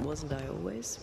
wasn't I always?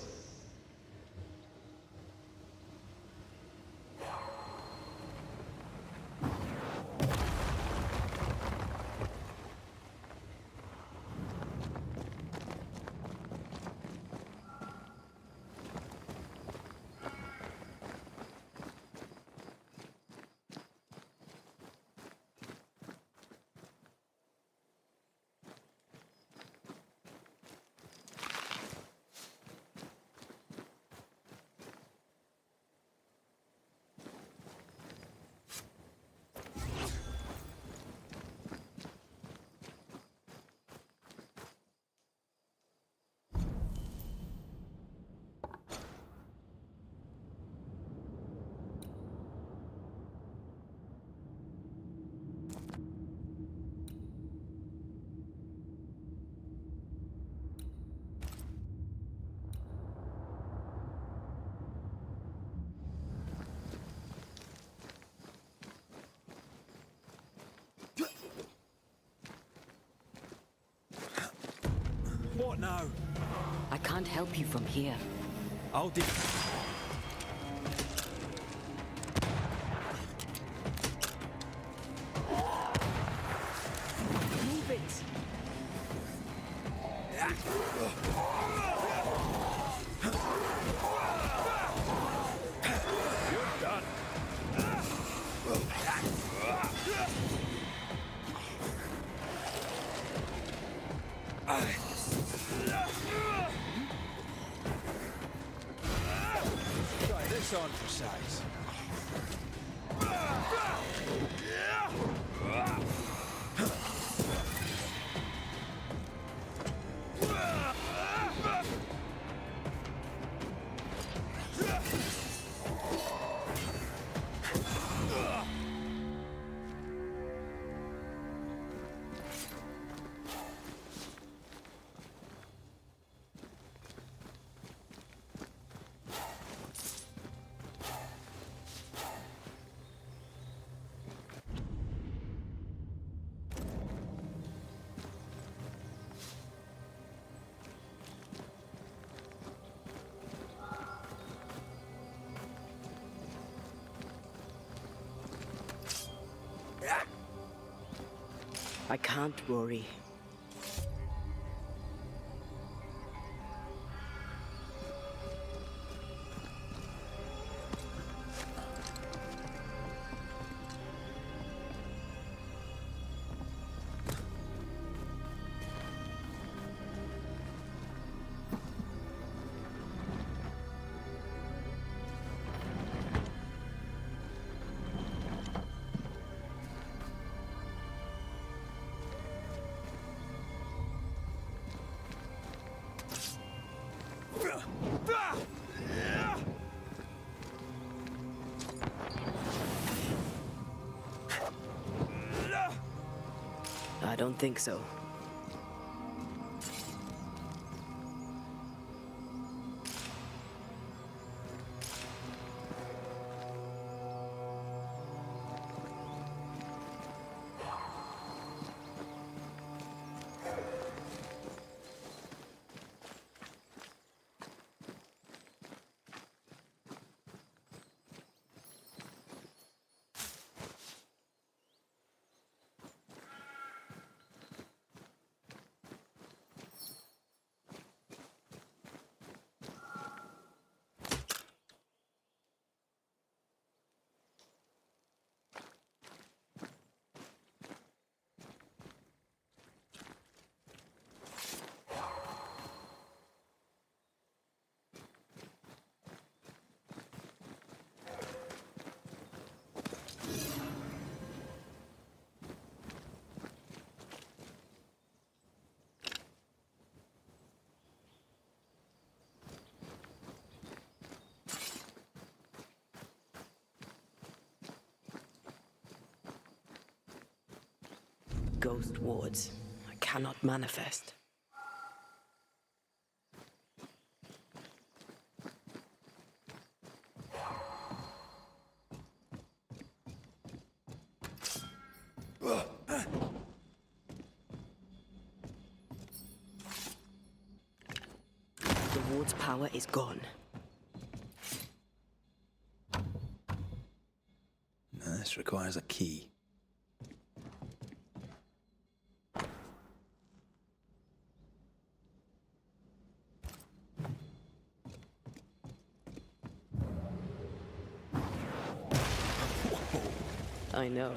What now? I can't help you from here. I'll do. Move it! You're done. Try this on for size. I can't, Rory. I don't think so. Ghost wards. I cannot manifest. The ward's power is gone. Now, this requires a key. I know.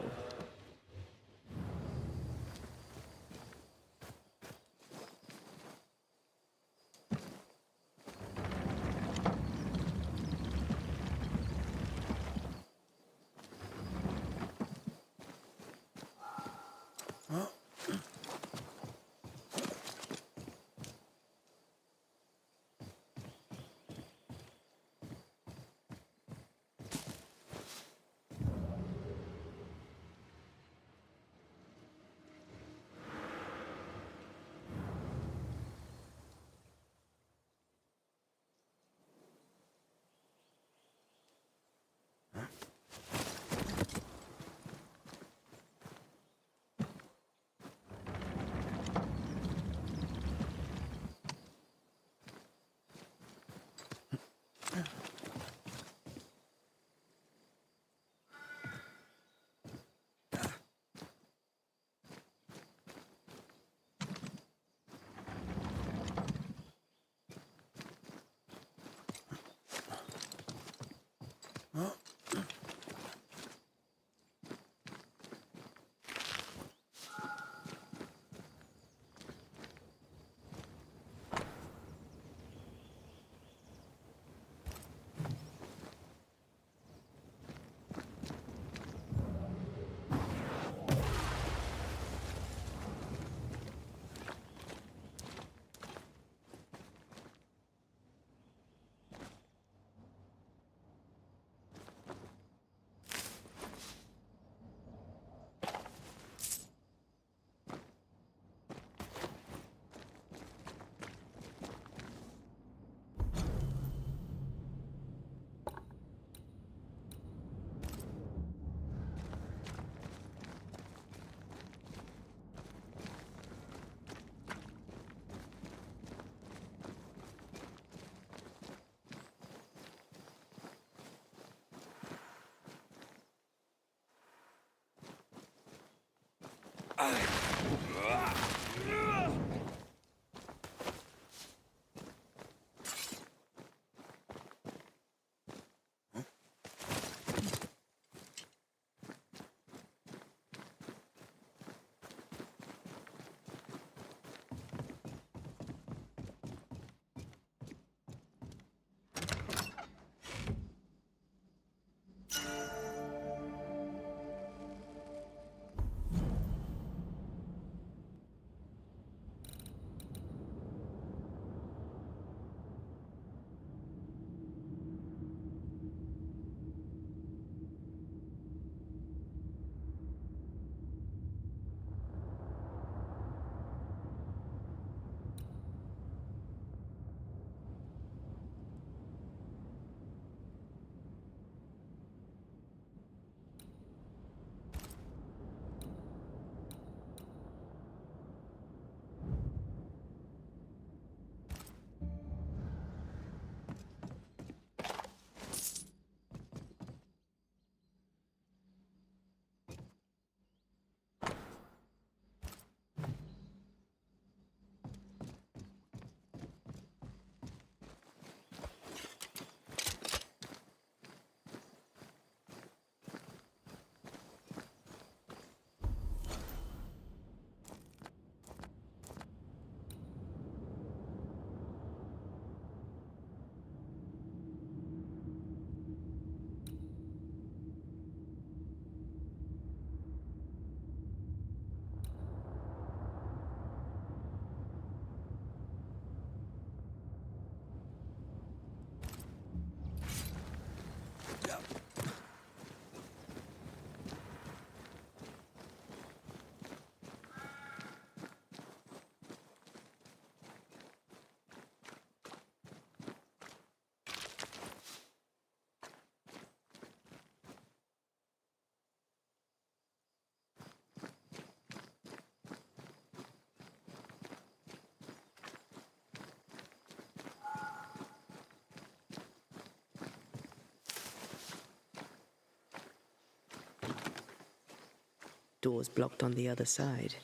Doors blocked on the other side.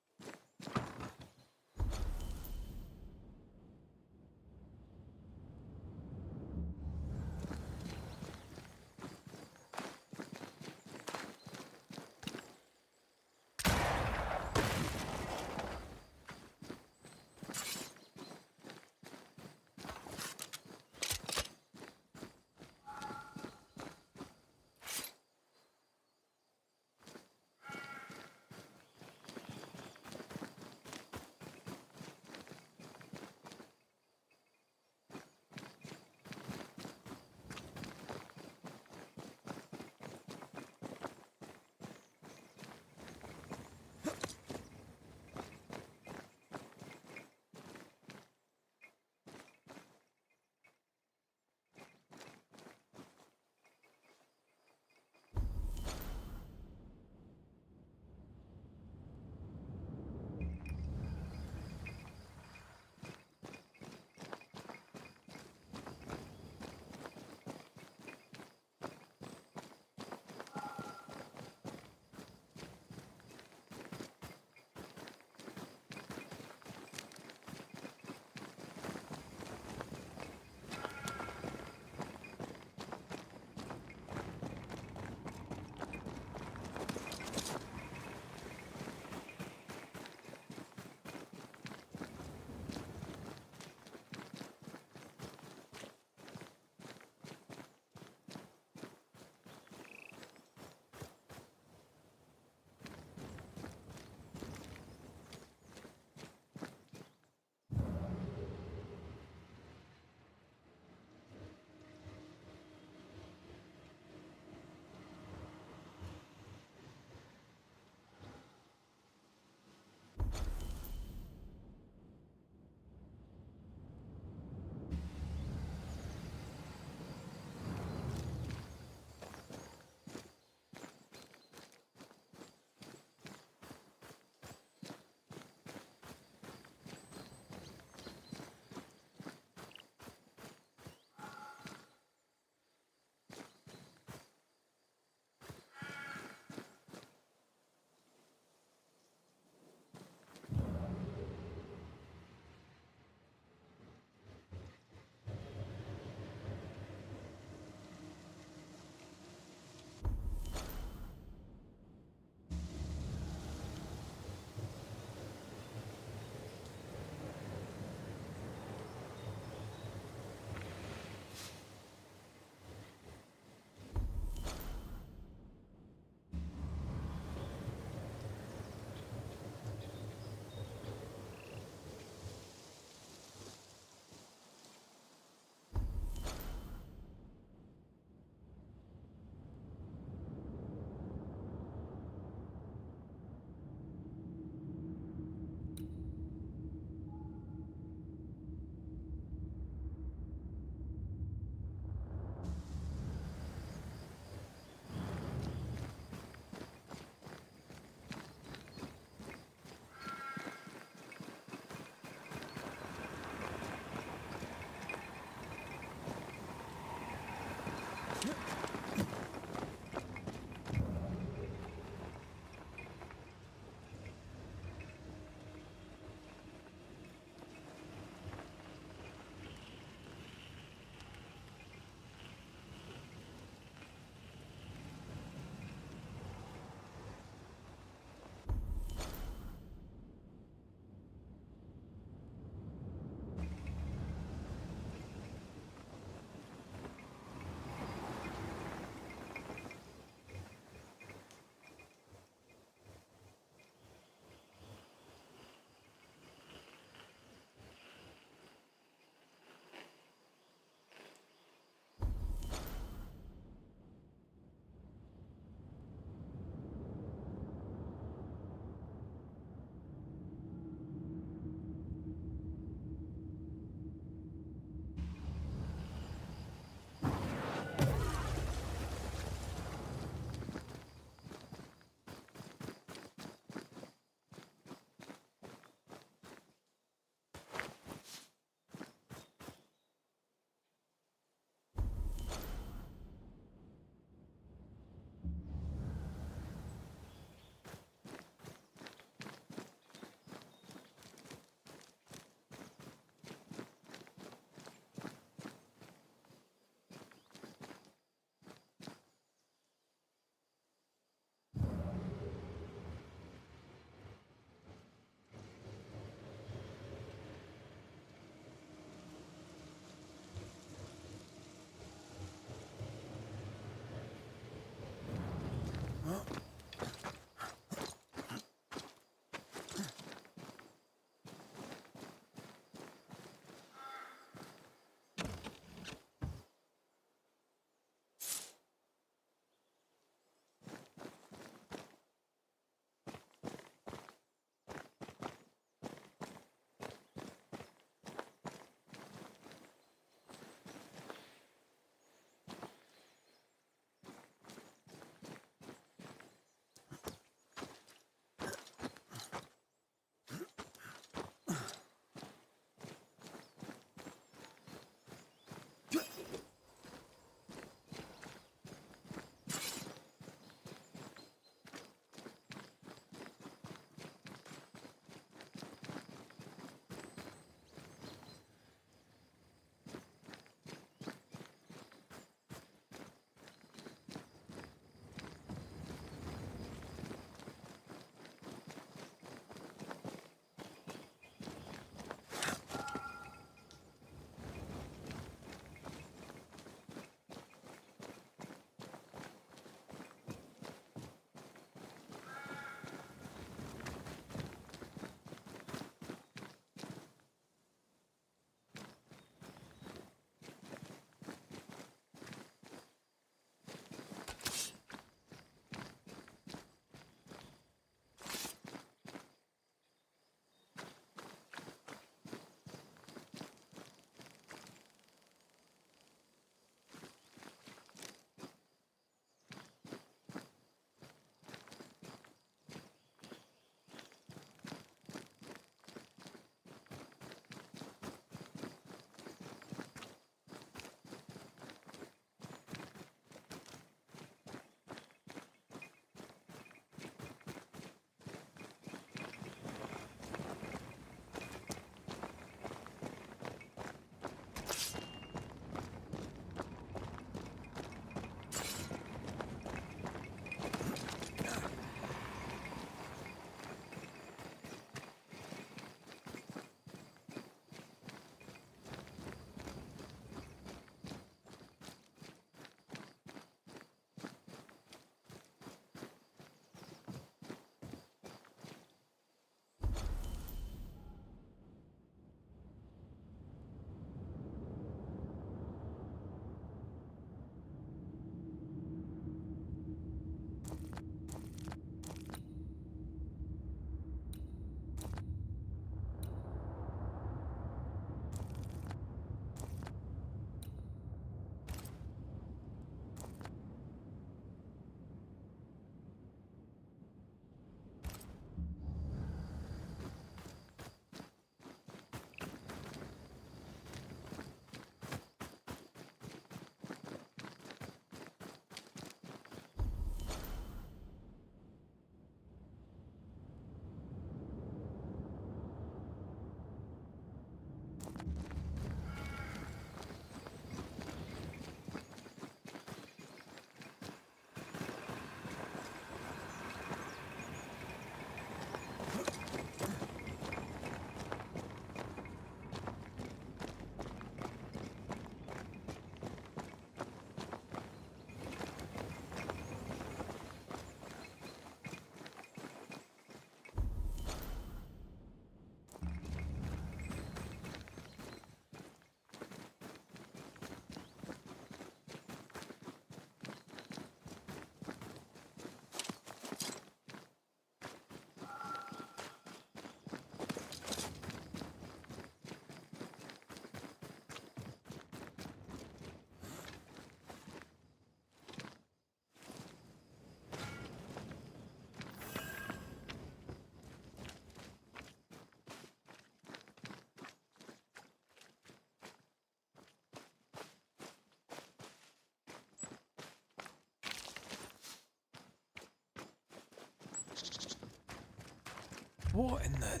What in the...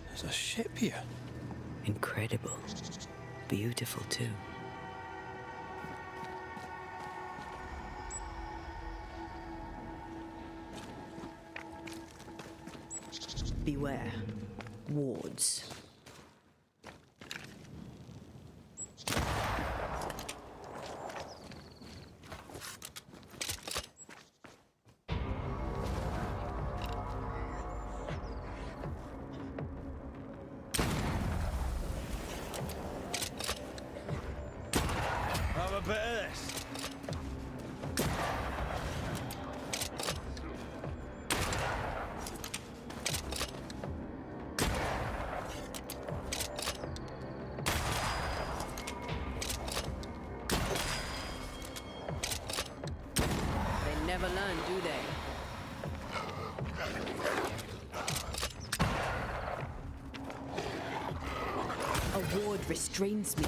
There's a ship here. Incredible. Beautiful, too. Beware. Wards. Have a bit of this. They never learn, do they? A ward restrains me.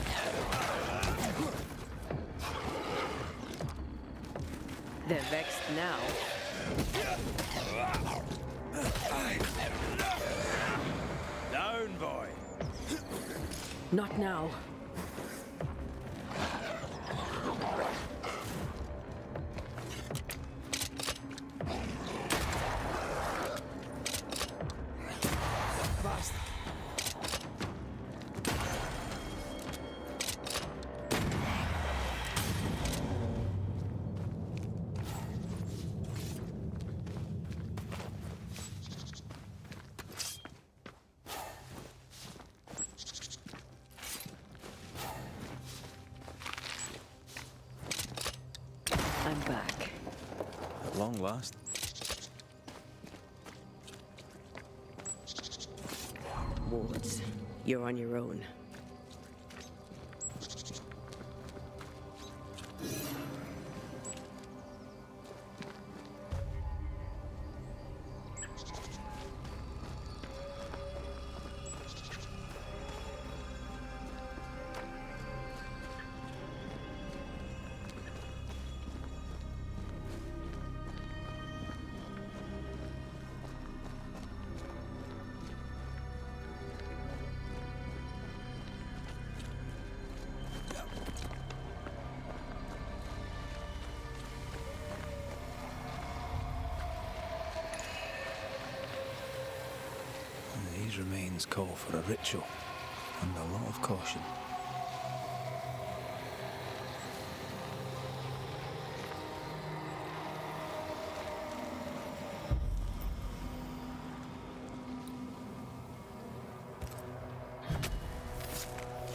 They're vexed now. Down, boy. Not now. I'm back. At long last. Wards. You're on your own. These remains call for a ritual and a lot of caution.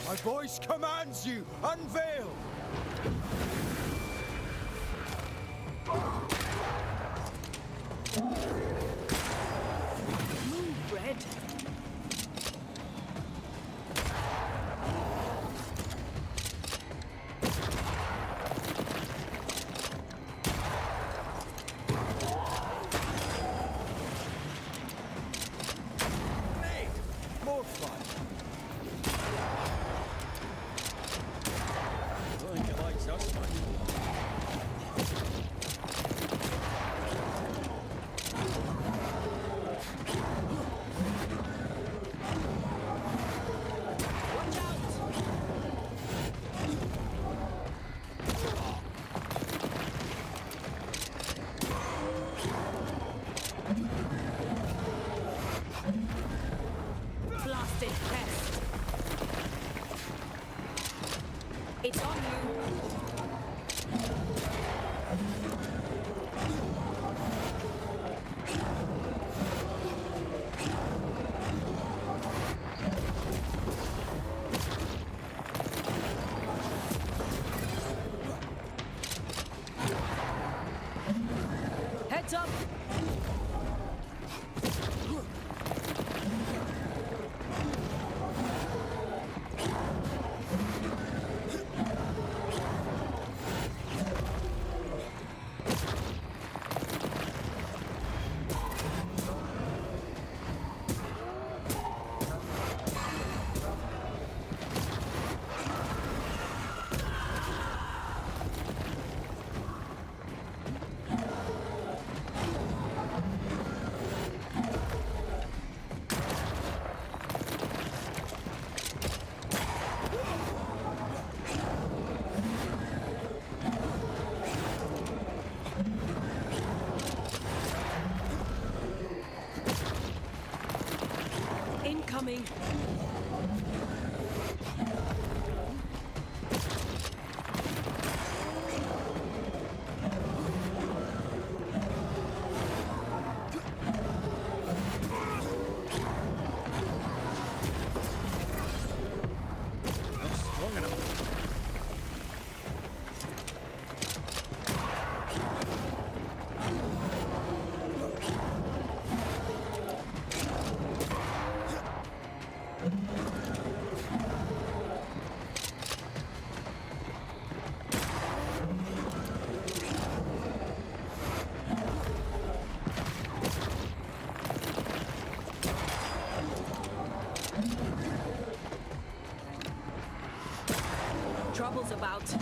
My voice commands you! Unveil! Move, Red. More fun! I don't think it likes us much. Blasted pest. It's on you. Heads up. me. Trouble's about.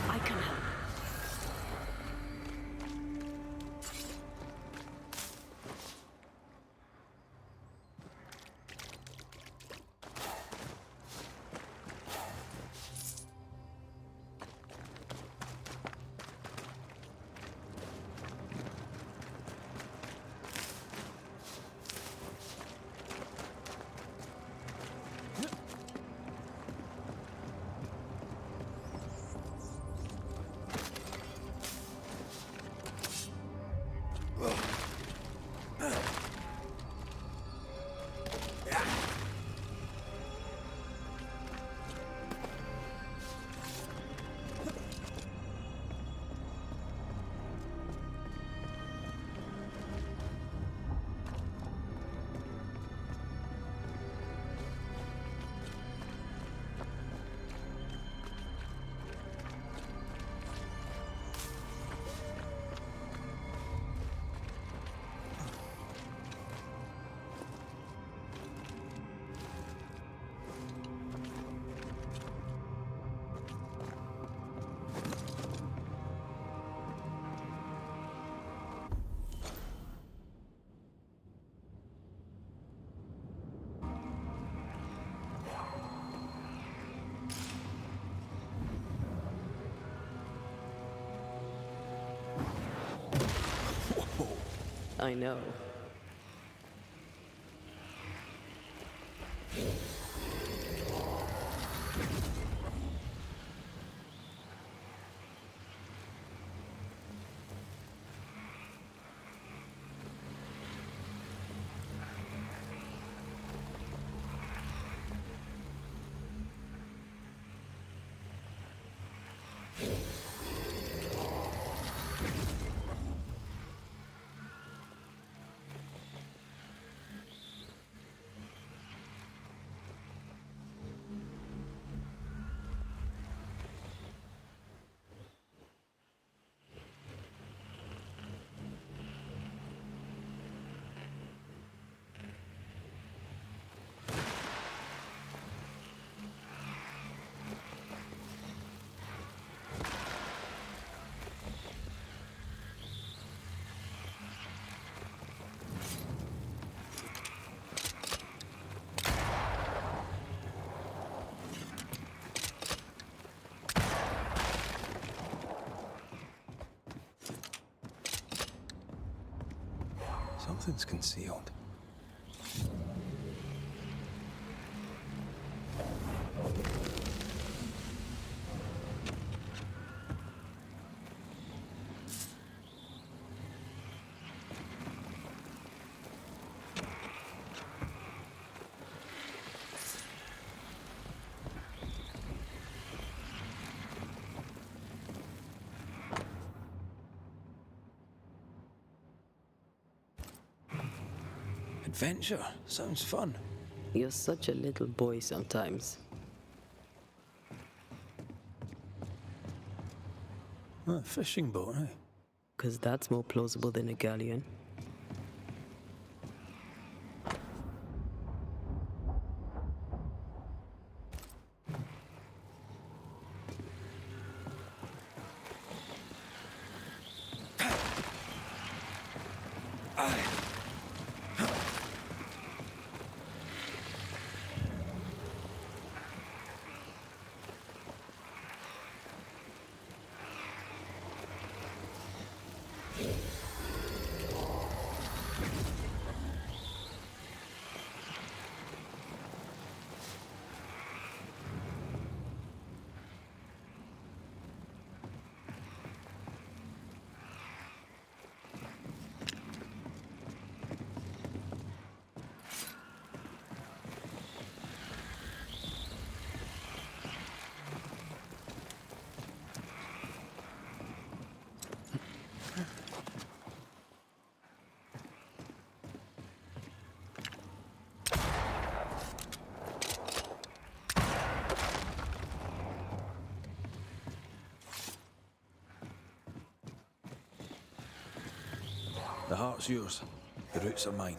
I can help. I know. Nothing's concealed. Adventure sounds fun. You're such a little boy sometimes. A fishing boat, eh? 'Cause that's more plausible than a galleon. The heart's yours. The roots are mine.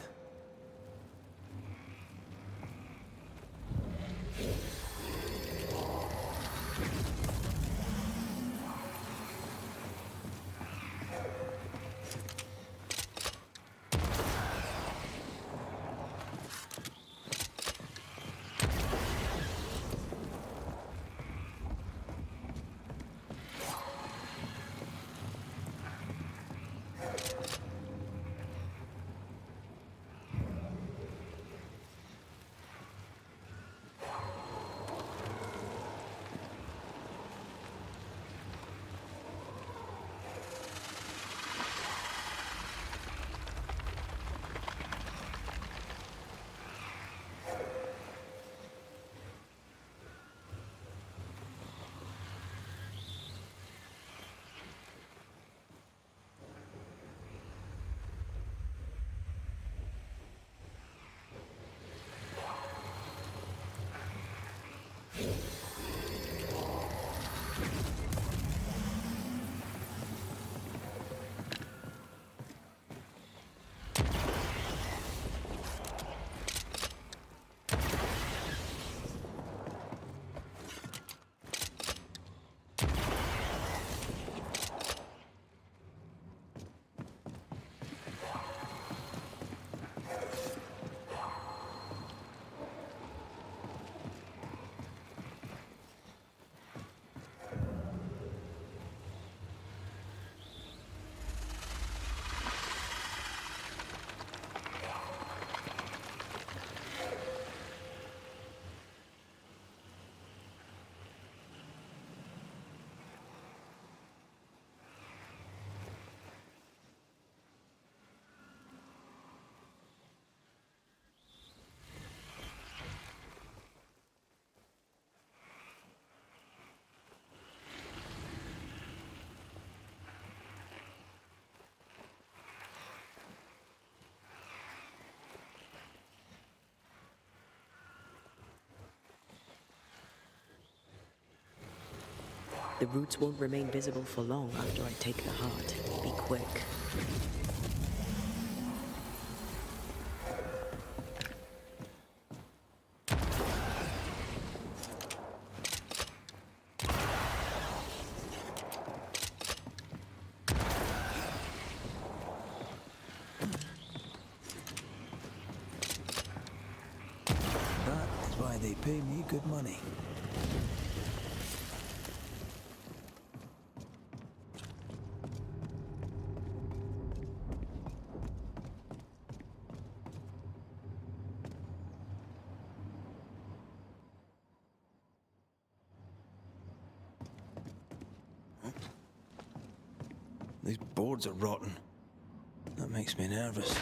The roots won't remain visible for long after I take the heart. Be quick. That is why they pay me good money. These boards are rotten. That makes me nervous.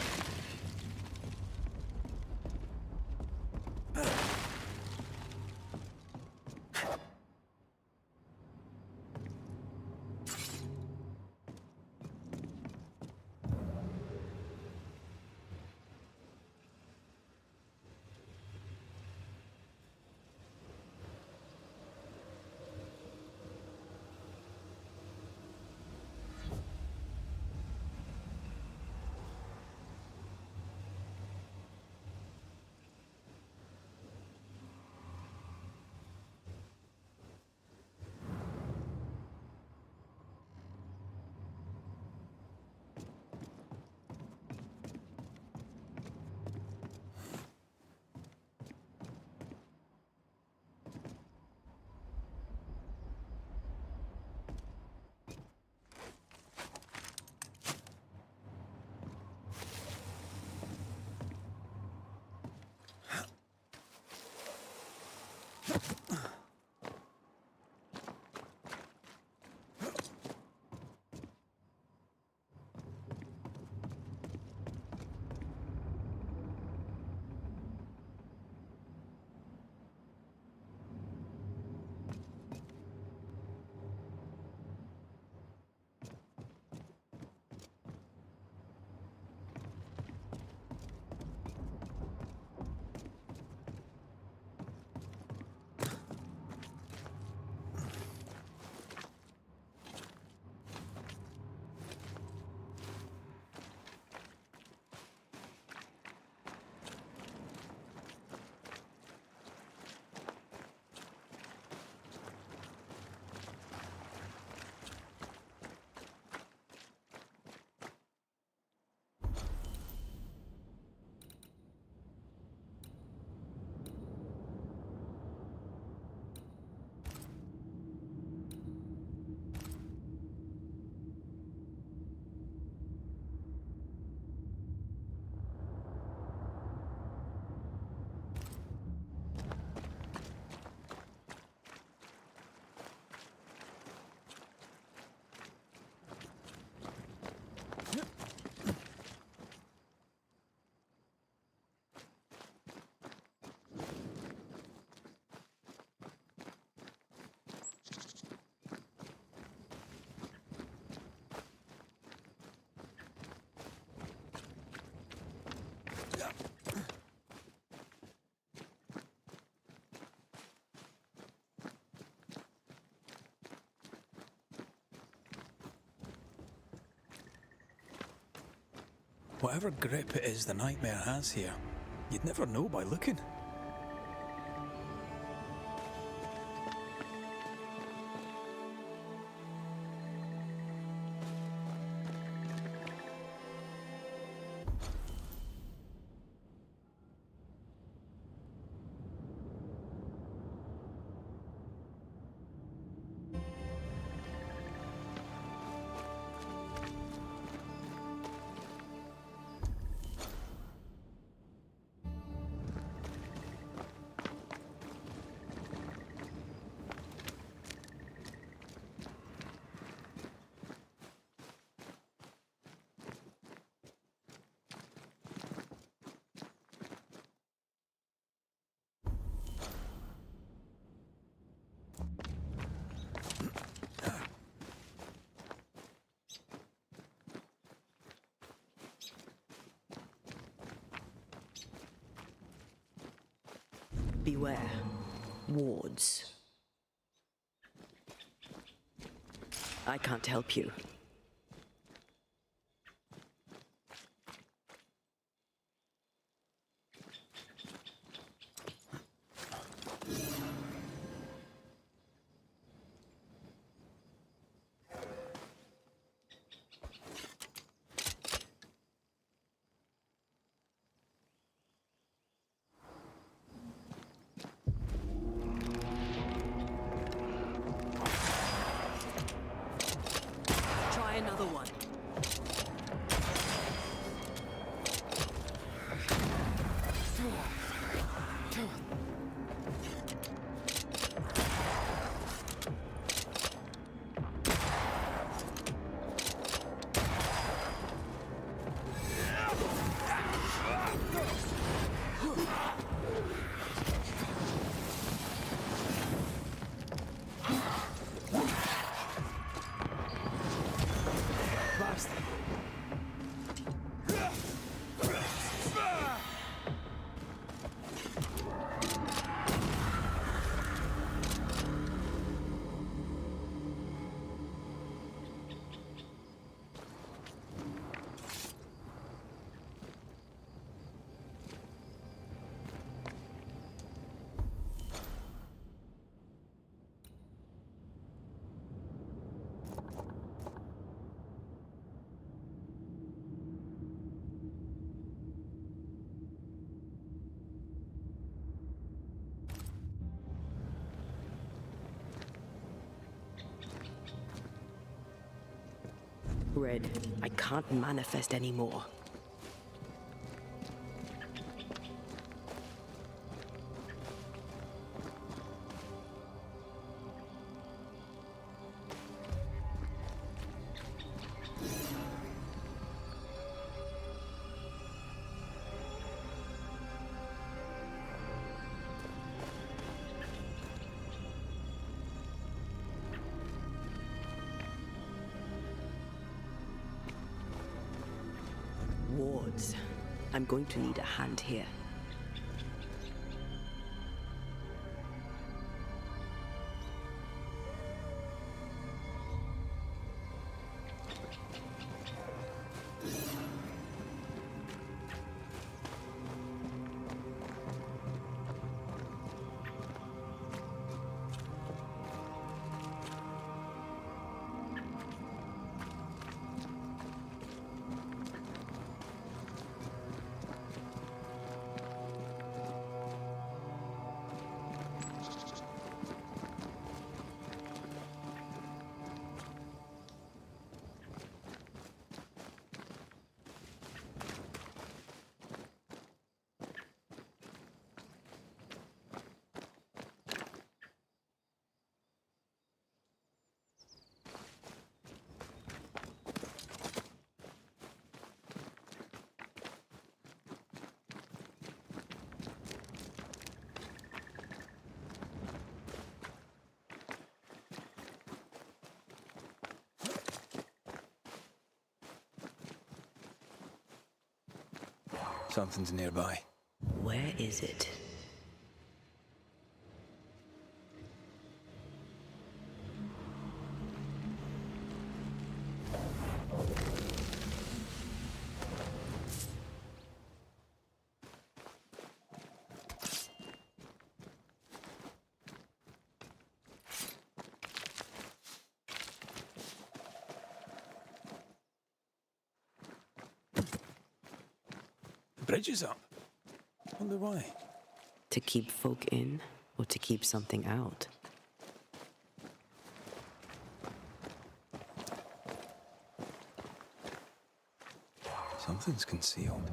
Whatever grip it is the nightmare has here, you'd never know by looking. Beware. Wards. I can't help you. Red, I can't manifest anymore. Wards. I'm going to need a hand here. Something's nearby. Where is it? Bridge is up. Wonder why. To keep folk in, or to keep something out? Something's concealed.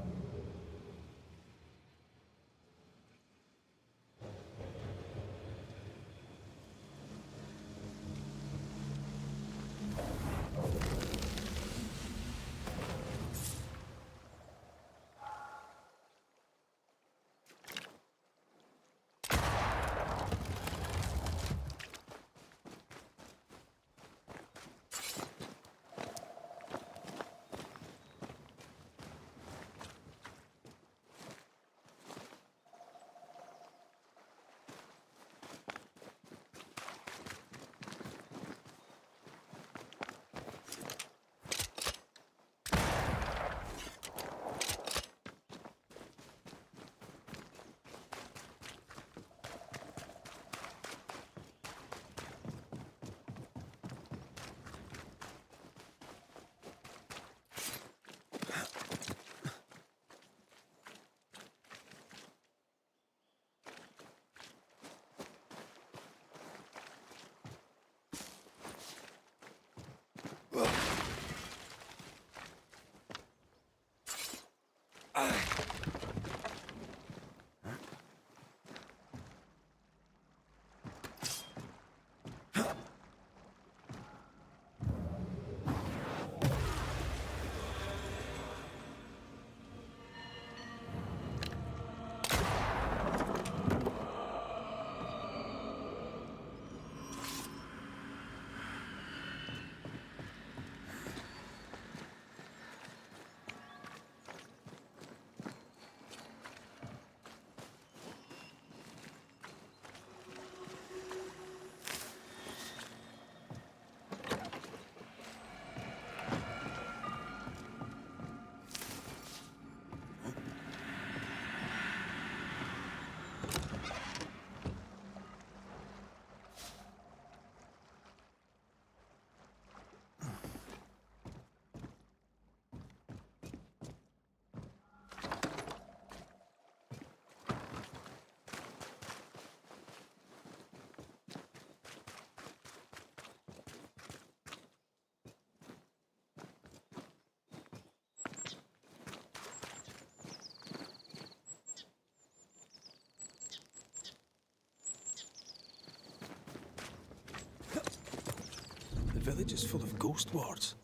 village is full of ghost wards.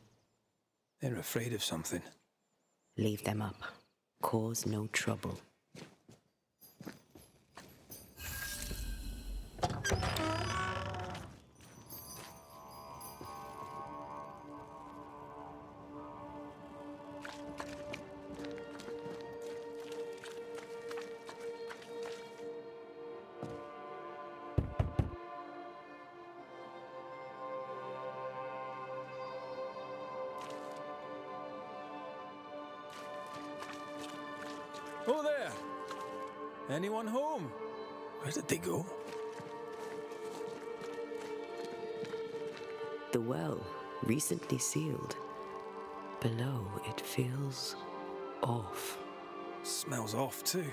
They're afraid of something. Leave them up. Cause no trouble. Oh there! Anyone home? Where did they go? The well, recently sealed. Below, it feels off. Smells off too.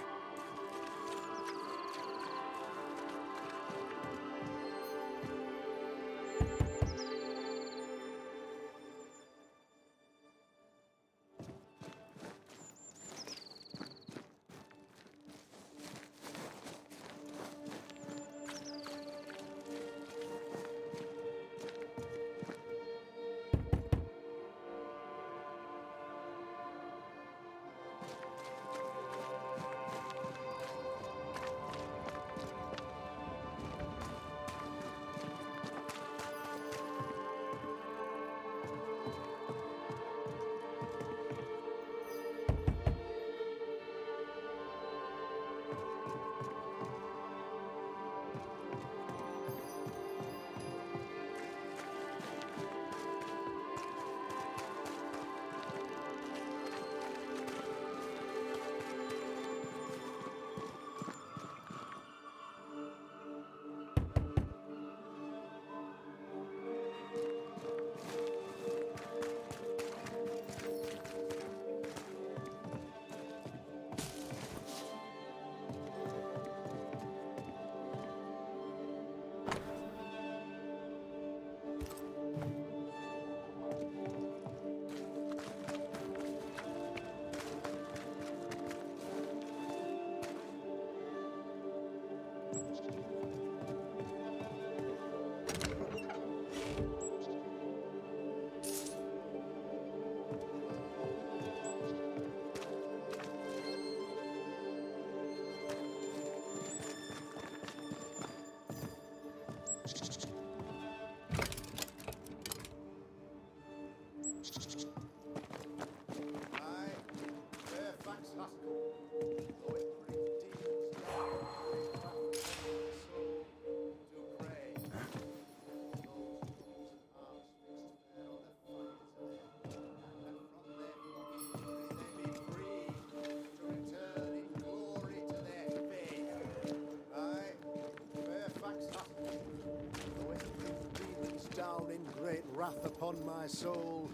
Wrath upon my soul,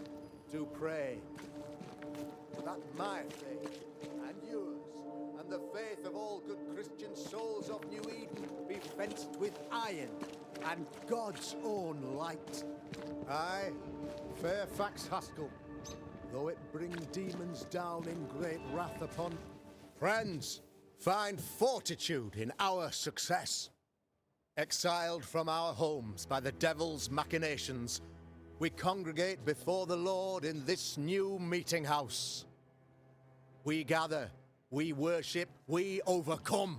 do pray that my faith and yours and the faith of all good Christian souls of New Eden be fenced with iron and God's own light. Aye, Fairfax Haskell, though it bring demons down in great wrath upon... Friends, find fortitude in our success. Exiled from our homes by the devil's machinations, we congregate before the Lord in this new meeting house. We gather, we worship, we overcome.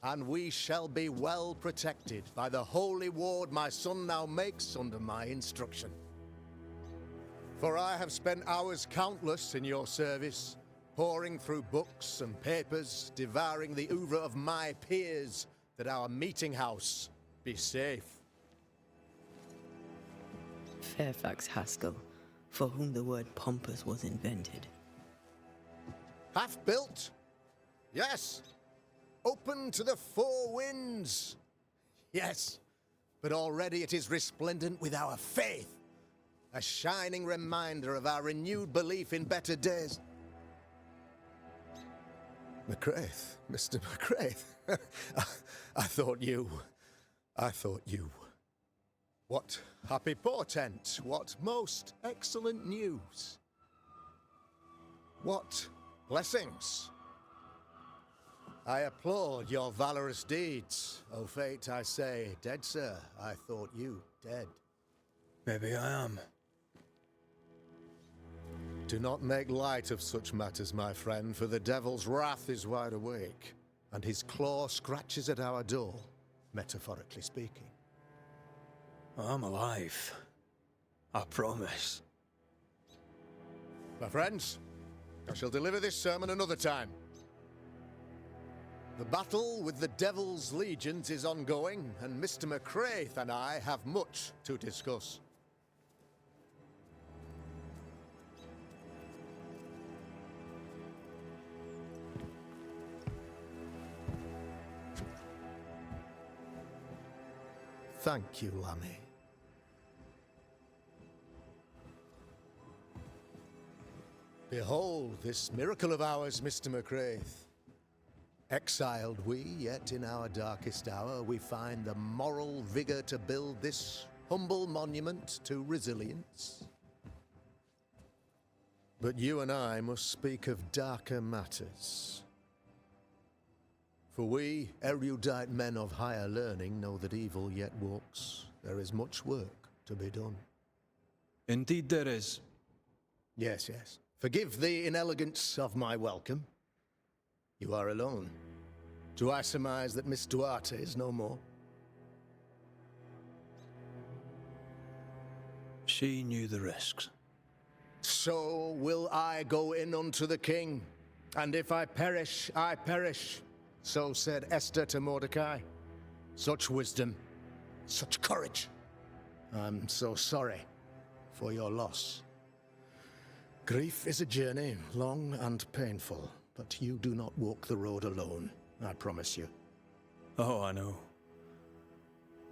And we shall be well protected by the holy ward my son now makes under my instruction. For I have spent hours countless in your service, poring through books and papers, devouring the oeuvre of my peers, that our meeting house be safe. Fairfax Haskell, for whom the word pompous was invented. Half built? Yes. Open to the four winds? Yes. But already it is resplendent with our faith, a shining reminder of our renewed belief in better days. McCraith, Mr. McCraith. I thought you. What happy portent, what most excellent news. What blessings. I applaud your valorous deeds. O fate, I say, dead sir, I thought you dead. Maybe I am. Do not make light of such matters, my friend, for the devil's wrath is wide awake, and his claw scratches at our door, metaphorically speaking. I'm alive. I promise. My friends, I shall deliver this sermon another time. The battle with the devil's legions is ongoing, and Mr. McCraith and I have much to discuss. Thank you, Lammy. Behold this miracle of ours, Mr. McCraith. Exiled we, yet in our darkest hour we find the moral vigor to build this humble monument to resilience. But you and I must speak of darker matters. For we, erudite men of higher learning, know that evil yet walks. There is much work to be done. Indeed there is. Yes, yes. Forgive the inelegance of my welcome. You are alone. Do I surmise that Miss Duarte is no more? She knew the risks. So will I go in unto the king, and if I perish, I perish. So said Esther to Mordecai. Such wisdom, such courage. I'm so sorry for your loss. Grief is a journey, long and painful, but you do not walk the road alone, I promise you. Oh, I know.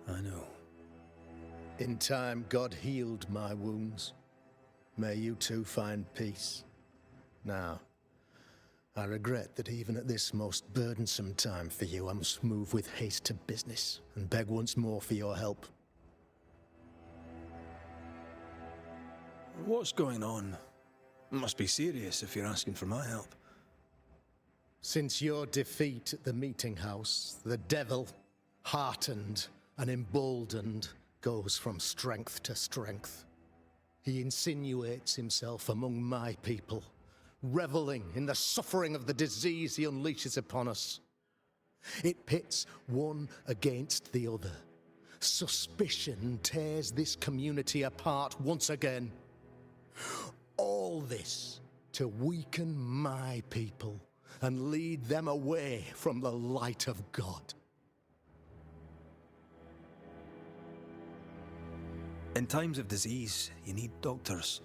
I know. In time, God healed my wounds. May you too find peace. Now, I regret that even at this most burdensome time for you, I must move with haste to business and beg once more for your help. What's going on? It must be serious if you're asking for my help. Since your defeat at the meeting house, the devil, heartened and emboldened, goes from strength to strength. He insinuates himself among my people, reveling in the suffering of the disease he unleashes upon us. It pits one against the other. Suspicion tears this community apart once again. All this to weaken my people and lead them away from the light of God. In times of disease, you need doctors,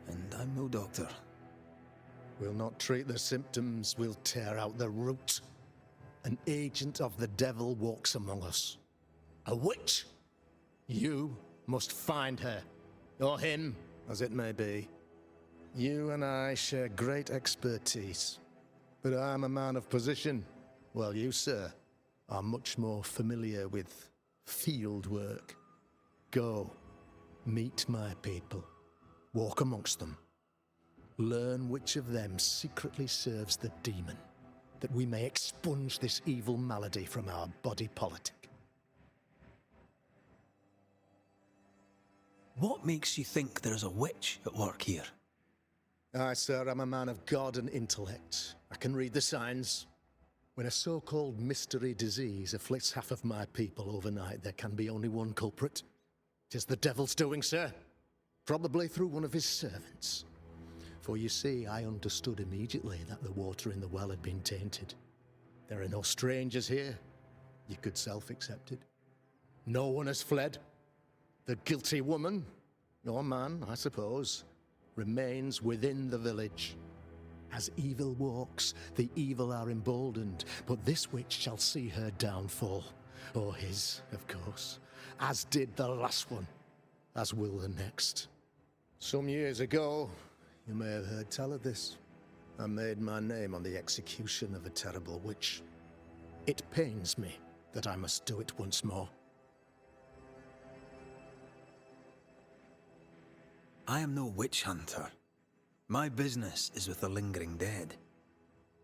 and I'm no doctor. We'll not treat the symptoms, we'll tear out the root. An agent of the devil walks among us. A witch! You must find her, or him, as it may be. You and I share great expertise, but I'm a man of position, while you, sir, are much more familiar with field work. Go, meet my people, walk amongst them. Learn which of them secretly serves the demon, that we may expunge this evil malady from our body politic. What makes you think there's a witch at work here? Aye, sir, I'm a man of God and intellect. I can read the signs. When a so-called mystery disease afflicts half of my people overnight, there can be only one culprit. 'Tis the devil's doing, sir. Probably through one of his servants. For you see, I understood immediately that the water in the well had been tainted. There are no strangers here. You could self-accept it. No one has fled. The guilty woman, or man, I suppose, remains within the village. As evil walks, the evil are emboldened, but this witch shall see her downfall, or his, of course, as did the last one, as will the next. Some years ago, you may have heard tell of this. I made my name on the execution of a terrible witch. It pains me that I must do it once more. I am no witch hunter. My business is with the lingering dead.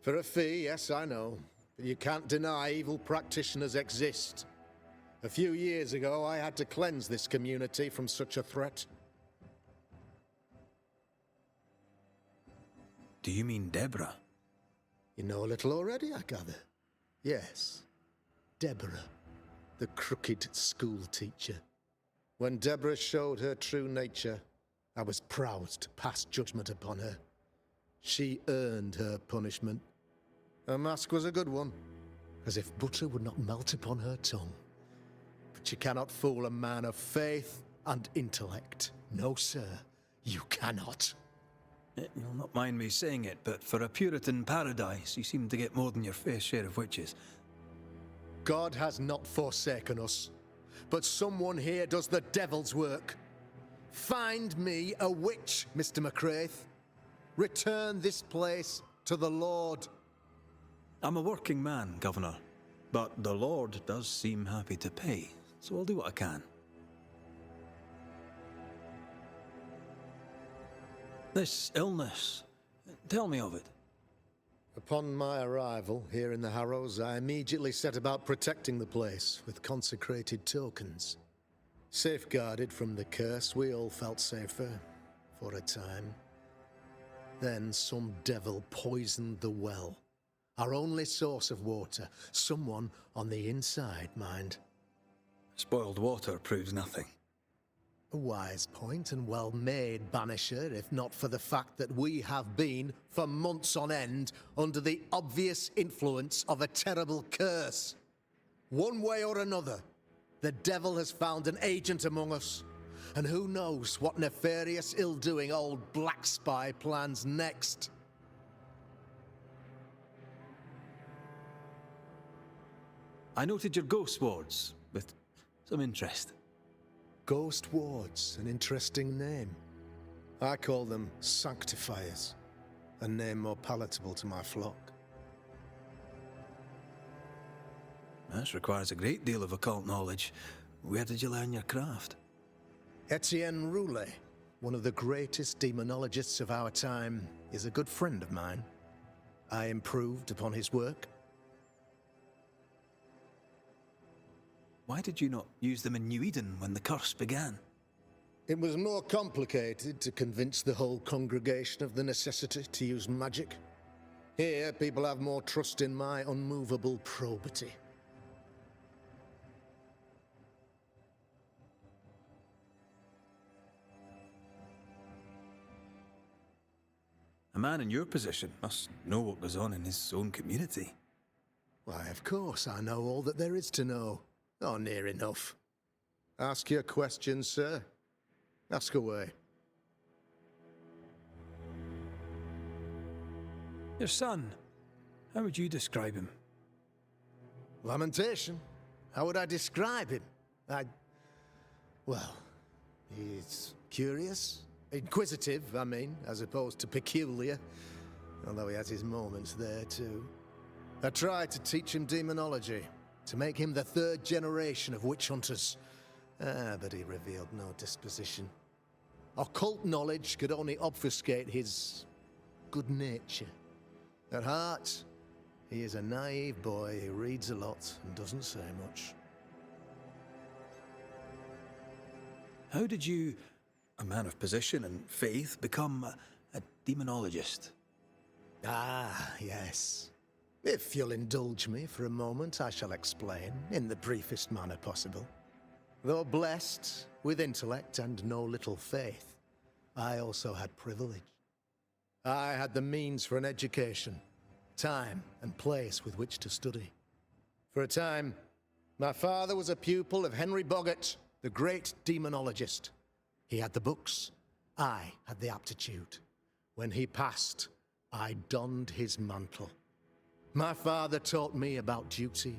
For a fee, yes, I know. But you can't deny evil practitioners exist. A few years ago, I had to cleanse this community from such a threat. Do you mean Deborah? You know a little already, I gather. Yes, Deborah, the crooked school teacher. When Deborah showed her true nature, I was proud to pass judgment upon her. She earned her punishment. Her mask was a good one, as if butter would not melt upon her tongue. But you cannot fool a man of faith and intellect. No, sir, you cannot. You'll not mind me saying it, but for a Puritan paradise, you seem to get more than your fair share of witches. God has not forsaken us, but someone here does the devil's work. Find me a witch, Mr. McCraith. Return this place to the Lord. I'm a working man, Governor, but the Lord does seem happy to pay, so I'll do what I can. This illness, tell me of it. Upon my arrival here in the Harrows, I immediately set about protecting the place with consecrated tokens. Safeguarded from the curse, we all felt safer for a time. Then some devil poisoned the well, our only source of water. Someone on the inside, mind. Spoiled water proves nothing. A wise point and well made, Banisher, if not for the fact that we have been, for months on end, under the obvious influence of a terrible curse. One way or another, the devil has found an agent among us, and who knows what nefarious ill-doing old Black Spy plans next. I noted your ghost wards with some interest. Ghost wards, an interesting name. I call them sanctifiers, a name more palatable to my flock. This requires a great deal of occult knowledge. Where did you learn your craft? Etienne Roulet, one of the greatest demonologists of our time, is a good friend of mine. I improved upon his work. Why did you not use them in New Eden when the curse began? It was more complicated to convince the whole congregation of the necessity to use magic. Here, people have more trust in my unmovable probity. A man in your position must know what goes on in his own community. Why, of course, I know all that there is to know. Oh, near enough. Ask your questions, sir. Ask away. Your son, how would you describe him? Lamentation? How would I describe him? Well, he's curious. Inquisitive, I mean, as opposed to peculiar. Although he has his moments there, too. I tried to teach him demonology, to make him the third generation of witch hunters. But he revealed no disposition. Occult knowledge could only obfuscate his good nature. At heart, he is a naive boy who reads a lot and doesn't say much. How did you, a man of position and faith, become a demonologist? Ah, yes. If you'll indulge me for a moment, I shall explain in the briefest manner possible. Though blessed with intellect and no little faith, I also had privilege. I had the means for an education, time and place with which to study. For a time, my father was a pupil of Henry Boggart, the great demonologist. He had the books, I had the aptitude. When he passed, I donned his mantle. My father taught me about duty.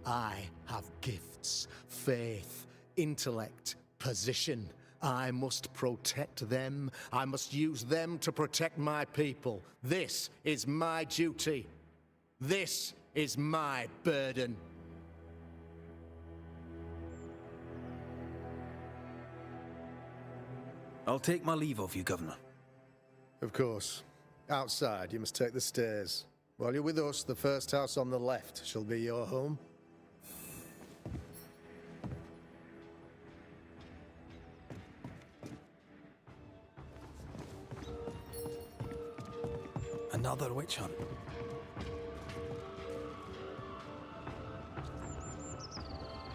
I have gifts, faith, intellect, position. I must protect them. I must use them to protect my people. This is my duty. This is my burden. I'll take my leave of you, Governor. Of course. Outside, you must take the stairs. While you're with us, the first house on the left shall be your home. Another witch hunt.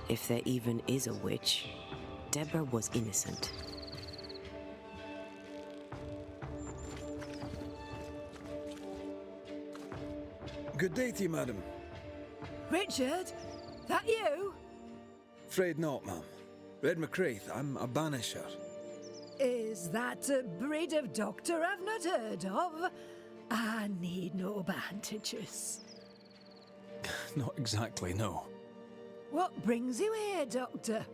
If there even is a witch, Deborah was innocent. Good day to you, madam. Richard, that you? Afraid not, ma'am. Red McCraith, I'm a banisher. Is that a breed of doctor I've not heard of? I need no bandages. Not exactly, no. What brings you here, Doctor?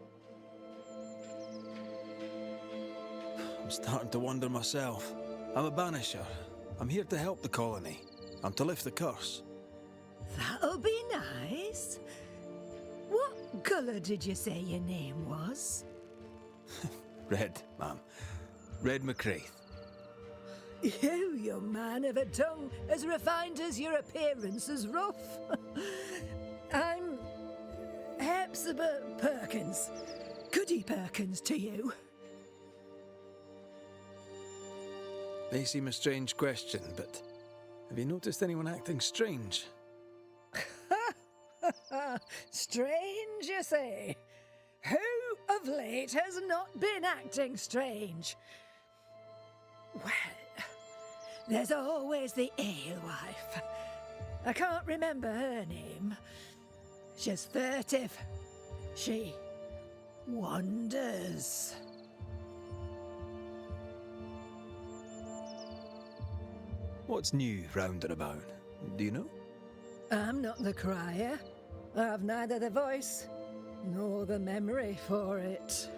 I'm starting to wonder myself. I'm a banisher. I'm here to help the colony. I'm to lift the curse. That'll be nice. What colour did you say your name was? Red, ma'am. Red McCraith. You, young man of a tongue as refined as your appearance is rough. I'm Hepzibah Perkins. Goody Perkins to you. May seem a strange question, but have you noticed anyone acting strange? Strange, you say? Who of late has not been acting strange? Well, there's always the alewife. I can't remember her name. She's furtive. She wanders. What's new round and about? Do you know? I'm not the crier. I've neither the voice nor the memory for it.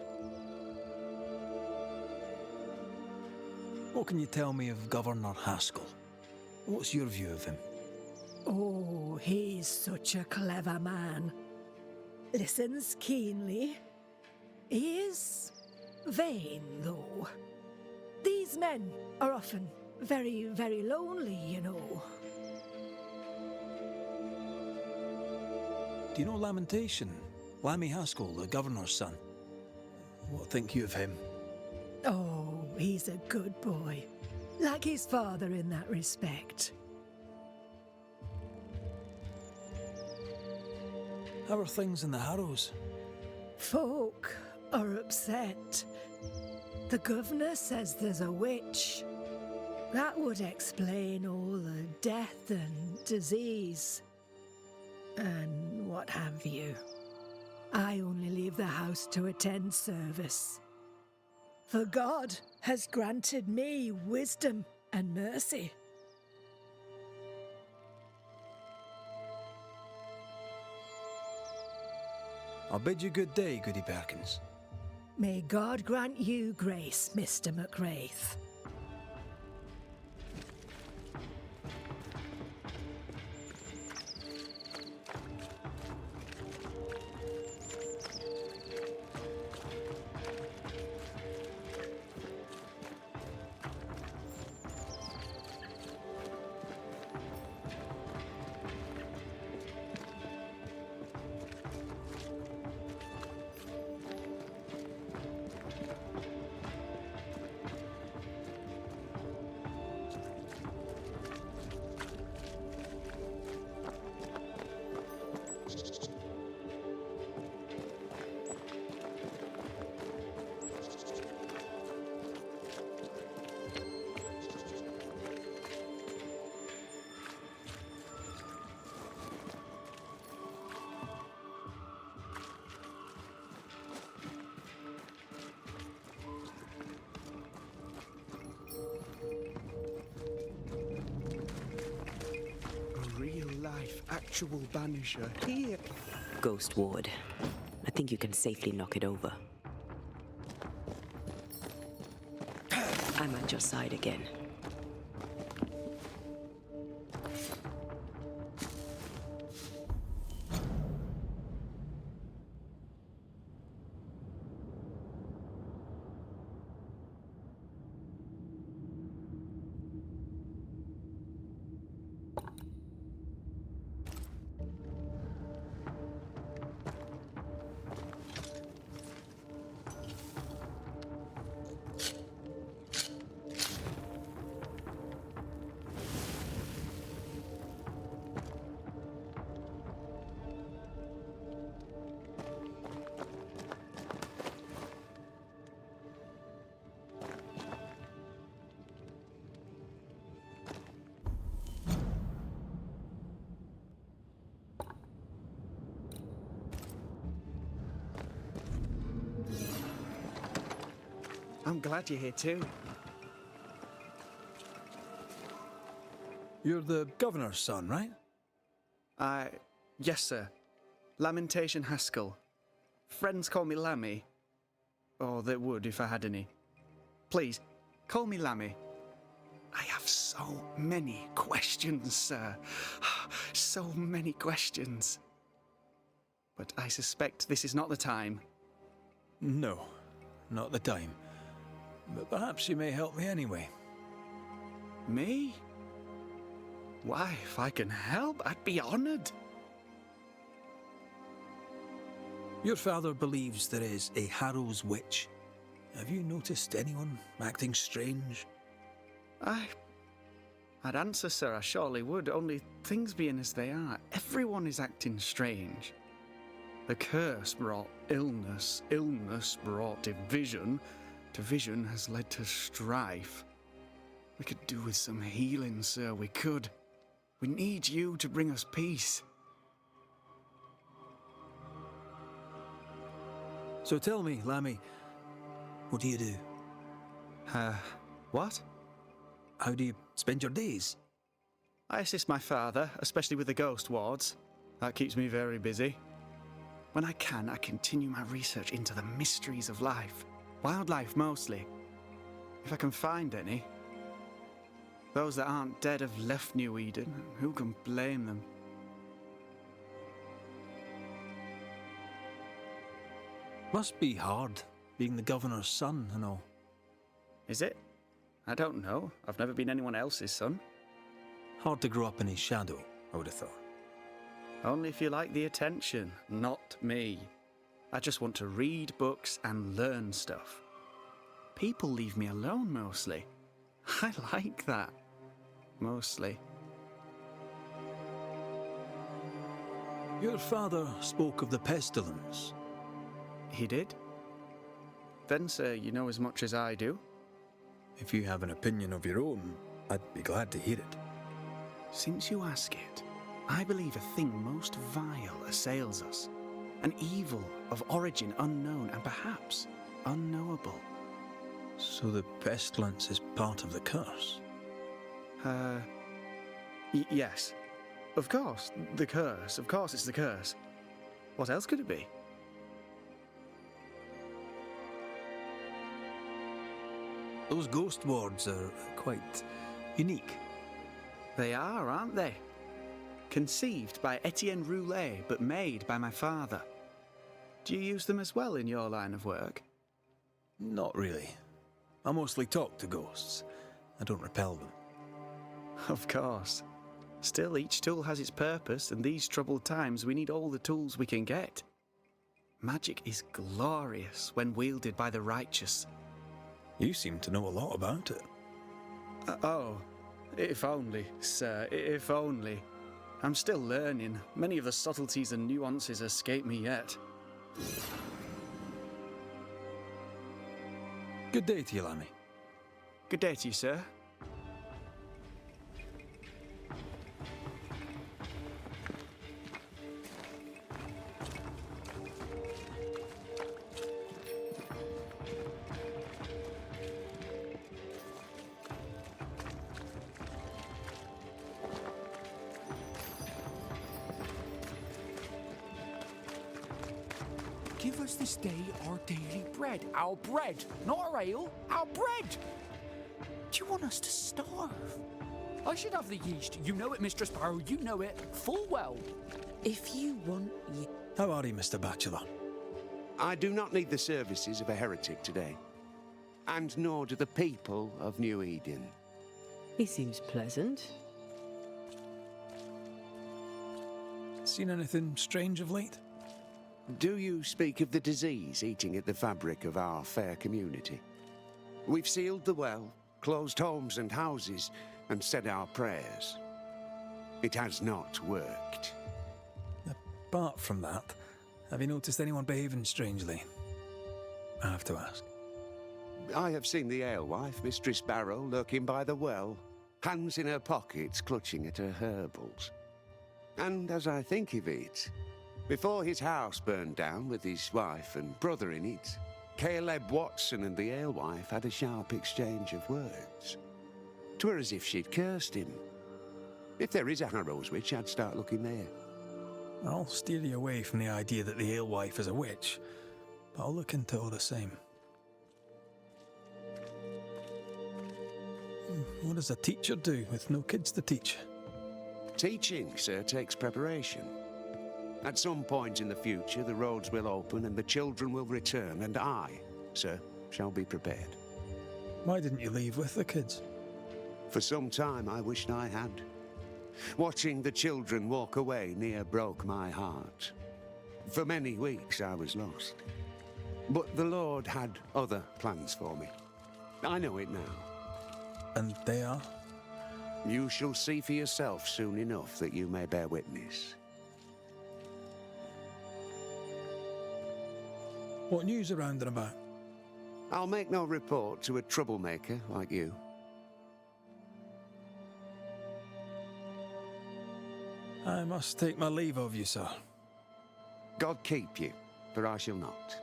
What can you tell me of Governor Haskell? What's your view of him? Oh, he's such a clever man. Listens keenly. He is vain, though. These men are often very, very lonely, you know. Do you know Lamentation? Lammy Haskell, the governor's son. What think you of him? Oh, he's a good boy. Like his father in that respect. How are things in the Harrows? Folk are upset. The governor says there's a witch. That would explain all the death and disease. And what have you. I only leave the house to attend service. For God has granted me wisdom and mercy. I'll bid you good day, Goody Perkins. May God grant you grace, Mr. McCraith. Actual banisher here. Ghost Ward. I think you can safely knock it over. I'm at your side again. glad you're here too. You're the governor's son, right? Yes, sir. Lamentation Haskell. Friends call me Lammy. Or they would if I had any. Please, call me Lammy. I have so many questions, sir. So many questions. But I suspect this is not the time. No, not the time. But perhaps you may help me anyway. Me? Why, if I can help, I'd be honored. Your father believes there is a Harrow's witch. Have you noticed anyone acting strange? I'd answer, sir, I surely would, only things being as they are, everyone is acting strange. The curse brought illness, illness brought division, division has led to strife. We could do with some healing, sir, we could. We need you to bring us peace. So tell me, Lammy, what do you do? What? How do you spend your days? I assist my father, especially with the ghost wards. That keeps me very busy. When I can, I continue my research into the mysteries of life. Wildlife, mostly. If I can find any. Those that aren't dead have left New Eden. Who can blame them? Must be hard, being the governor's son and all. Is it? I don't know. I've never been anyone else's son. Hard to grow up in his shadow, I would have thought. Only if you like the attention, not me. I just want to read books and learn stuff. People leave me alone mostly. I like that. Mostly. Your father spoke of the pestilence. He did? Then, sir, you know as much as I do. If you have an opinion of your own, I'd be glad to hear it. Since you ask it, I believe a thing most vile assails us. An evil of origin unknown and perhaps unknowable. So the pestilence is part of the curse? Yes. Of course, the curse. Of course it's the curse. What else could it be? Those ghost wards are quite unique. They are, aren't they? Conceived by Etienne Roulet, but made by my father. Do you use them as well in your line of work? Not really. I mostly talk to ghosts. I don't repel them. Of course. Still, each tool has its purpose, and these troubled times we need all the tools we can get. Magic is glorious when wielded by the righteous. You seem to know a lot about it. Oh, if only, sir, if only. I'm still learning. Many of the subtleties and nuances escape me yet. Good day to you, Lammy. Good day to you, sir. Give us this day our daily bread. Our bread, not our ale, our bread! Do you want us to starve? I should have the yeast. You know it, Mistress Barrow, you know it full well. If you want How are you, Mr. Bachelor? I do not need the services of a heretic today. And nor do the people of New Eden. He seems pleasant. Seen anything strange of late? Do you speak of the disease eating at the fabric of our fair community? We've sealed the well, closed homes and houses, and said our prayers. It has not worked. Apart from that, have you noticed anyone behaving strangely? I have to ask. I have seen the alewife, Mistress Barrow, lurking by the well, hands in her pockets clutching at her herbals. And as I think of it, before his house burned down with his wife and brother in it, Caleb Watson and the alewife had a sharp exchange of words. 'Twere as if she'd cursed him. If there is a Harrow's witch, I'd start looking there. I'll steer you away from the idea that the alewife is a witch, but I'll look into it all the same. What does a teacher do with no kids to teach? Teaching, sir, takes preparation. At some point in the future, the roads will open and the children will return, and I, sir, shall be prepared. Why didn't you leave with the kids? For some time, I wished I had. Watching the children walk away near broke my heart. For many weeks, I was lost. But the Lord had other plans for me. I know it now. And they are? You shall see for yourself soon enough that you may bear witness. What news around and about? I'll make no report to a troublemaker like you. I must take my leave of you, sir. God keep you, for I shall not.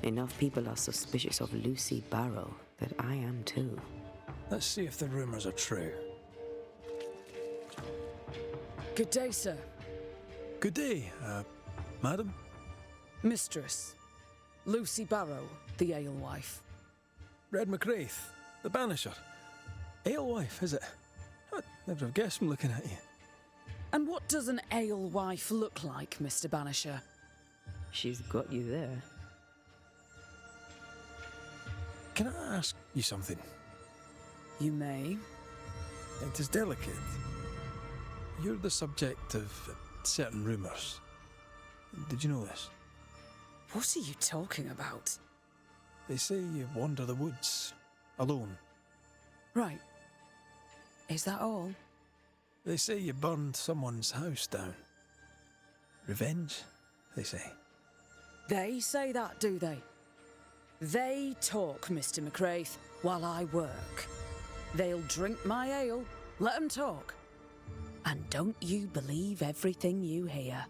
Enough people are suspicious of Lucy Barrow that I am too. Let's see if the rumours are true. Good day, sir. Good day, madam. Mistress. Lucy Barrow, the alewife. Red McCraith, the banisher. Alewife, is it? I'd never have guessed from looking at you. And what does an alewife look like, Mr. Banisher? She's got you there. Can I ask you something? You may. It is delicate. You're the subject of certain rumours. Did you know this? What are you talking about? They say you wander the woods, alone. Right. Is that all? They say you burned someone's house down. Revenge, they say. They say that, do they? They talk, Mr. McCraith, while I work. They'll drink my ale, let 'em talk. And don't you believe everything you hear.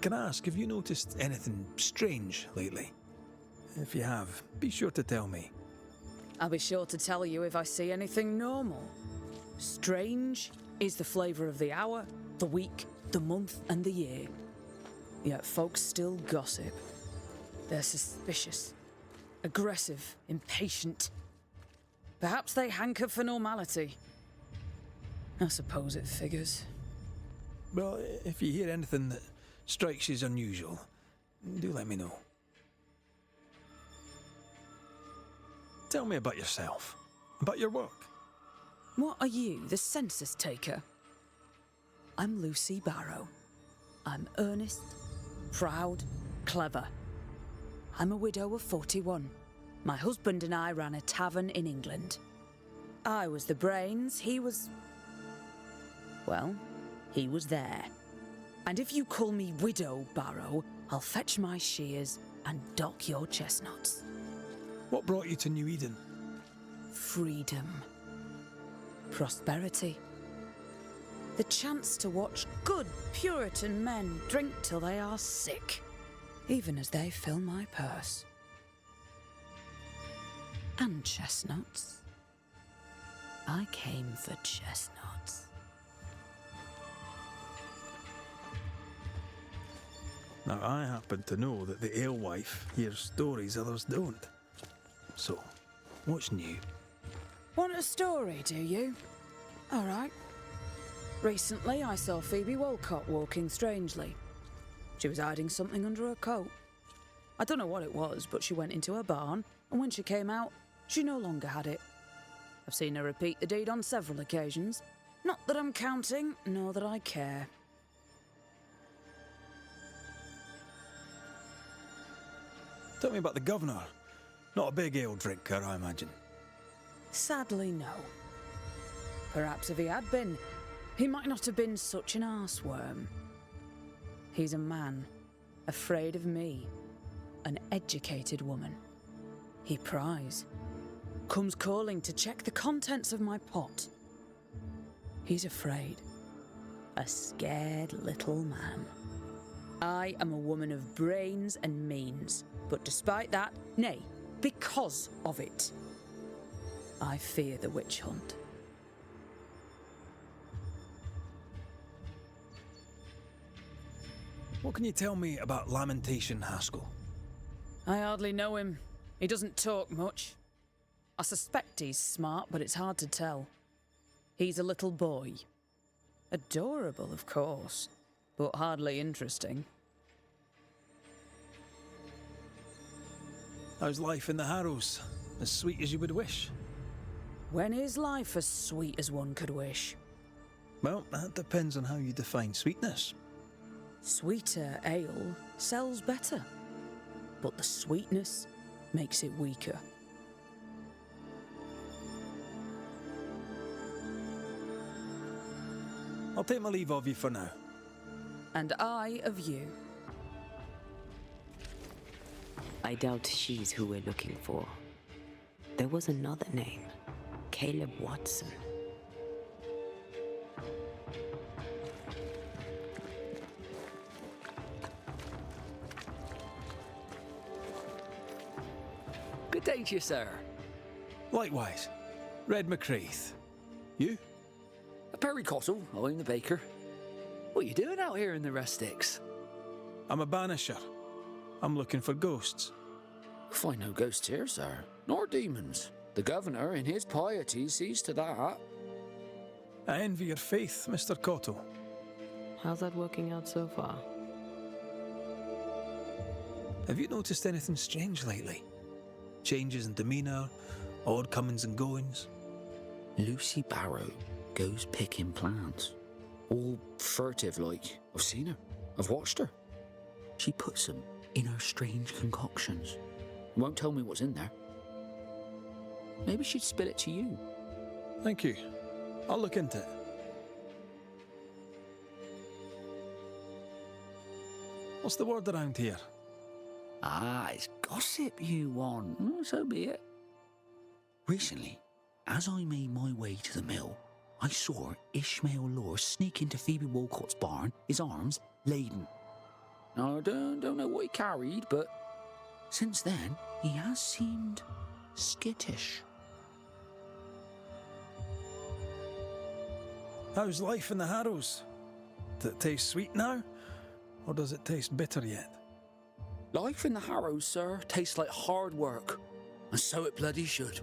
Can I ask, have you noticed anything strange lately? If you have, be sure to tell me. I'll be sure to tell you if I see anything normal. Strange is the flavour of the hour, the week, the month, and the year. Yet folks still gossip. They're suspicious, aggressive, impatient. Perhaps they hanker for normality. I suppose it figures. Well, if you hear anything that strikes you as unusual, do let me know. Tell me about yourself, about your work. What are you, the census taker? I'm Lucy Barrow. I'm earnest, proud, clever. I'm a widow of 41. My husband and I ran a tavern in England. I was the brains, he was... well, he was there. And if you call me Widow Barrow, I'll fetch my shears and dock your chestnuts. What brought you to New Eden? Freedom. Prosperity. The chance to watch good Puritan men drink till they are sick, even as they fill my purse. And chestnuts. I came for chestnuts. Now, I happen to know that the alewife hears stories others don't. So, what's new? Want a story, do you? All right. Recently, I saw Phoebe Walcott walking strangely. She was hiding something under her coat. I don't know what it was, but she went into her barn, and when she came out, she no longer had it. I've seen her repeat the deed on several occasions. Not that I'm counting, nor that I care. Tell me about the governor. Not a big ale drinker, I imagine. Sadly, no. Perhaps if he had been, he might not have been such an arseworm. He's a man, afraid of me, an educated woman. He pries, comes calling to check the contents of my pot. He's afraid, a scared little man. I am a woman of brains and means, but despite that, nay, because of it, I fear the witch hunt. What can you tell me about Lamentation Haskell? I hardly know him. He doesn't talk much. I suspect he's smart, but it's hard to tell. He's a little boy. Adorable, of course, but hardly interesting. How's life in the Harrows? As sweet as you would wish? When is life as sweet as one could wish? Well, that depends on how you define sweetness. Sweeter ale sells better, but the sweetness makes it weaker. I'll take my leave of you for now. And I of you. I doubt she's who we're looking for. There was another name, Caleb Watson. Good day to you, sir. Likewise. Red McCraith. You? Perry Cottle, I'm the baker. What are you doing out here in the rustics? I'm a banisher. I'm looking for ghosts. Find no ghosts here, sir, nor demons. The governor, in his piety, sees to that. I envy your faith, Mr. Cottle. How's that working out so far? Have you noticed anything strange lately? Changes in demeanour, odd comings and goings? Lucy Barrow goes picking plants. All furtive like. I've seen her. I've watched her. She puts them in her strange concoctions. Won't tell me what's in there. Maybe she'd spill it to you. Thank you. I'll look into it. What's the word around here? Ah, it's gossip you want. So be it. Recently, as I made my way to the mill, I saw Ishmael Lore sneak into Phoebe Walcott's barn, his arms laden. Now, I don't know what he carried, but since then, he has seemed skittish. How's life in the Harrows? Does it taste sweet now? Or does it taste bitter yet? Life in the Harrows, sir, tastes like hard work. And so it bloody should.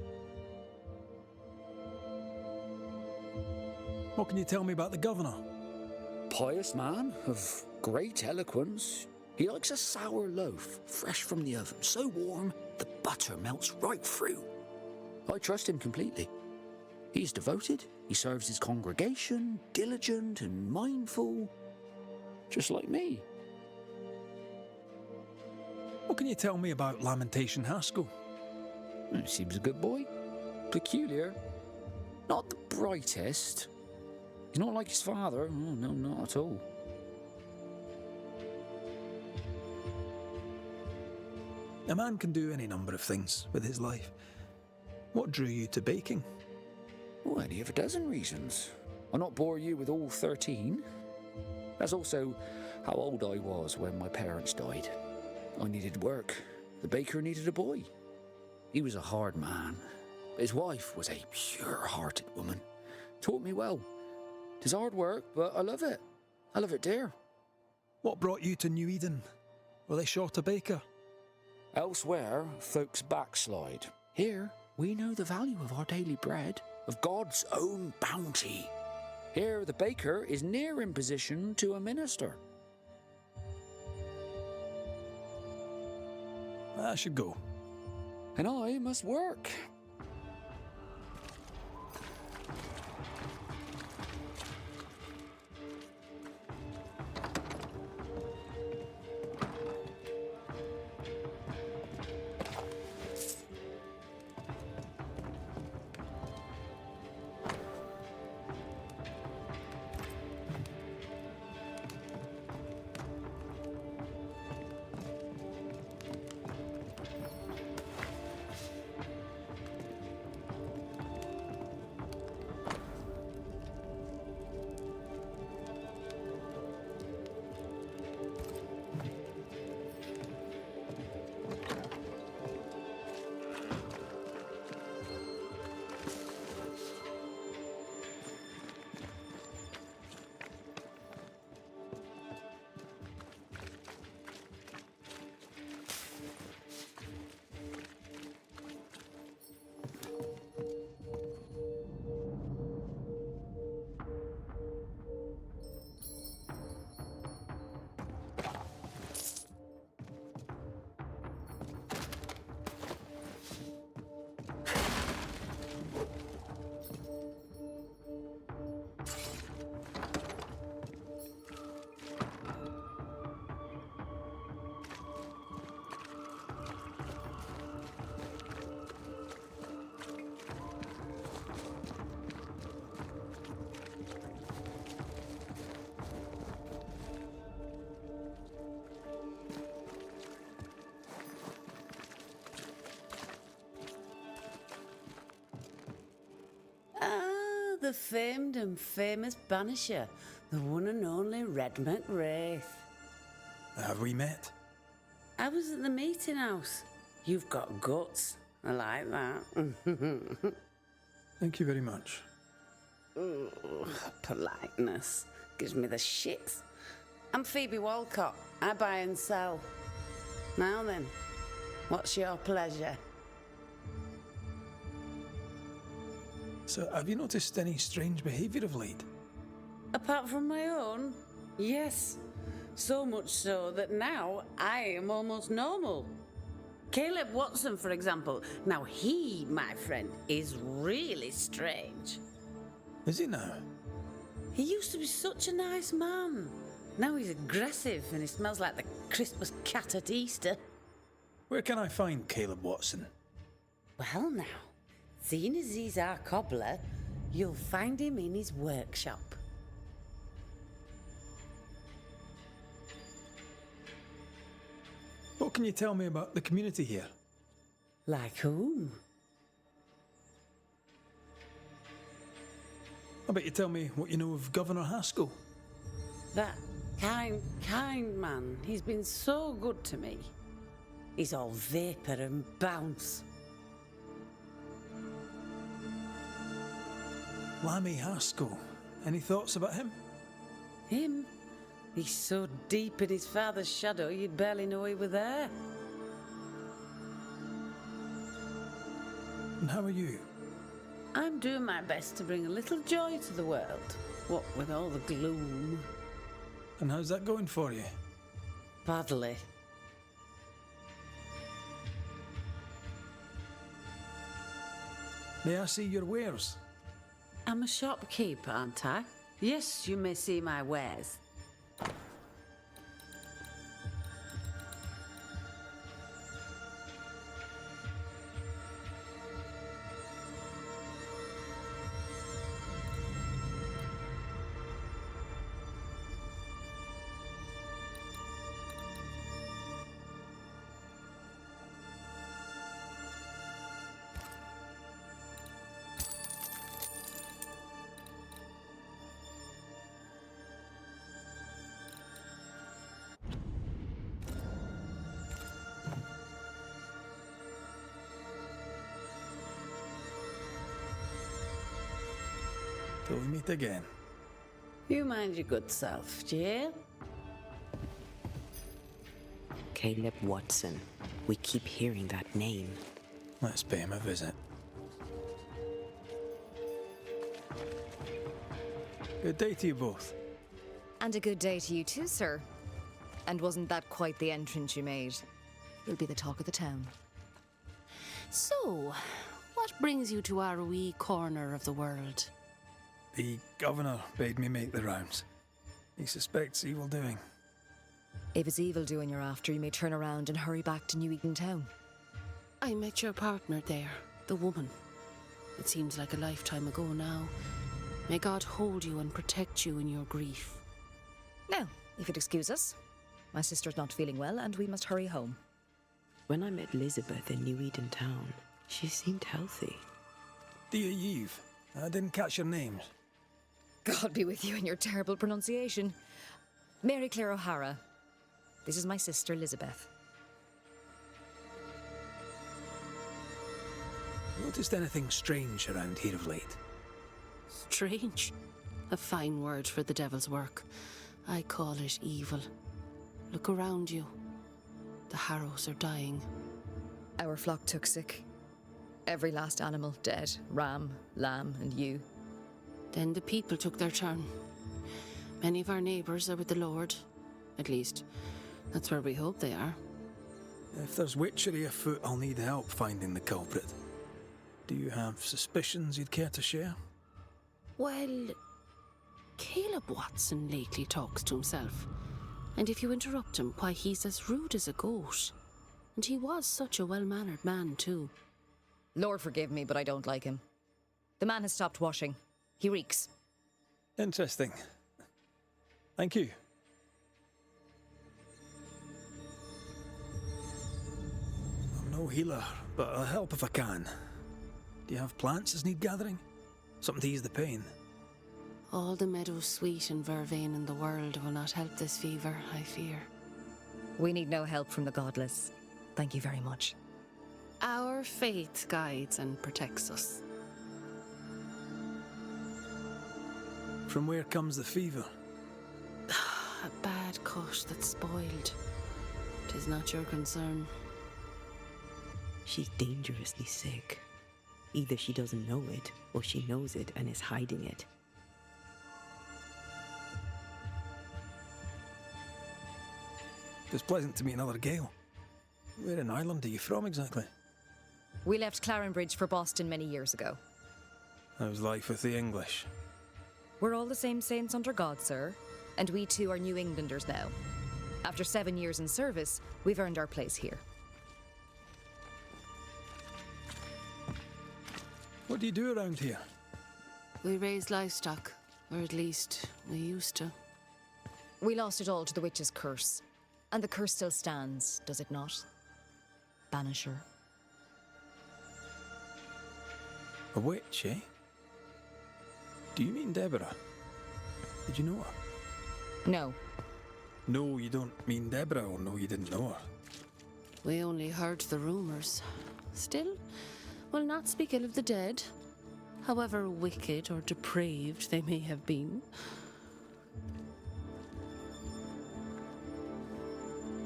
What can you tell me about the governor? Pious man of great eloquence. He likes a sour loaf, fresh from the oven, so warm the butter melts right through. I trust him completely. He's devoted, he serves his congregation, diligent and mindful, just like me. What can you tell me about Lamentation Haskell? Seems a good boy. Peculiar. Not the brightest. He's not like his father. Oh, no, not at all. A man can do any number of things with his life. What drew you to baking? Oh, any of a dozen reasons. I'll not bore you with all 13. That's also how old I was when my parents died. I needed work. The baker needed a boy. He was a hard man. His wife was a pure-hearted woman. Taught me well. 'Tis hard work, but I love it. I love it dear. What brought you to New Eden? Were they short a baker? Elsewhere, folks backslide. Here, we know the value of our daily bread, of God's own bounty. Here, the baker is near in position to a minister. I should go. And I must work. the famed and famous banisher, the one and only Red McWraith. Have we met? I was at the meeting house. You've got guts. I like that. Thank you very much. Ooh, politeness gives me the shits. I'm Phoebe Walcott. I buy and sell. Now then, what's your pleasure? So, have you noticed any strange behaviour of late? Apart from my own? Yes. So much so that now I am almost normal. Caleb Watson, for example. Now he, my friend, is really strange. Is he now? He used to be such a nice man. Now he's aggressive and he smells like the Christmas cat at Easter. Where can I find Caleb Watson? Well now, seeing as he's our cobbler, you'll find him in his workshop. What can you tell me about the community here? Like whom? I bet you tell me what you know of Governor Haskell. That kind man. He's been so good to me. He's all vapour and bounce. Lammy Haskell. Any thoughts about him? Him? He's so deep in his father's shadow you'd barely know he were there. And how are you? I'm doing my best to bring a little joy to the world. What with all the gloom. And how's that going for you? Badly. May I see your wares? I'm a shopkeeper, aren't I? Yes, you may see my wares. Till we meet again. You mind your good self, Jill. Caleb Watson. We keep hearing that name. Let's pay him a visit. Good day to you both. And a good day to you too, sir. And wasn't that quite the entrance you made? You'll be the talk of the town. So, what brings you to our wee corner of the world? The governor bade me make the rounds. He suspects evil doing. If it's evil doing you're after, you may turn around and hurry back to New Eden Town. I met your partner there, the woman. It seems like a lifetime ago now. May God hold you and protect you in your grief. Now, if you'd excuse us, my sister's not feeling well and we must hurry home. When I met Elizabeth in New Eden Town, she seemed healthy. Dear Eve, I didn't catch your names. God be with you and your terrible pronunciation. Mary Claire O'Hara. This is my sister, Elizabeth. Noticed anything strange around here of late? Strange. A fine word for the devil's work. I call it evil. Look around you. The harrows are dying. Our flock took sick. Every last animal dead. Ram, lamb, and ewe. Then the people took their turn. Many of our neighbours are with the Lord. At least, that's where we hope they are. If there's witchery afoot, I'll need help finding the culprit. Do you have suspicions you'd care to share? Well, Caleb Watson lately talks to himself. And if you interrupt him, why, he's as rude as a goat. And he was such a well-mannered man, too. Lord forgive me, but I don't like him. The man has stopped washing. He reeks. Interesting. Thank you. I'm no healer, but I'll help if I can. Do you have plants as need gathering? Something to ease the pain. All the meadow sweet and vervain in the world will not help this fever, I fear. We need no help from the godless. Thank you very much. Our faith guides and protects us. From where comes the fever? A bad cut that's spoiled. 'Tis not your concern. She's dangerously sick. Either she doesn't know it, or she knows it and is hiding it. It's pleasant to meet another Gale. Where in Ireland are you from exactly? We left Clarenbridge for Boston many years ago. How's life with the English? We're all the same saints under God, sir, and we too are New Englanders now. After 7 years in service, we've earned our place here. What do you do around here? We raise livestock, or at least we used to. We lost it all to the witch's curse. And the curse still stands, does it not? Banisher. A witch, eh? Do you mean Deborah? Did you know her? No. No, you don't mean Deborah, or no, you didn't know her. We only heard the rumours. Still, we'll not speak ill of the dead, however wicked or depraved they may have been.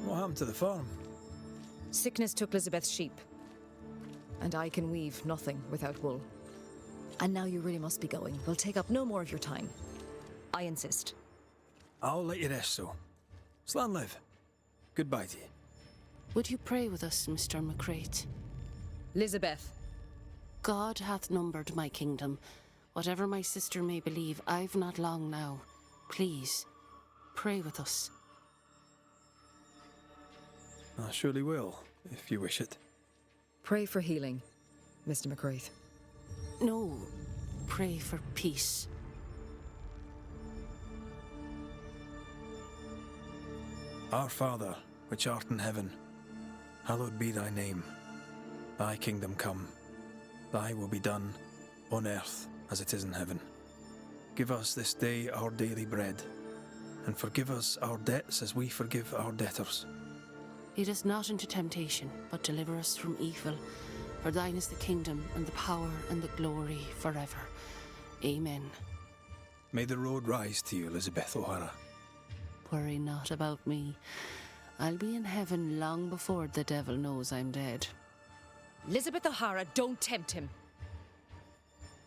What happened to the farm? Sickness took Elizabeth's sheep. And I can weave nothing without wool. And now you really must be going. We'll take up no more of your time. I insist. I'll let you rest, so. Slan live. Goodbye to you. Would you pray with us, Mr. McCrate? Elizabeth. God hath numbered my kingdom. Whatever my sister may believe, I've not long now. Please, pray with us. I surely will, if you wish it. Pray for healing, Mr. McCraith. No, pray for peace. Our Father, which art in heaven, hallowed be thy name. Thy kingdom come. Thy will be done, on earth as it is in heaven. Give us this day our daily bread, and forgive us our debts as we forgive our debtors. Lead us not into temptation, but deliver us from evil. For thine is the kingdom, and the power, and the glory forever. Amen. May the road rise to you, Elizabeth O'Hara. Worry not about me. I'll be in heaven long before the devil knows I'm dead. Elizabeth O'Hara, don't tempt him.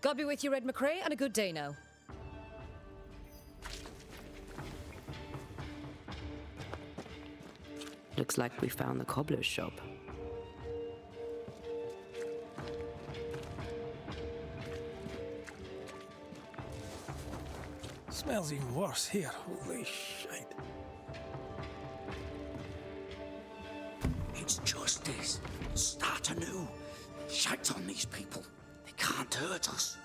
God be with you, Red McCrae, and a good day now. Looks like we found the cobbler's shop. Smells even worse here. Holy shite. It's justice. Start anew. Shite on these people. They can't hurt us.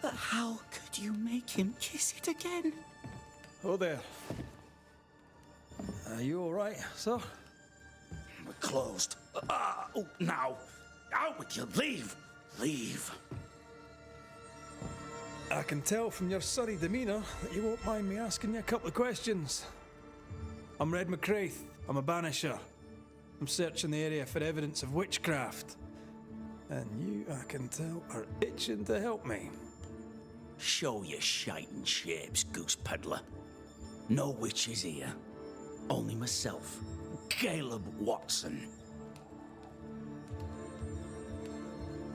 But how could you make him kiss it again? Oh there. Are you all right, sir? We're closed. Oh, now. Out with you. Leave. Leave. I can tell from your surly demeanour that you won't mind me asking you a couple of questions. I'm Red McCraith. I'm a banisher. I'm searching the area for evidence of witchcraft. And you, I can tell, are itching to help me. Show your shiting shapes, goose peddler. No witches here. Only myself, Caleb Watson.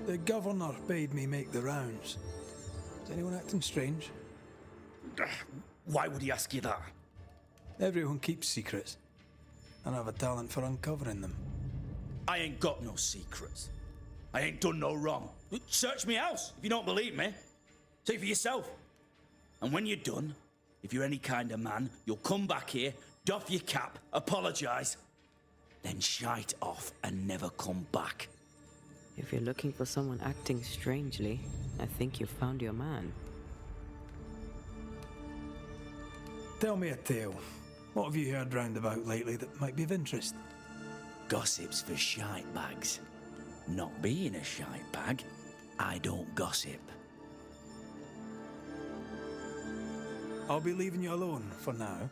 The governor bade me make the rounds. Is anyone acting strange? Why would he ask you that? Everyone keeps secrets, and I have a talent for uncovering them. I ain't got no secrets. I ain't done no wrong. Search me house if you don't believe me. See for yourself. And when you're done, if you're any kind of man, you'll come back here, doff your cap, apologise, then shite off and never come back. If you're looking for someone acting strangely, I think you've found your man. Tell me a tale. What have you heard round about lately that might be of interest? Gossip's for shite bags. Not being a shite bag, I don't gossip. I'll be leaving you alone for now.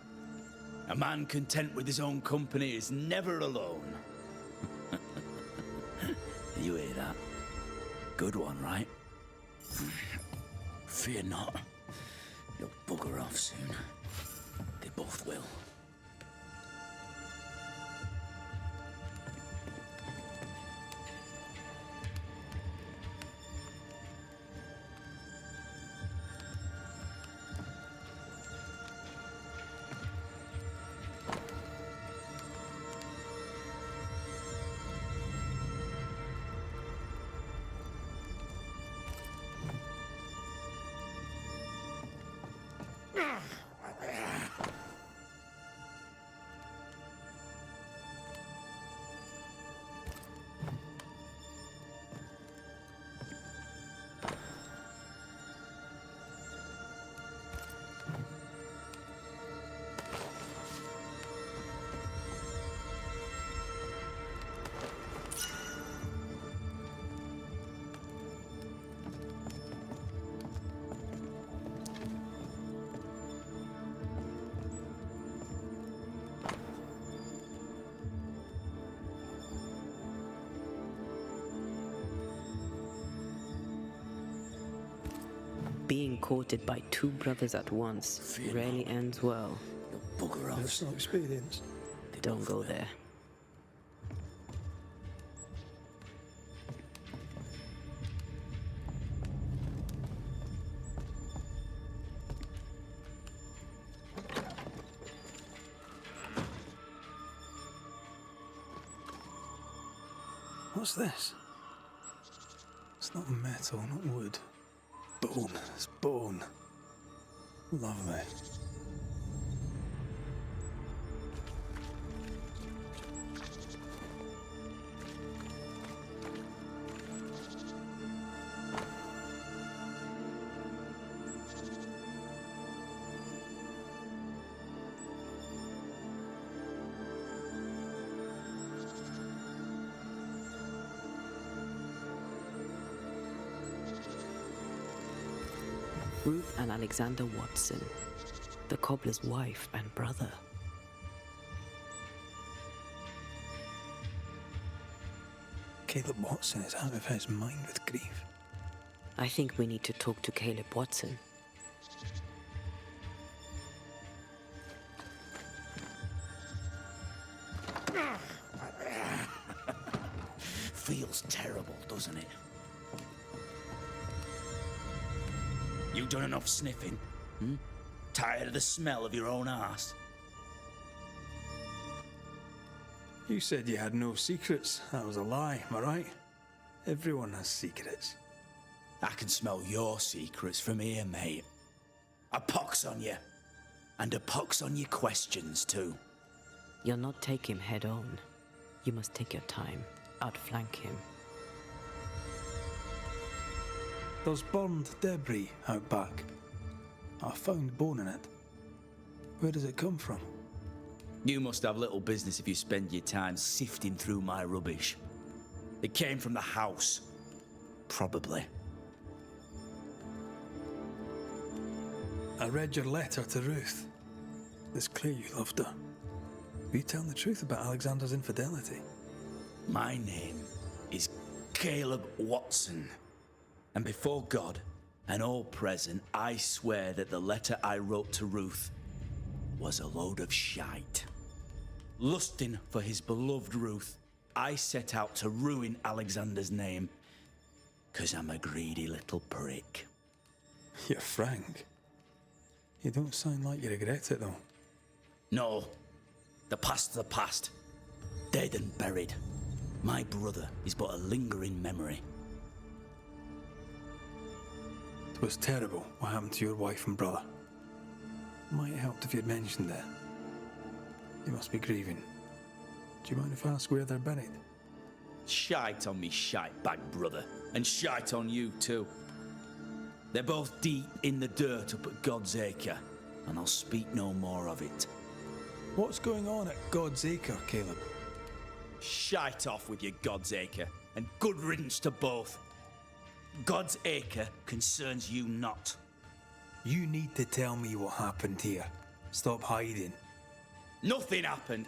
A man content with his own company is never alone. You hear that? Good one, right? Fear not. You'll bugger off soon. They both will. Being courted by two brothers at once rarely ends well. You'll bugger off. That's no experience. Don't go there. What's this? It's not metal, not wood. Bone. It's bone. Lovely. Ruth and Alexander Watson, the cobbler's wife and brother. Caleb Watson is out of his mind with grief. I think we need to talk to Caleb Watson. Feels terrible, doesn't it? You done enough sniffing? Tired of the smell of your own arse? You said you had no secrets. That was a lie, am I right? Everyone has secrets. I can smell your secrets from here, mate. A pox on you. And a pox on your questions, too. You'll not take him head on. You must take your time, outflank him. There's burned debris out back. I found bone in it. Where does it come from? You must have little business if you spend your time sifting through my rubbish. It came from the house. Probably. I read your letter to Ruth. It's clear you loved her. Were you telling the truth about Alexander's infidelity? My name is Caleb Watson. And before God and all present, I swear that the letter I wrote to Ruth was a load of shite. Lusting for his beloved Ruth, I set out to ruin Alexander's name, 'cause I'm a greedy little prick. You're frank. You don't sound like you regret it, though. No, the past's the past. Dead and buried. My brother is but a lingering memory. It was terrible what happened to your wife and brother. Might have helped if you'd mentioned it. You must be grieving. Do you mind if I ask where they're buried? Shite on me shite bag brother, and shite on you too. They're both deep in the dirt up at God's Acre, and I'll speak no more of it. What's going on at God's Acre, Caleb? Shite off with your God's Acre, and good riddance to both. God's Acre concerns you not. You need to tell me what happened here. Stop hiding. Nothing happened.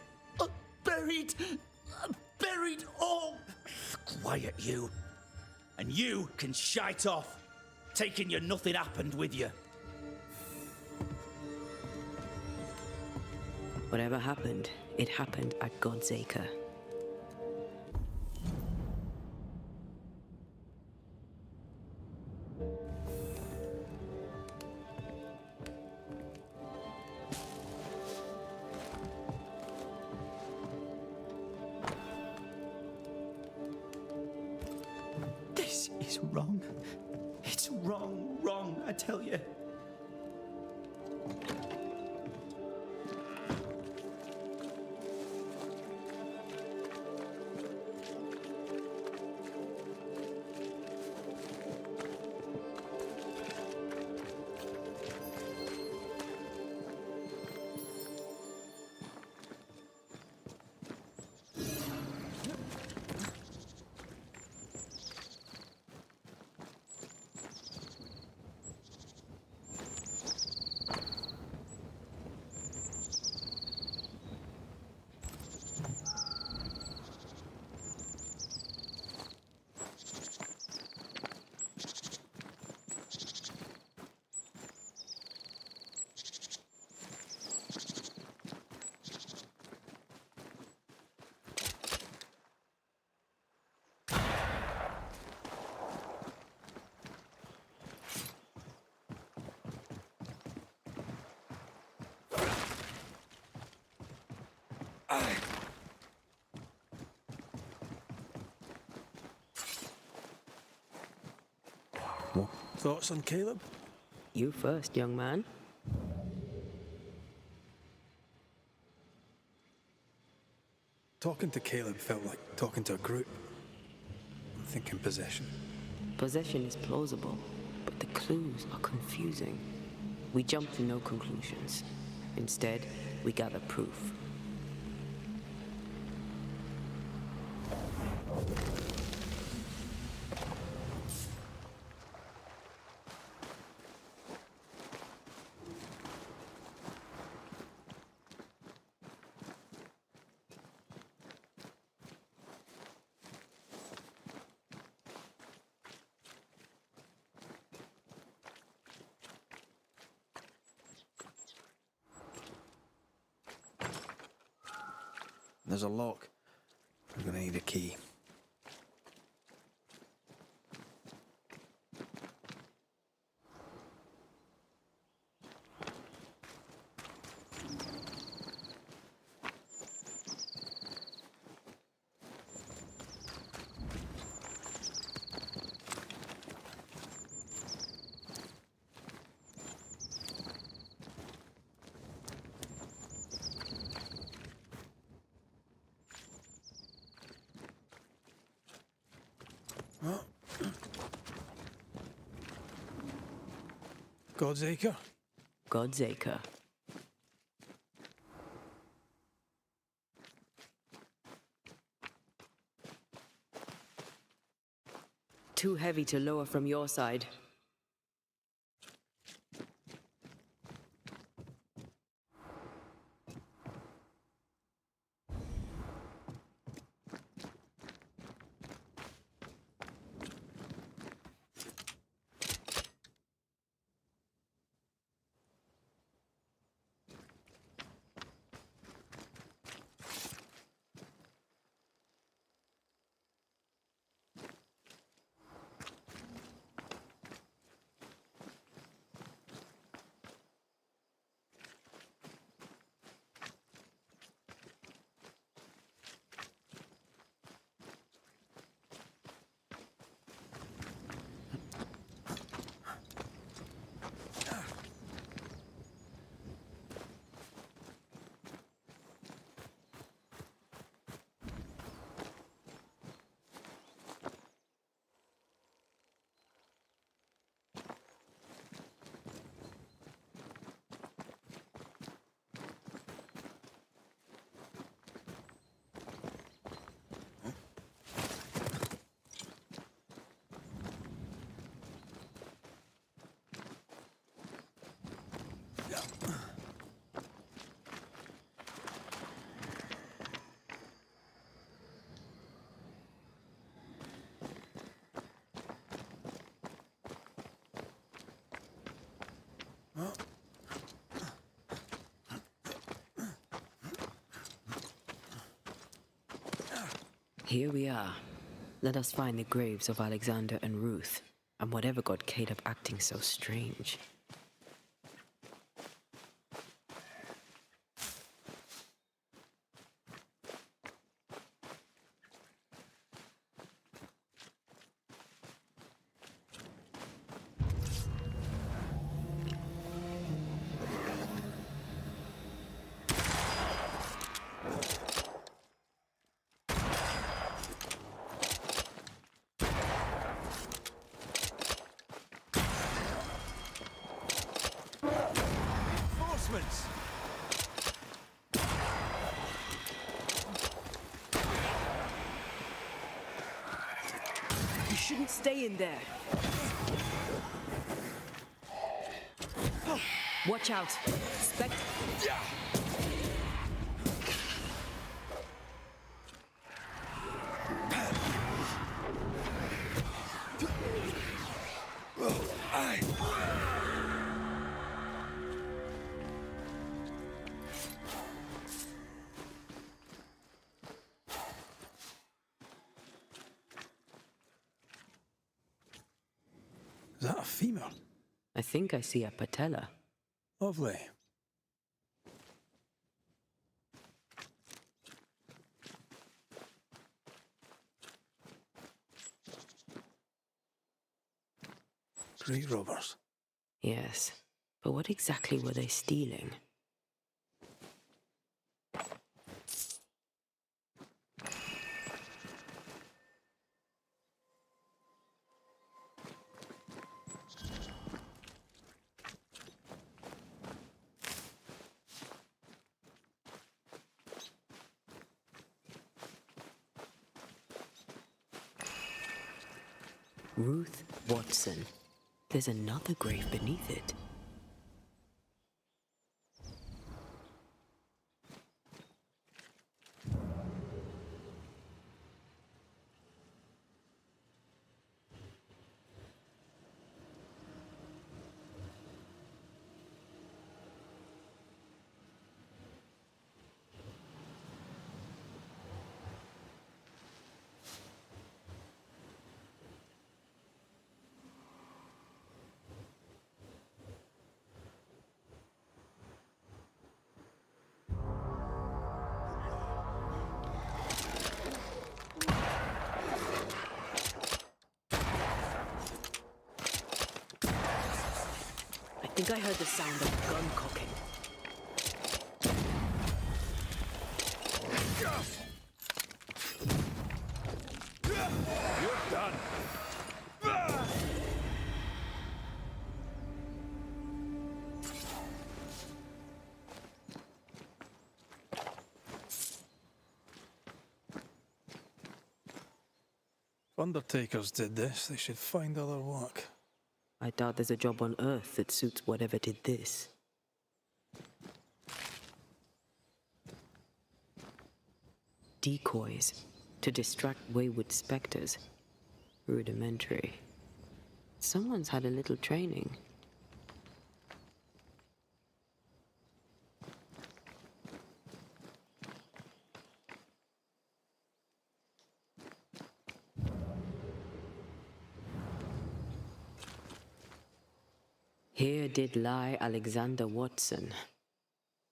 Buried. Buried. Oh, quiet you. And you can shite off, taking your nothing happened with you. Whatever happened, it happened at God's Acre. This is wrong. It's wrong, I tell you. Thoughts on Caleb? You first, young man. Talking to Caleb felt like talking to a group. I'm thinking possession. Possession is plausible, but the clues are confusing. We jump to no conclusions. Instead, we gather proof. There's a lock. I'm gonna need a key. God's Acre? God's Acre. Too heavy to lower from your side. Here we are. Let us find the graves of Alexander and Ruth, and whatever got Caleb acting so strange. Reinforcements! You shouldn't stay in there. Watch out. Spect... Is that a femur? I think I see a patella. Lovely. Grave robbers. Yes, but what exactly were they stealing? Ruth Watson. There's another grave beneath it. I think I heard the sound of a gun cocking. You're done. If undertakers did this, they should find other work. I doubt there's a job on Earth that suits whatever did this. Decoys to distract wayward specters. Rudimentary. Someone's had a little training. Here did lie Alexander Watson.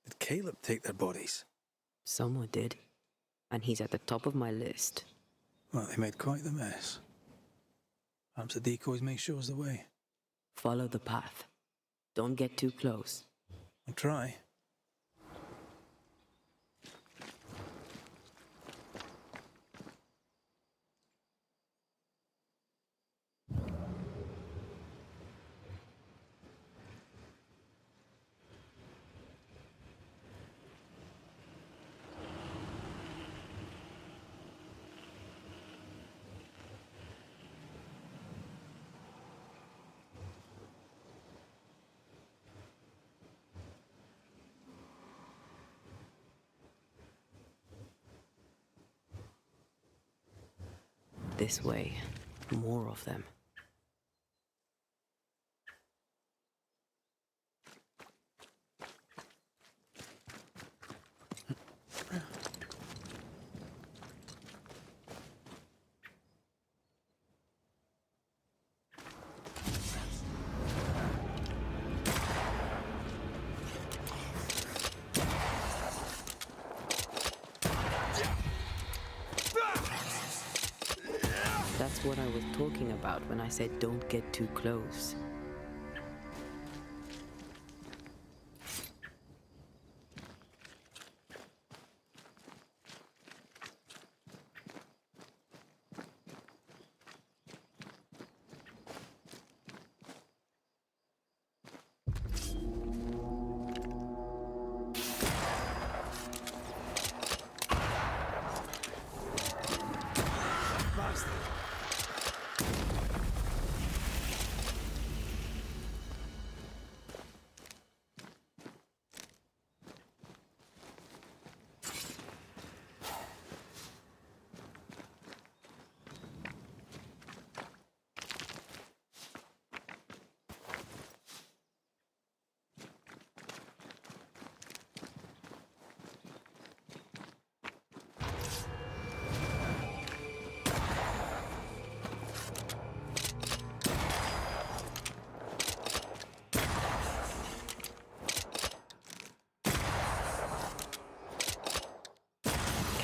Did Caleb take their bodies? Someone did. And he's at the top of my list. Well, they made quite the mess. Perhaps the decoys may show us the way. Follow the path. Don't get too close. I'll try. This way. More of them. That's what I was talking about when I said don't get too close.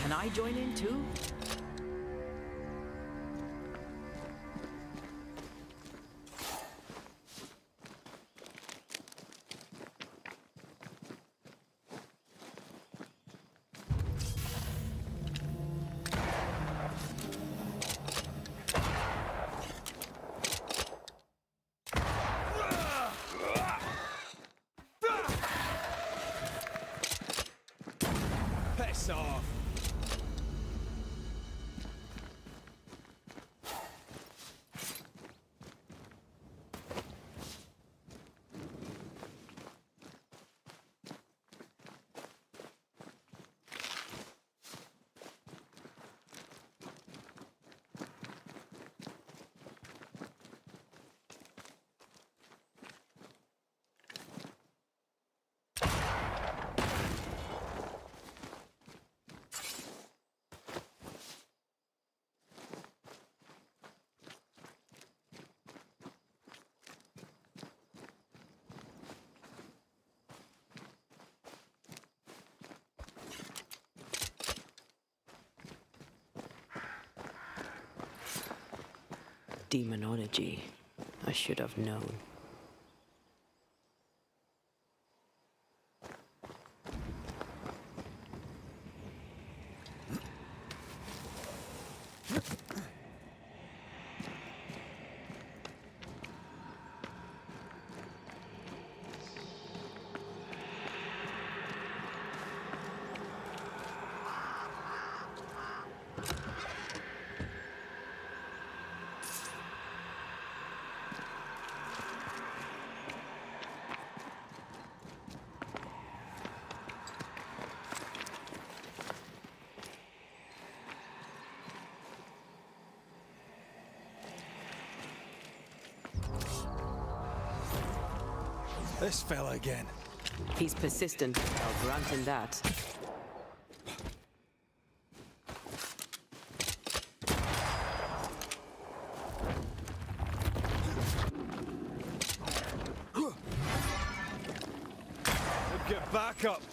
Can I join in too? Piss off! Demonology. I should have known. This fella again. He's persistent, I'll grant him that. Get back up!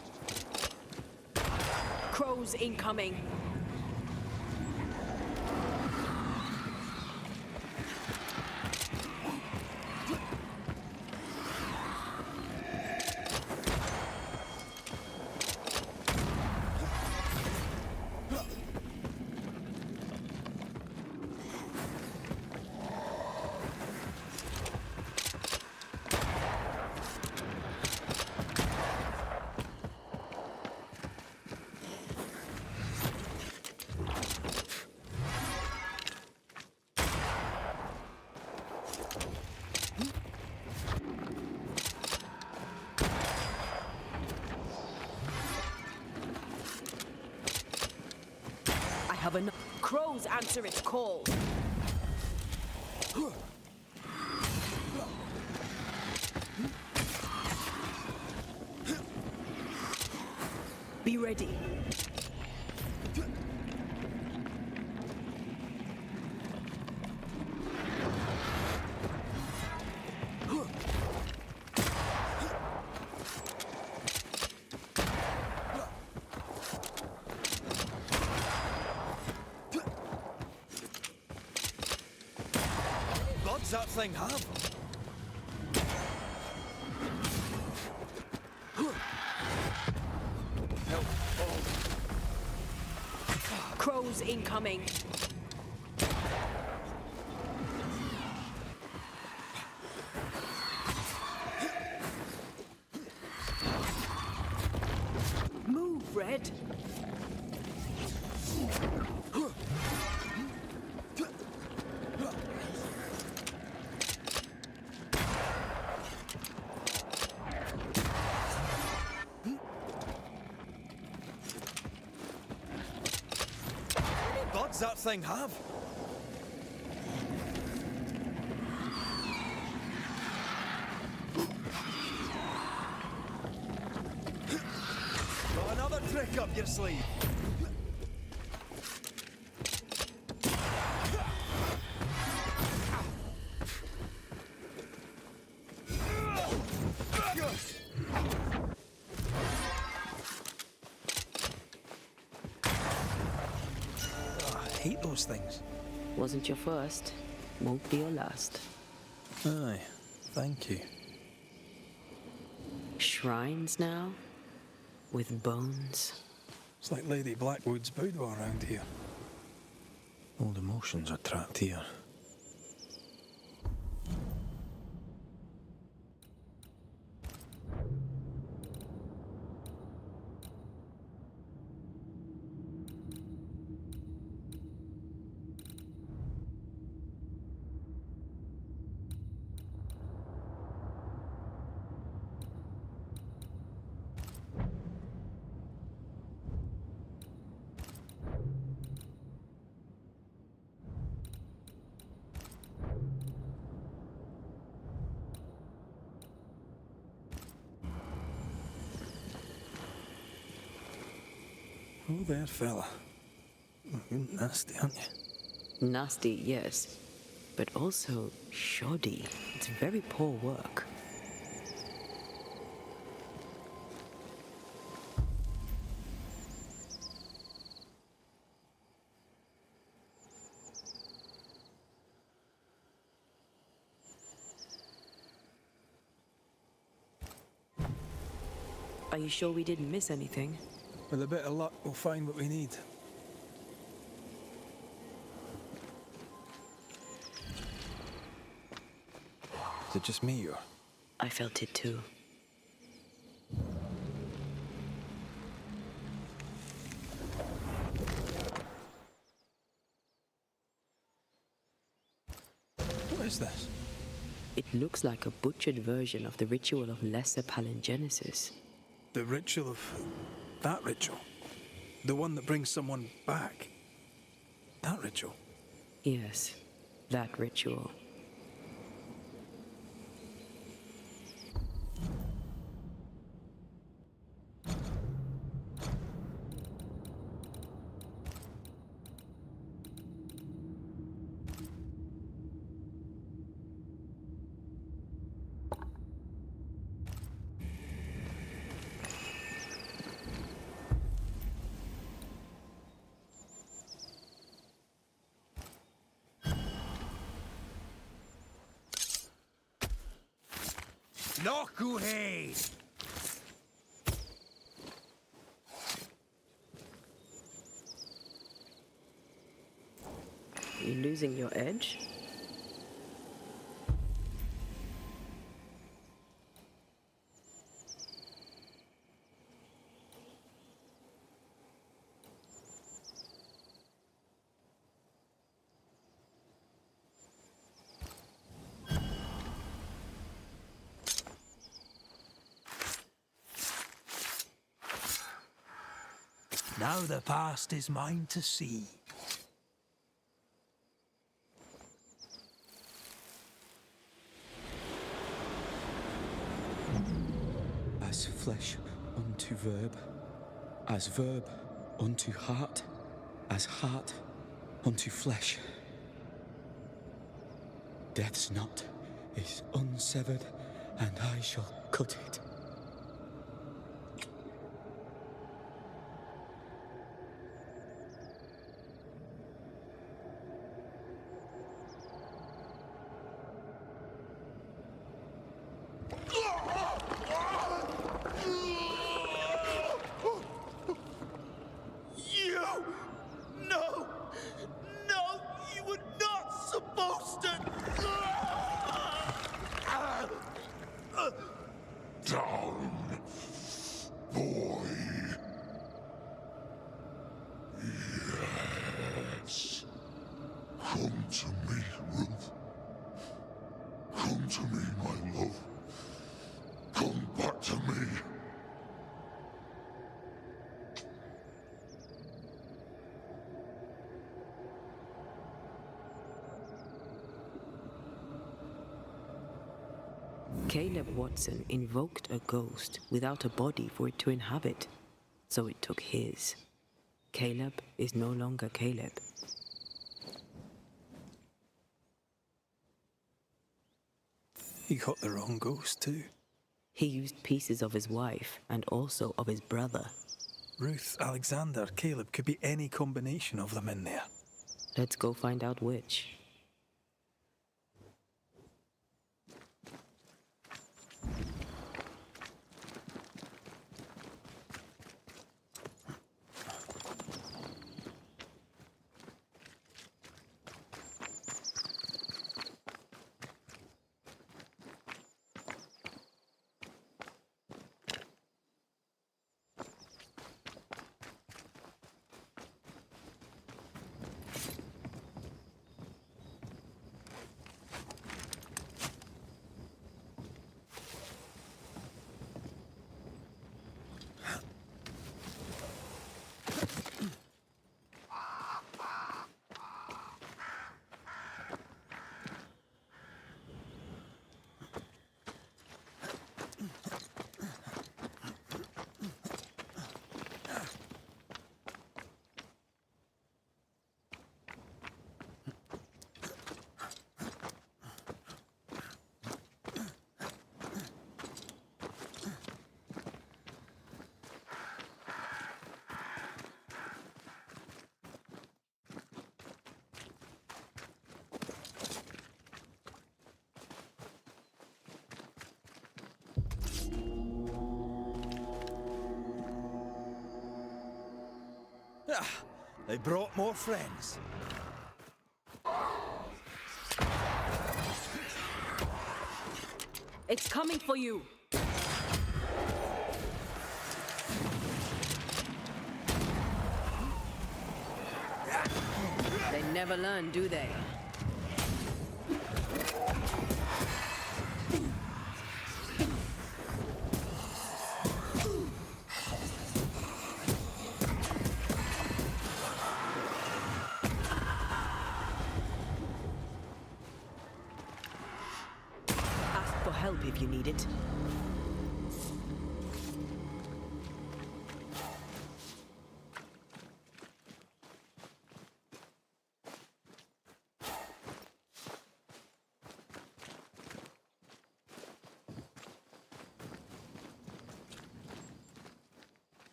Crows incoming. Have enough. Crows answer its call. Be ready. that thing have? Help! Crows incoming. Move, Red. Buds that thing have? Got another trick up your sleeve. I hate those things. Wasn't your first, won't be your last. Aye, thank you. Shrines now? With bones? It's like Lady Blackwood's boudoir around here. Old emotions are trapped here. Oh there, fella. You're nasty, aren't you? Nasty, yes. But also shoddy. It's very poor work. Are you sure we didn't miss anything? With a bit of luck, we'll find what we need. Is it just me, or? I felt it too. What is this? It looks like a butchered version of the ritual of Lesser Palingenesis. The ritual of... that ritual? The one that brings someone back? That ritual? Yes, that ritual. Nokuhei! You losing your edge? Now the past is mine to see. As flesh unto verb, as verb unto heart, as heart unto flesh. Death's knot is unsevered, and I shall cut it. bastard! Down, boy. Yes. Come to me, Ruth. Come to me, my love. Come back to me. Caleb Watson invoked a ghost without a body for it to inhabit, so it took his. Caleb is no longer Caleb. He got the wrong ghost too. He used pieces of his wife and also of his brother. Ruth, Alexander, Caleb could be any combination of them in there. Let's go find out which. They brought more friends. It's coming for you! They never learn, do they? Help if you need it.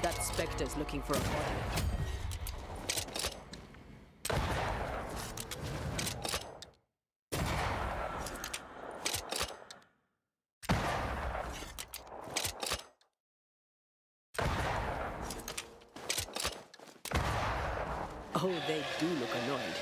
That specter's looking for a body. Oh, they do look annoyed.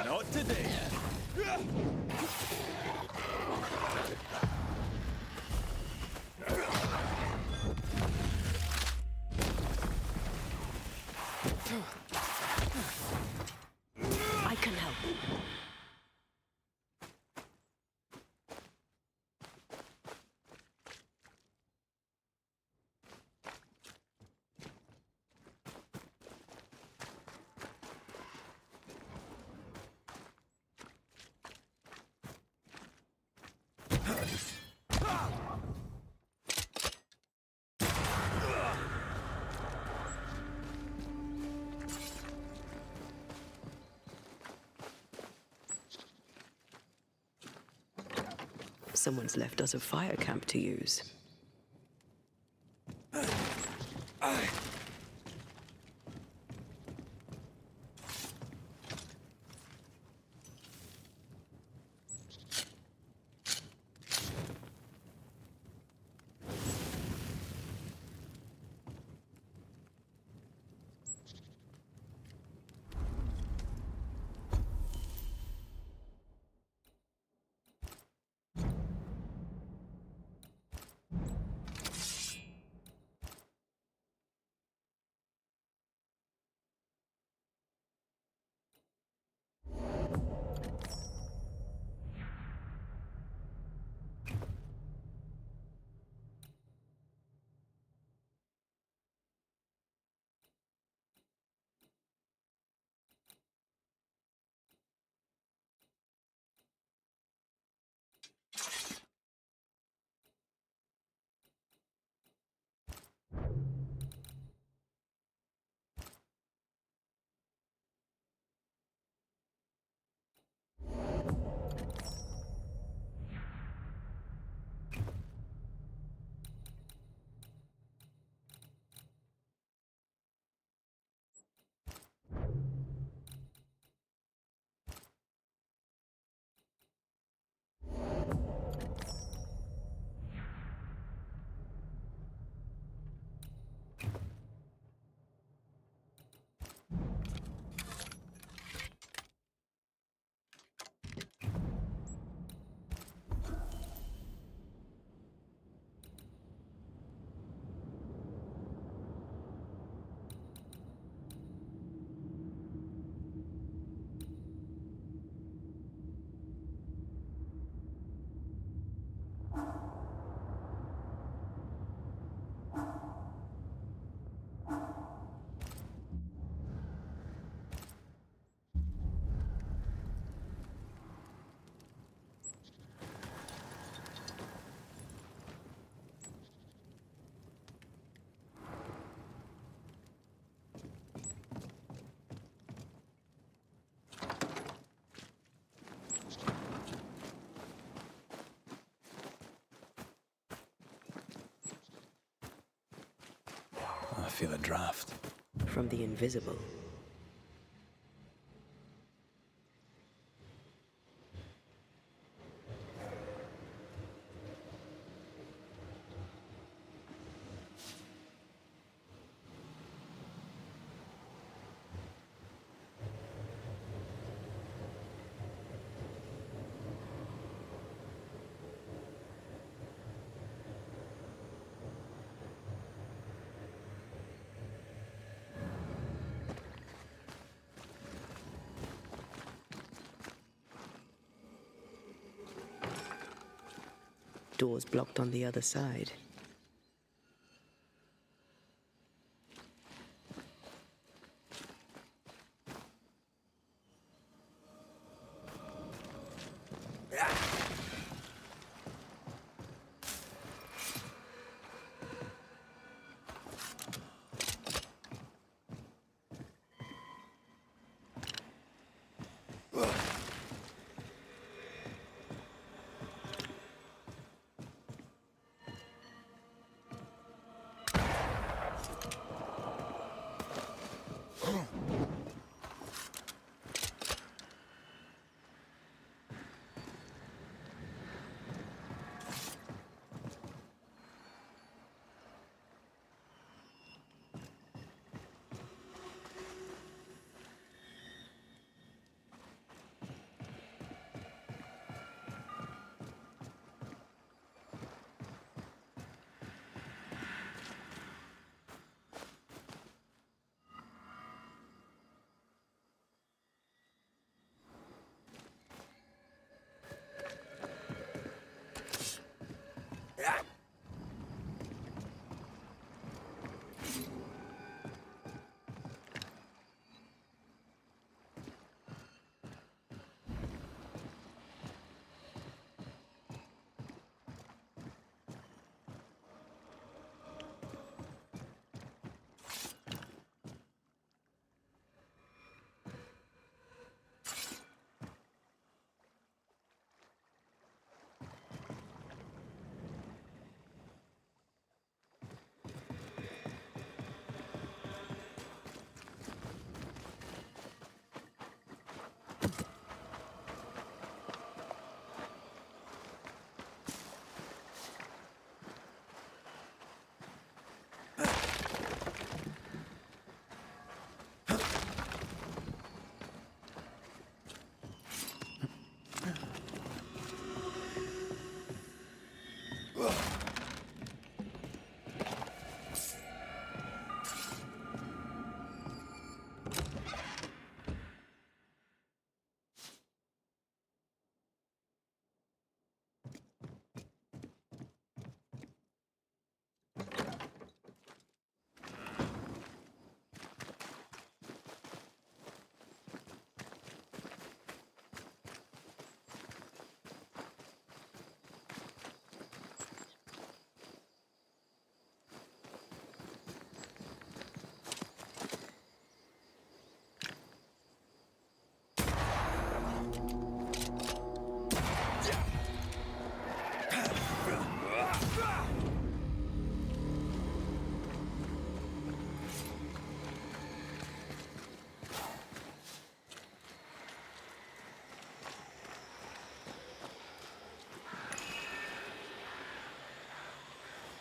Not today. I can help. Someone's left us a fire camp to use. I feel a draft. From the invisible. doors blocked on the other side.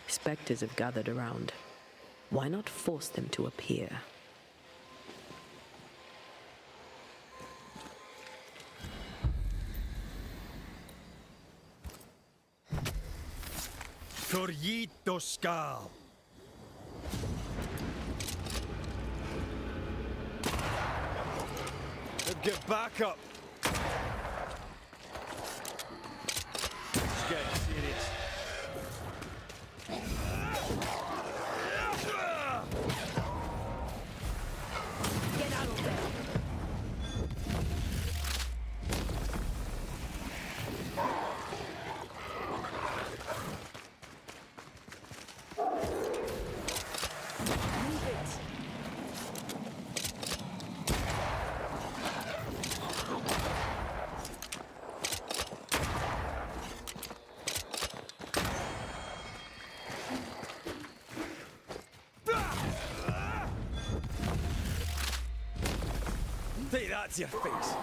Spectres have gathered around. Why not force them to appear? Corrito Skal. Get back up. It's getting serious. Get out of there. Move it. Take that to your face.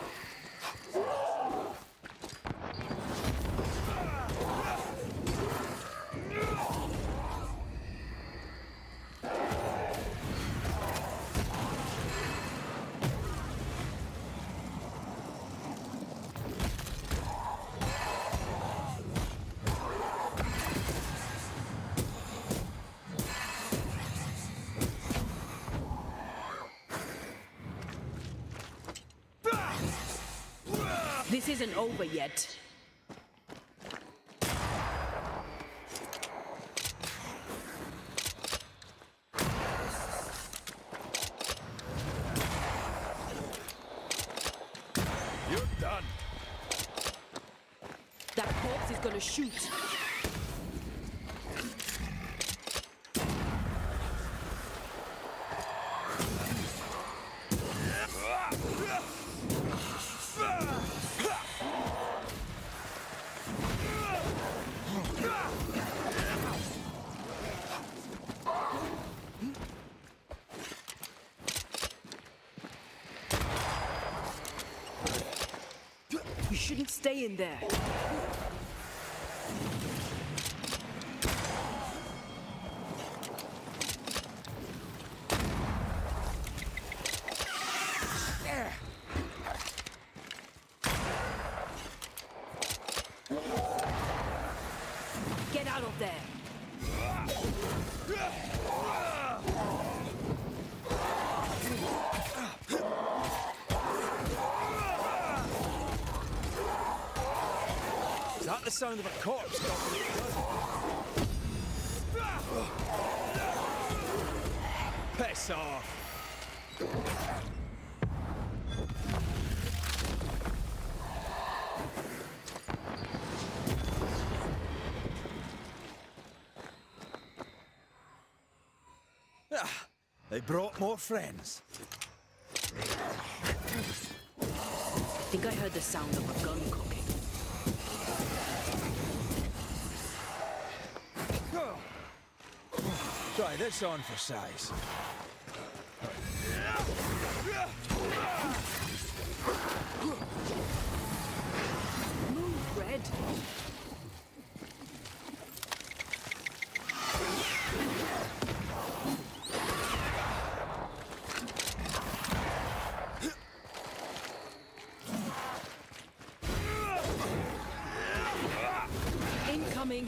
This isn't over yet. to shoot. You shouldn't stay in there. Get out of there. Is that the sound of a corpse? Piss off! They brought more friends. I think I heard the sound of a gun cocking. Try this on for size. Move, Red. Incoming.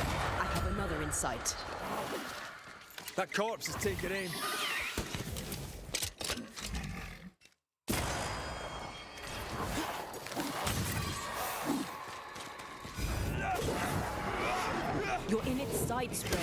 I have another in sight. That corpse is taking aim. You're in its sights, Red.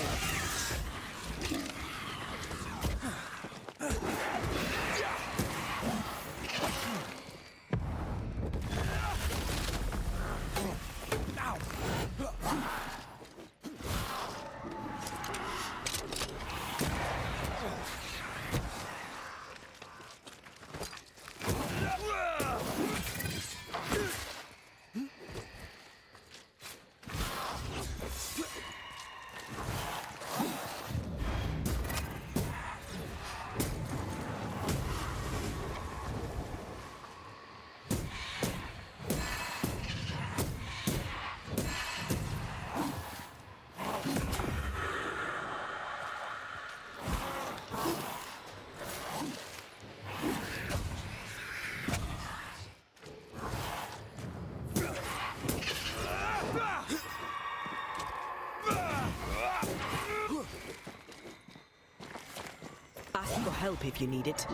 Ask for help if you need it.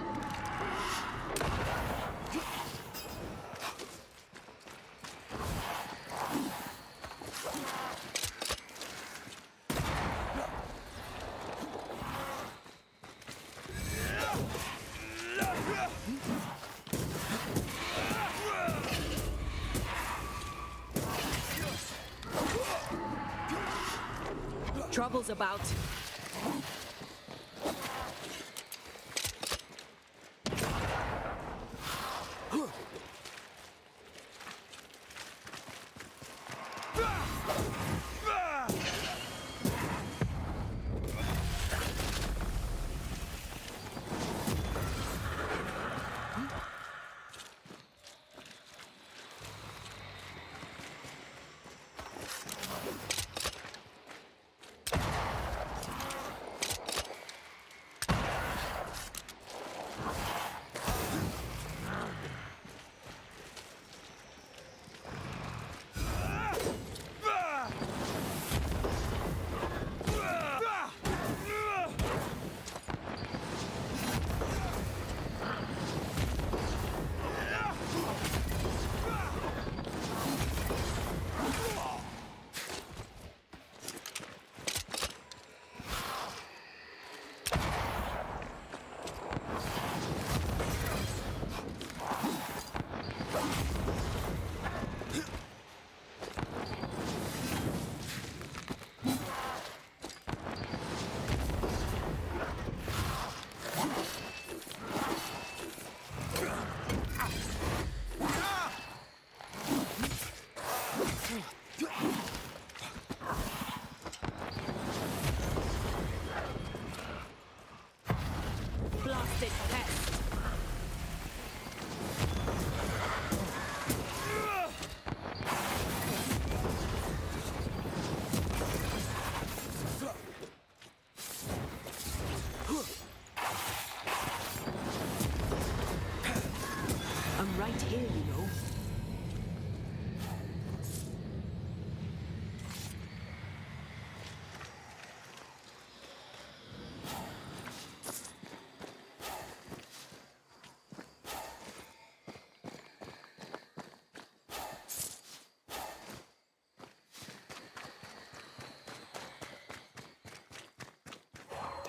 Trouble's about.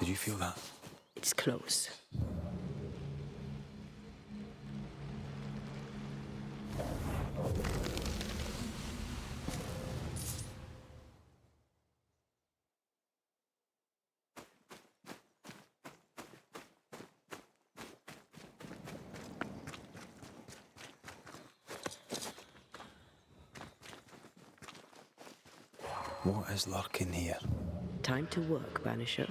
Did you feel that? It's close. What is lurking here? Time to work, Banisher.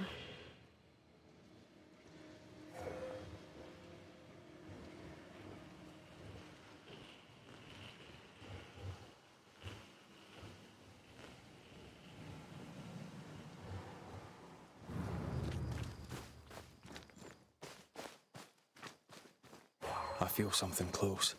I feel something close.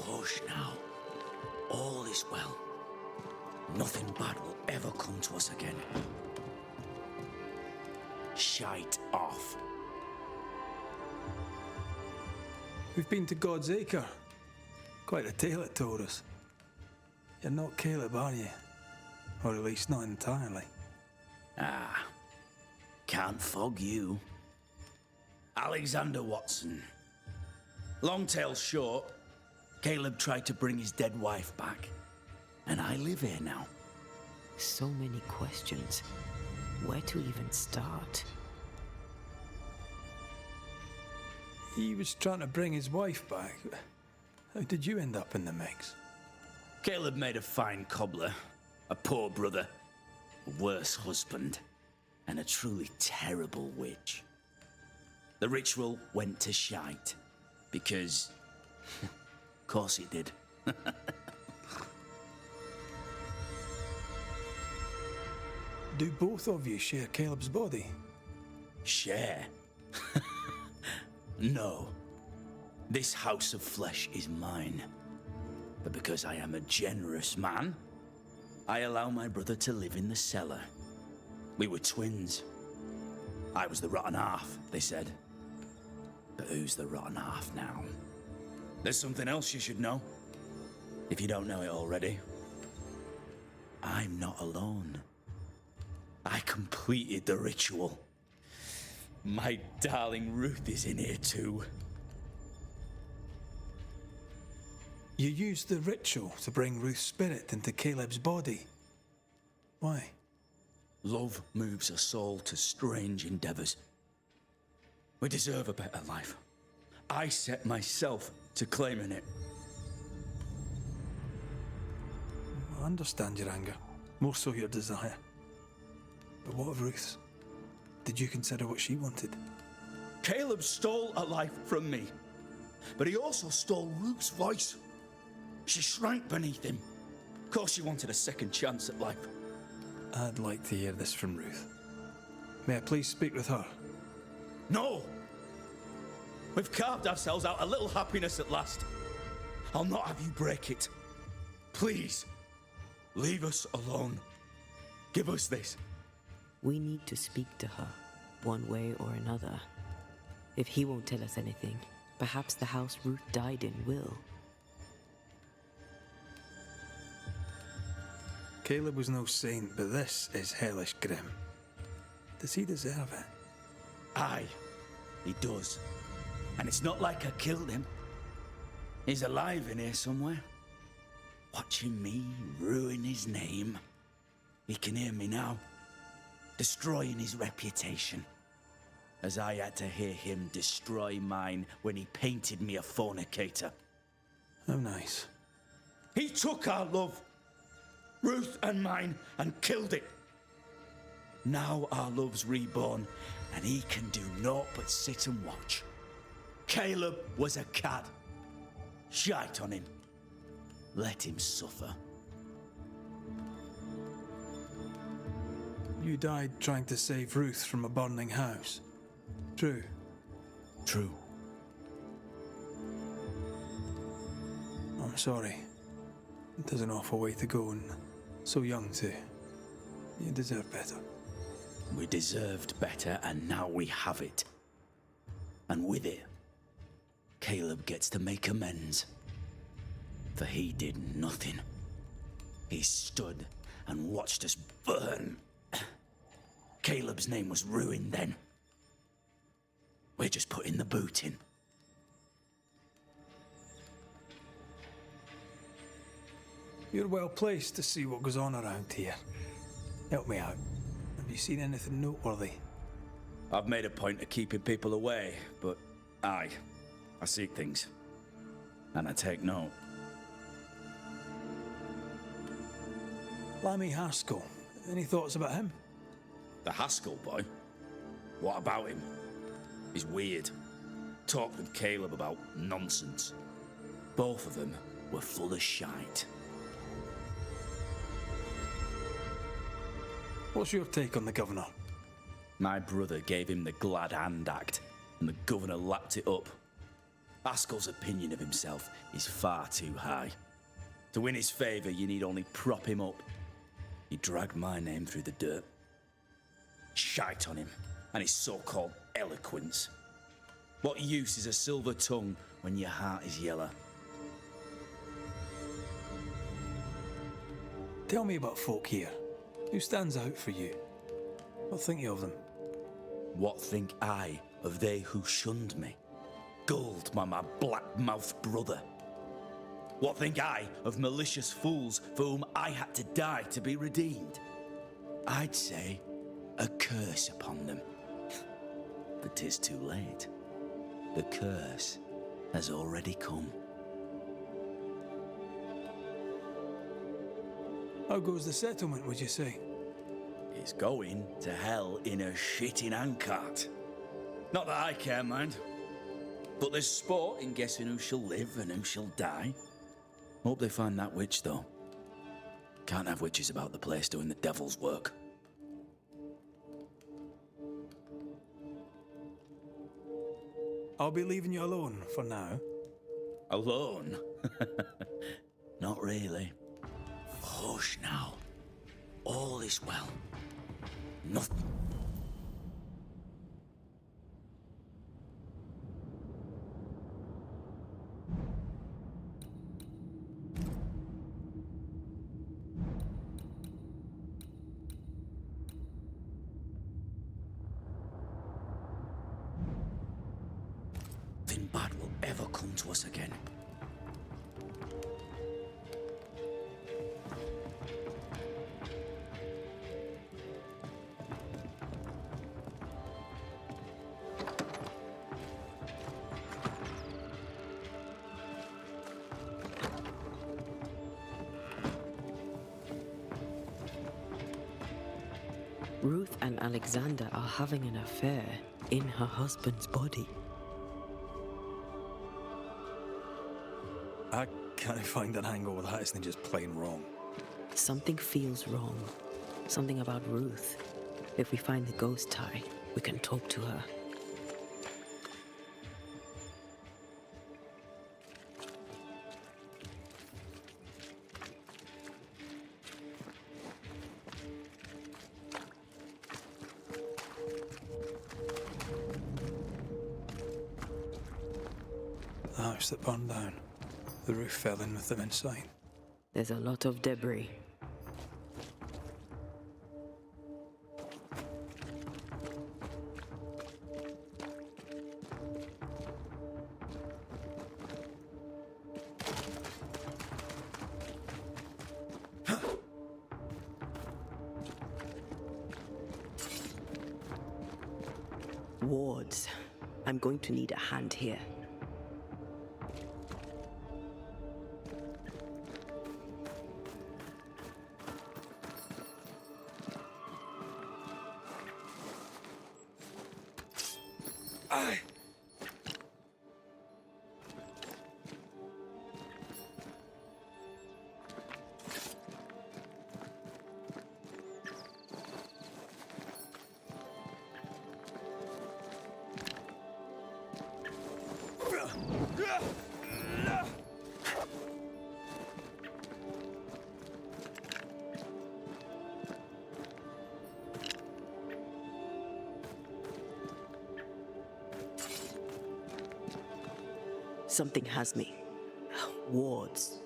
Hush now. All is well. Nothing bad will ever come to us again. Shite off. We've been to God's Acre. Quite a tale it told us. You're not Caleb, are you? Or at least not entirely. Ah, can't fog you. Alexander Watson. Long tale short, Caleb tried to bring his dead wife back. And I live here now. So many questions. Where to even start? He was trying to bring his wife back. How did you end up in the mix? Caleb made a fine cobbler, a poor brother, a worse husband, and a truly terrible witch. The ritual went to shite, because... of course it did. Do both of you share Caleb's body? Share? No. This house of flesh is mine. But because I am a generous man, I allow my brother to live in the cellar. We were twins. I was the rotten half, they said. But who's the rotten half now? There's something else you should know. If you don't know it already. I'm not alone. I completed the ritual. My darling Ruth is in here too. You used the ritual to bring Ruth's spirit into Caleb's body. Why? Love moves a soul to strange endeavors. We deserve a better life. I set myself to claiming it. I understand your anger. more so your desire. But what of Ruth's? Did you consider what she wanted? Caleb stole a life from me, but he also stole Ruth's voice. She shrank beneath him. Of course she wanted a second chance at life. I'd like to hear this from Ruth. May I please speak with her? No! We've carved ourselves out a little happiness at last. I'll not have you break it. Please, leave us alone. Give us this. We need to speak to her, one way or another. If he won't tell us anything, perhaps the house Ruth died in will. Caleb was no saint, but this is hellish grim. Does he deserve it? Aye, he does. And it's not like I killed him. He's alive in here somewhere, watching me ruin his name. He can hear me now, destroying his reputation, as I had to hear him destroy mine when he painted me a fornicator. How nice. He took our love, Ruth and mine, and killed it. Now our love's reborn, and he can do naught but sit and watch. Caleb was a cad. Shite on him. Let him suffer. You died trying to save Ruth from a burning house. True. True. I'm sorry. It is an awful way to go, and so young too. You deserve better. We deserved better, and now we have it. And with it, Caleb gets to make amends. For he did nothing. He stood and watched us burn. Caleb's name was ruined then. We're just putting the boot in. You're well placed to see what goes on around here. Help me out. Have you seen anything noteworthy? I've made a point of keeping people away, but I seek things. And I take note. Lammy Haskell. Any thoughts about him? The Haskell boy? What about him? He's weird. Talked with Caleb about nonsense. Both of them were full of shite. What's your take on the governor? My brother gave him the glad hand act, and the governor lapped it up. Haskell's opinion of himself is far too high. To win his favour, you need only prop him up. He dragged my name through the dirt. Shite on him, and his so-called eloquence. What use is a silver tongue when your heart is yellow? Tell me about folk here. Who stands out for you? What think you of them? What think I of they who shunned me, gulled by my black-mouthed brother? What think I of malicious fools for whom I had to die to be redeemed? I'd say a curse upon them. But 'tis too late. The curse has already come. How goes the settlement, would you say? It's going to hell in a shitting handcart. Not that I care, mind. But there's sport in guessing who shall live and who shall die. Hope they find that witch, though. Can't have witches about the place doing the devil's work. I'll be leaving you alone for now. Alone? Not really. Hush now. All is well. Nothing. Nothing bad will ever come to us again. Ruth and Alexander are having an affair in her husband's body. I can't find an angle with that isn't just plain wrong. Something feels wrong. Something about Ruth. If we find the ghost tie, we can talk to her. The house that burned down. The roof fell in with them inside. There's a lot of debris. Wards. I'm going to need a hand here. Something has me. Wards.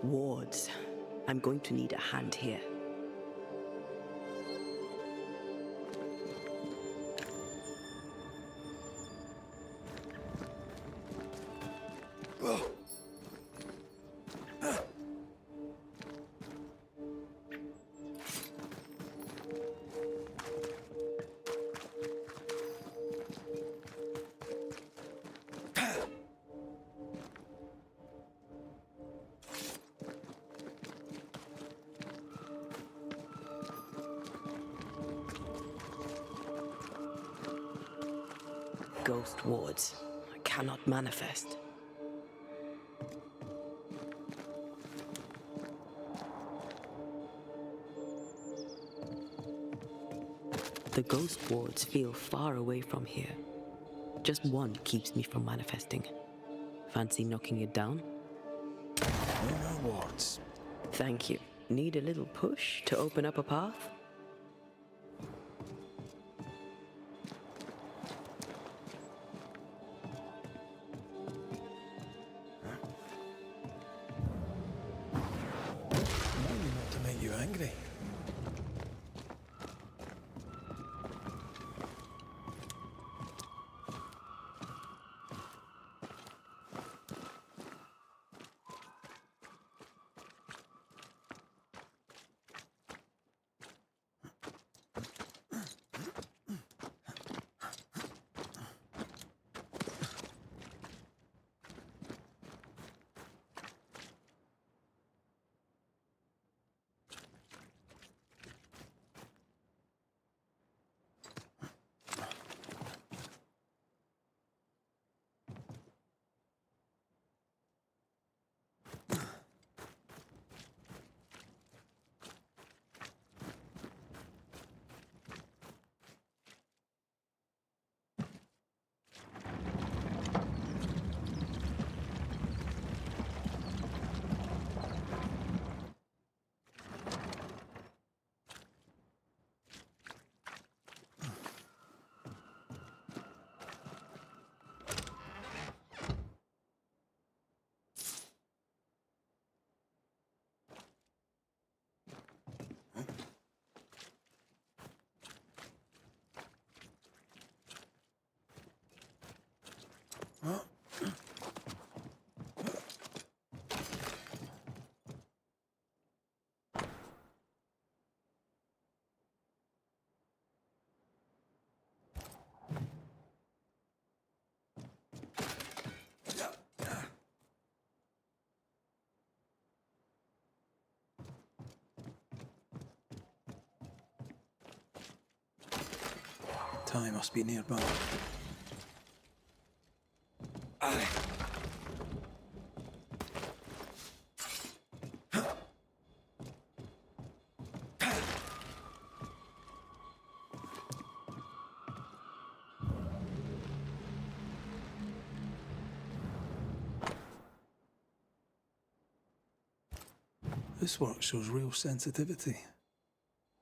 Wards. I'm going to need a hand here. Ghost wards. I cannot manifest. The ghost wards feel far away from here. Just one keeps me from manifesting. Fancy knocking it down? No wards. Thank you. Need a little push to open up a path? Not to make you angry. Ty must be nearby. This work shows real sensitivity.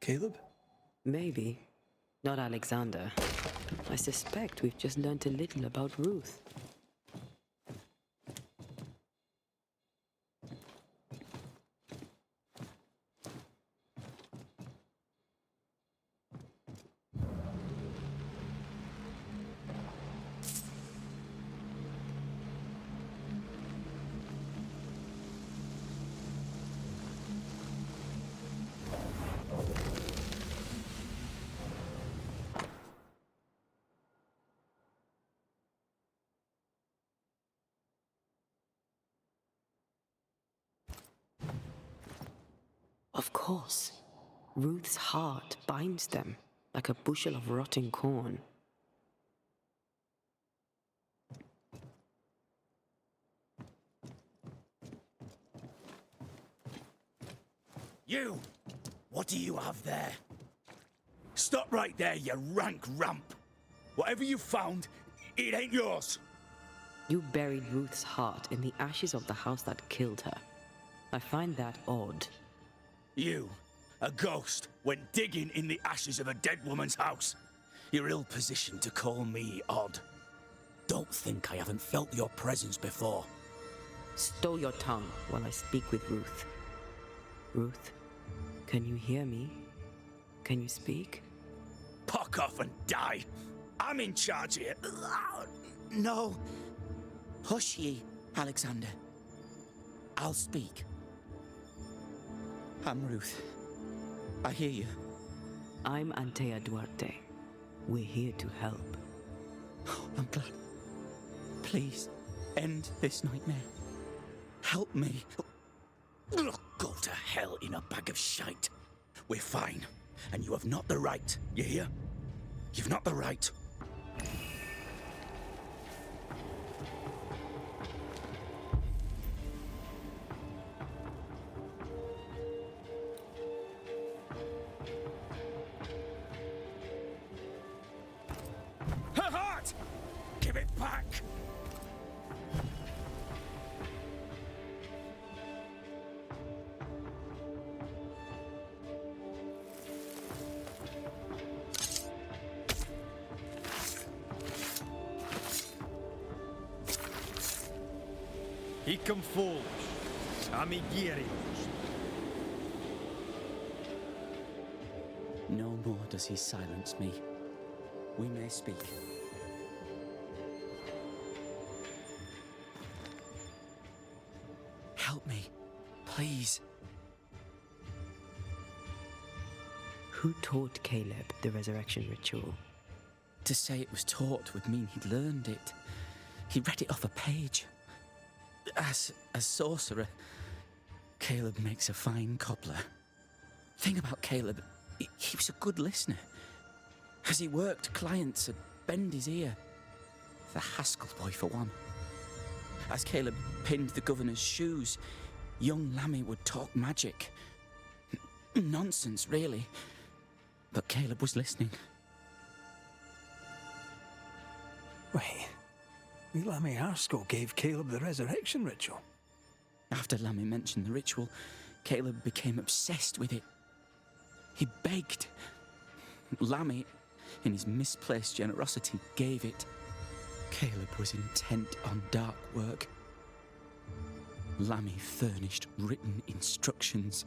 Caleb? Maybe. Not Alexander. I suspect we've just learnt a little about Ruth. Of course. Ruth's heart binds them like a bushel of rotting corn. You! What do you have there? Stop right there, you rank rump! Whatever you found, it ain't yours! You buried Ruth's heart in the ashes of the house that killed her. I find that odd. You, a ghost, went digging in the ashes of a dead woman's house. You're ill-positioned to call me odd. Don't think I haven't felt your presence before. Stow your tongue while I speak with Ruth. Ruth, can you hear me? Can you speak? Pock off and die! I'm in charge here. No. Hush ye, Alexander. I'll speak. I'm Ruth. I hear you. I'm Antea Duarte. We're here to help. Oh, I'm glad. Please, end this nightmare. Help me. Go to hell in a bag of shite. We're fine, and you have not the right, you hear? You've not the right. Her heart! Give it back! Icum foolish, amiguerios. No more does he silence me. We may speak. Help me, please. Who taught Caleb the resurrection ritual? To say it was taught would mean he'd learned it. He read it off a page. As a sorcerer, Caleb makes a fine cobbler. Thing about Caleb, he was a good listener. As he worked, clients would bend his ear. The Haskell boy, for one. As Caleb pinned the governor's shoes, young Lammy would talk magic. Nonsense, really. But Caleb was listening. Wait. Lammy Haskell gave Caleb the resurrection ritual. After Lammy mentioned the ritual, Caleb became obsessed with it. He begged. Lammy, in his misplaced generosity, gave it. Caleb was intent on dark work. Lammy furnished written instructions.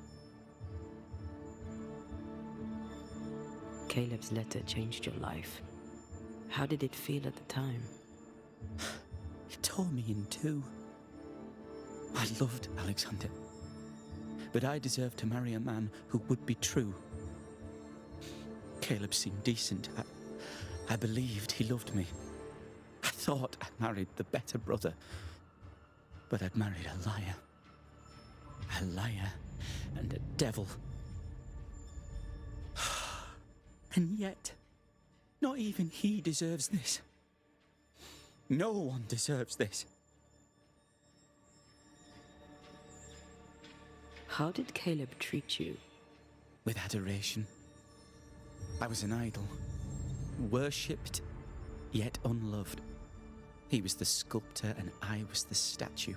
Caleb's letter changed your life. How did it feel at the time? It tore me in two. I loved Alexander, but I deserved to marry a man who would be true. Caleb seemed decent. I believed he loved me. I thought I married the better brother, but I'd married a liar. A liar and a devil. And yet, not even he deserves this. No one deserves this. How did Caleb treat you? With adoration. I was an idol, worshipped, yet unloved. He was the sculptor and I was the statue,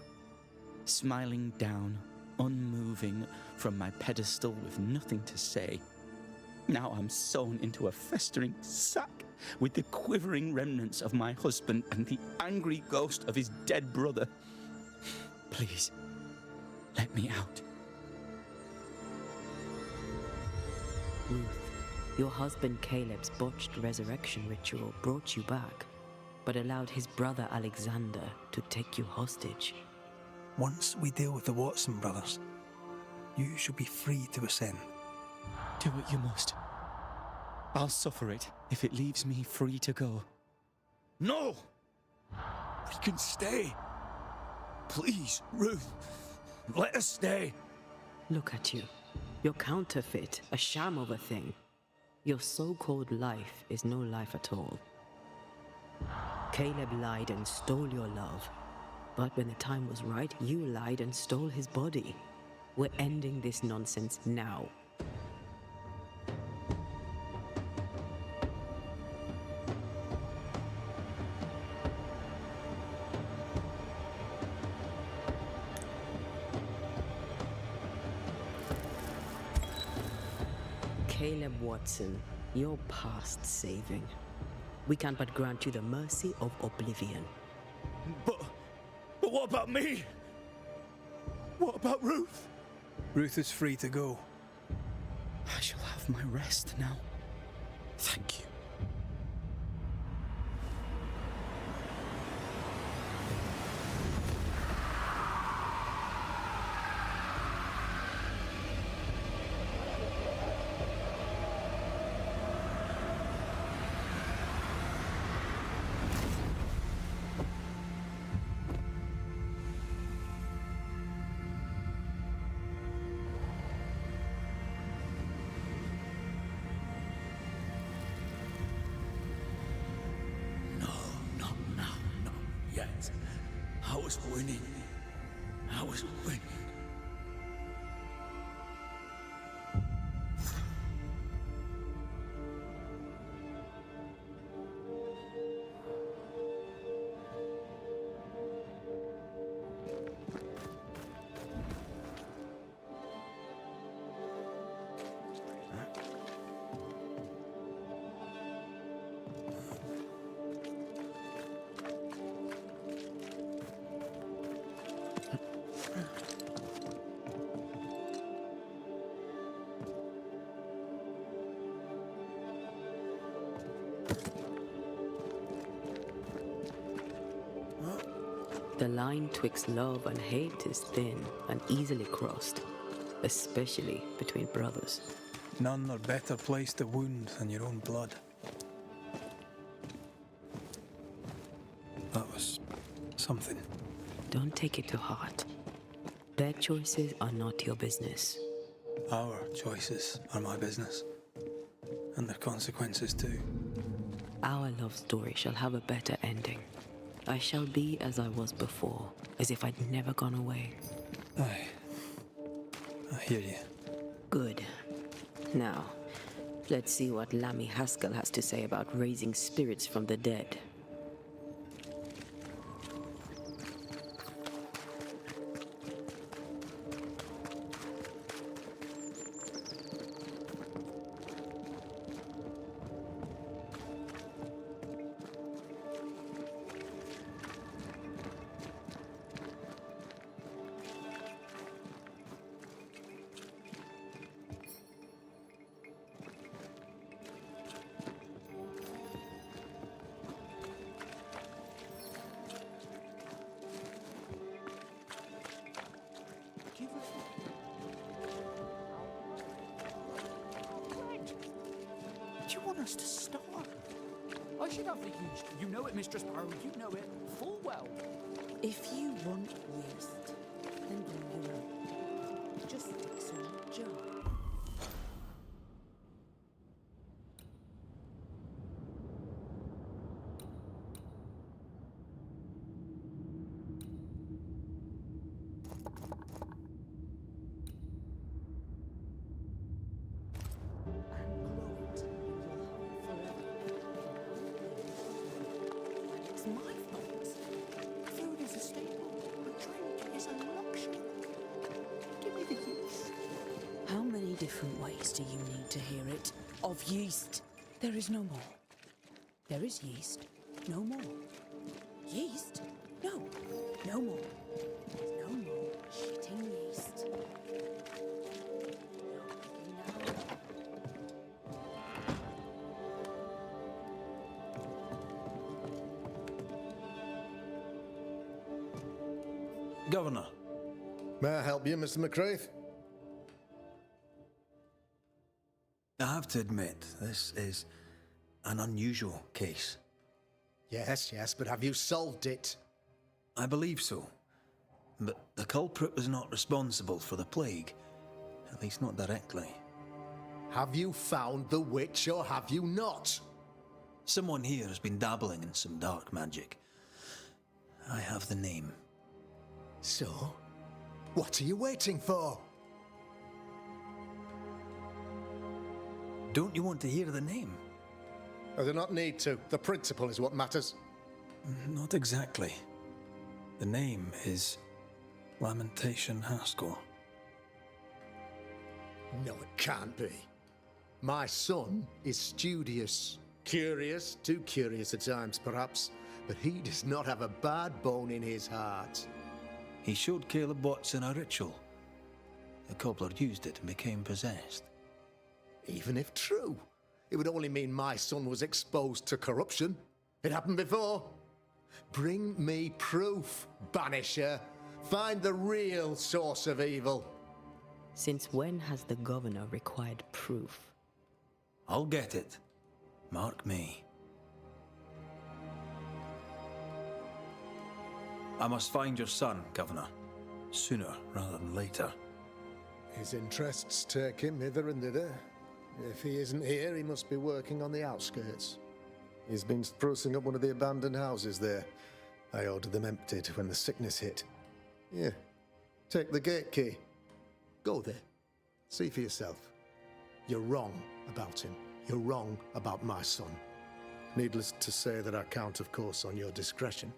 smiling down, unmoving from my pedestal with nothing to say. Now I'm sewn into a festering sack with the quivering remnants of my husband and the angry ghost of his dead brother. Please, let me out. Ruth, your husband Caleb's botched resurrection ritual brought you back, but allowed his brother Alexander to take you hostage. Once we deal with the Watson brothers, you shall be free to ascend. Do what you must. I'll suffer it if it leaves me free to go. No! We can stay. Please, Ruth, let us stay. Look at you. You're counterfeit, a sham of a thing. Your so-called life is no life at all. Caleb lied and stole your love. But when the time was right, you lied and stole his body. We're ending this nonsense now. Caleb Watson, you're past saving. We can but grant you the mercy of oblivion. But what about me? What about Ruth? Ruth is free to go. I shall have my rest now. Thank you. I was winning. I was winning. The line twixt love and hate is thin and easily crossed, especially between brothers. None are better placed to wound than your own blood. That was something. Don't take it to heart. Their choices are not your business. Our choices are my business. And their consequences too. Our love story shall have a better ending. I shall be as I was before, as if I'd never gone away. Aye. I hear you. Good. Now, let's see what Lammy Haskell has to say about raising spirits from the dead. want us to starve? I should have the yeast. You know it, Mistress Sparrow. You know it full well. If you want yeast, then bring your own. Just stick some in a jar. My thoughts. Food is a staple, but drink is a luxury. Give me the yeast. How many different ways do you need to hear it? Of yeast, there is no more. There is yeast, no more. Yeast? No, no more. There's no more shitting yeast. Governor. May I help you, Mr. McCraith? I have to admit, this is an unusual case. Yes, but have you solved it? I believe so. But the culprit was not responsible for the plague. At least not directly. Have you found the witch or have you not? Someone here has been dabbling in some dark magic. I have the name. So, what are you waiting for? Don't you want to hear the name? I do not need to. The principle is what matters. Not exactly. The name is Lamentation Haskell. No, it can't be. My son is studious. Curious, too curious at times perhaps, but he does not have a bad bone in his heart. He showed Caleb Watson a ritual. The cobbler used it and became possessed. Even if true, it would only mean my son was exposed to corruption. It happened before. Bring me proof, Banisher. Find the real source of evil. Since when has the governor required proof? I'll get it. Mark me. I must find your son, Governor. Sooner rather than later. His interests take him hither and thither. If he isn't here, he must be working on the outskirts. He's been sprucing up one of the abandoned houses there. I ordered them emptied when the sickness hit. Here, take the gate key. Go there. See for yourself. You're wrong about him. You're wrong about my son. Needless to say that I count, of course, on your discretion.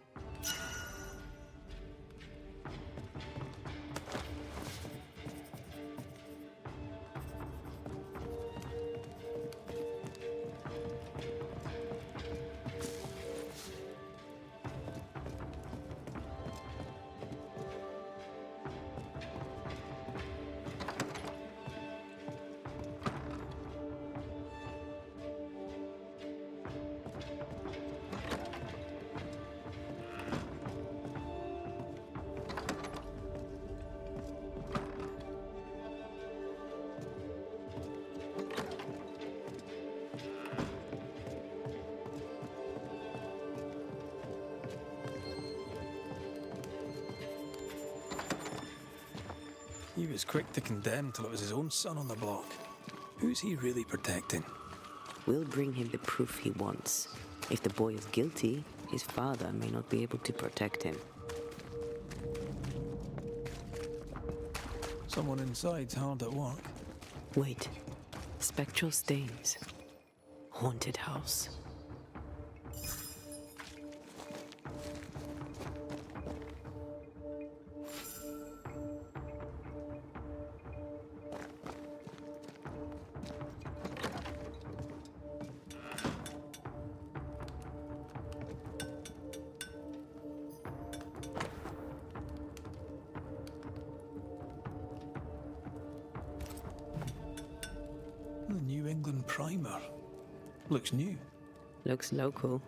He was quick to condemn till it was his own son on the block. Who's he really protecting? We'll bring him the proof he wants. If the boy is guilty, his father may not be able to protect him. Someone inside's hard at work. Wait. Spectral stains. Haunted house. The New England primer. Looks new. Looks local.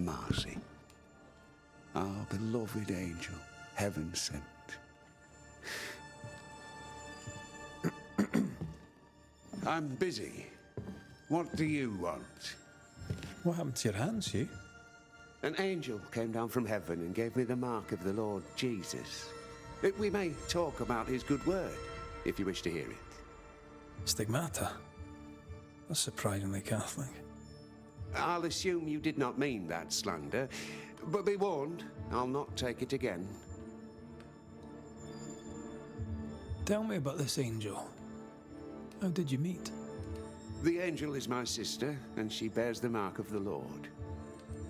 Marcy. Our beloved angel, heaven sent. I'm busy. What do you want? What happened to your hands, Hugh? An angel came down from heaven and gave me the mark of the Lord Jesus. We may talk about his good word, if you wish to hear it. Stigmata? That's surprisingly Catholic. I'll assume you did not mean that slander, but be warned, I'll not take it again. Tell me about this angel. How did you meet? The angel is my sister, and she bears the mark of the Lord.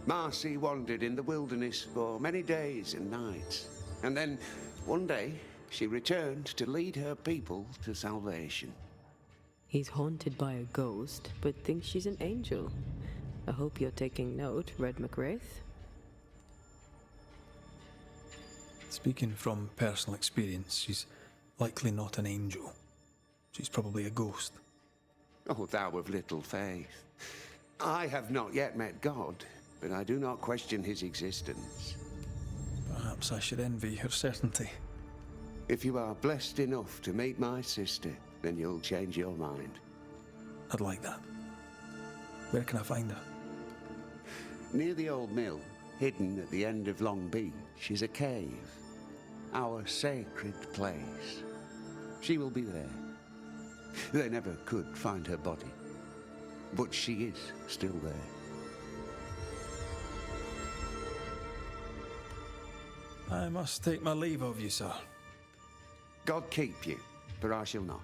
Marcy wandered in the wilderness for many days and nights, and then, one day, she returned to lead her people to salvation. He's haunted by a ghost, but thinks she's an angel. I hope you're taking note, Red McWraith. Speaking from personal experience, she's likely not an angel. She's probably a ghost. Oh, thou of little faith. I have not yet met God, but I do not question his existence. Perhaps I should envy her certainty. If you are blessed enough to meet my sister, then you'll change your mind. I'd like that. Where can I find her? Near the old mill, hidden at the end of Long Beach, is a cave. Our sacred place. She will be there. They never could find her body, but she is still there. I must take my leave of you, sir. God keep you, for I shall not.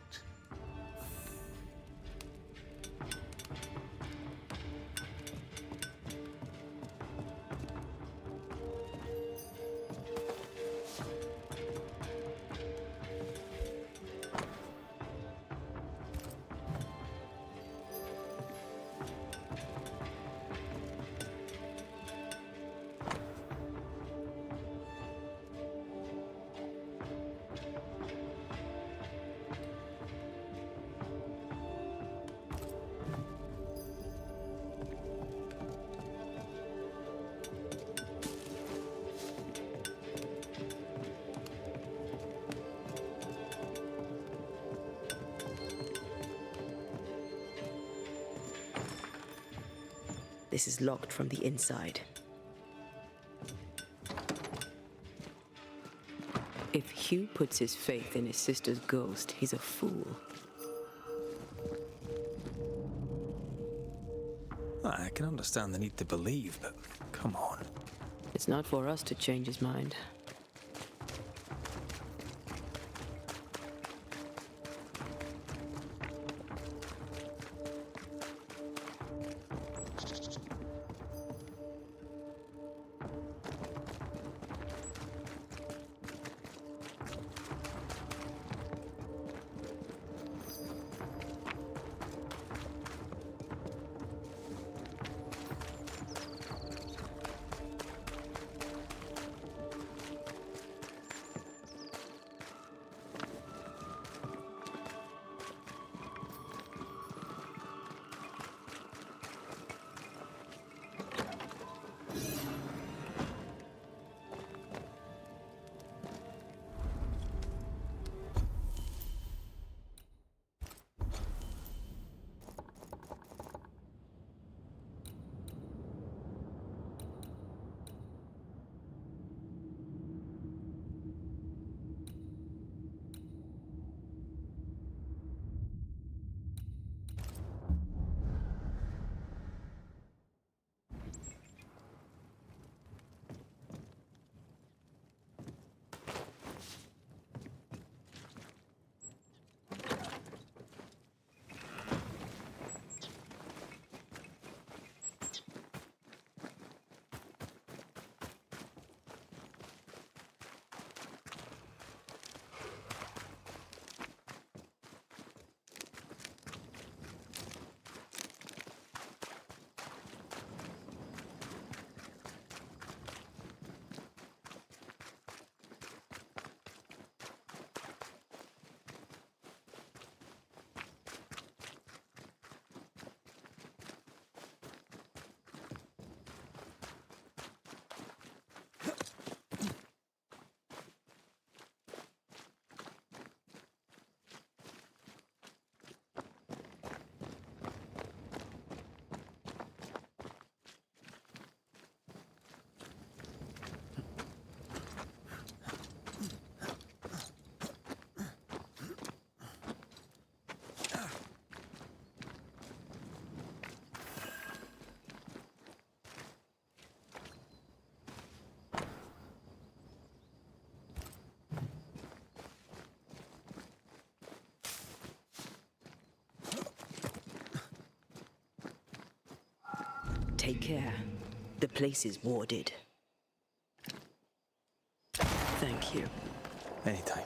This is locked from the inside. If Hugh puts his faith in his sister's ghost, he's a fool. I can understand the need to believe, but come on. It's not for us to change his mind. Take care. The place is warded. Thank you. Anytime.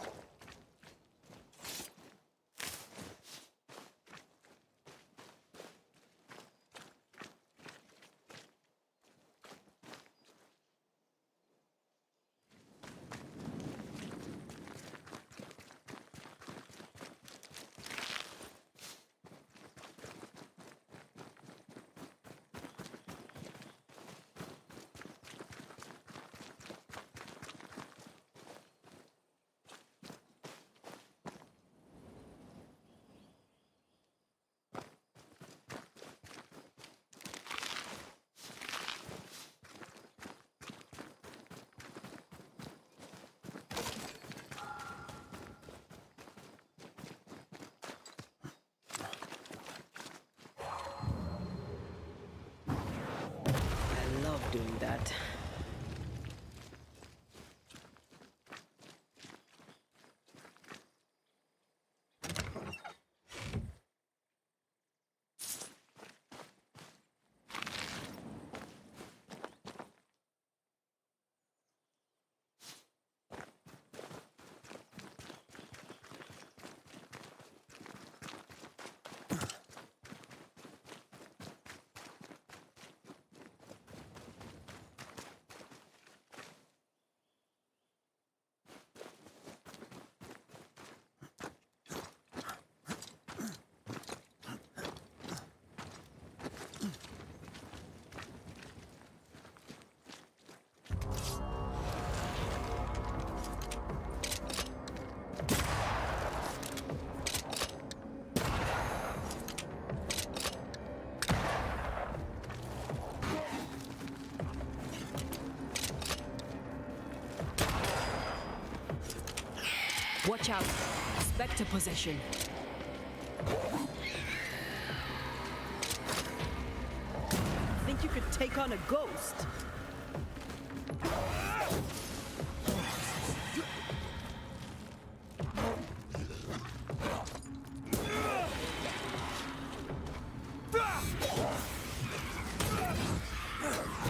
I love doing that. Watch out. Spectre possession. Think you could take on a ghost?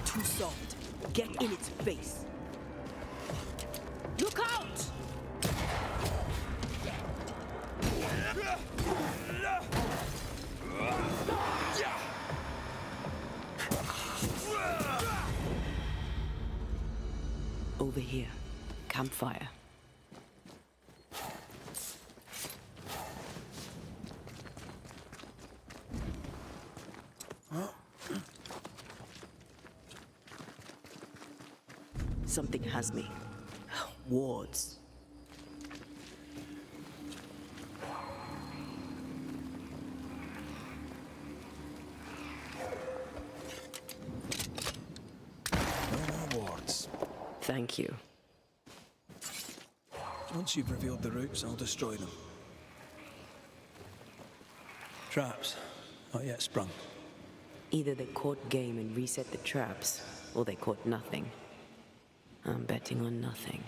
Too soft. Get in its face. Look out! Over here. Campfire. Something has me. Wards. No more wards. Thank you. Once you've revealed the routes, I'll destroy them. Traps. Not yet sprung. Either they caught game and reset the traps, or they caught nothing. I'm betting on nothing.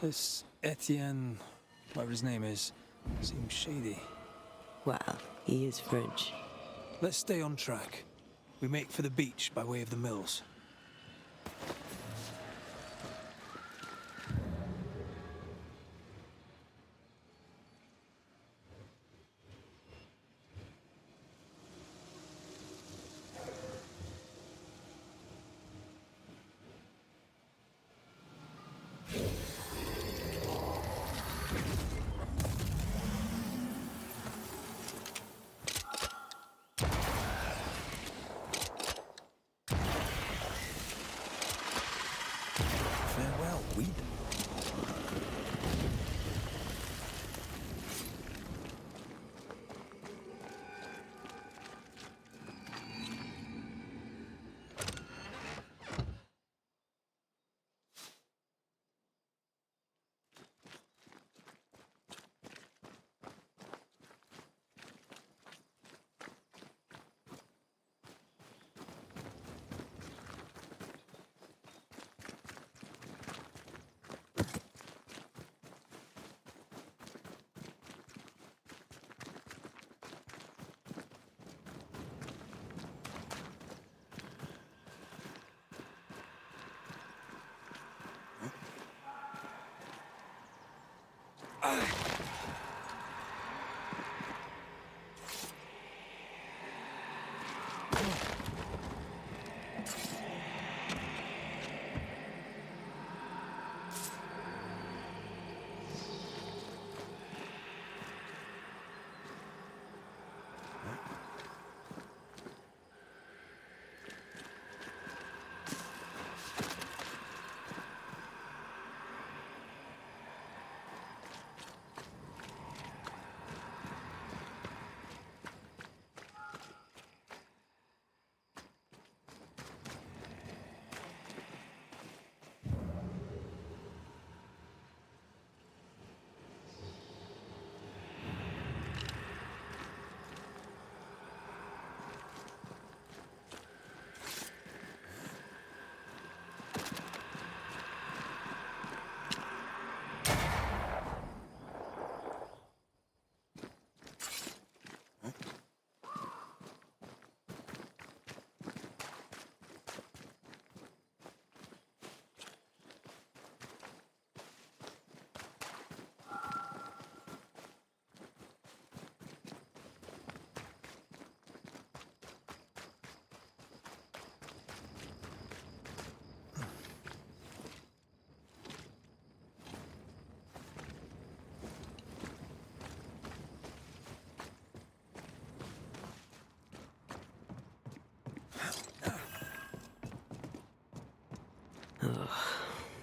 This Etienne, whatever his name is, seems shady. Well, he is French. Let's stay on track. We make for the beach by way of the mills.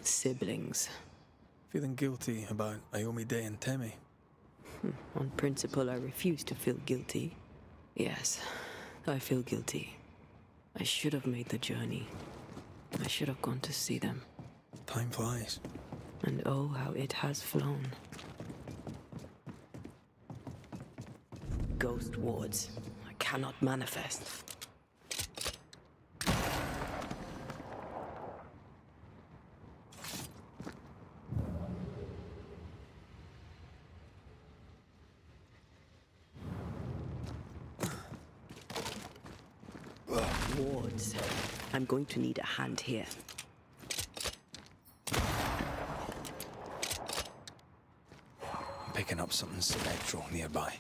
Siblings. Feeling guilty about Ayomide and Temi? On principle, I refuse to feel guilty. Yes, I feel guilty. I should have made the journey. I should have gone to see them. Time flies. And oh, how it has flown. Ghost wards. I cannot manifest. Wards. I'm going to need a hand here. I'm picking up something spectral nearby.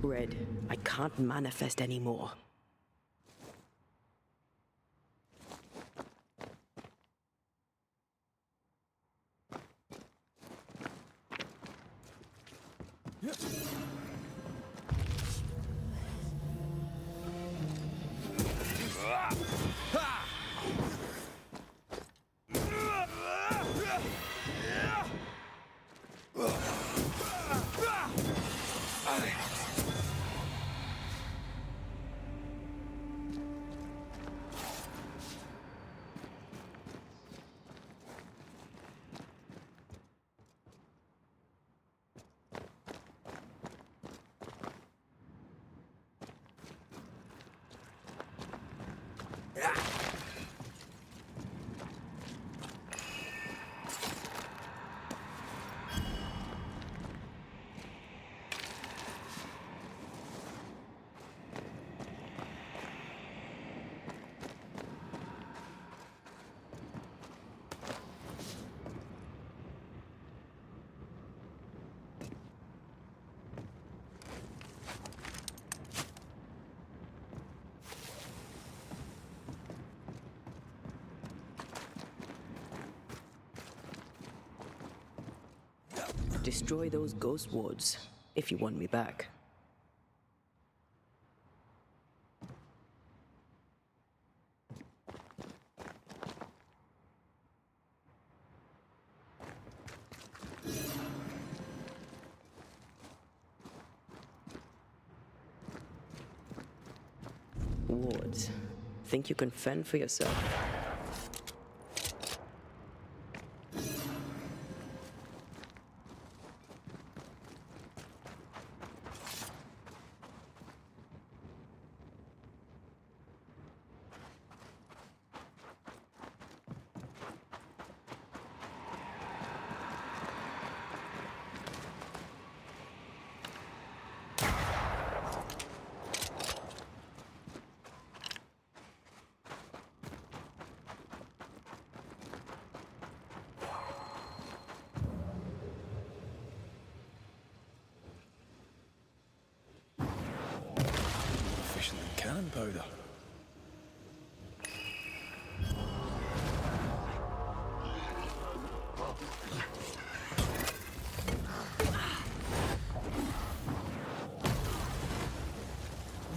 Red, I can't manifest anymore. Destroy those ghost wards, if you want me back. rewards. Think you can fend for yourself? Efficient than cannon powder.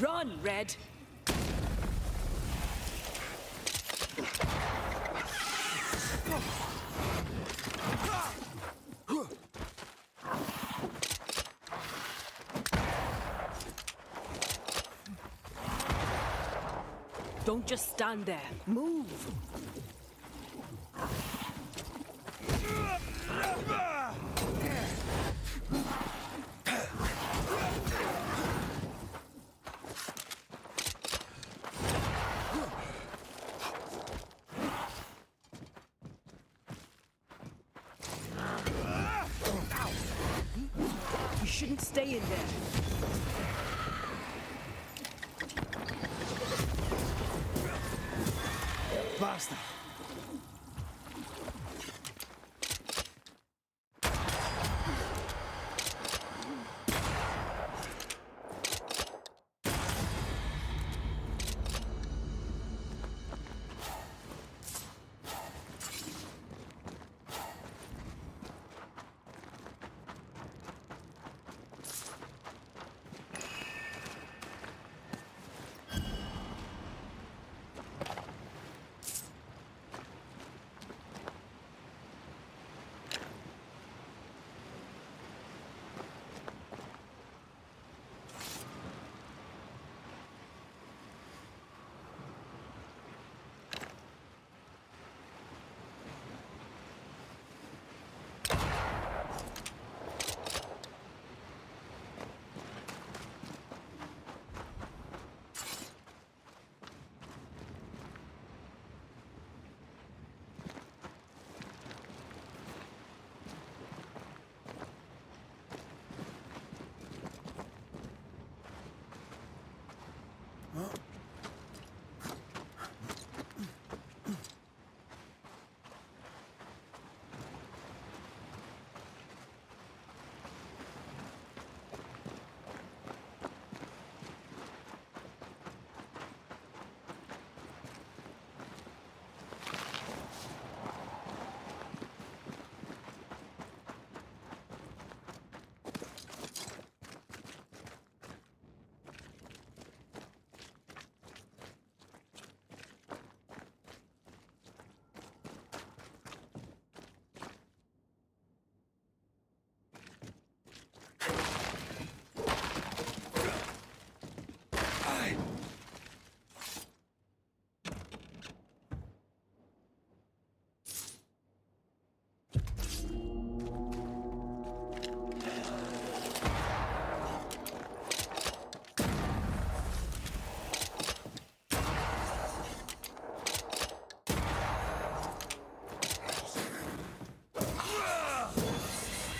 Run, Red! Don't just stand there. Move! You shouldn't stay in there. Basta.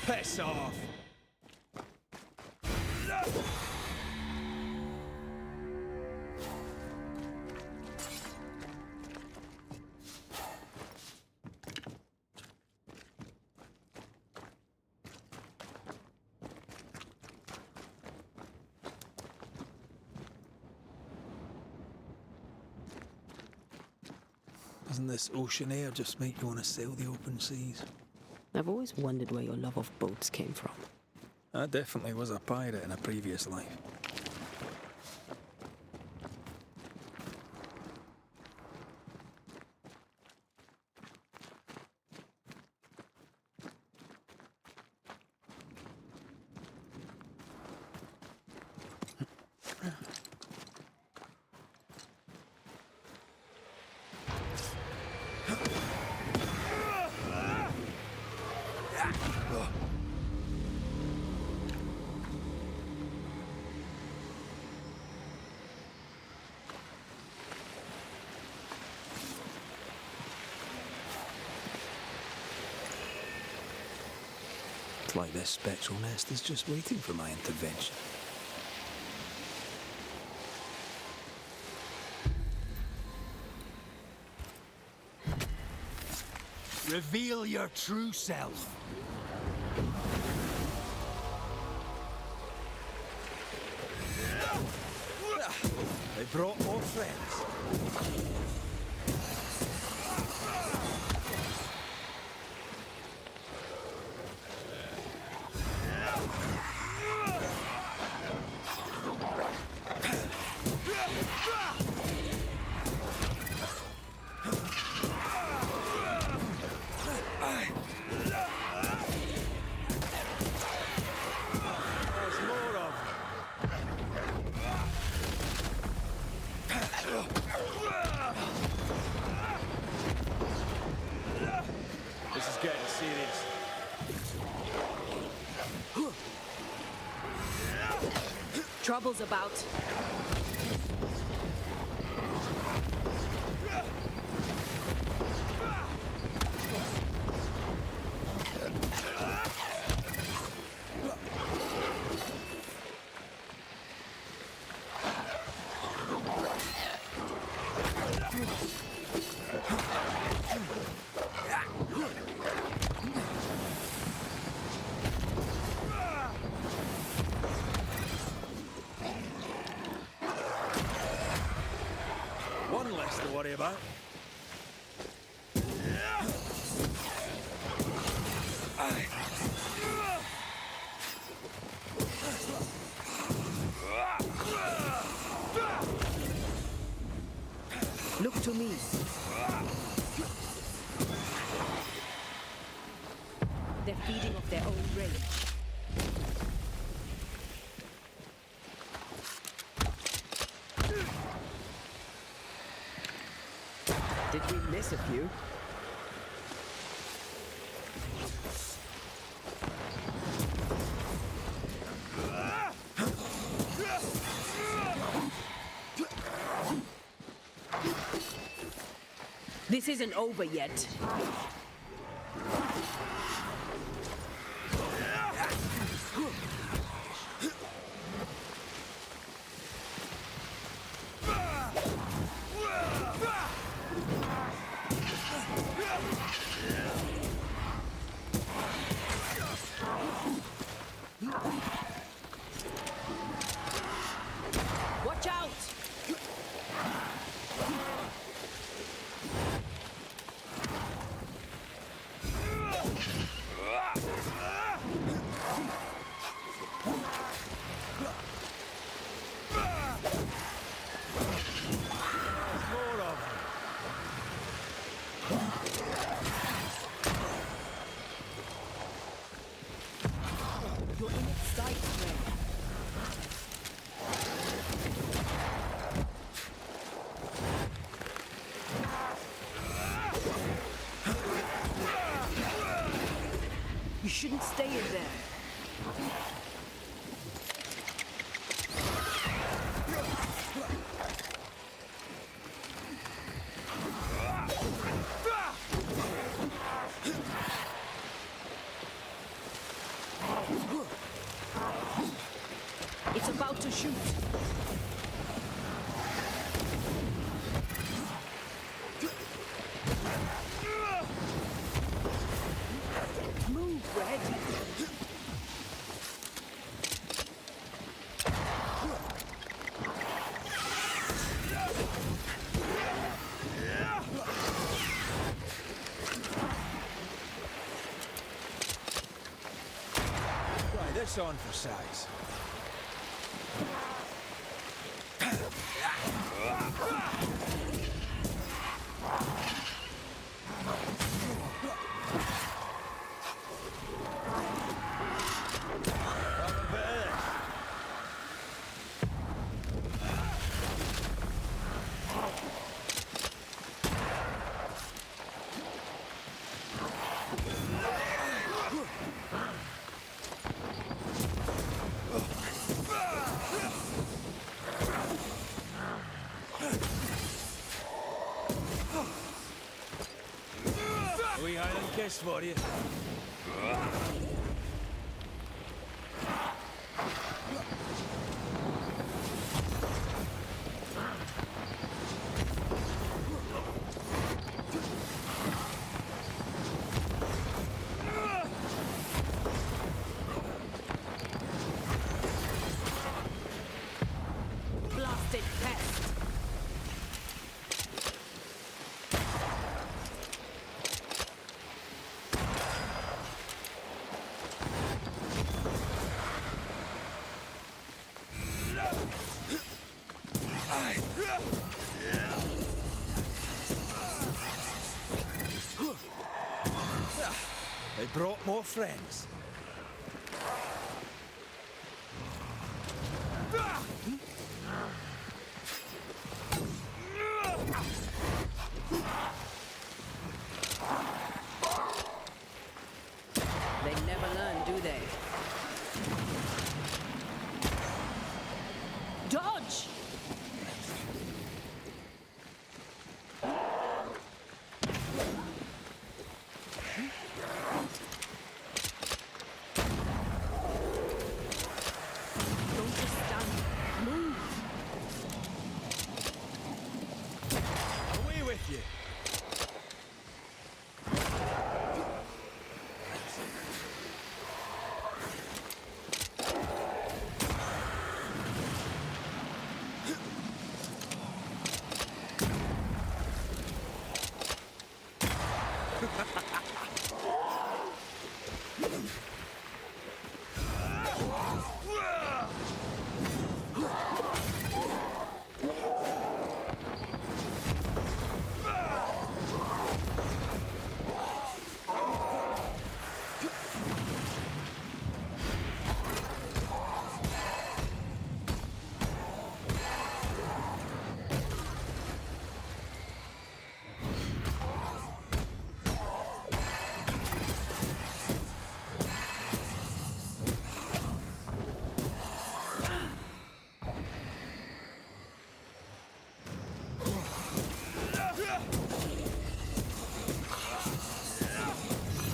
Piss off! Doesn't this ocean air just make you want to sail the open seas? I've always wondered where your love of boats came from. I definitely was a pirate in a previous life. Looks like this spectral nest is just waiting for my intervention. Reveal your true self. They brought more friends. This is getting serious. Trouble's about. One less to worry about. Look to me. They're feeding off their own rage. Did we miss a few? This isn't over yet. Watch out! You're in its sight, Red. You shouldn't stay in there. It's about to shoot. Move, Red. Try this on for size. A wee Highland kiss for you. brought more friends. They never learn, do they? Dodge! Don't just stand there. Move! Away with you!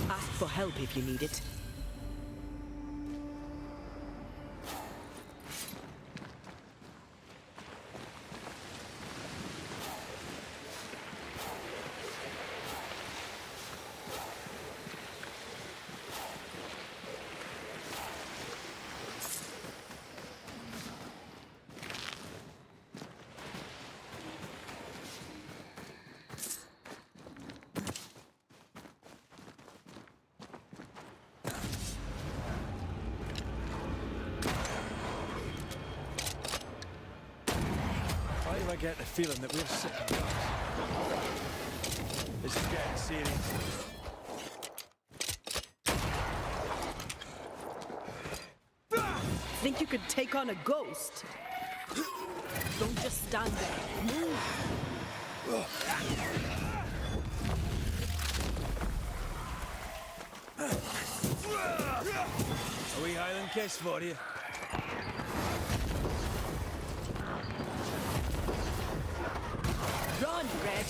Ask for help if you need it. Why do I get the feeling that we're sitting ducks? This is getting serious. Think you could take on a ghost? Don't just stand there. Move! A wee Highland kiss for you. Run, Red!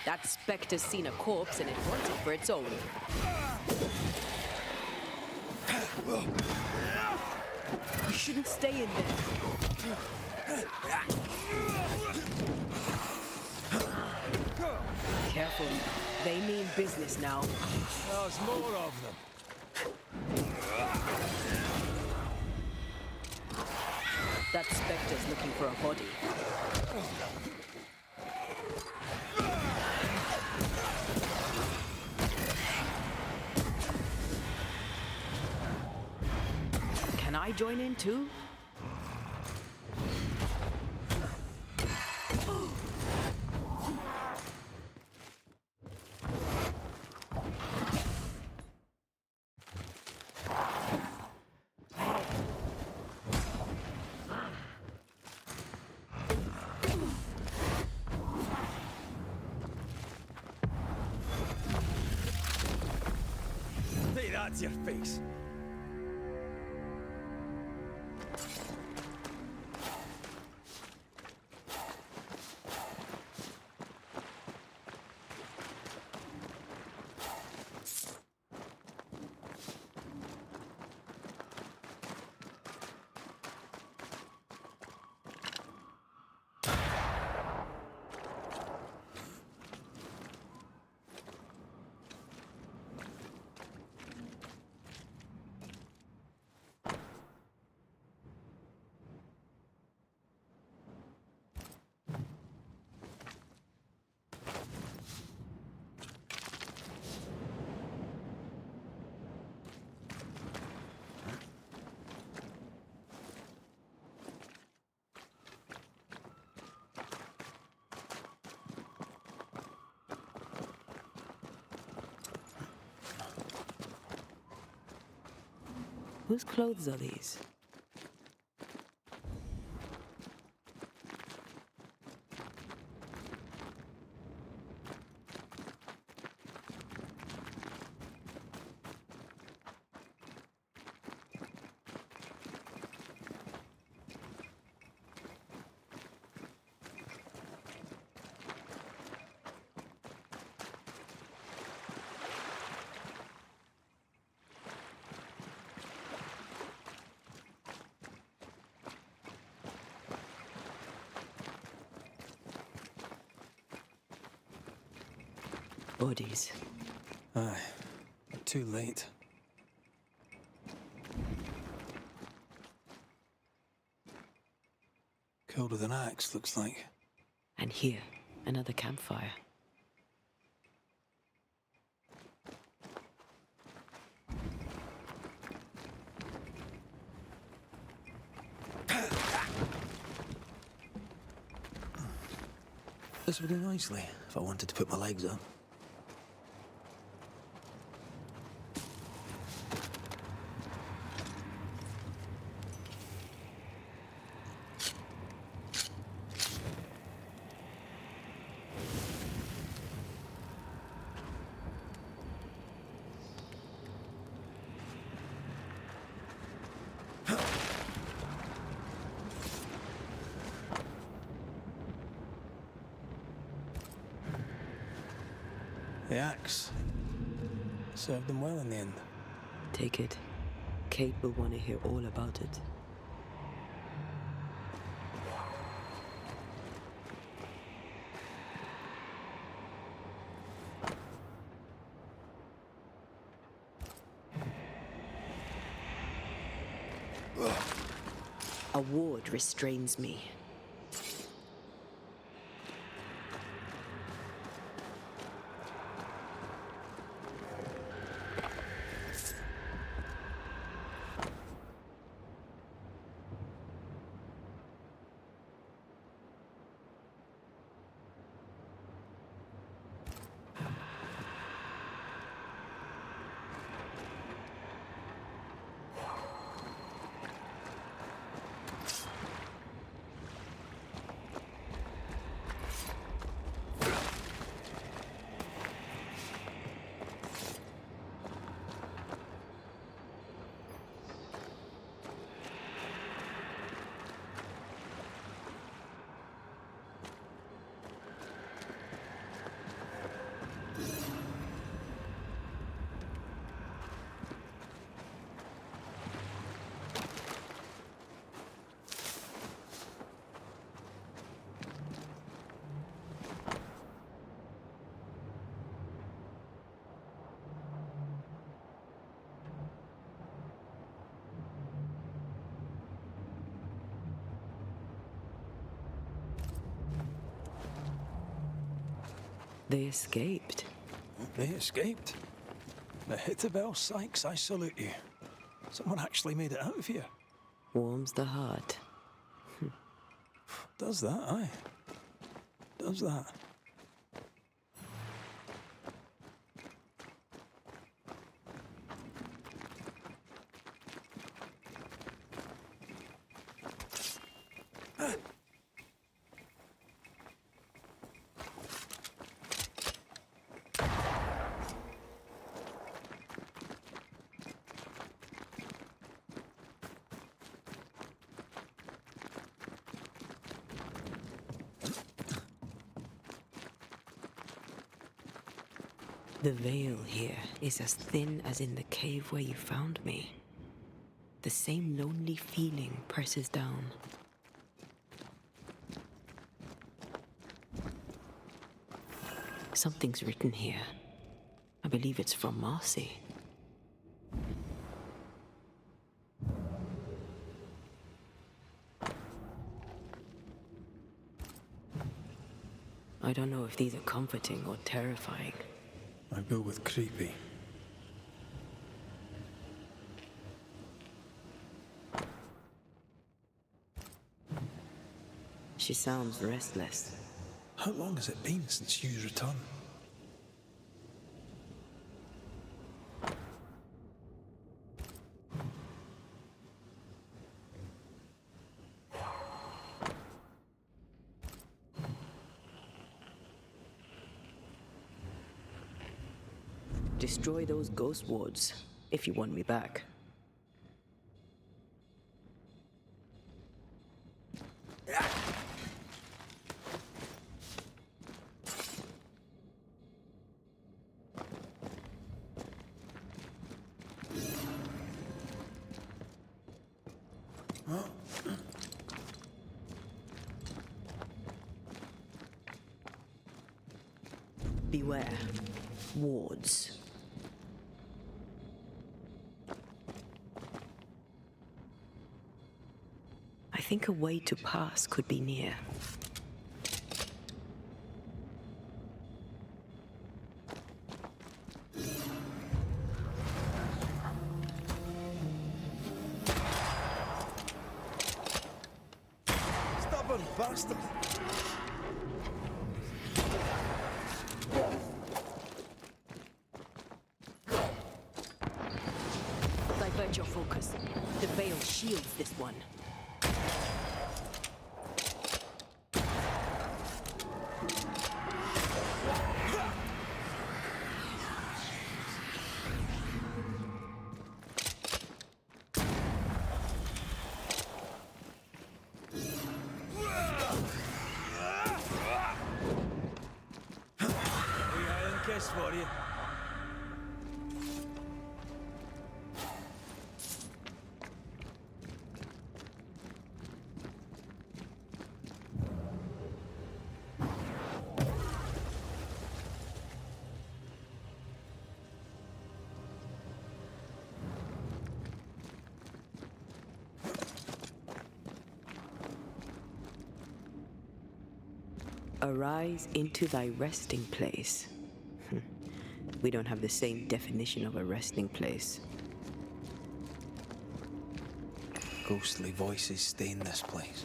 That spectre's seen a corpse and it wants it for its own. You shouldn't stay in there. Careful. They mean business now. There's more of them. That spectre's looking for a body. Can I join in too? Hey, that's your face. Whose clothes are these? Bodies. Aye, too late. Killed with an axe, looks like. And here, another campfire. This would do nicely if I wanted to put my legs up. The axe served them well in the end. Take it. Kate will want to hear all about it. A ward restrains me. They escaped. They escaped? The Hitterbell Sykes, I salute you. Someone actually made it out of here. Warms the heart. Does that, aye. Does that. The veil here is as thin as in the cave where you found me. The same lonely feeling presses down. Something's written here. I believe it's from Marcy. I don't know if these are comforting or terrifying. I go with creepy. She sounds restless. How long has it been since Hugh's return? Destroy those ghost wards if you want me back. Beware. Wards. I think a way to pass could be near. Stubborn bastard! Divert your focus. The veil shields this one. Kiss for you. Arise into thy resting place. We don't have the same definition of a resting place. Ghostly voices stay in this place.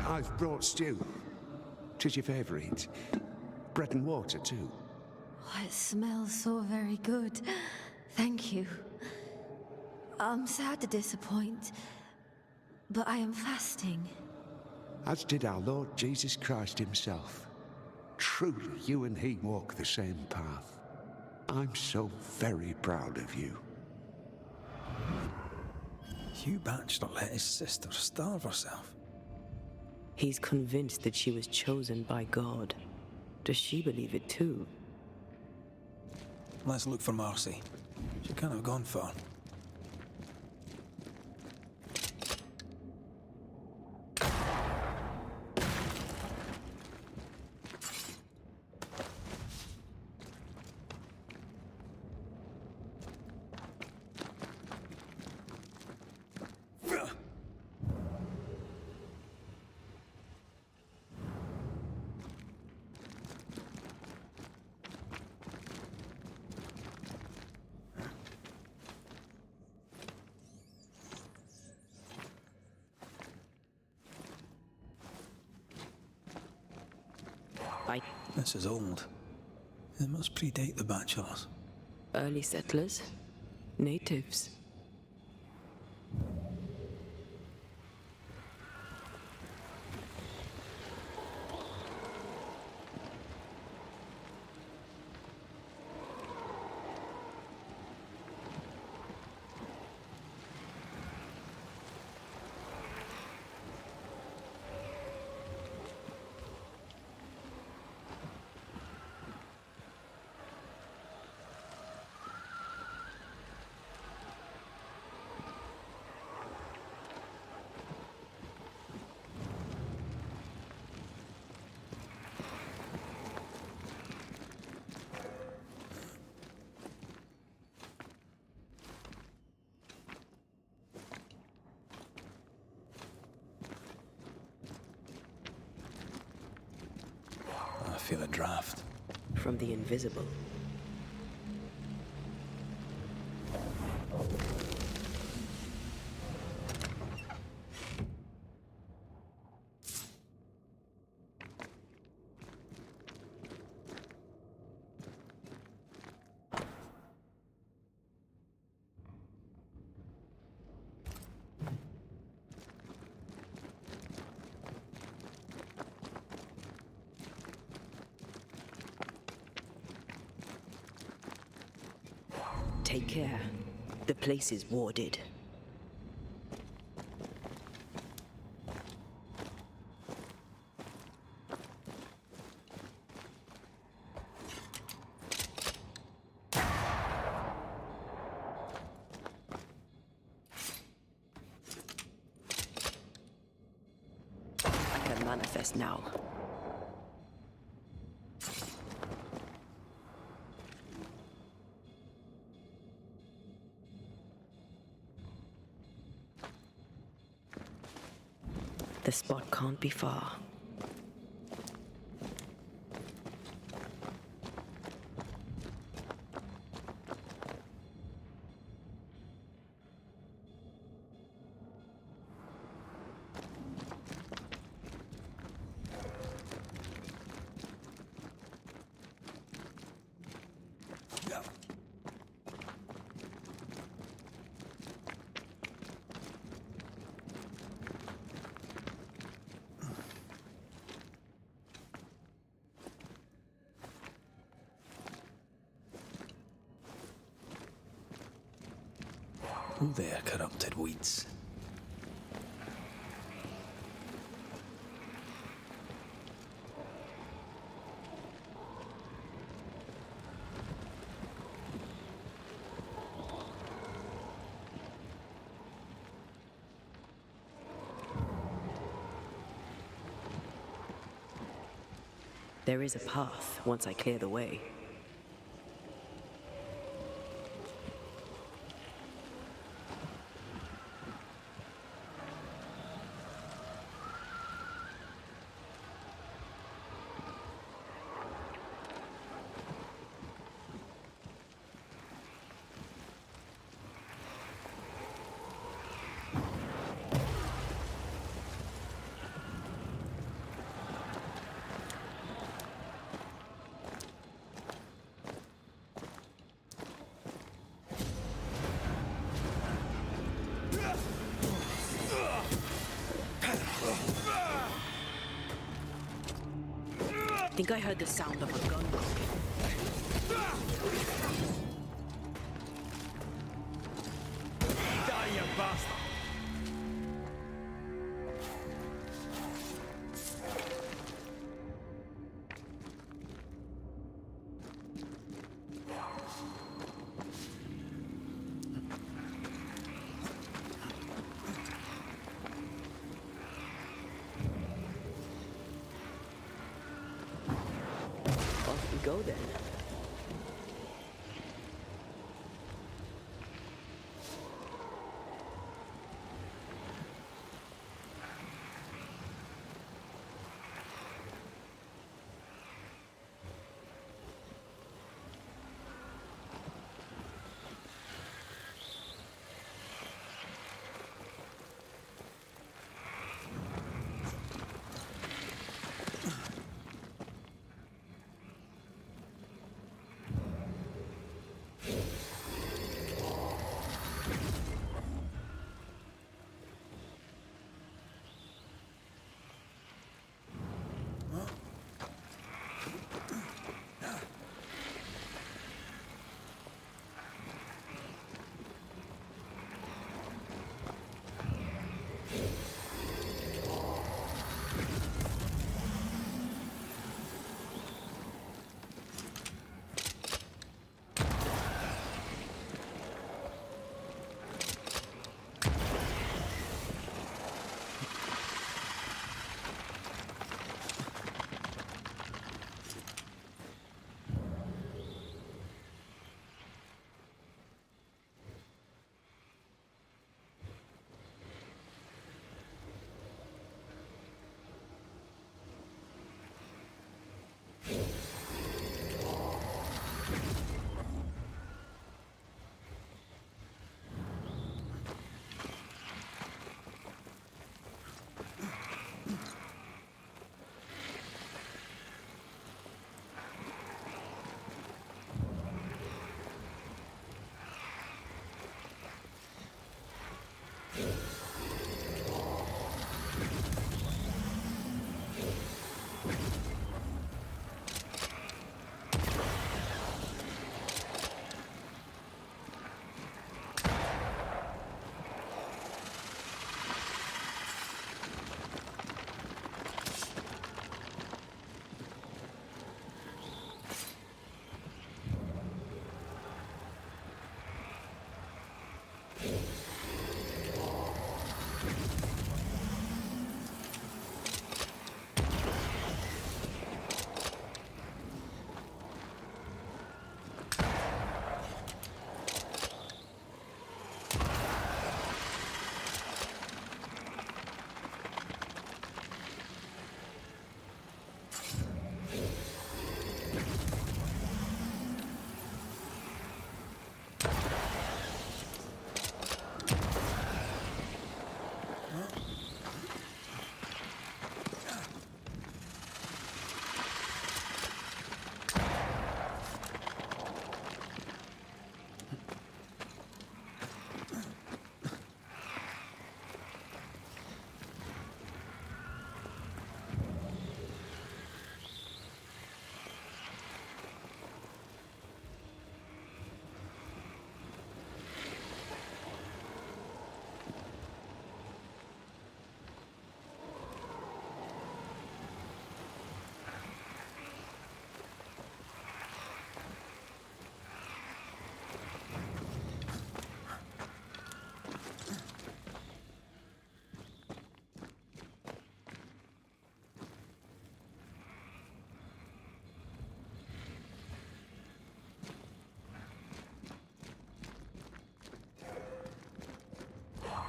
I've brought stew. 'Tis your favourite. Bread and water, too. Oh, it smells so very good. Thank you. I'm sad to disappoint, but I am fasting. As did our Lord Jesus Christ himself. Truly, you and he walk the same path. I'm so very proud of you. Hugh Batchelor let his sister starve herself. He's convinced that she was chosen by God. Does she believe it too? Let's look for Marcy. She can't have gone far. This is old. It must predate the Bachelors. Early settlers? Natives? I feel a draft. From the invisible. Take care. The place is warded. I can manifest now. The spot can't be far. Who there, corrupted weeds? There is a path once I clear the way. I think I heard the sound of a gun cocking. Die, you bastard! Off we go then.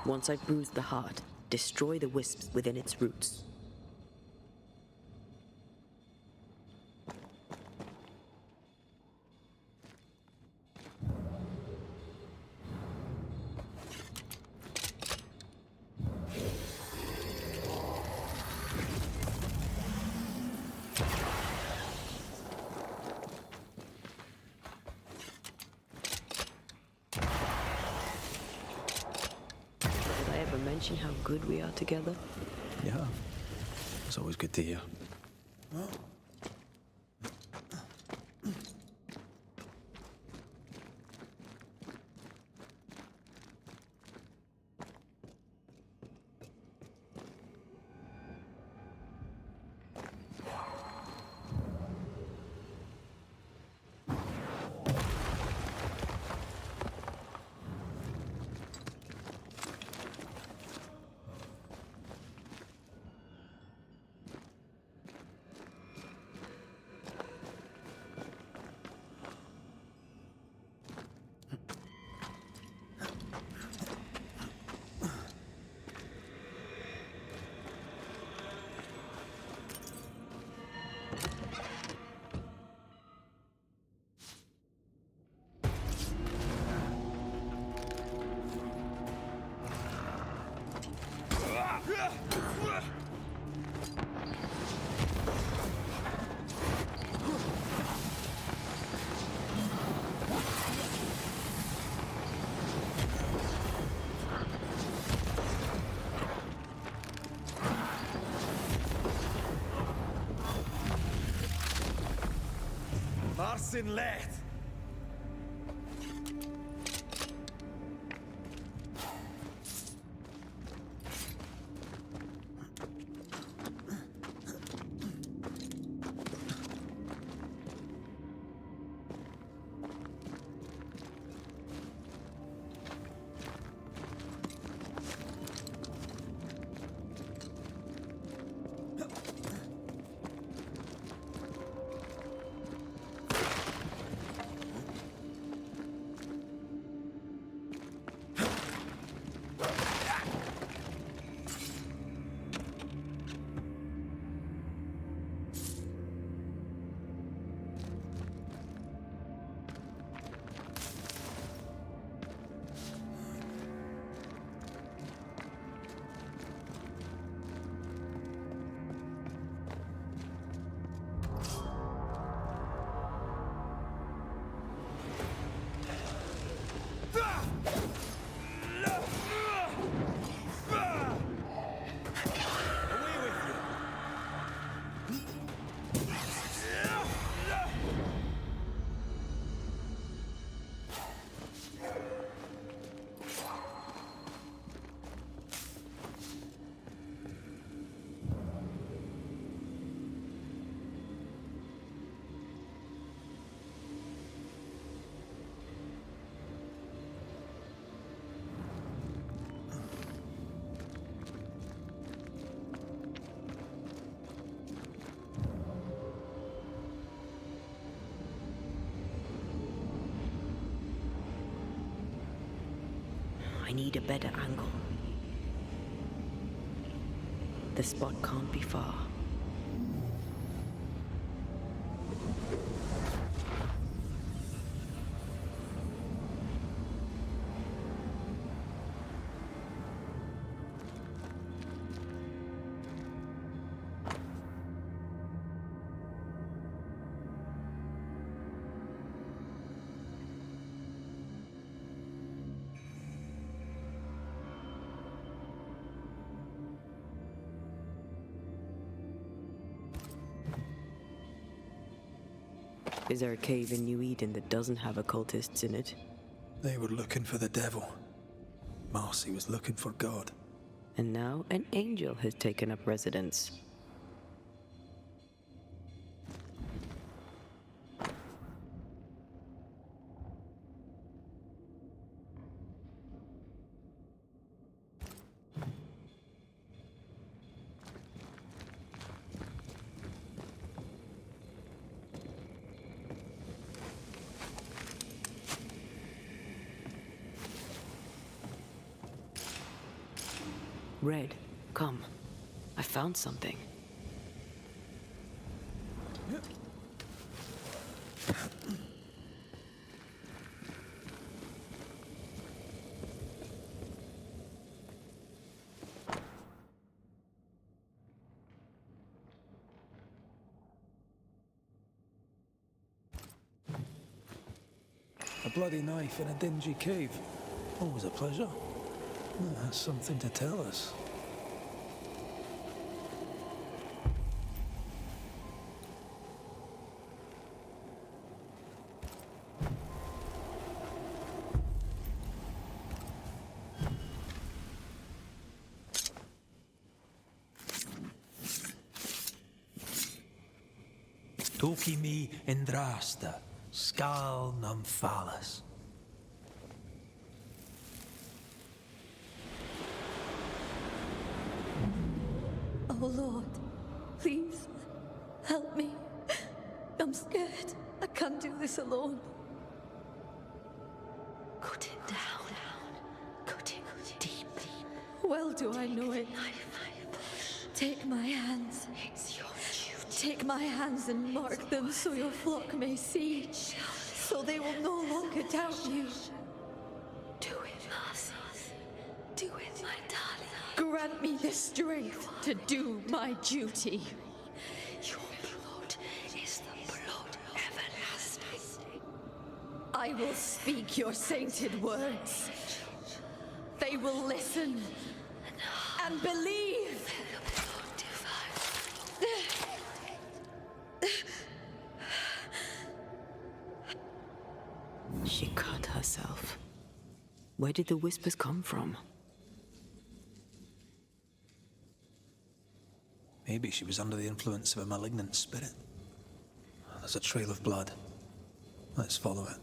Once I've bruised the heart, destroy the wisps within its roots. Mention how good we are together? Yeah. It's always good to hear. Marcin Lecht! I need a better angle. The spot can't be far. Is there a cave in New Eden that doesn't have occultists in it? They were looking for the devil. Marcy was looking for God. And now an angel has taken up residence. Red, come. I found something. A bloody knife in a dingy cave. Always a pleasure. That's something to tell us. Toki mi indrasta, skal numphalis. Oh Lord, please help me. I'm scared. I can't do this alone. Cut it down. Cut it deep. Well do I know it. Take my hands. It's your duty. Take my hands and mark them so your flock may see, so they will no longer doubt you. Do it, Marcy. Do it, my darling. Grant me the strength to do my duty. Your blood is the blood everlasting. I will speak your sainted words. They will listen and believe. She cut herself. Where did the whispers come from? Maybe she was under the influence of a malignant spirit. There's a trail of blood. Let's follow it.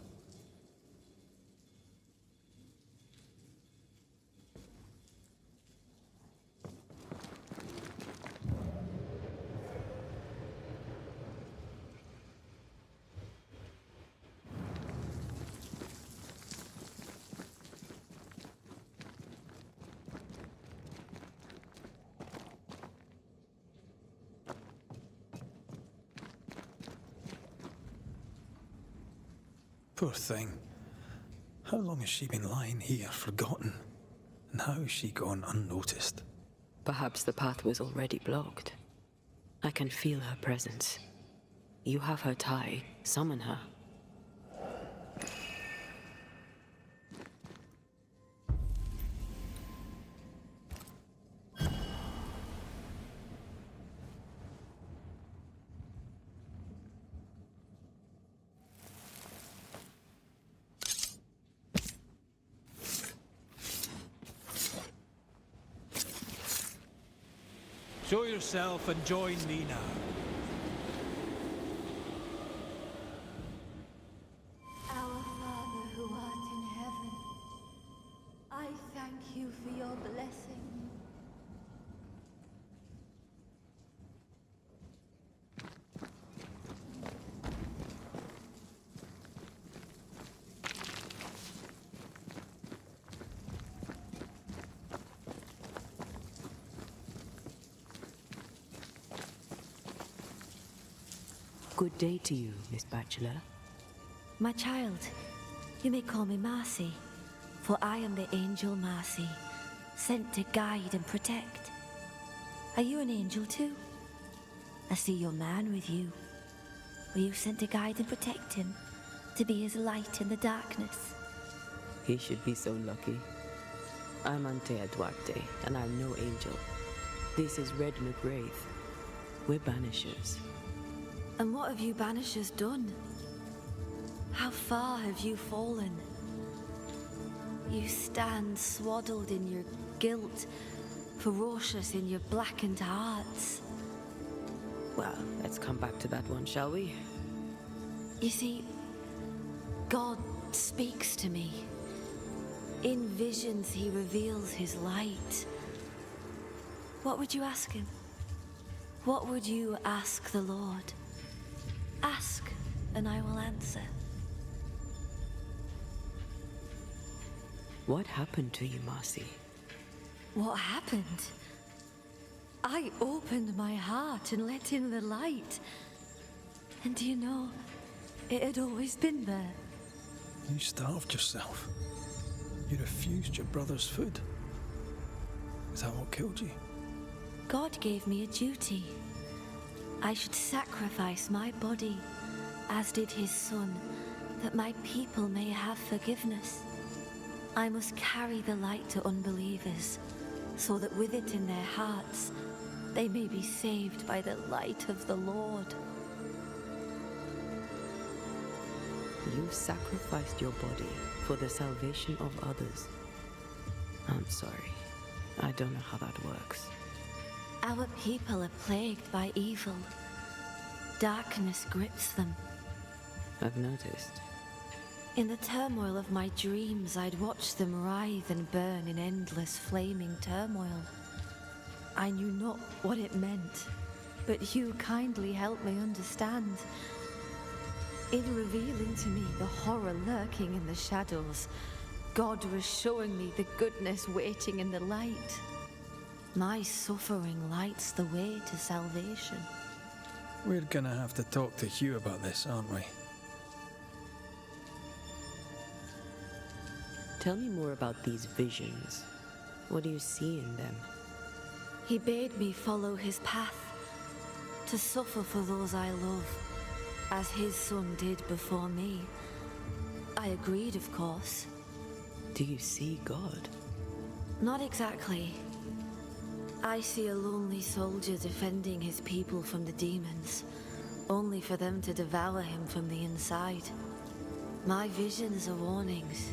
Poor thing. How long has she been lying here, forgotten? And how has she gone unnoticed? Perhaps the path was already blocked. I can feel her presence. You have her tie. Summon her. Show yourself and join me now. Our Father who art in heaven, I thank you for your blessing. Good day to you, Miss Bachelor. My child, you may call me Marcy, for I am the angel Marcy, sent to guide and protect. Are you an angel too? I see your man with you. Were you sent to guide and protect him, to be his light in the darkness? He should be so lucky. I'm Antea Duarte, and I'm no angel. This is Red McGrath. We're banishers. And what have you banishers done? How far have you fallen? You stand swaddled in your guilt, ferocious in your blackened hearts. Well, let's come back to that one, shall we? You see, God speaks to me. In visions, he reveals his light. What would you ask him? What would you ask the Lord? Ask, and I will answer. What happened to you, Marcy? What happened? I opened my heart and let in the light. And do you know, it had always been there. You starved yourself. You refused your brother's food. Is that what killed you? God gave me a duty. I should sacrifice my body, as did his son, that my people may have forgiveness. I must carry the light to unbelievers, so that with it in their hearts, they may be saved by the light of the Lord. You sacrificed your body for the salvation of others. I'm sorry. I don't know how that works. Our people are plagued by evil. Darkness grips them. I've noticed. In the turmoil of my dreams, I'd watch them writhe and burn in endless flaming turmoil. I knew not what it meant, but you kindly helped me understand. In revealing to me the horror lurking in the shadows, God was showing me the goodness waiting in the light. My suffering lights the way to salvation. We're gonna have to talk to Hugh about this, aren't we? Tell me more about these visions. What do you see in them? He bade me follow his path, to suffer for those I love, as his son did before me. I agreed, of course. Do you see God? Not exactly. I see a lonely soldier defending his people from the demons, only for them to devour him from the inside. My visions are warnings.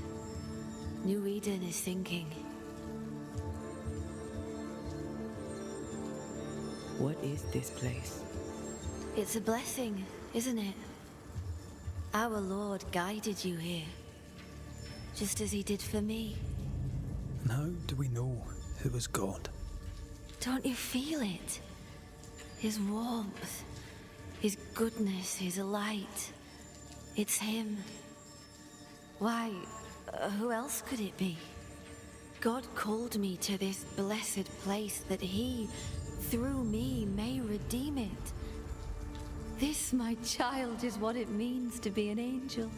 New Eden is sinking. What is this place? It's a blessing, isn't it? Our Lord guided you here, just as he did for me. And how do we know who is God? Don't you feel it? His warmth, his goodness, his light. It's him. Why, who else could it be? God called me to this blessed place that he, through me, may redeem it. This, my child, is what it means to be an angel.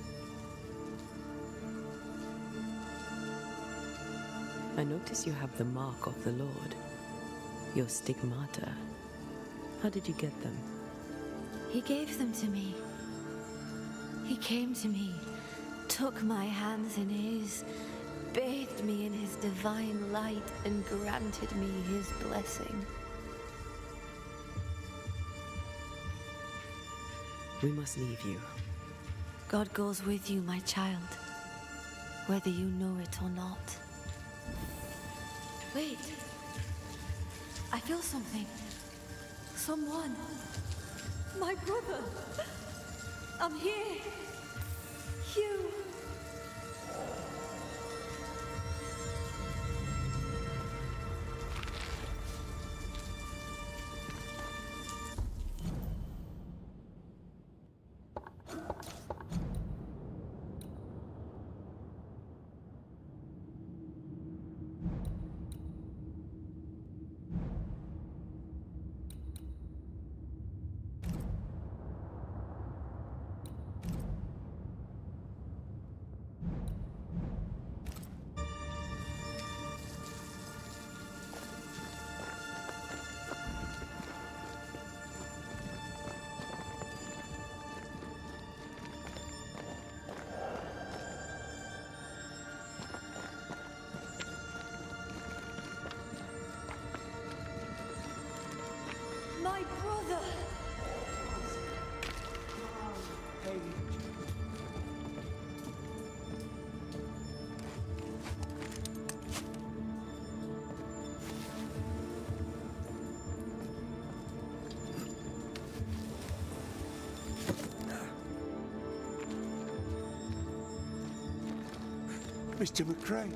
I notice you have the mark of the Lord. Your stigmata. How did you get them? He gave them to me. He came to me, took my hands in his, bathed me in his divine light, and granted me his blessing. We must leave you. God goes with you, my child, whether you know it or not. Wait. I feel something. Someone. My brother. I'm here. Hugh. My brother! Mr. McCrae,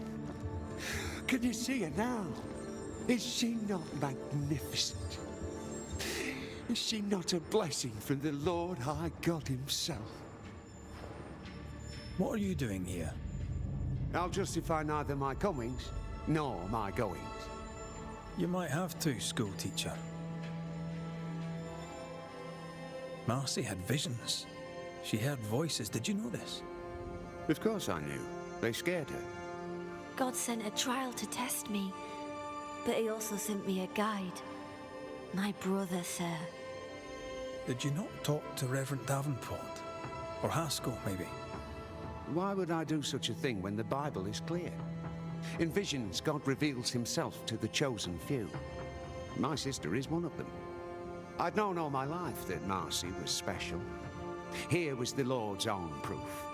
can you see her now? Is she not magnificent? Is she not a blessing from the Lord High God himself? What are you doing here? I'll justify neither my comings nor my goings. You might have to, schoolteacher. Marcy had visions. She heard voices. Did you know this? Of course I knew. They scared her. God sent a trial to test me, but he also sent me a guide. My brother, sir. Did you not talk to Reverend Davenport? Or Haskell, maybe? Why would I do such a thing when the Bible is clear? In visions, God reveals himself to the chosen few. My sister is one of them. I'd known all my life that Marcy was special. Here was the Lord's own proof.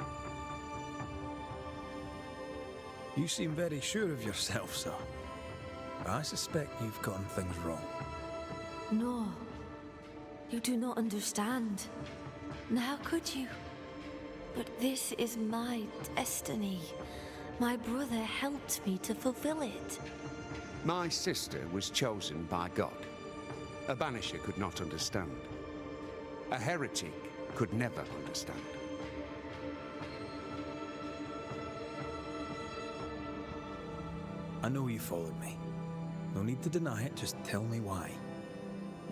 You seem very sure of yourself, sir. I suspect you've gotten things wrong. No, you do not understand. And how could you? But this is my destiny. My brother helped me to fulfill it. My sister was chosen by God. A banisher could not understand. A heretic could never understand. I know you followed me. No need to deny it, just tell me why.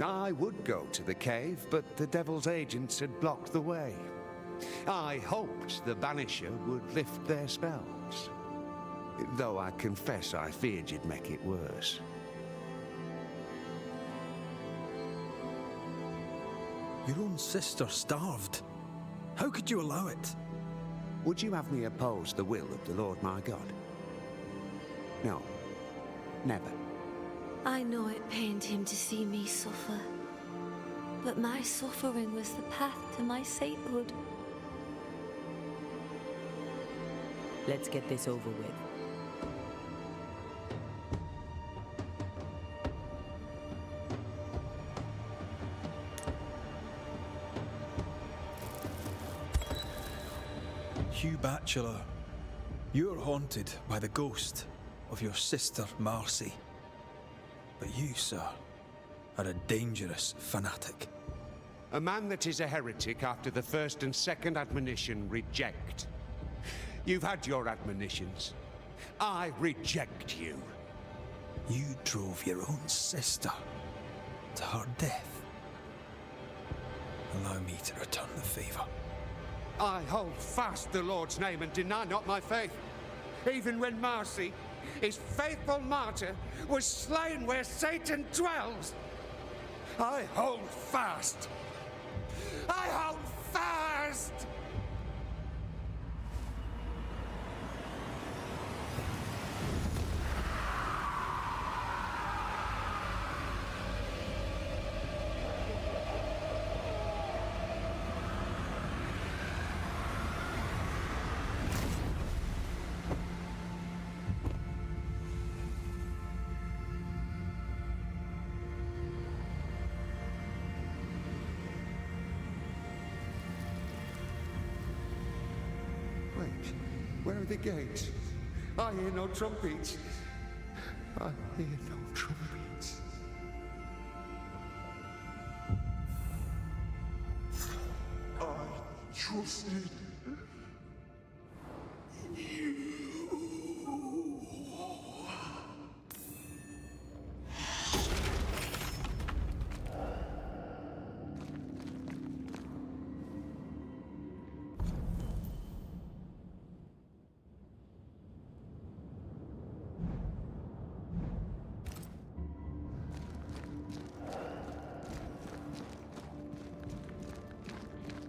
I would go to the cave, but the devil's agents had blocked the way. I hoped the banisher would lift their spells. Though I confess I feared you'd make it worse. Your own sister starved. How could you allow it? Would you have me oppose the will of the Lord my God? No, never. I know it pained him to see me suffer, but my suffering was the path to my sainthood. Let's get this over with. Hugh Batchelor, you're haunted by the ghost of your sister Marcy. But you, sir, are a dangerous fanatic. A man that is a heretic after the first and second admonition reject. You've had your admonitions. I reject you. You drove your own sister to her death. Allow me to return the favor. I hold fast the Lord's name and deny not my faith, even when Marcy, his faithful martyr, was slain where Satan dwells. I hold fast. I hold fast! Where are the gates? I hear no trumpets. I hear no trumpets. I trusted you.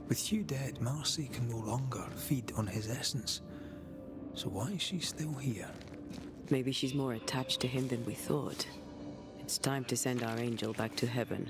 With Hugh dead, Marcy can no longer feed on his essence. So why is she still here? Maybe she's more attached to him than we thought. It's time to send our angel back to heaven.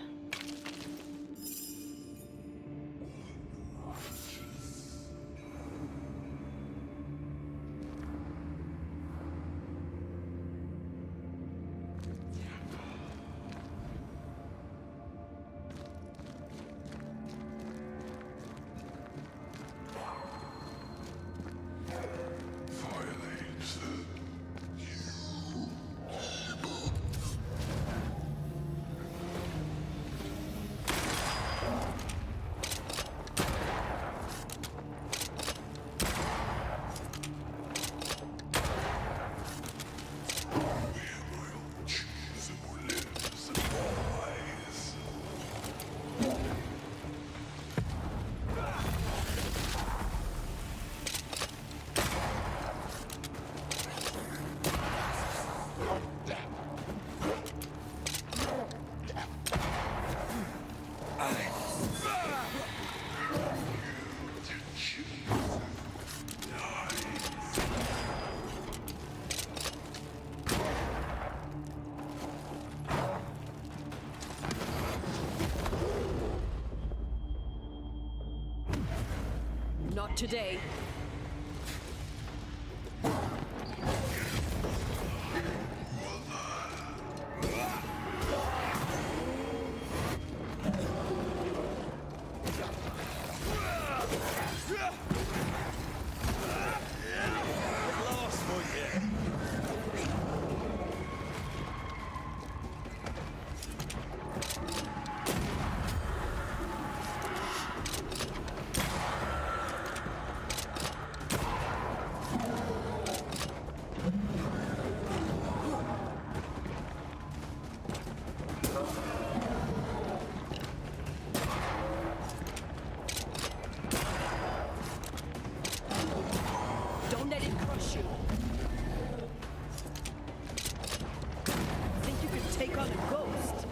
Not today. Don't let it crush you. Think you can take on a ghost?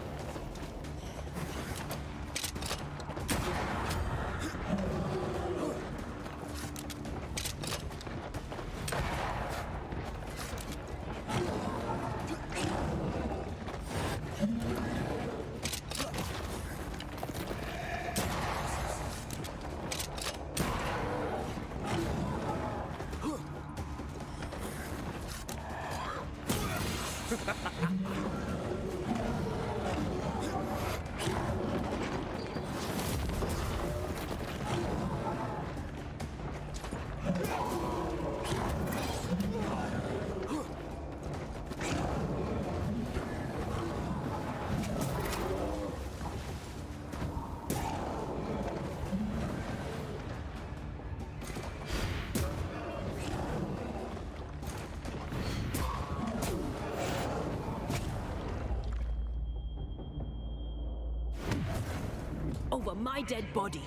Over my dead body.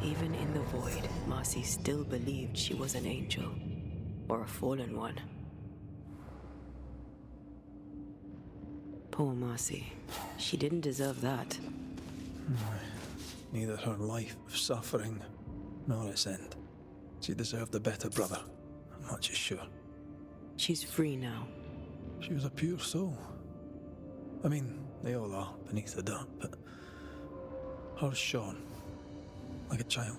Even in the void, Marcy still believed she was an angel, or a fallen one. Poor Marcy. She didn't deserve that. Neither her life of suffering nor its end. She deserved a better brother, I'm not just sure. She's free now. She was a pure soul. I mean, they all are beneath the dirt, but hers shone like a child.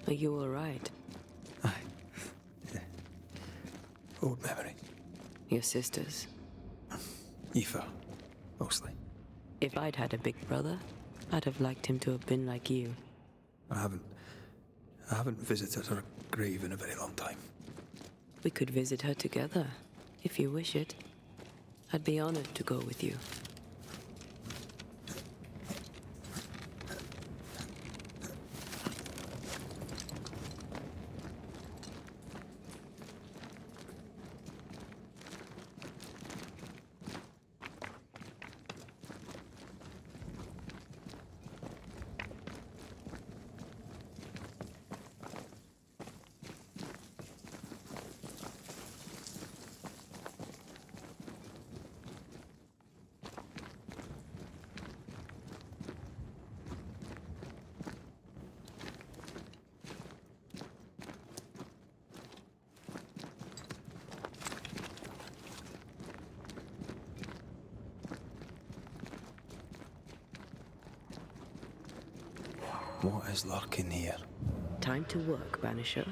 Are you all right? Old memory. Your sisters? Aoife, mostly. If I'd had a big brother, I'd have liked him to have been like you. I haven't visited her grave in a very long time. We could visit her together, if you wish it. I'd be honored to go with you. What is lurking here? Time to work, Banisher.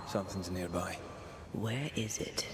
Something's nearby. Where is it?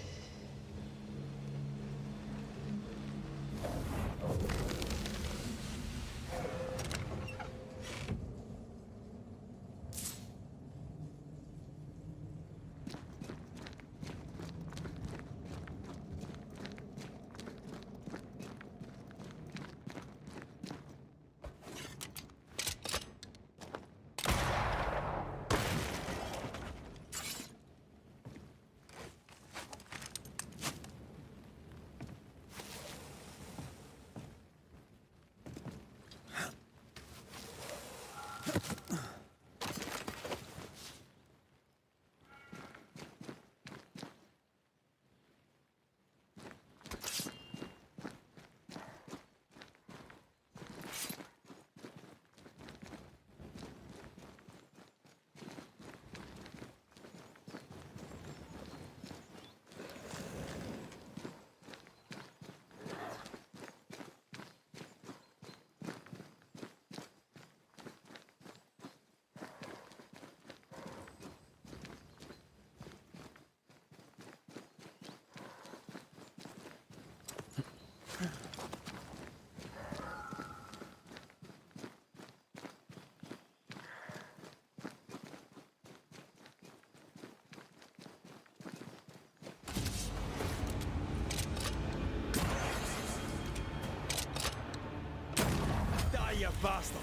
You bastard!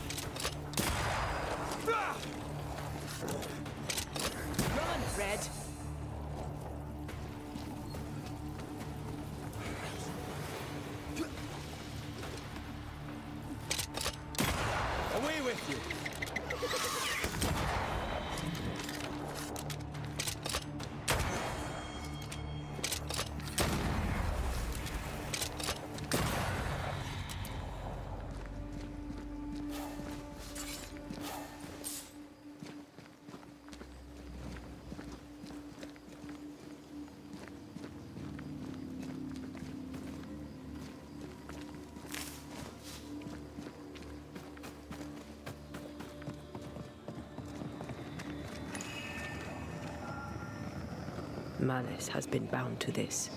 Ah! Run, Red! Away with you! Malice has been bound to this.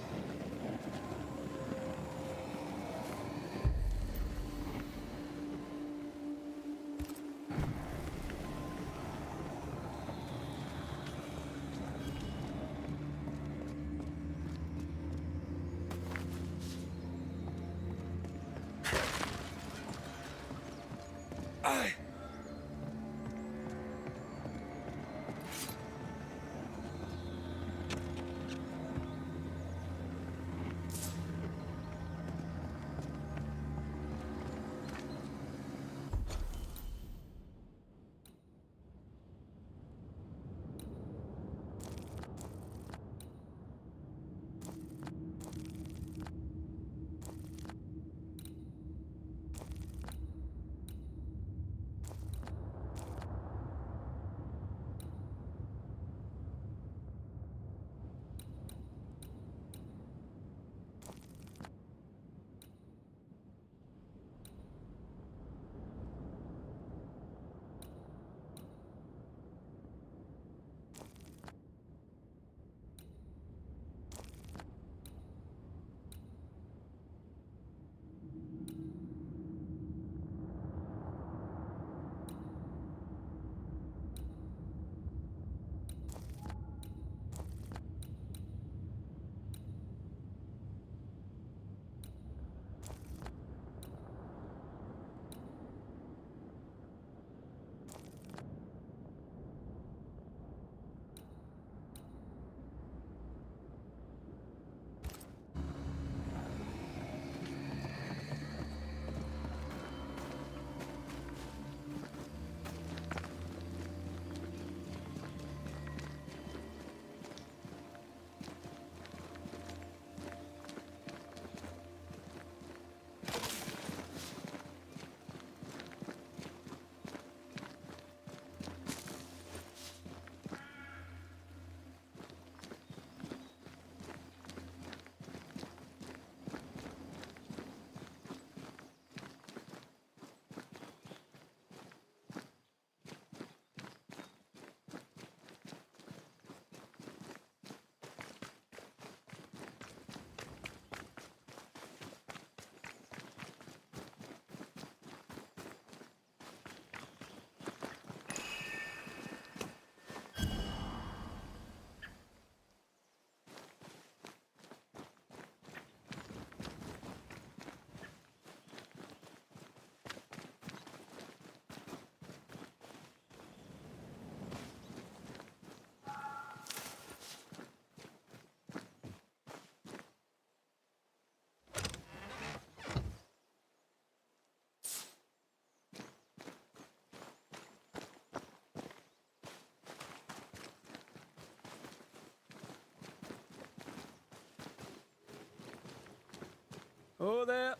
Oh there.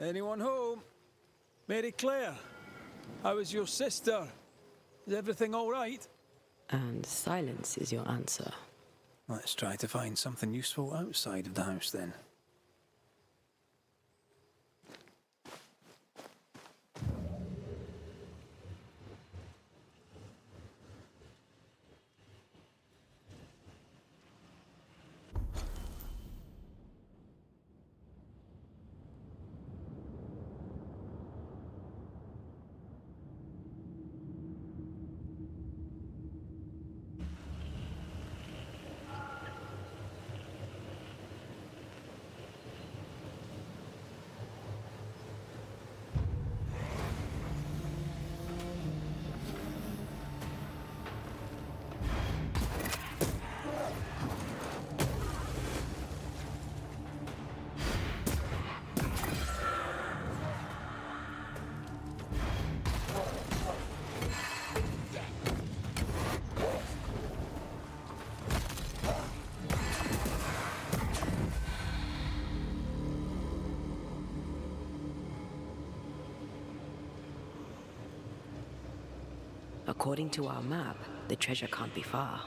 Anyone home? Mary Claire, how is your sister? Is everything all right? And silence is your answer. Let's try to find something useful outside of the house then. According to our map, the treasure can't be far.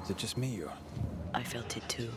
Is it just me or? I felt it too.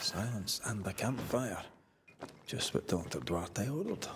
Silence and the campfire. Just what Dr. Duarte ordered.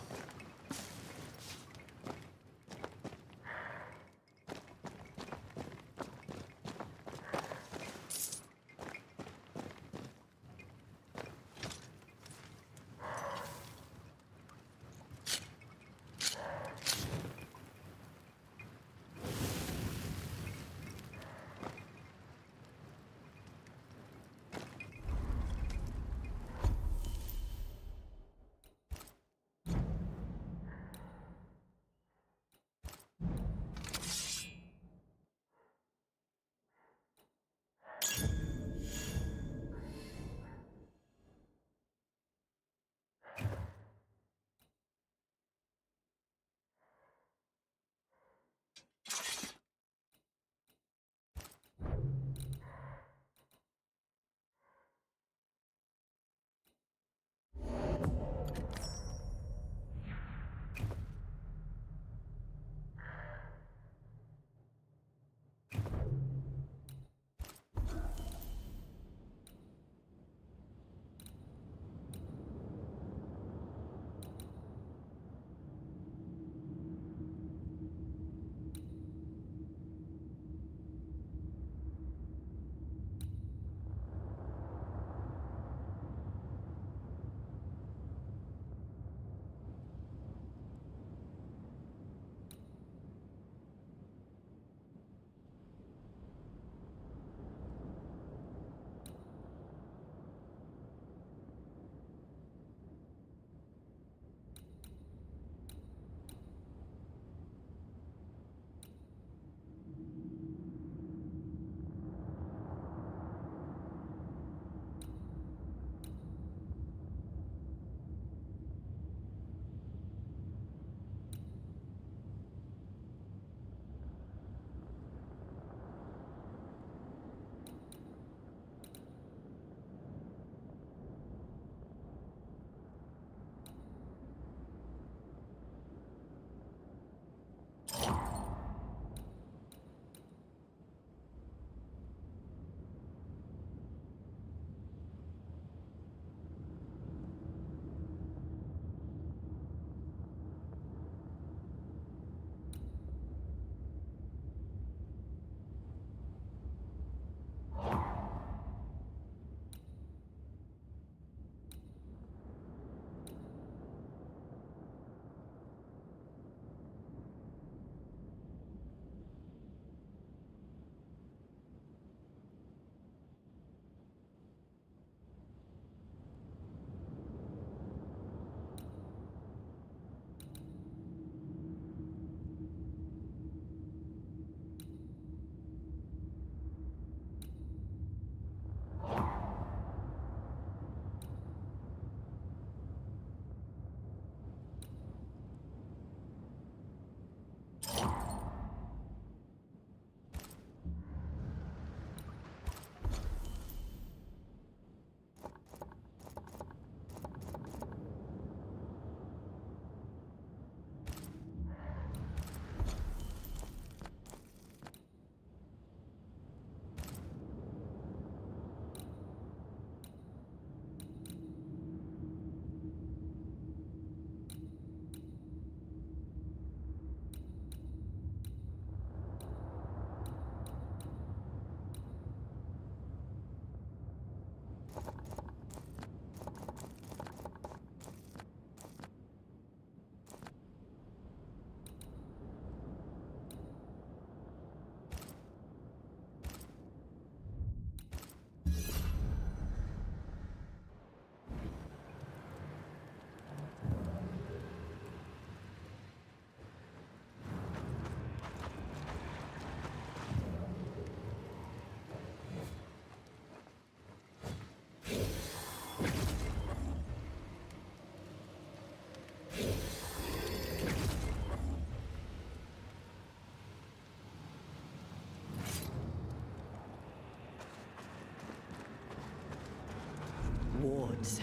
wards.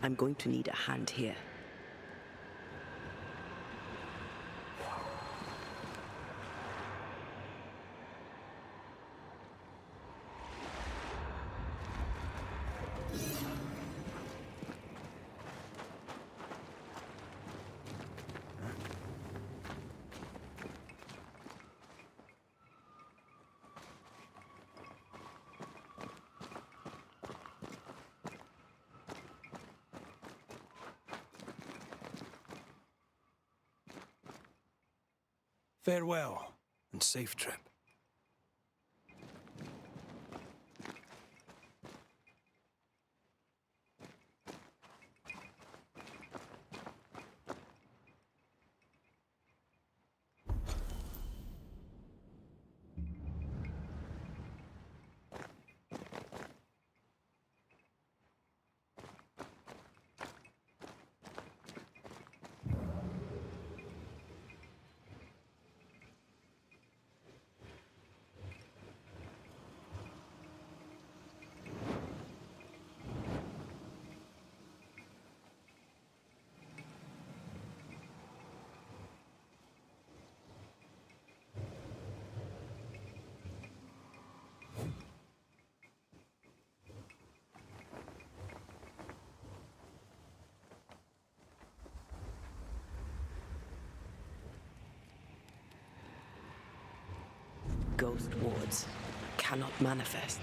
I'm going to need a hand here. Farewell, and safe trip. Ghost wards cannot manifest.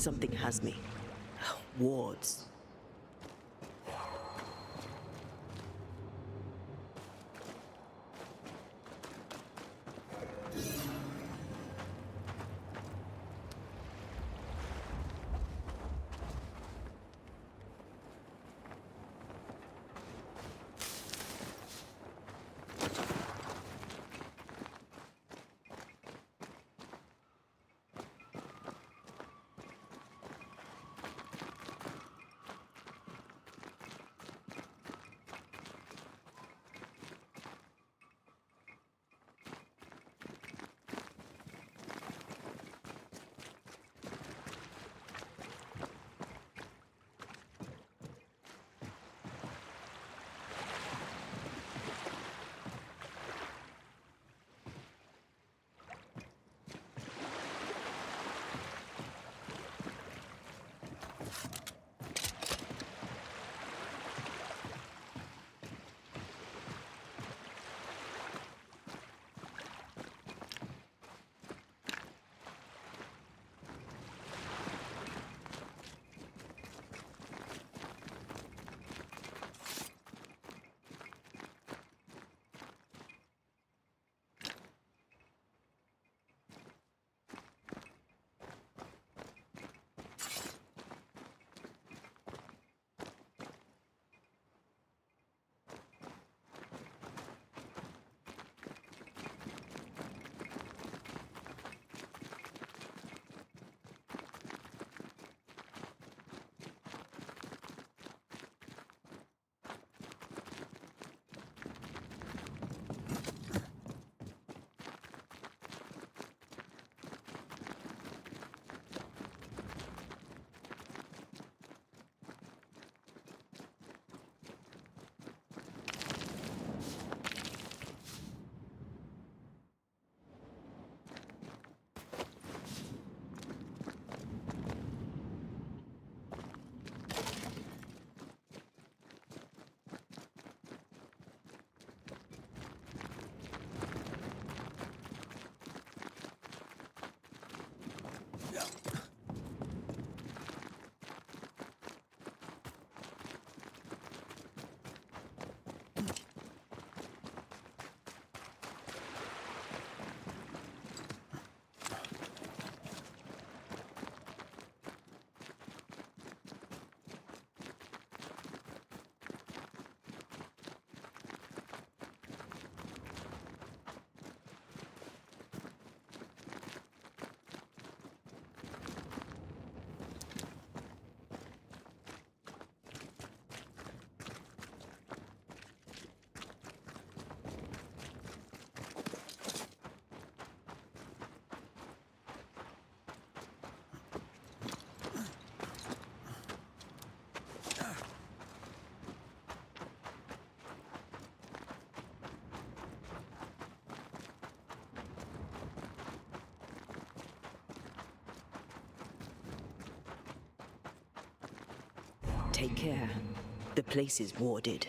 Something has me. Wards. Take care. The place is warded.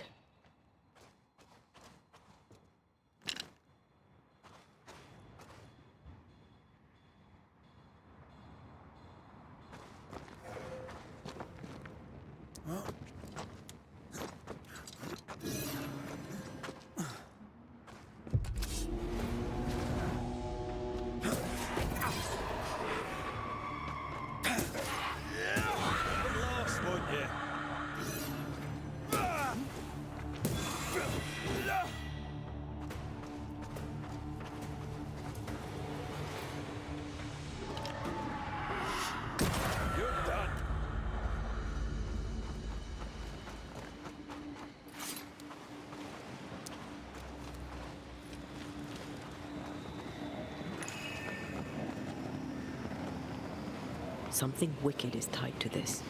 Something wicked is tied to this.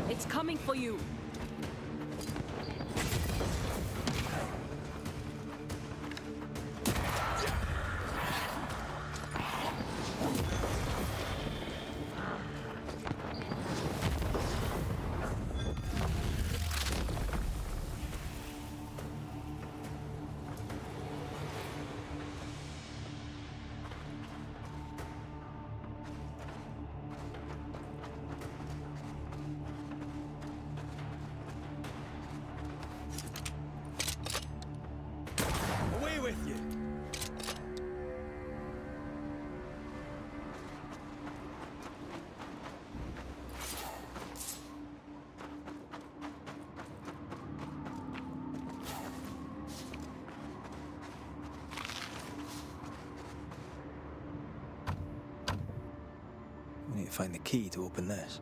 It's coming for you. Away with you! We need to find the key to open this.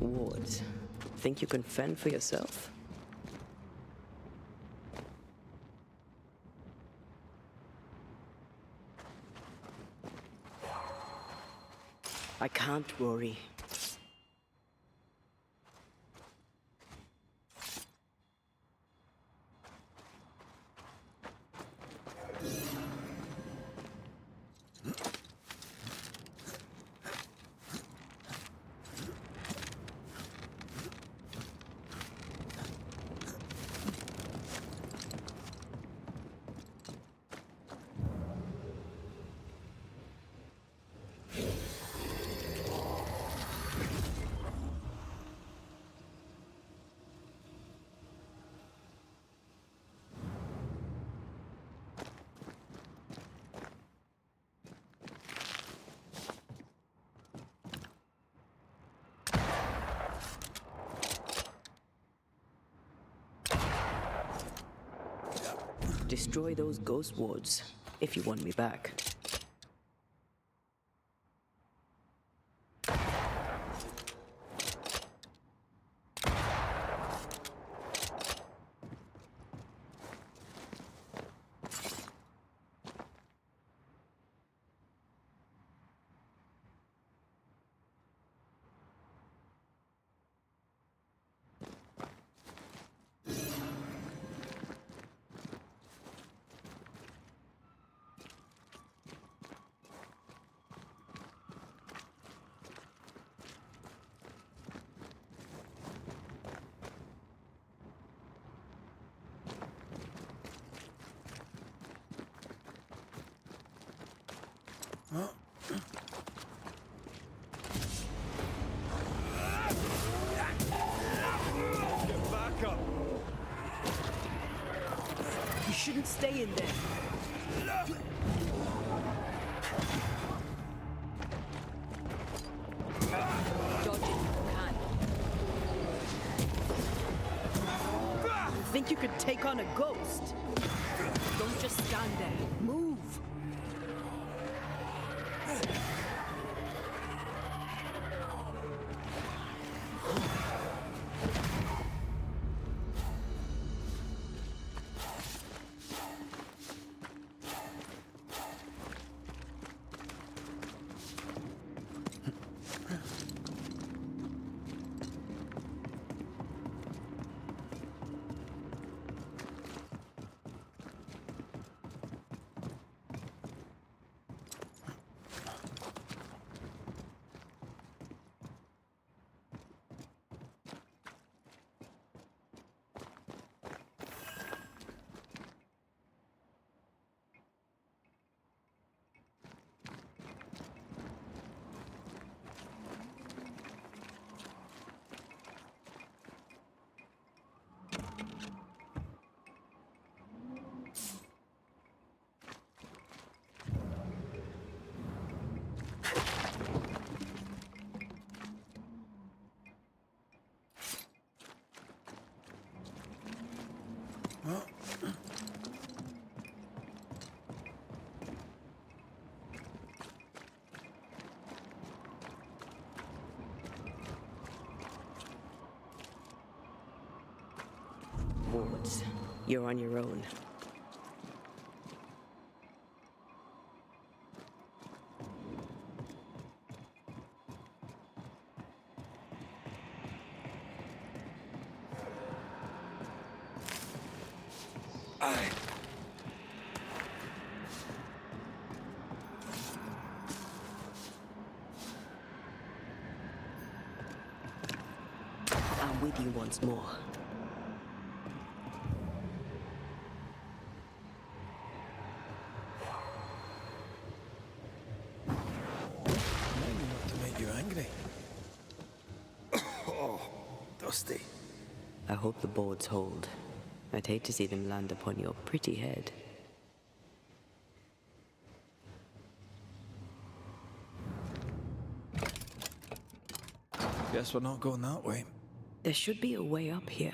Wards, think you can fend for yourself? I can't, Rory. Destroy those ghost wards if you want me back. Get back up! You shouldn't stay in there. Dodge it if you can. You think you could take on a ghost? Don't just stand there. Move! Wards, you're on your own. I'm with you once more. Maybe not to make you angry. Oh, dusty. I hope the boards hold. I'd hate to see them land upon your pretty head. Guess we're not going that way. There should be a way up here.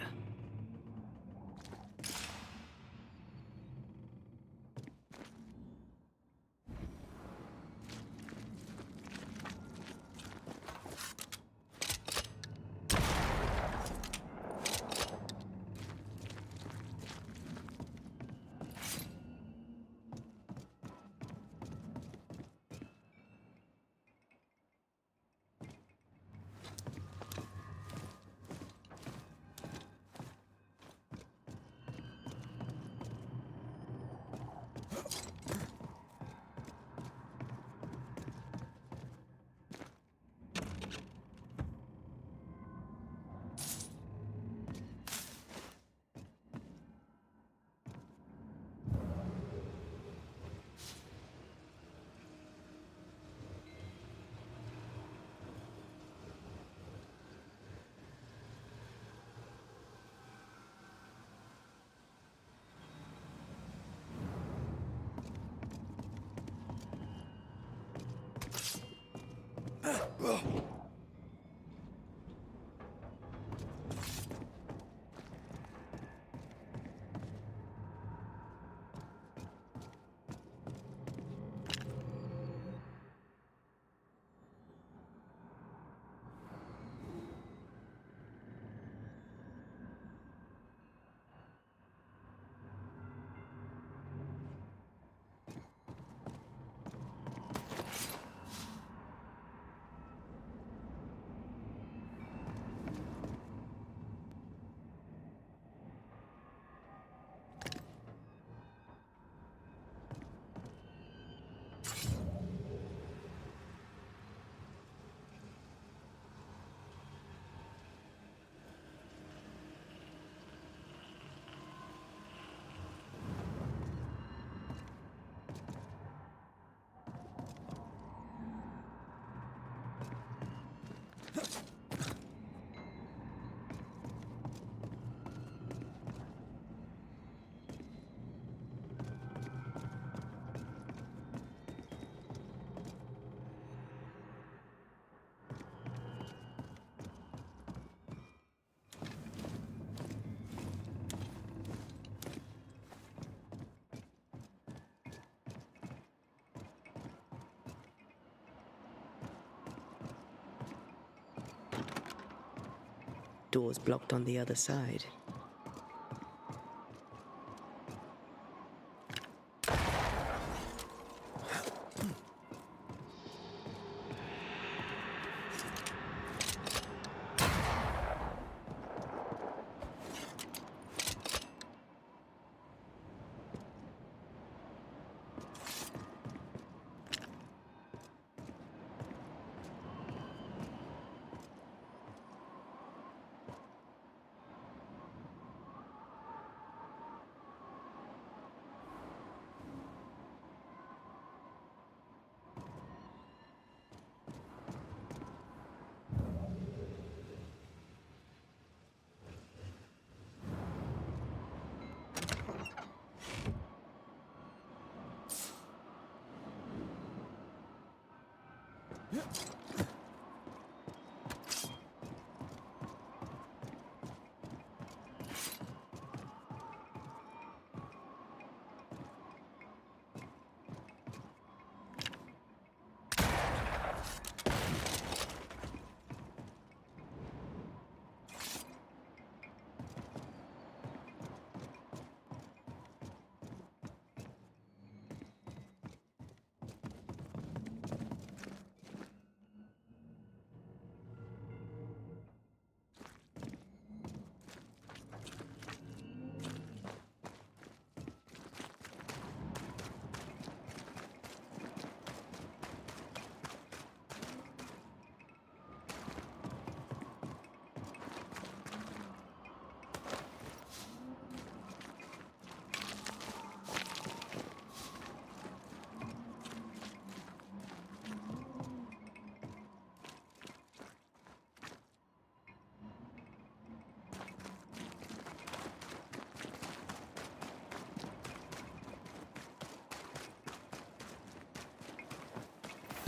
Doors blocked on the other side.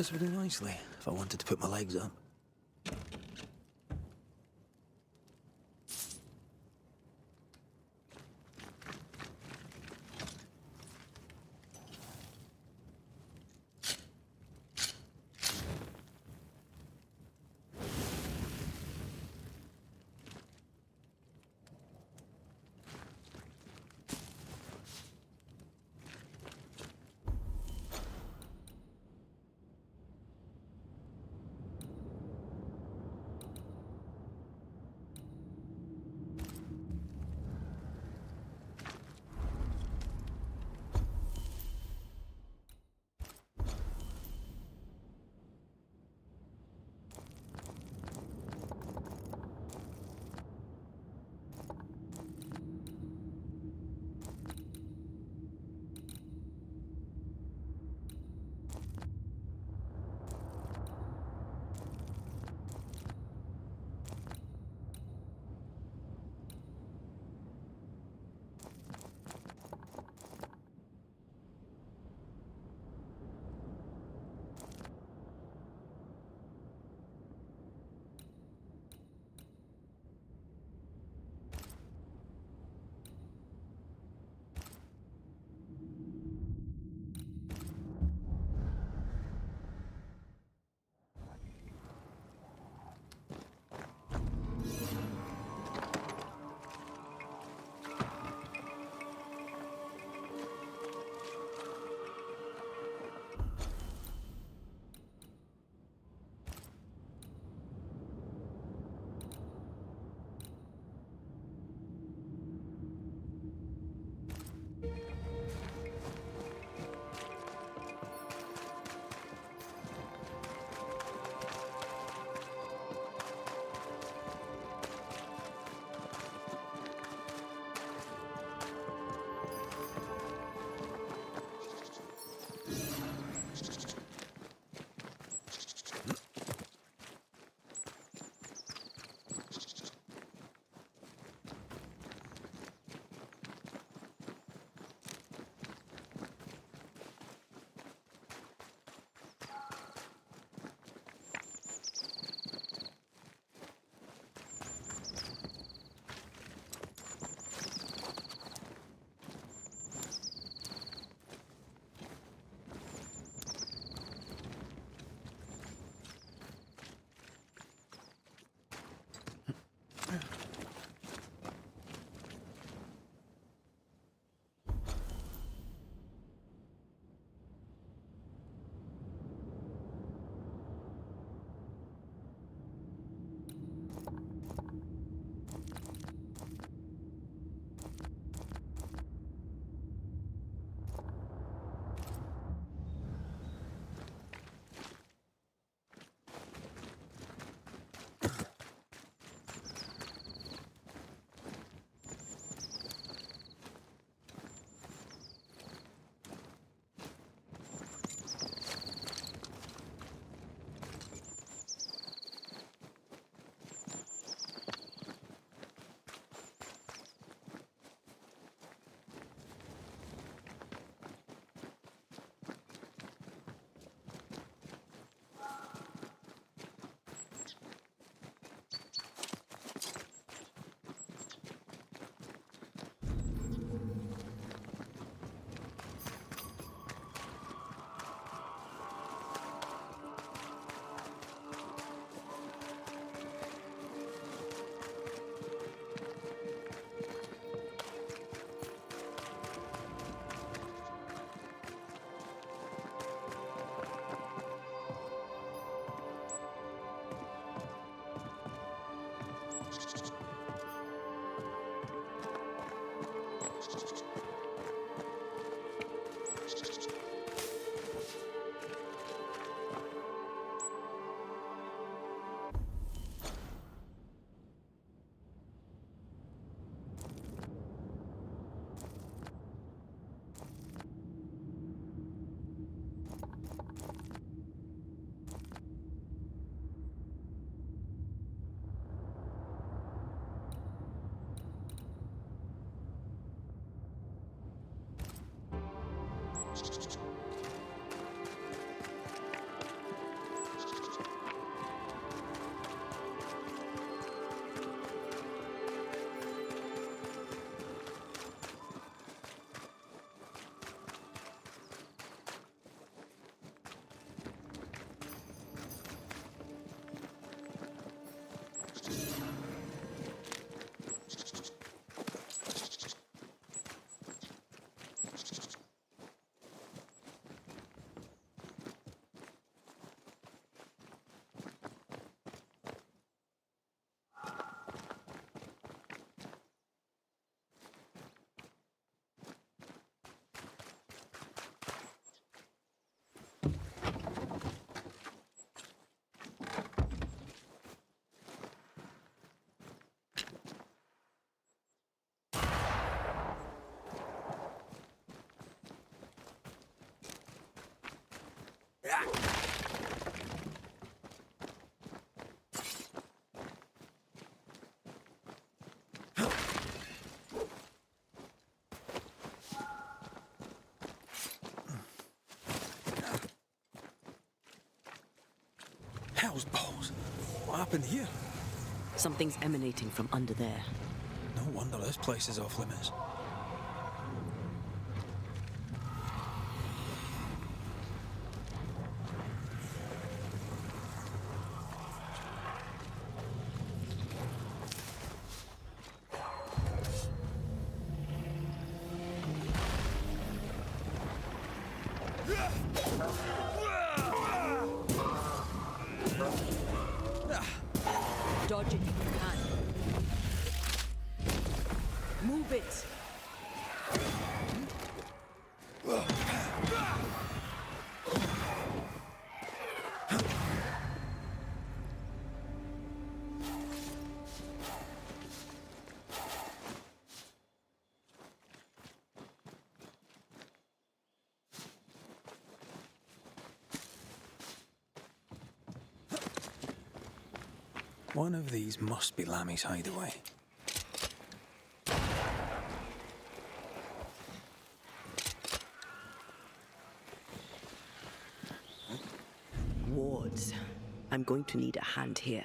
This would do nicely if I wanted to put my legs up. Hell's balls. What happened here? Something's emanating from under there. No wonder this place is off limits. Dodge it if you can. Move it. One of these must be Lammy's hideaway. Wards. I'm going to need a hand here.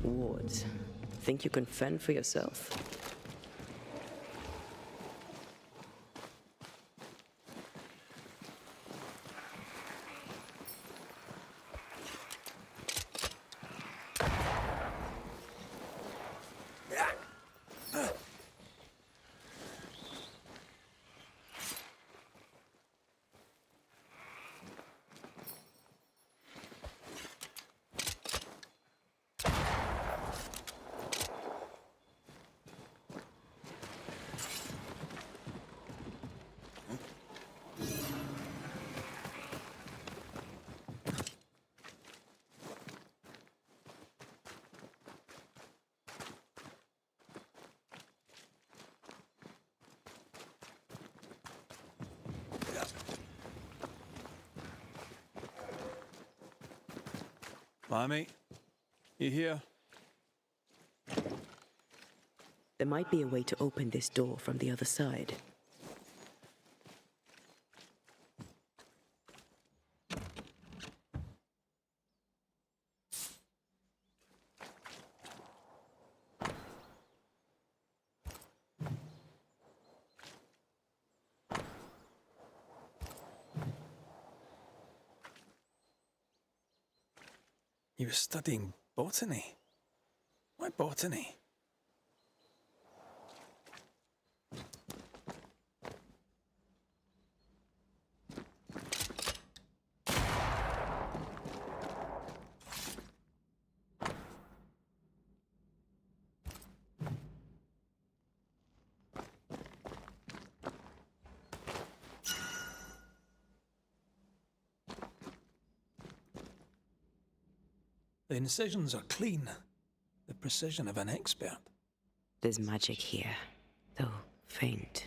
Wards. Think you can fend for yourself? Lammy, you here? There might be a way to open this door from the other side. You were studying botany. Why botany? The incisions are clean. The precision of an expert. There's magic here, though faint.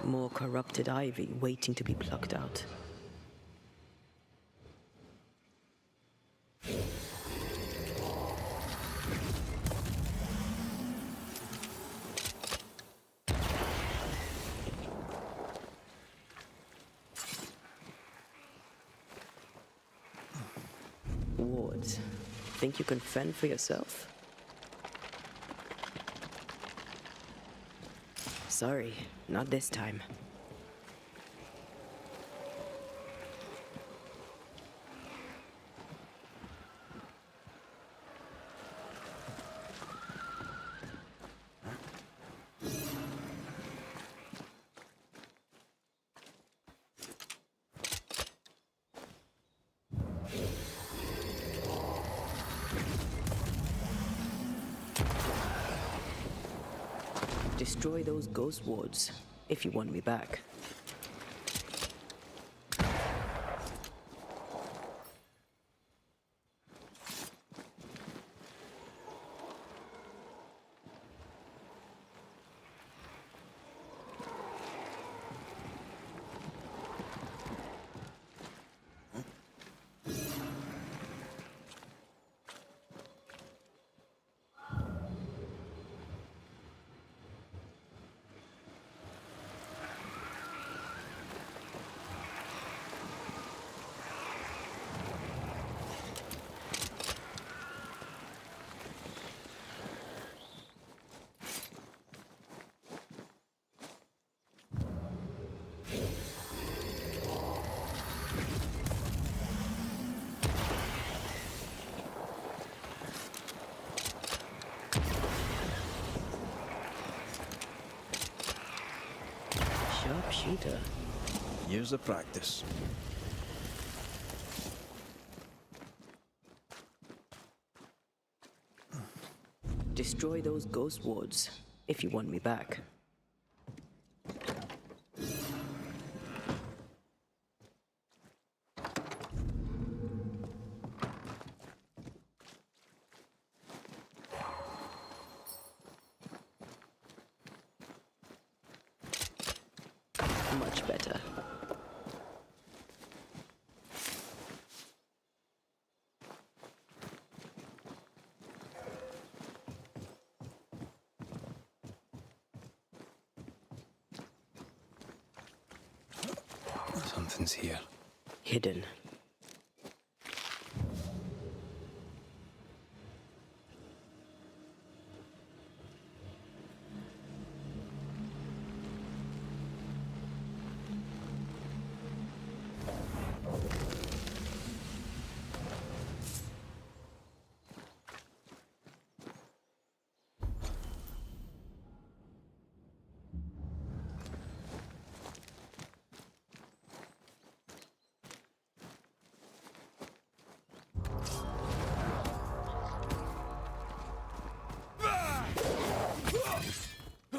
More corrupted ivy waiting to be plucked out. Wards, think you can fend for yourself? Sorry, not this time. Destroy those ghost wards, if you want me back. Sharpshooter. Years of practice. Destroy those ghost wards, if you want me back. Much better. Something's here. Hidden.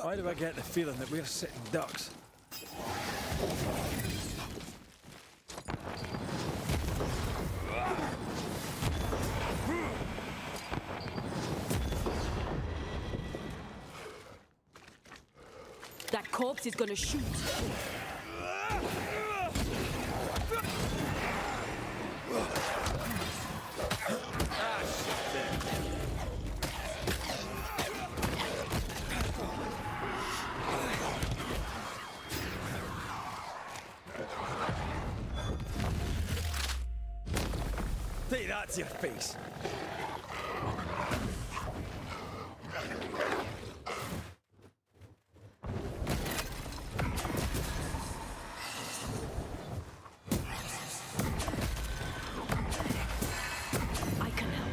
Why do I get the feeling that we're sitting ducks? That corpse is gonna shoot. Take that to your face. I can help.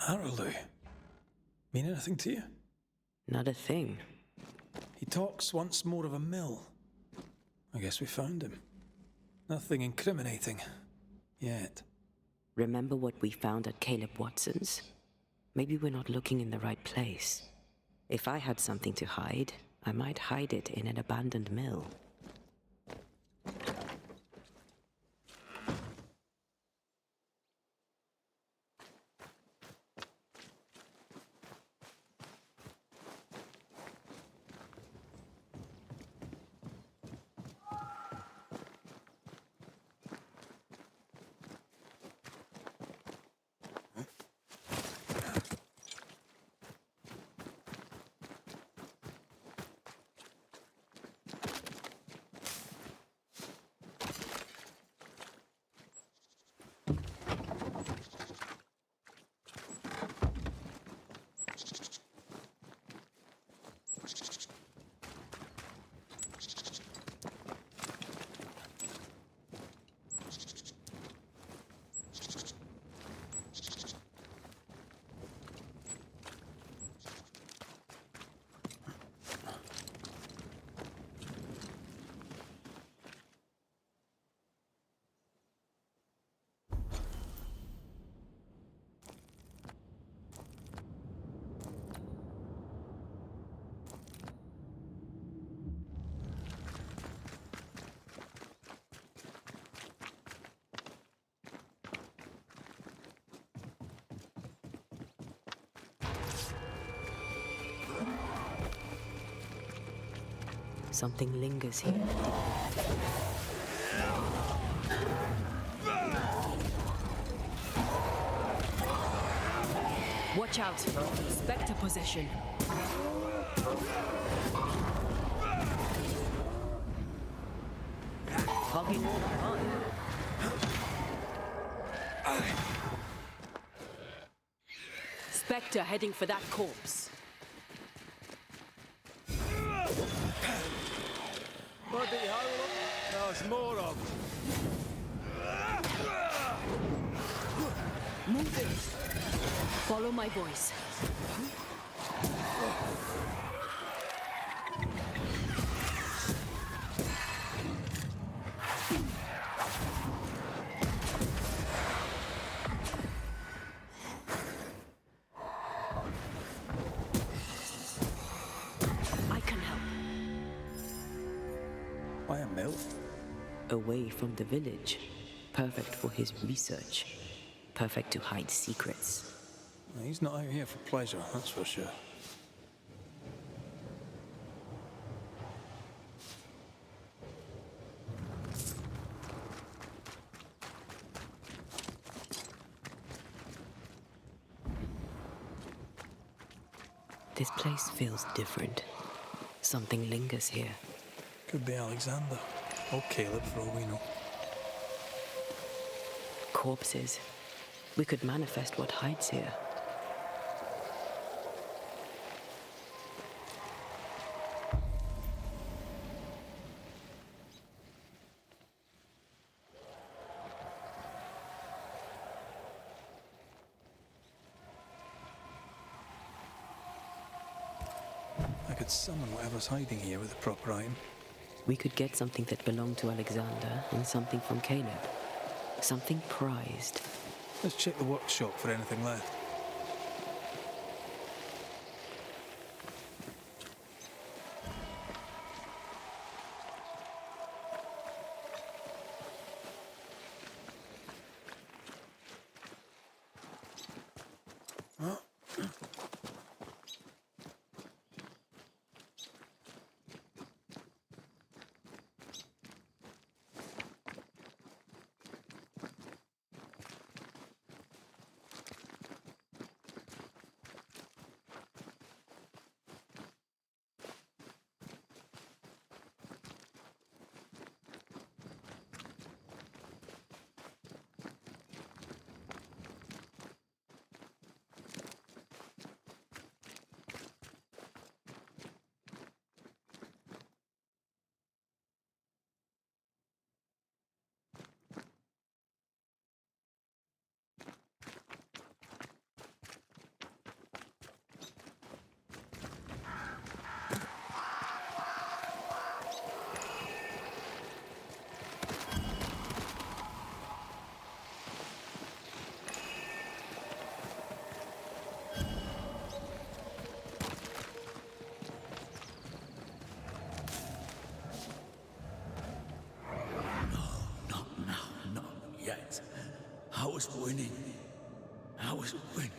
Harrelou. Mean anything to you? Not a thing. He talks once more of a mill. I guess we found him. Nothing incriminating. Yet. Remember what we found at Caleb Watson's? Maybe we're not looking in the right place. If I had something to hide, I might hide it in an abandoned mill. Something lingers here. Watch out! Spectre possession. Hogging all the fun. Spectre heading for that corpse. Bloody hell, there's more of them. Move it. Follow my voice. I can help. Why a mill? Away from the village. Perfect for his research. Perfect to hide secrets. He's not out here for pleasure, that's for sure. This place feels different. Something lingers here. Could be Alexander, or Caleb for all we know. Corpses. We could manifest what hides here. I could summon whatever's hiding here with a proper item. We could get something that belonged to Alexander and something from Caleb. Something prized. Let's check the workshop for anything left. I was winning. I was winning.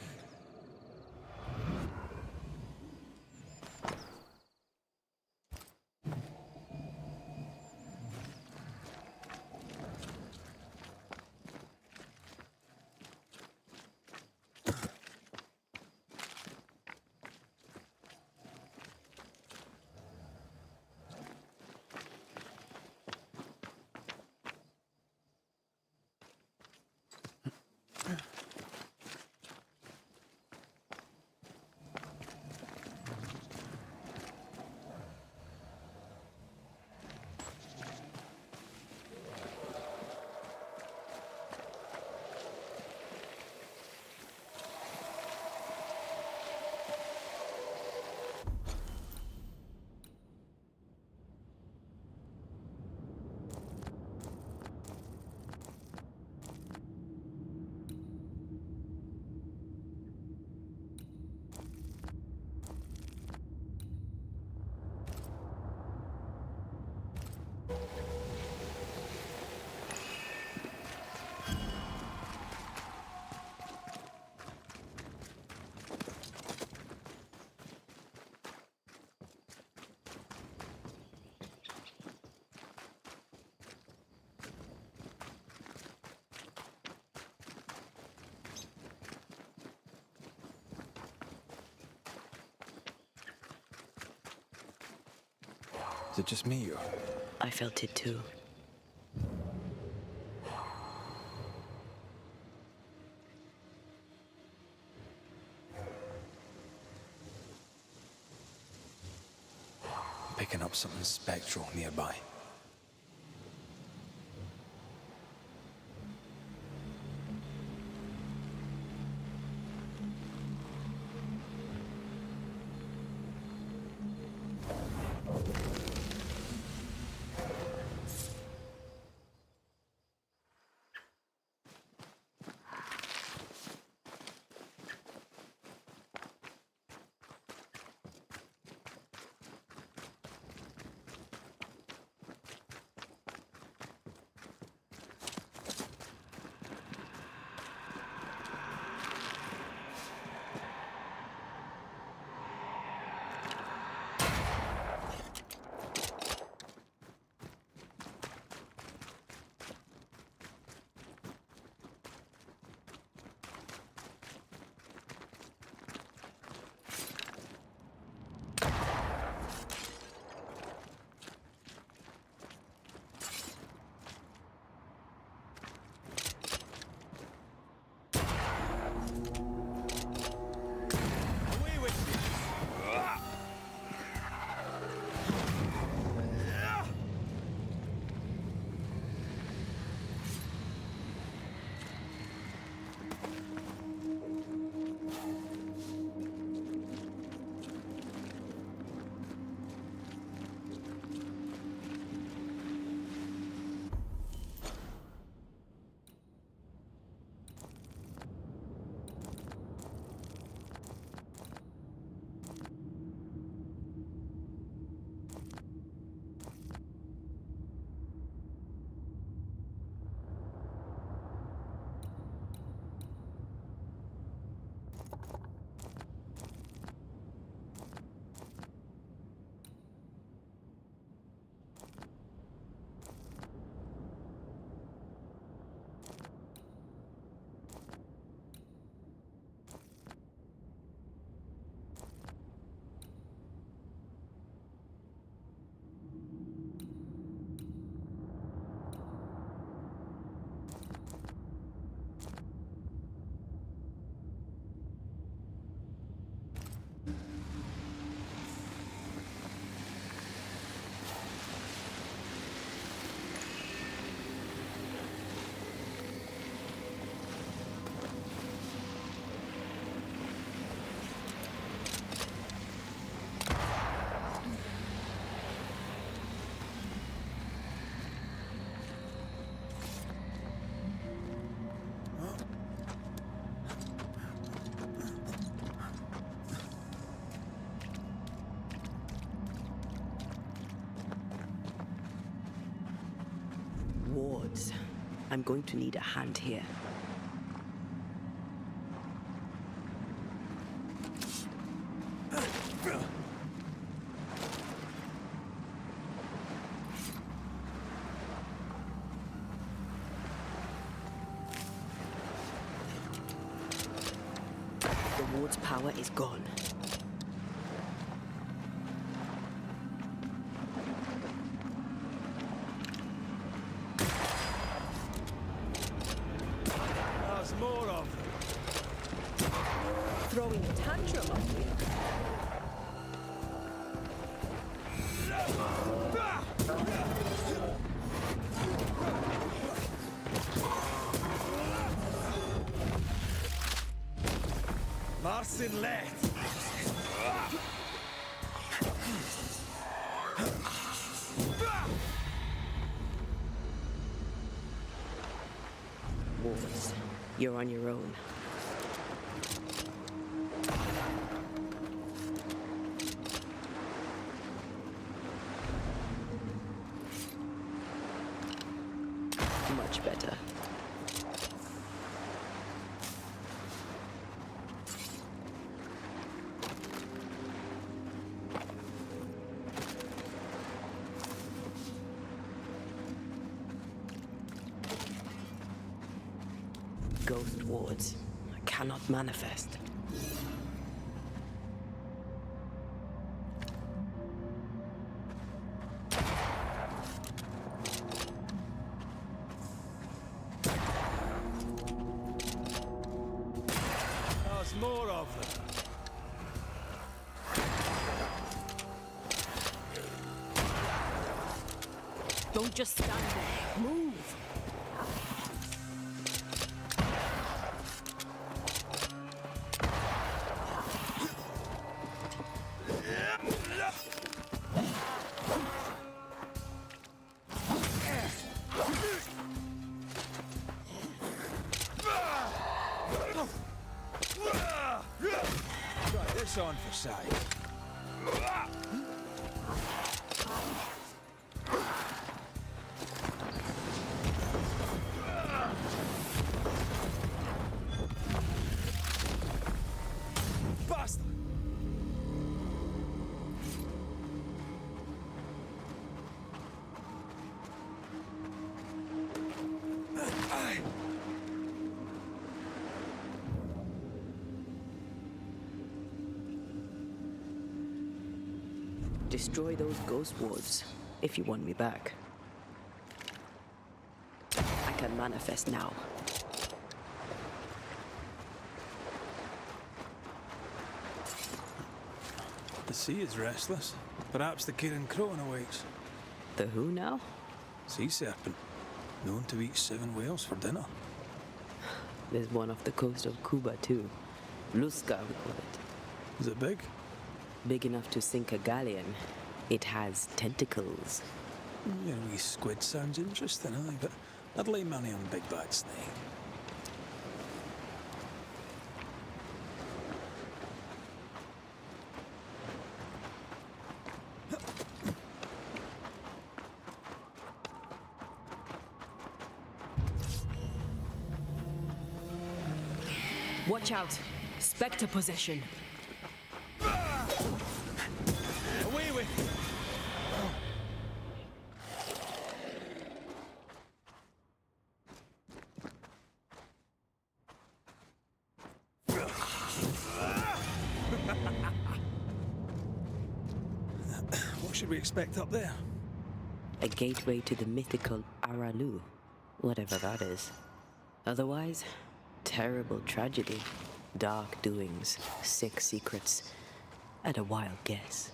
Is it just me or? I felt it too. Picking up something spectral nearby. Wards. I'm going to need a hand here. Ward's power is gone. There's more of them. Throwing a tantrum on me. Marcin Let. Wards, you're on your own. Much better. Ghost wards cannot manifest. There's more of them. Don't just stand there. Move. Try this on for size. Bastard! Destroy those ghost wards if you want me back. I can manifest now. The sea is restless. Perhaps the Kirin Crone awaits. The who now? Sea serpent. Known to eat 7 whales for dinner. There's one off the coast of Cuba too. Luska, we call it. Is it big? Big enough to sink a galleon. It has tentacles. Your wee squid sounds interesting, aye, but I'd lay money on big bad snake. Watch out. Spectre possession. Away with you! What should we expect up there? A gateway to the mythical Aralu, whatever that is. Otherwise, terrible tragedy, dark doings, sick secrets, and a wild guess.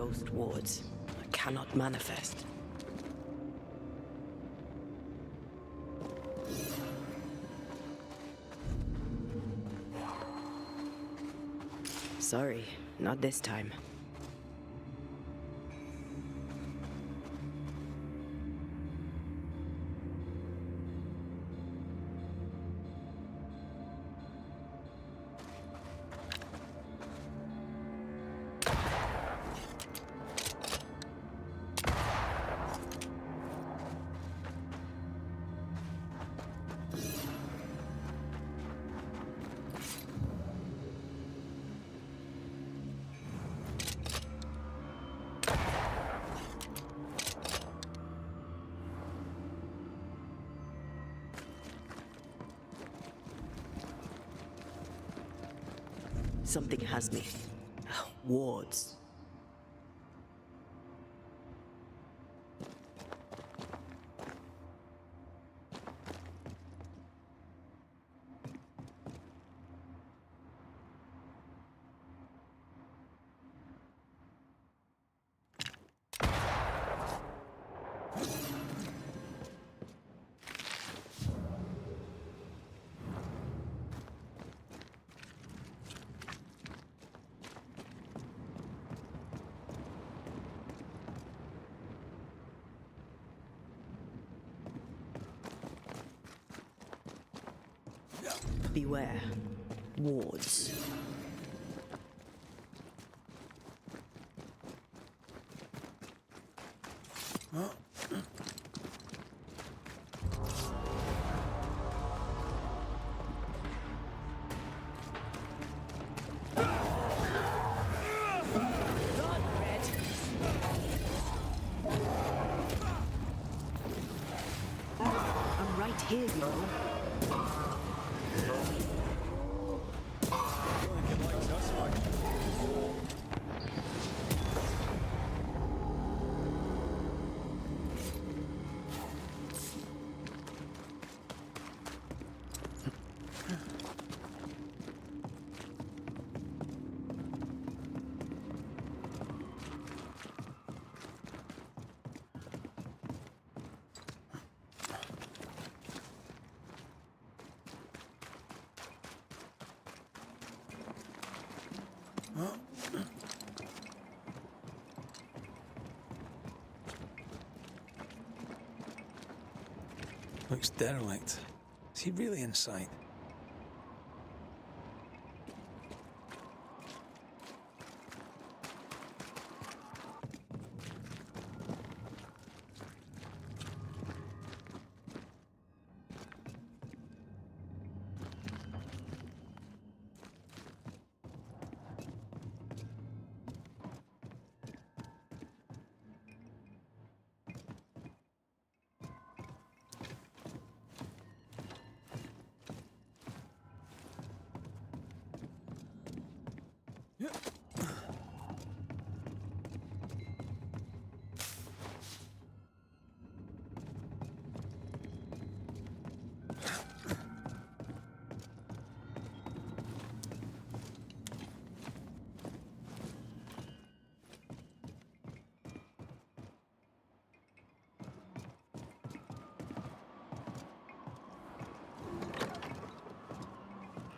ghost wards. I cannot manifest. Sorry, not this time. Something has me. Wards. Beware. Wards. I'm right here, you know. Looks derelict. Is he really inside?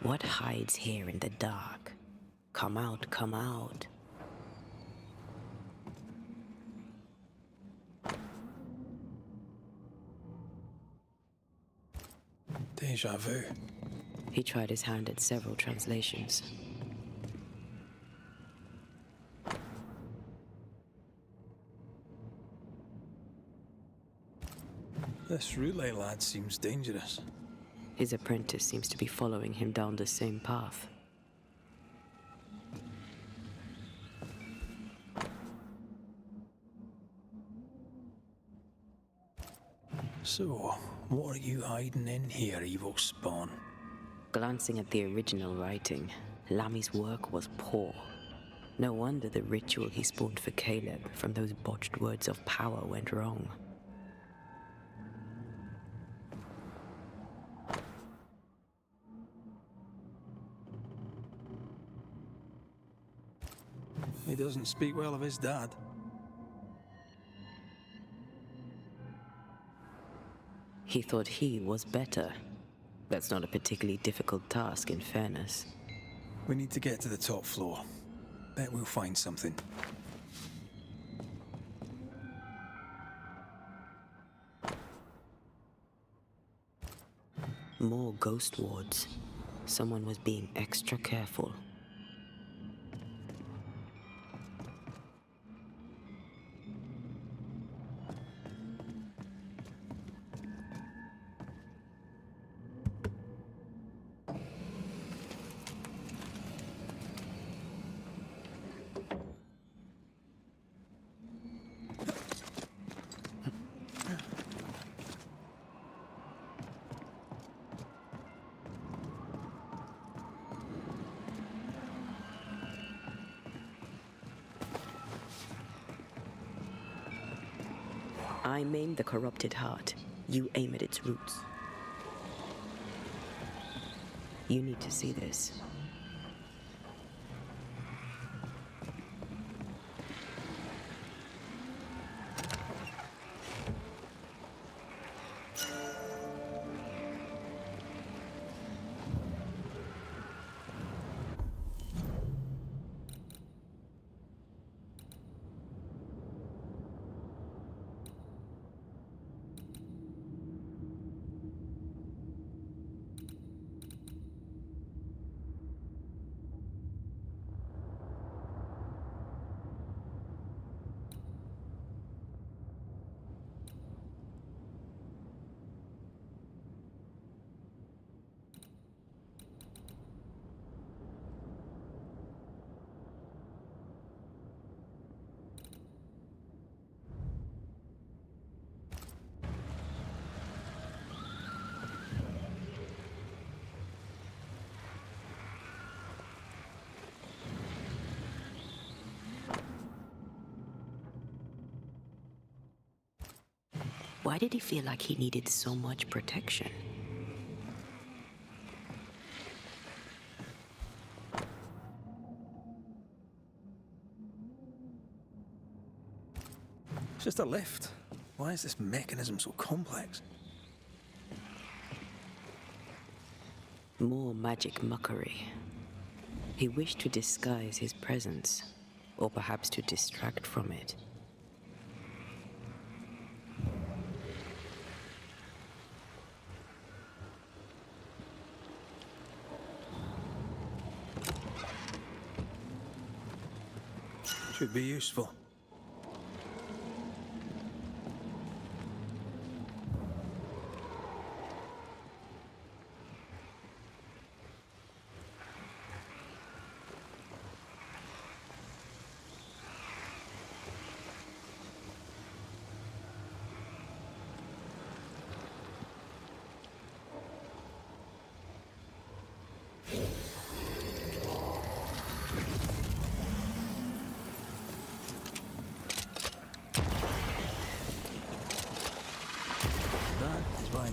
What hides here in the dark? Come out, come out. Deja vu. He tried his hand at several translations. This relay lad seems dangerous. His apprentice seems to be following him down the same path. So, what are you hiding in here, evil spawn? Glancing at the original writing, Lammy's work was poor. No wonder the ritual he spawned for Caleb from those botched words of power went wrong. He doesn't speak well of his dad. He thought he was better. That's not a particularly difficult task, in fairness. We need to get to the top floor. Bet we'll find something. More ghost wards. Someone was being extra careful. I maim the corrupted heart. You aim at its roots. You need to see this. Why did he feel like he needed so much protection? It's just a lift. Why is this mechanism so complex? More magic mockery. He wished to disguise his presence, or perhaps to distract from it. Should be useful.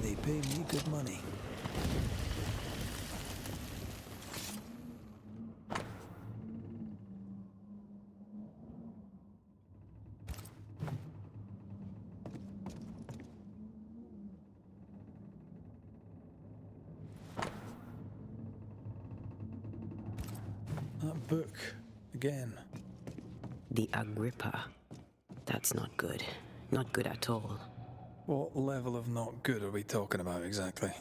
They pay me good money. That book again. The Agrippa. That's not good. Not good at all. What level of not good are we talking about exactly?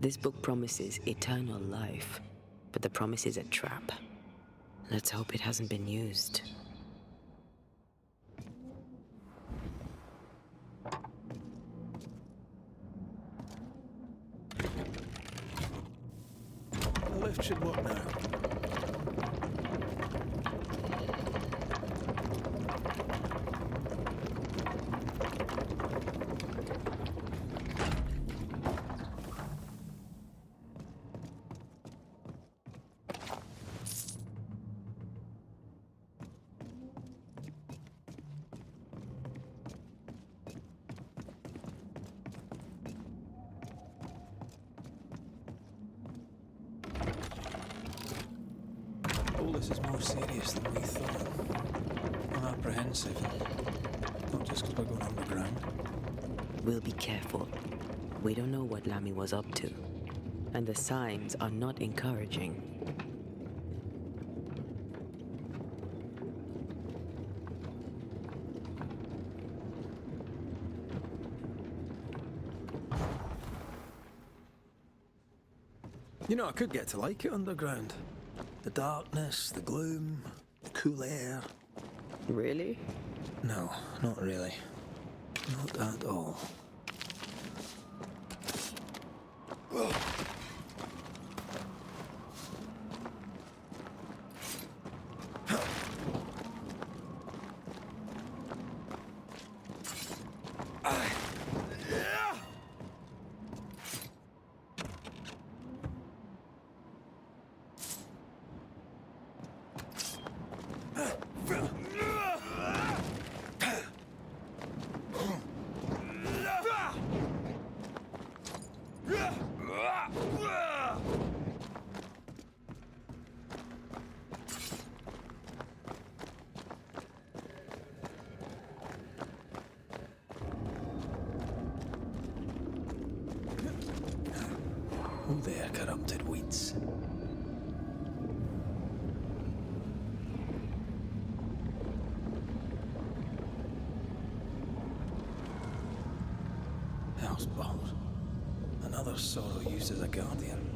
This book promises eternal life, but the promise is a trap. Let's hope it hasn't been used. The lift should work now. all this is more serious than we thought. I'm apprehensive. Not just because we're going underground. We'll be careful. We don't know what Lammy was up to, and the signs are not encouraging. You know, I could get to like it underground. The darkness, the gloom, the cool air. Really? No, not really. Not at all. Oh, there, corrupted weeds. Housebound. Another sorrow used as a guardian.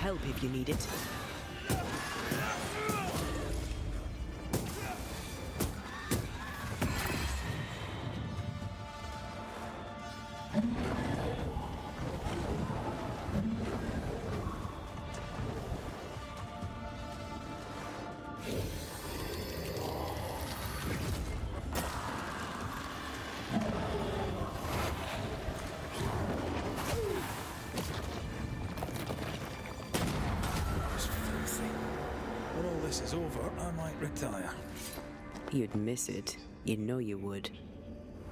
help if you need it. When all this is over, I might retire. You'd miss it. You know you would.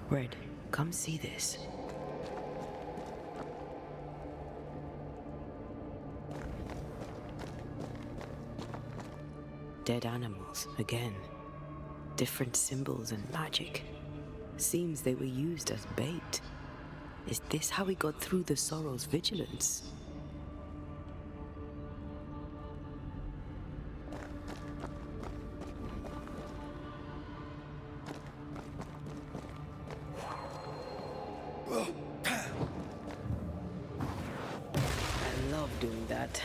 Red, come see this. Dead animals, again. Different symbols and magic. Seems they were used as bait. Is this how we got through the Sorrow's vigilance? I love doing that.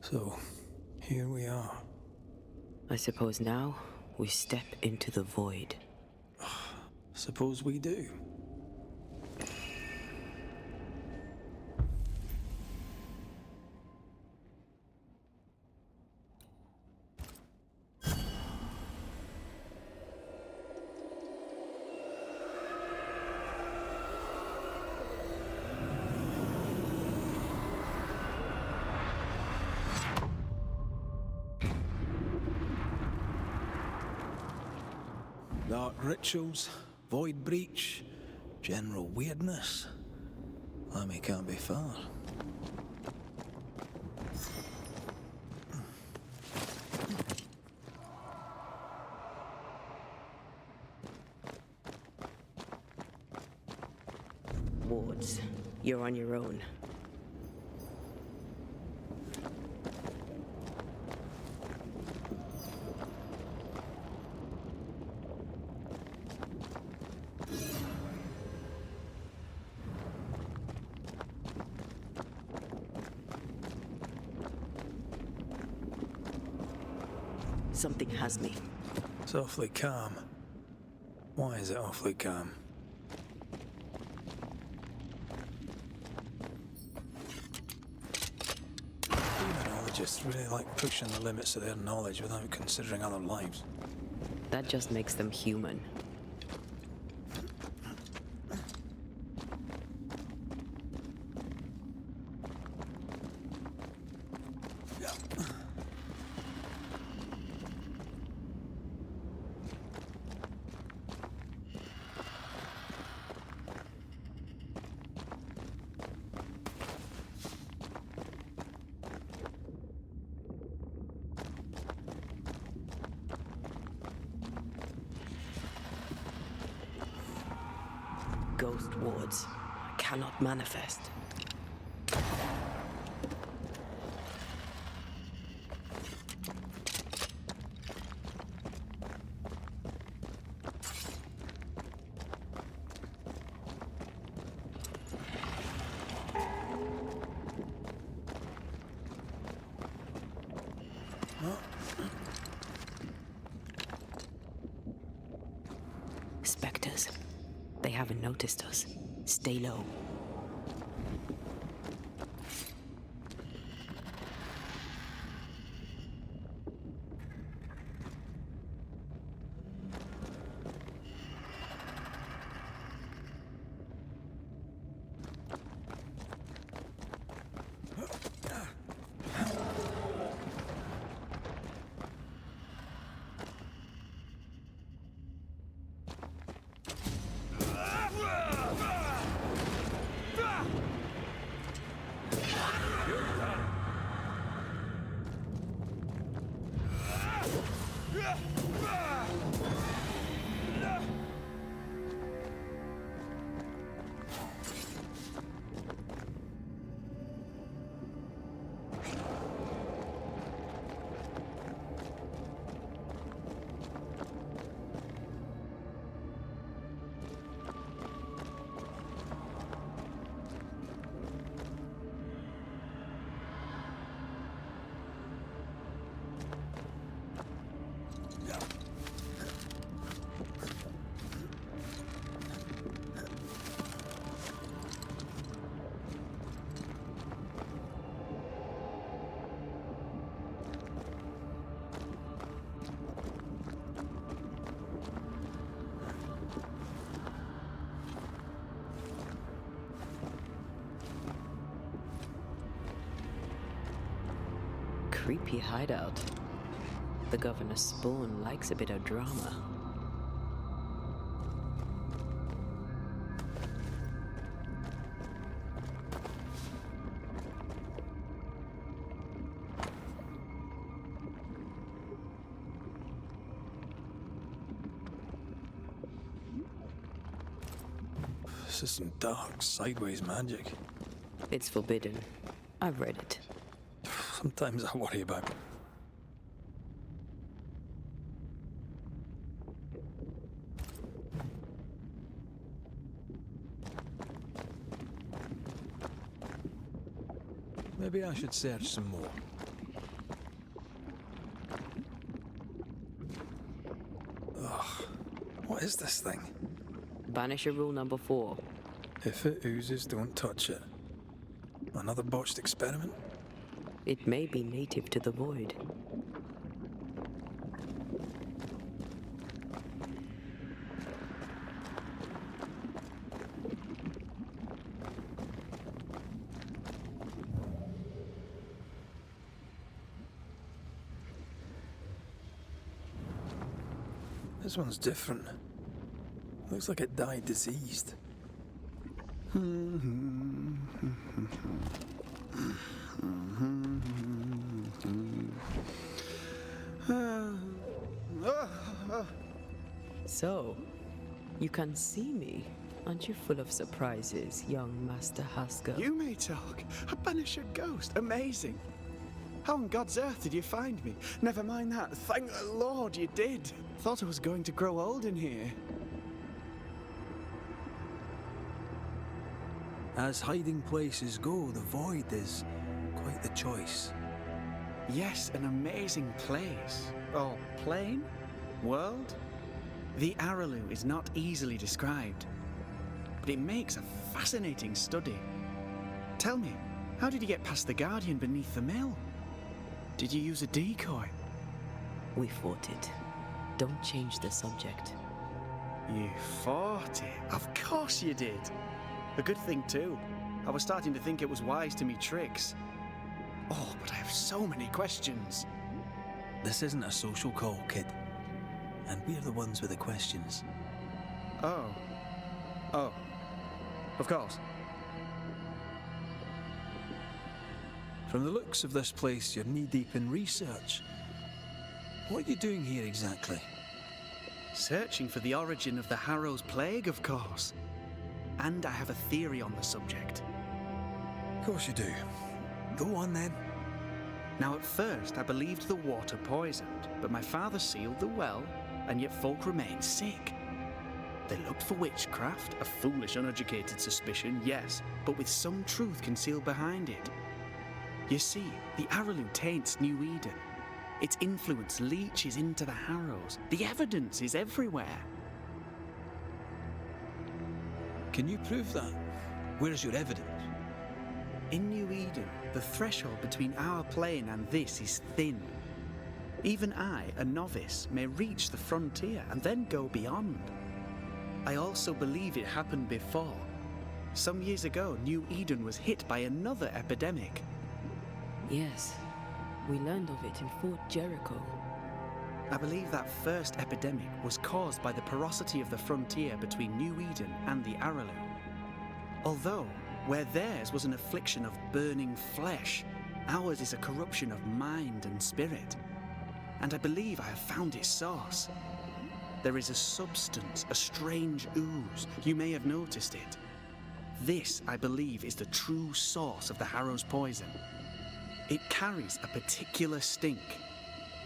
So, here we are. I suppose now we step into the void. Suppose we do. Dark rituals, void breach, general weirdness. Lammy can't be far. Wards, you're on your own. Something has me. It's awfully calm. Why is it awfully calm? Demonologists really like pushing the limits of their knowledge without considering other lives. That just makes them human. Ghost wards cannot manifest. Spectres. They haven't noticed us. Stay low. creepy hideout. The governor's spawn likes a bit of drama. This is some dark, sideways magic. It's forbidden. I've read it. Sometimes I worry about. Maybe I should search some more. Ugh. What is this thing? Banisher rule number 4. If it oozes, don't touch it. Another botched experiment? It may be native to the void. This one's different. Looks like it died diseased. So, you can see me. Aren't you full of surprises, young Master Haskell? You may talk. A banisher ghost. Amazing. How on God's earth did you find me? Never mind that. Thank the Lord you did. Thought I was going to grow old in here. As hiding places go, the void is quite the choice. Yes, an amazing place. Or plane? World? The Araloo is not easily described, but it makes a fascinating study. Tell me, how did you get past the Guardian beneath the mill? Did you use a decoy? We fought it. Don't change the subject. You fought it? Of course you did. A good thing too. I was starting to think it was wise to me tricks. Oh, but I have so many questions. This isn't a social call, kid. And we're the ones with the questions. Oh. Oh. Of course. From the looks of this place, you're knee-deep in research. What are you doing here exactly? Searching for the origin of the Harrow's plague, of course. And I have a theory on the subject. Of course you do. Go on then. Now at first I believed the water poisoned, but my father sealed the well, and yet folk remained sick. They looked for witchcraft, a foolish, uneducated suspicion, yes, but with some truth concealed behind it. You see, the Araloo taints New Eden. Its influence leaches into the Harrows. The evidence is everywhere. Can you prove that? Where's your evidence? In New Eden, the threshold between our plane and this is thin. Even I, a novice, may reach the frontier and then go beyond. I also believe it happened before. Some years ago, New Eden was hit by another epidemic. Yes, we learned of it in Fort Jericho. I believe that first epidemic was caused by the porosity of the frontier between New Eden and the Araloo. Although, where theirs was an affliction of burning flesh, ours is a corruption of mind and spirit. And I believe I have found its source. There is a substance, a strange ooze. You may have noticed it. This, I believe, is the true source of the Harrow's poison. It carries a particular stink,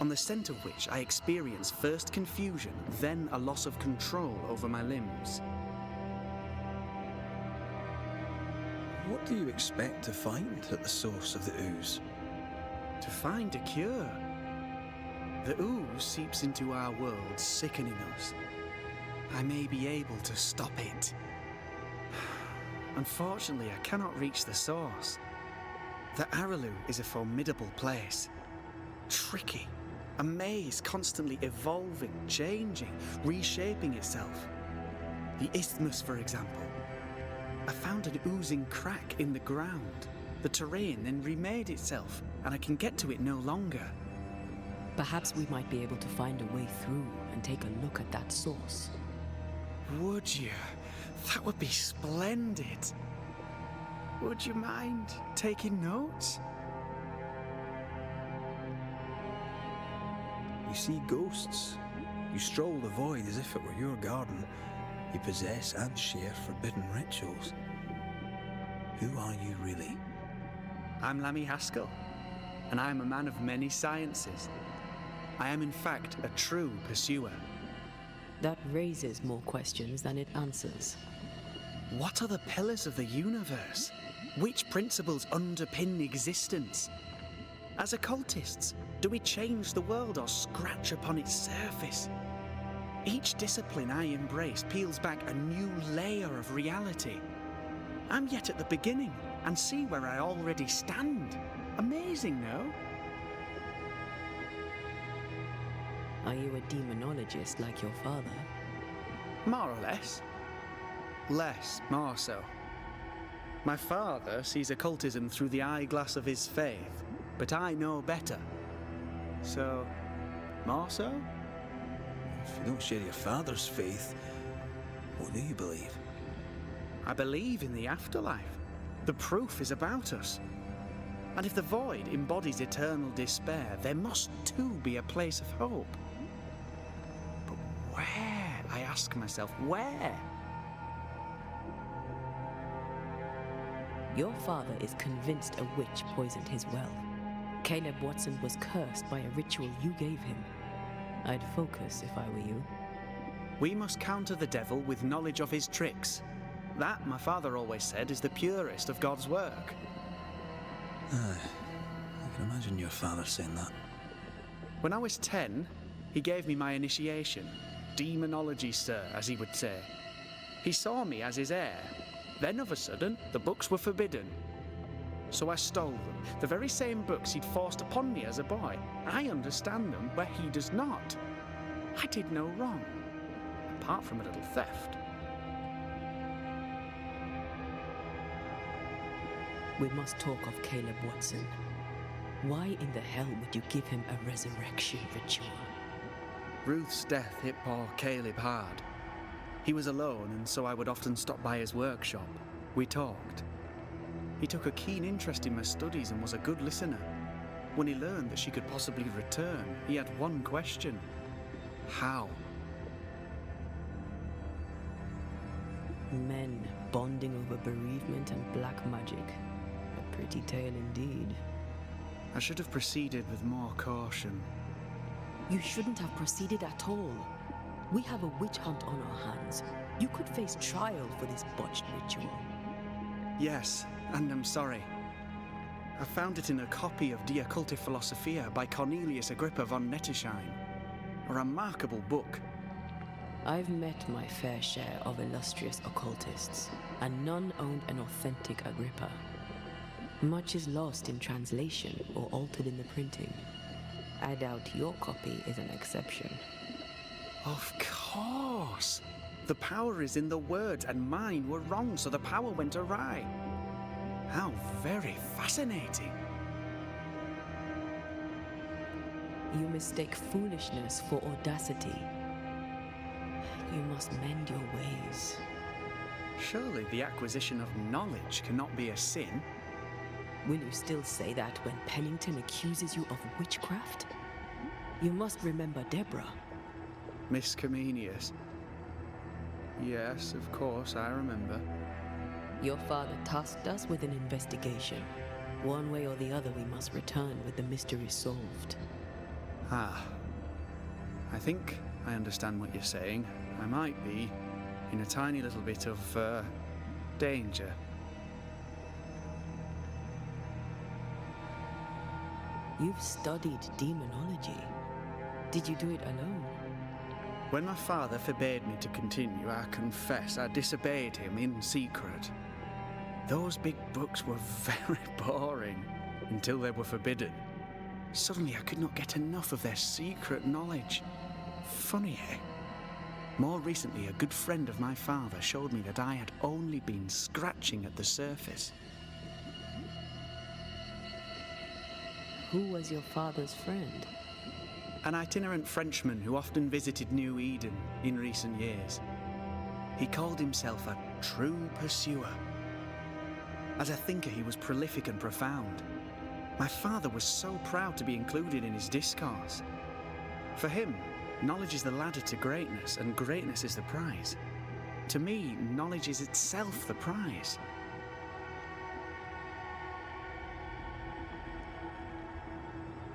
on the scent of which I experience first confusion, then a loss of control over my limbs. What do you expect to find at the source of the ooze? To find a cure. The ooze seeps into our world, sickening us. I may be able to stop it. Unfortunately, I cannot reach the source. The Araloo is a formidable place. Tricky. A maze constantly evolving, changing, reshaping itself. The isthmus, for example. I found an oozing crack in the ground. The terrain then remade itself, and I can get to it no longer. Perhaps we might be able to find a way through and take a look at that source. Would you? That would be splendid. Would you mind taking notes? You see ghosts. You stroll the void as if it were your garden. You possess and share forbidden rituals. Who are you really? I'm Lammy Haskell, and I am a man of many sciences. I am in fact a true pursuer. That raises more questions than it answers. What are the pillars of the universe? Which principles underpin existence? As occultists, do we change the world or scratch upon its surface? Each discipline I embrace peels back a new layer of reality. I'm yet at the beginning and see where I already stand. Amazing, no? Are you a demonologist like your father? More or less. Less, more so. My father sees occultism through the eyeglass of his faith, but I know better. So, more so? If you don't share your father's faith, what do you believe? I believe in the afterlife. The proof is about us. And if the void embodies eternal despair, there must too be a place of hope. But where? I ask myself, where? Your father is convinced a witch poisoned his well. Caleb Watson was cursed by a ritual you gave him. I'd focus if I were you. We must counter the devil with knowledge of his tricks. That, my father always said, is the purest of God's work. Aye, I can imagine your father saying that. When I was 10, he gave me my initiation. Demonology, sir, as he would say. He saw me as his heir. Then, of a sudden, the books were forbidden. So I stole them, the very same books he'd forced upon me as a boy. I understand them where he does not. I did no wrong, apart from a little theft. We must talk of Caleb Watson. Why in the hell would you give him a resurrection ritual? Ruth's death hit poor Caleb hard. He was alone, and so I would often stop by his workshop. We talked. He took a keen interest in my studies and was a good listener. When he learned that she could possibly return, he had one question. How? Men bonding over bereavement and black magic. A pretty tale indeed. I should have proceeded with more caution. You shouldn't have proceeded at all. We have a witch hunt on our hands. You could face trial for this botched ritual. Yes, and I'm sorry. I found it in a copy of De Occulti Philosophia by Cornelius Agrippa von Nettesheim. A remarkable book. I've met my fair share of illustrious occultists, and none owned an authentic Agrippa. Much is lost in translation or altered in the printing. I doubt your copy is an exception. Of course! The power is in the words, and mine were wrong, so the power went awry. How very fascinating. You mistake foolishness for audacity. You must mend your ways. Surely the acquisition of knowledge cannot be a sin. Will you still say that when Pennington accuses you of witchcraft? You must remember Deborah. Miss Comenius. Yes, of course, I remember. Your father tasked us with an investigation. One way or the other, we must return with the mystery solved. Ah. I think I understand what you're saying. I might be in a tiny little bit of, danger. You've studied demonology. Did you do it alone? When my father forbade me to continue, I confess I disobeyed him in secret. Those big books were very boring until they were forbidden. Suddenly I could not get enough of their secret knowledge. Funny, eh? More recently, a good friend of my father showed me that I had only been scratching at the surface. Who was your father's friend? An itinerant Frenchman who often visited New Eden in recent years. He called himself a true pursuer. As a thinker, he was prolific and profound. My father was so proud to be included in his discourse. For him, knowledge is the ladder to greatness, and greatness is the prize. To me, knowledge is itself the prize.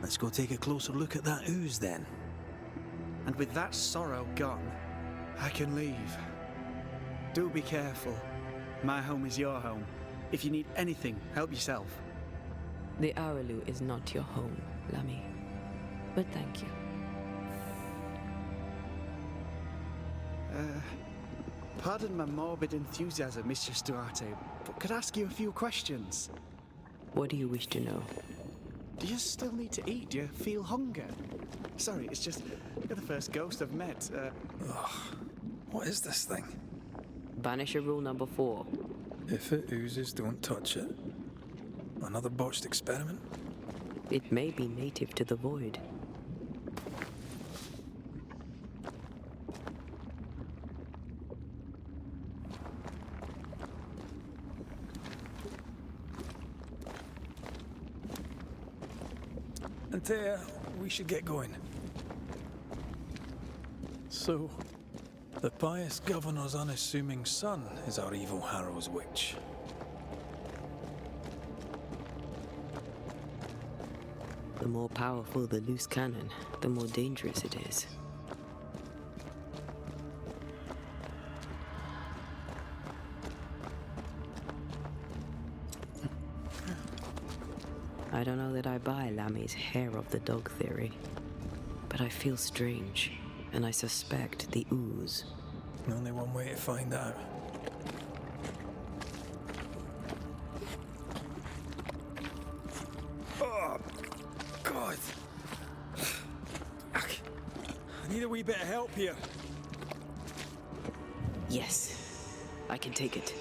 Let's go take a closer look at that ooze then. And with that sorrow gone, I can leave. Do be careful. My home is your home. If you need anything, help yourself. The Aralu is not your home, Lamy. But thank you. Pardon my morbid enthusiasm, Mistress Duarte, but could I ask you a few questions? What do you wish to know? Do you still need to eat? Do you feel hunger? Sorry, it's just, you're the first ghost I've met. Ugh, what is this thing? Banisher rule number 4. If it oozes, don't touch it. Another botched experiment? It may be native to the void. Antea, we should get going. So, the pious governor's unassuming son is our evil Harrow's witch. The more powerful the loose cannon, the more dangerous it is. I don't know that I buy Lamy's hair of the dog theory, but I feel strange, and I suspect the ooze. Only one way to find out. Oh, God. I need a wee bit of help here. Yes, I can take it.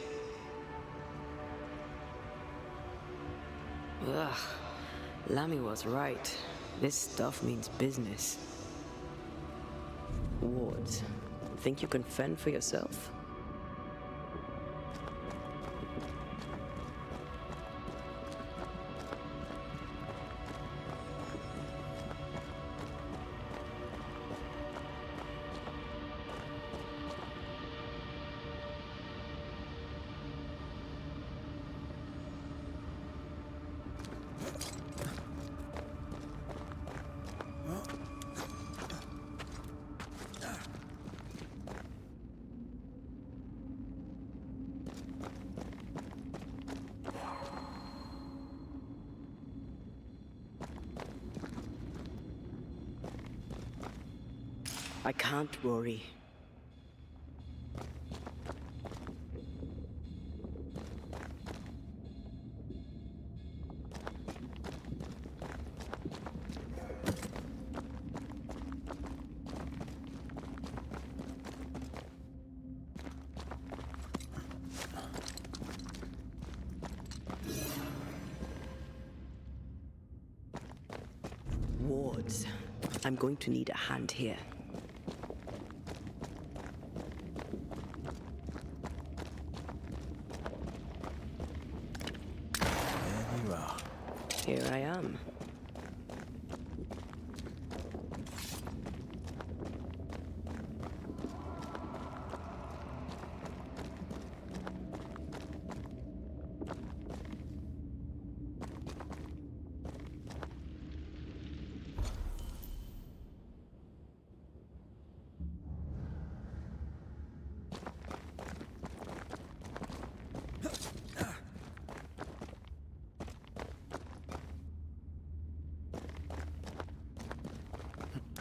Ugh, Lamy was right. This stuff means business. Wards, think you can fend for yourself? I can't, Rory. Wards, I'm going to need a hand here. Here I am.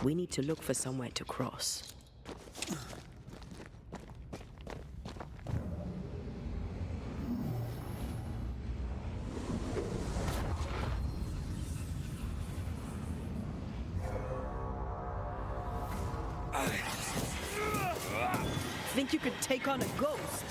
We need to look for somewhere to cross. Think you could take on a ghost?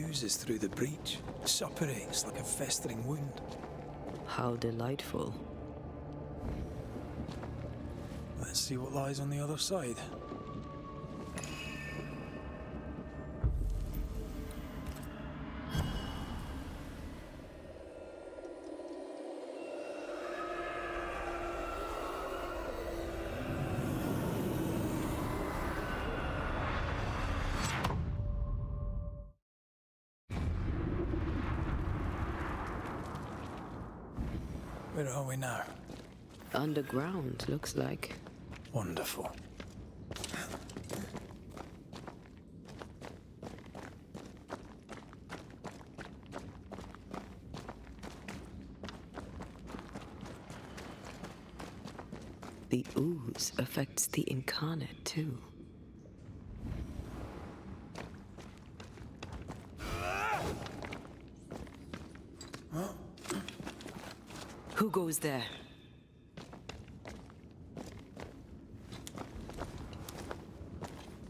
oozes through the breach, suppurates like a festering wound. How delightful. Let's see what lies on the other side. Where are we now? Underground, looks like. Wonderful. The ooze affects the incarnate too. Who goes there?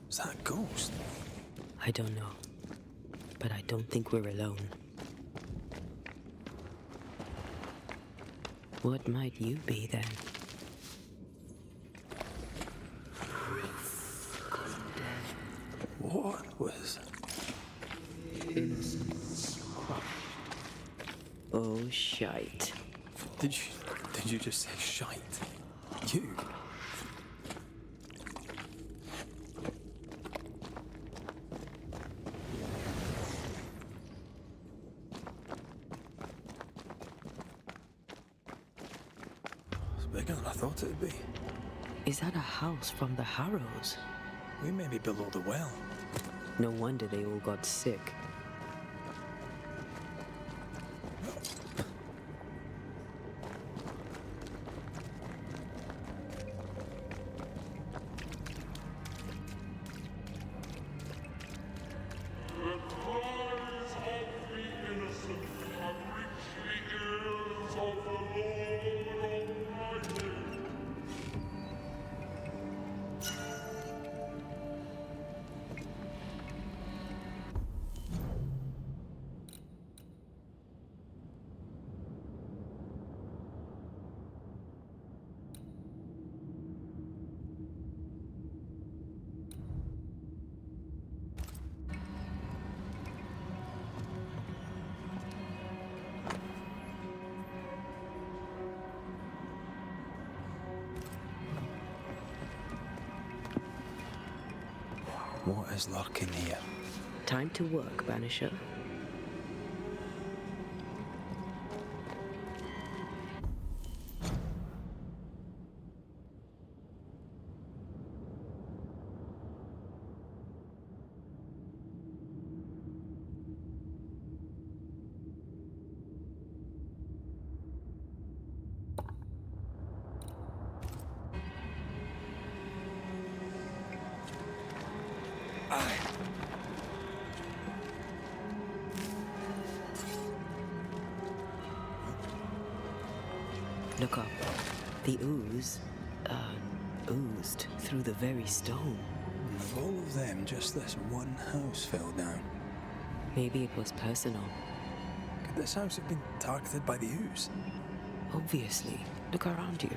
Is that a ghost? I don't know. But I don't think we're alone. What might you be then? What was... Oh, shite. Did you just say shite? You? It's bigger than I thought it'd be. Is that a house from the Harrows? We may be below the well. No wonder they all got sick. What is lurking here? Time to work, Banisher. Look up. The ooze, oozed through the very stone. And of all of them, just this one house fell down. Maybe it was personal. Could this house have been targeted by the ooze? Obviously. Look around you.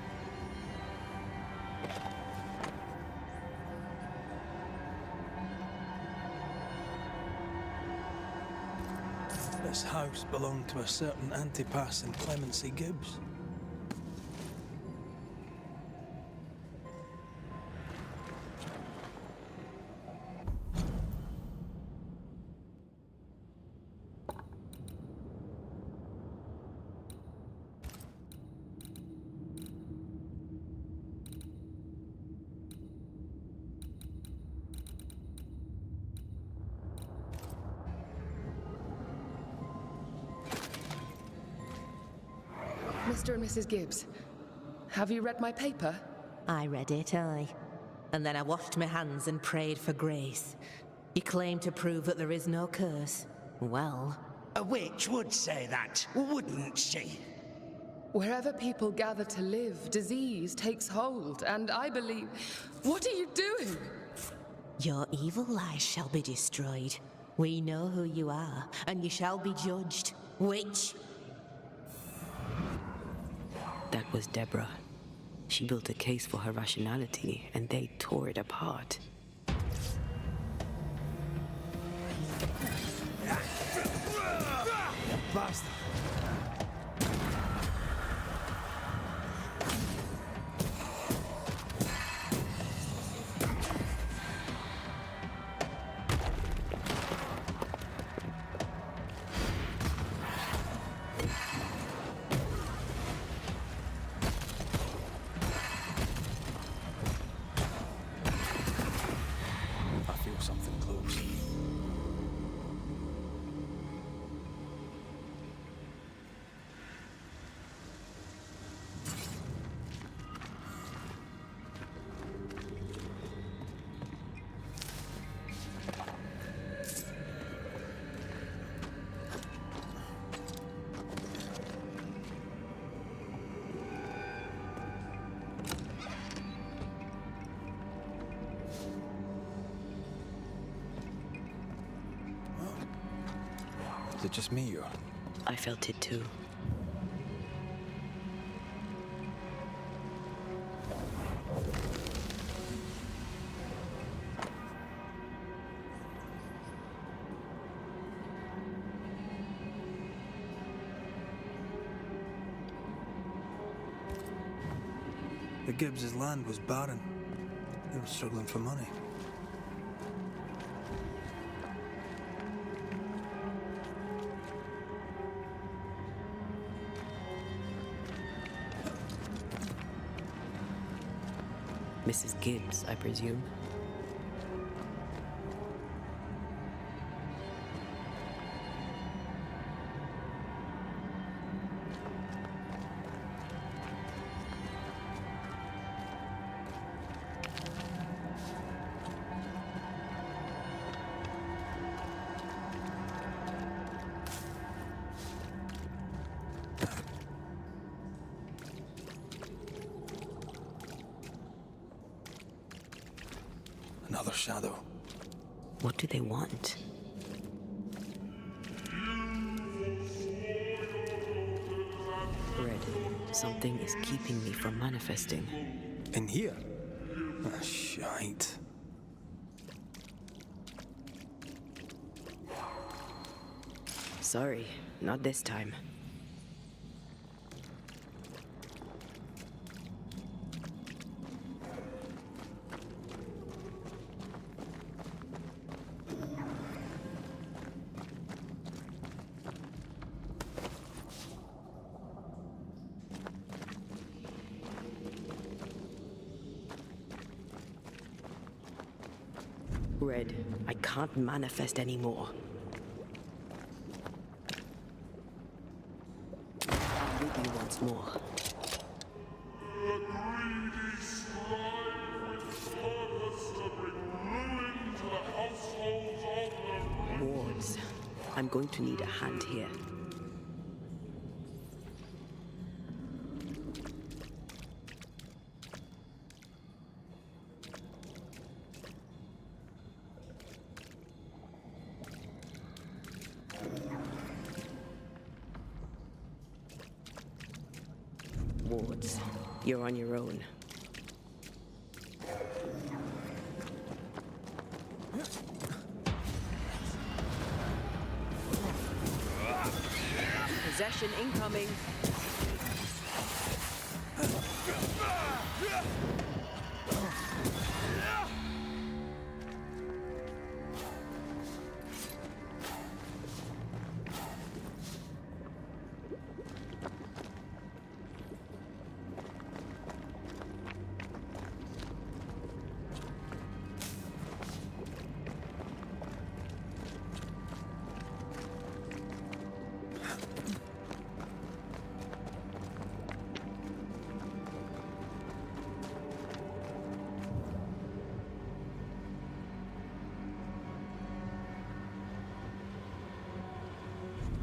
This house belonged to a certain Antipas and Clemency Gibbs. Mr. and Mrs. Gibbs, have you read my paper? I read it, aye. And then I washed my hands and prayed for grace. You claim to prove that there is no curse. Well... A witch would say that, wouldn't she? Wherever people gather to live, disease takes hold, and I believe... What are you doing? Your evil lies shall be destroyed. We know who you are, and you shall be judged. Witch! That was Deborah. She built a case for her rationality, and they tore it apart. Bastard! I feel something close. Is it just me, or? I felt it too. The Gibbs' land was barren. They were struggling for money. Mrs. Gibbs, I presume. Another shadow. What do they want? Red, something is keeping me from manifesting. In here? Ah, shite. Sorry, not this time. Red, I can't manifest anymore. I'll leave you once more. Wards, I'm going to need a hand here. Wards, you're on your own. Possession incoming.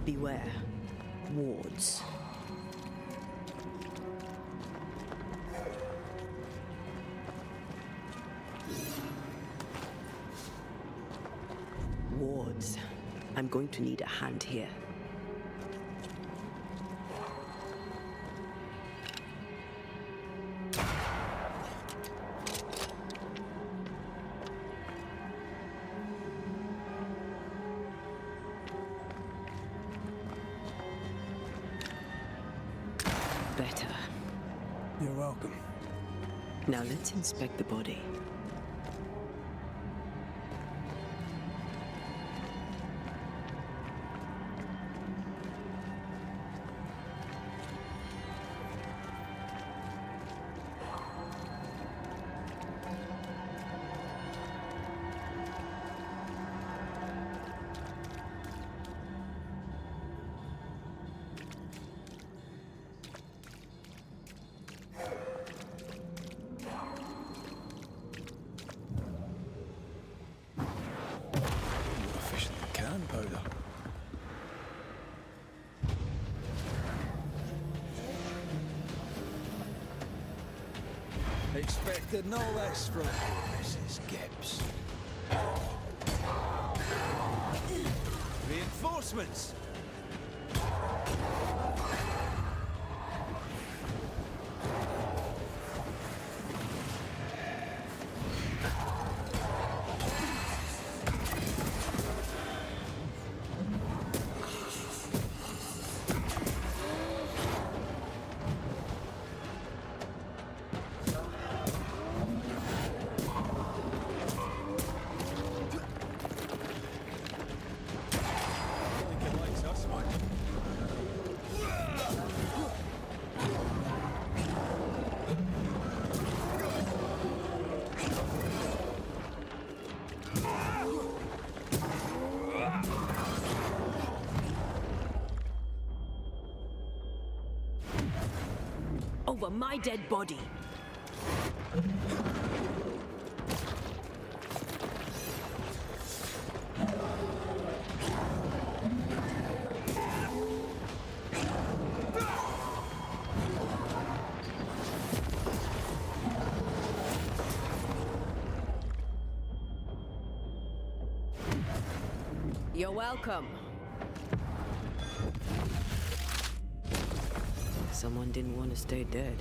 Beware. Wards. wards. I'm going to need a hand here. Better. You're welcome. Now let's inspect the body. Gunpowder. Expected no less from you, Mrs. Gibbs. Reinforcements! Over my dead body. You're welcome. Someone didn't want to stay dead.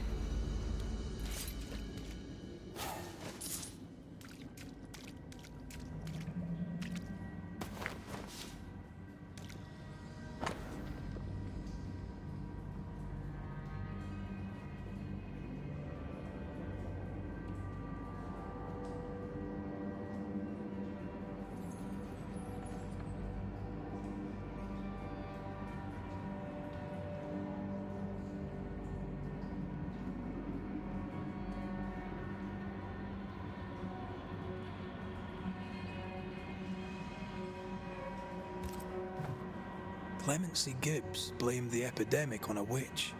Clemency Gibbs blamed the epidemic on a witch.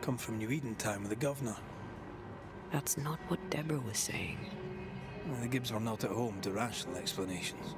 Come from New Eden Town with the governor. That's not what Deborah was saying. Well, the Gibbs are not at home to rational explanations.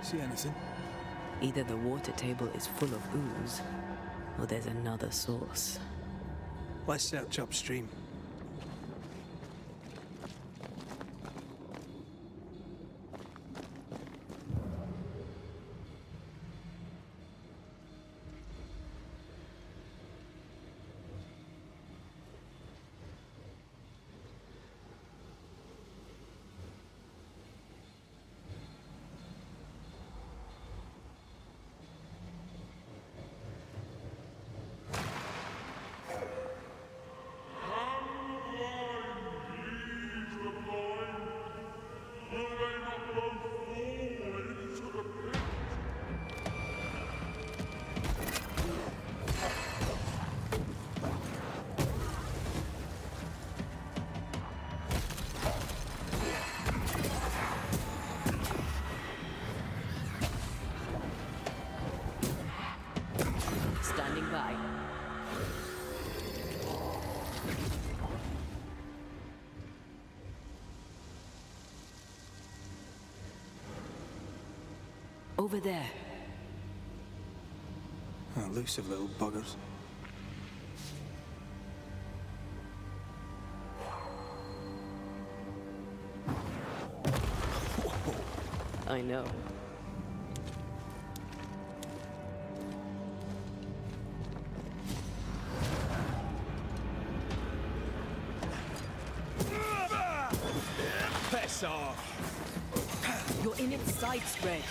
See anything? Either the water table is full of ooze, or there's another source. Let's search upstream. Over there. Elusive little buggers. I know. Piss off! You're in its sights, Red.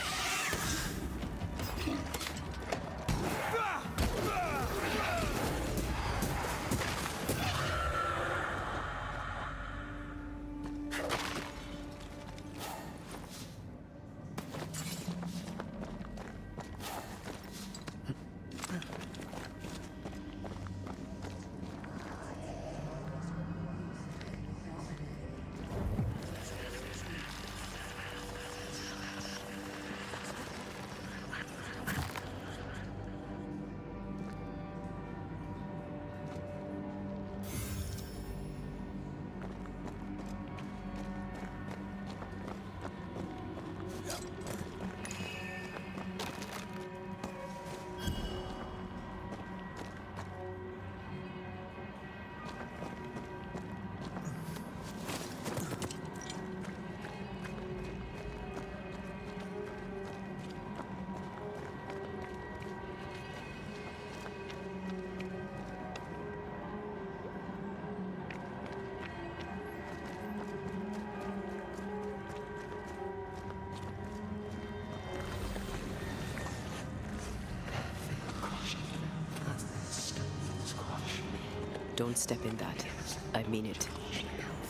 Don't step in that. I mean it.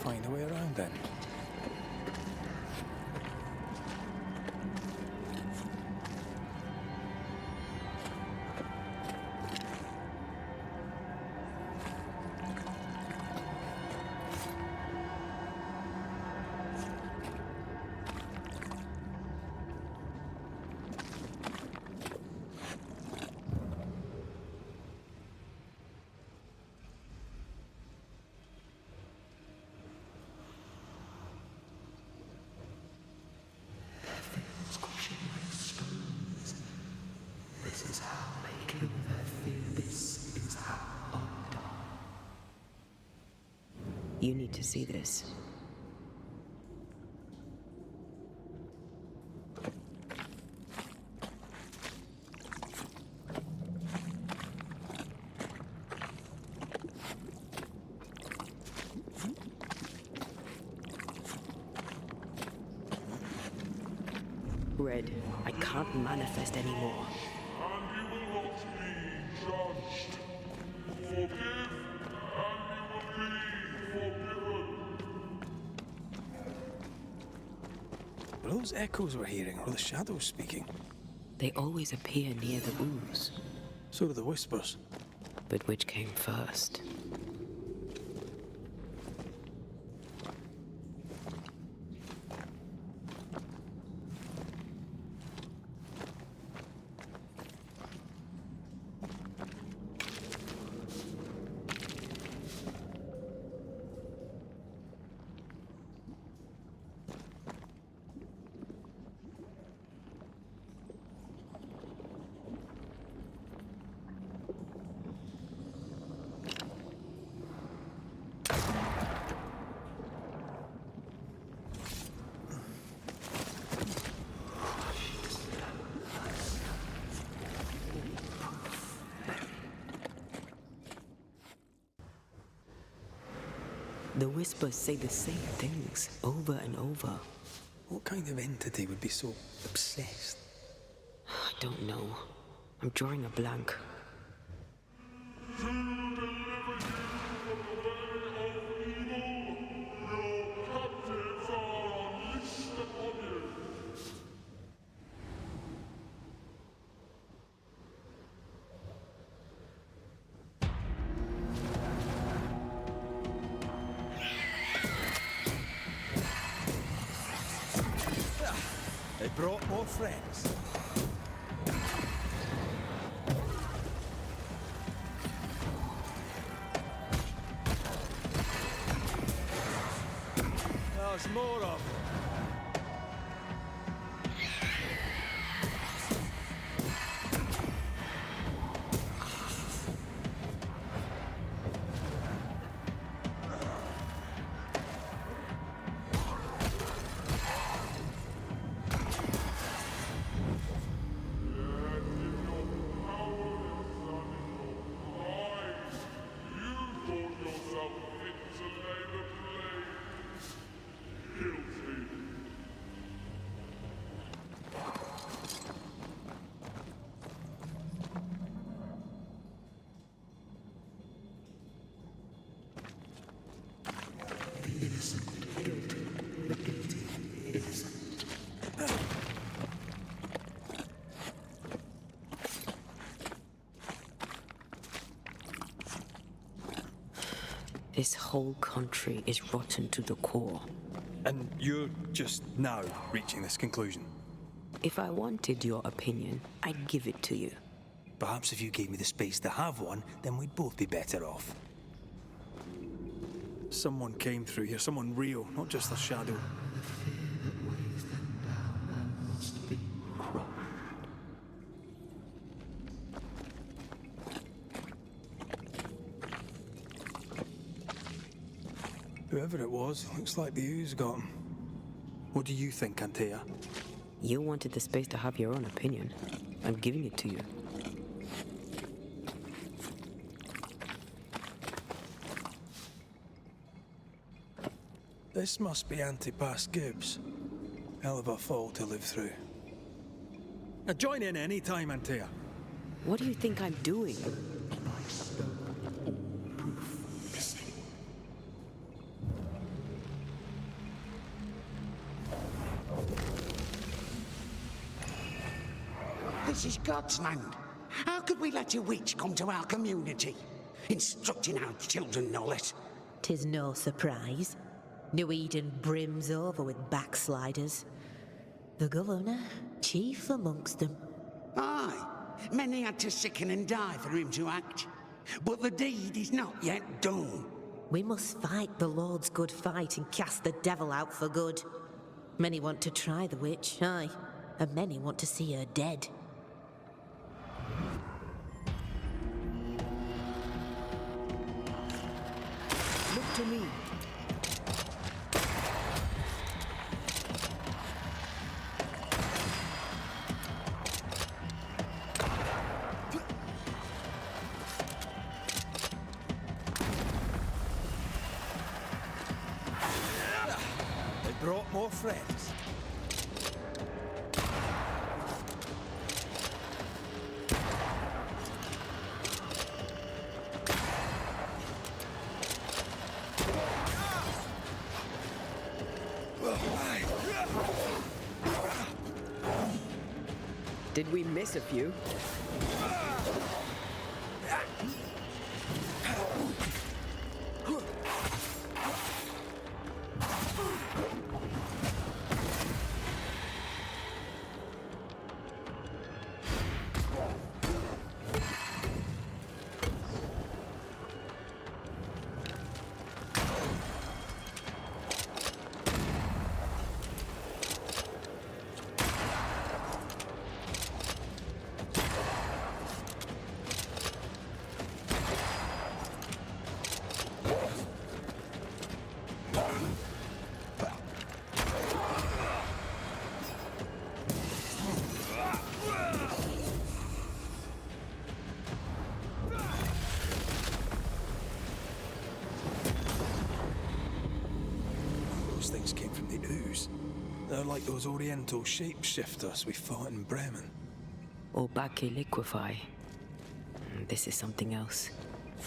Find a way around then. You need to see this. Red, I can't manifest anymore. And you will not be judged. Forgive, and you will be forgiven. Are those echoes we're hearing, or the shadows speaking? They always appear near the ooze. So do the whispers. But which came first? The whispers say the same things over and over. What kind of entity would be so obsessed? I don't know. I'm drawing a blank. They brought more friends. There's more of them. innocent, guilty, the guilty, innocent. This whole country is rotten to the core. And you're just now reaching this conclusion? If I wanted your opinion, I'd give it to you. Perhaps if you gave me the space to have one, then we'd both be better off. Someone came through here, someone real, not just a shadow. Whoever it was, looks like the ooze got him. What do you think, Antea? You wanted the space to have your own opinion. I'm giving it to you. This must be Antipas Gibbs. Hell of a fall to live through. Join in any time, Antea. What do you think I'm doing? This is God's land. How could we let a witch come to our community? Instructing our children, no less. 'Tis no surprise. New Eden brims over with backsliders. The governor, chief amongst them. Aye, many had to sicken and die for him to act. But the deed is not yet done. We must fight the Lord's good fight and cast the devil out for good. Many want to try the witch, aye, and many want to see her dead. Look to me. They brought more friends. Did we miss a few? Those things came from the ooze. They're like those oriental shapeshifters we fought in Bremen. Or Bacche liquefy. This is something else.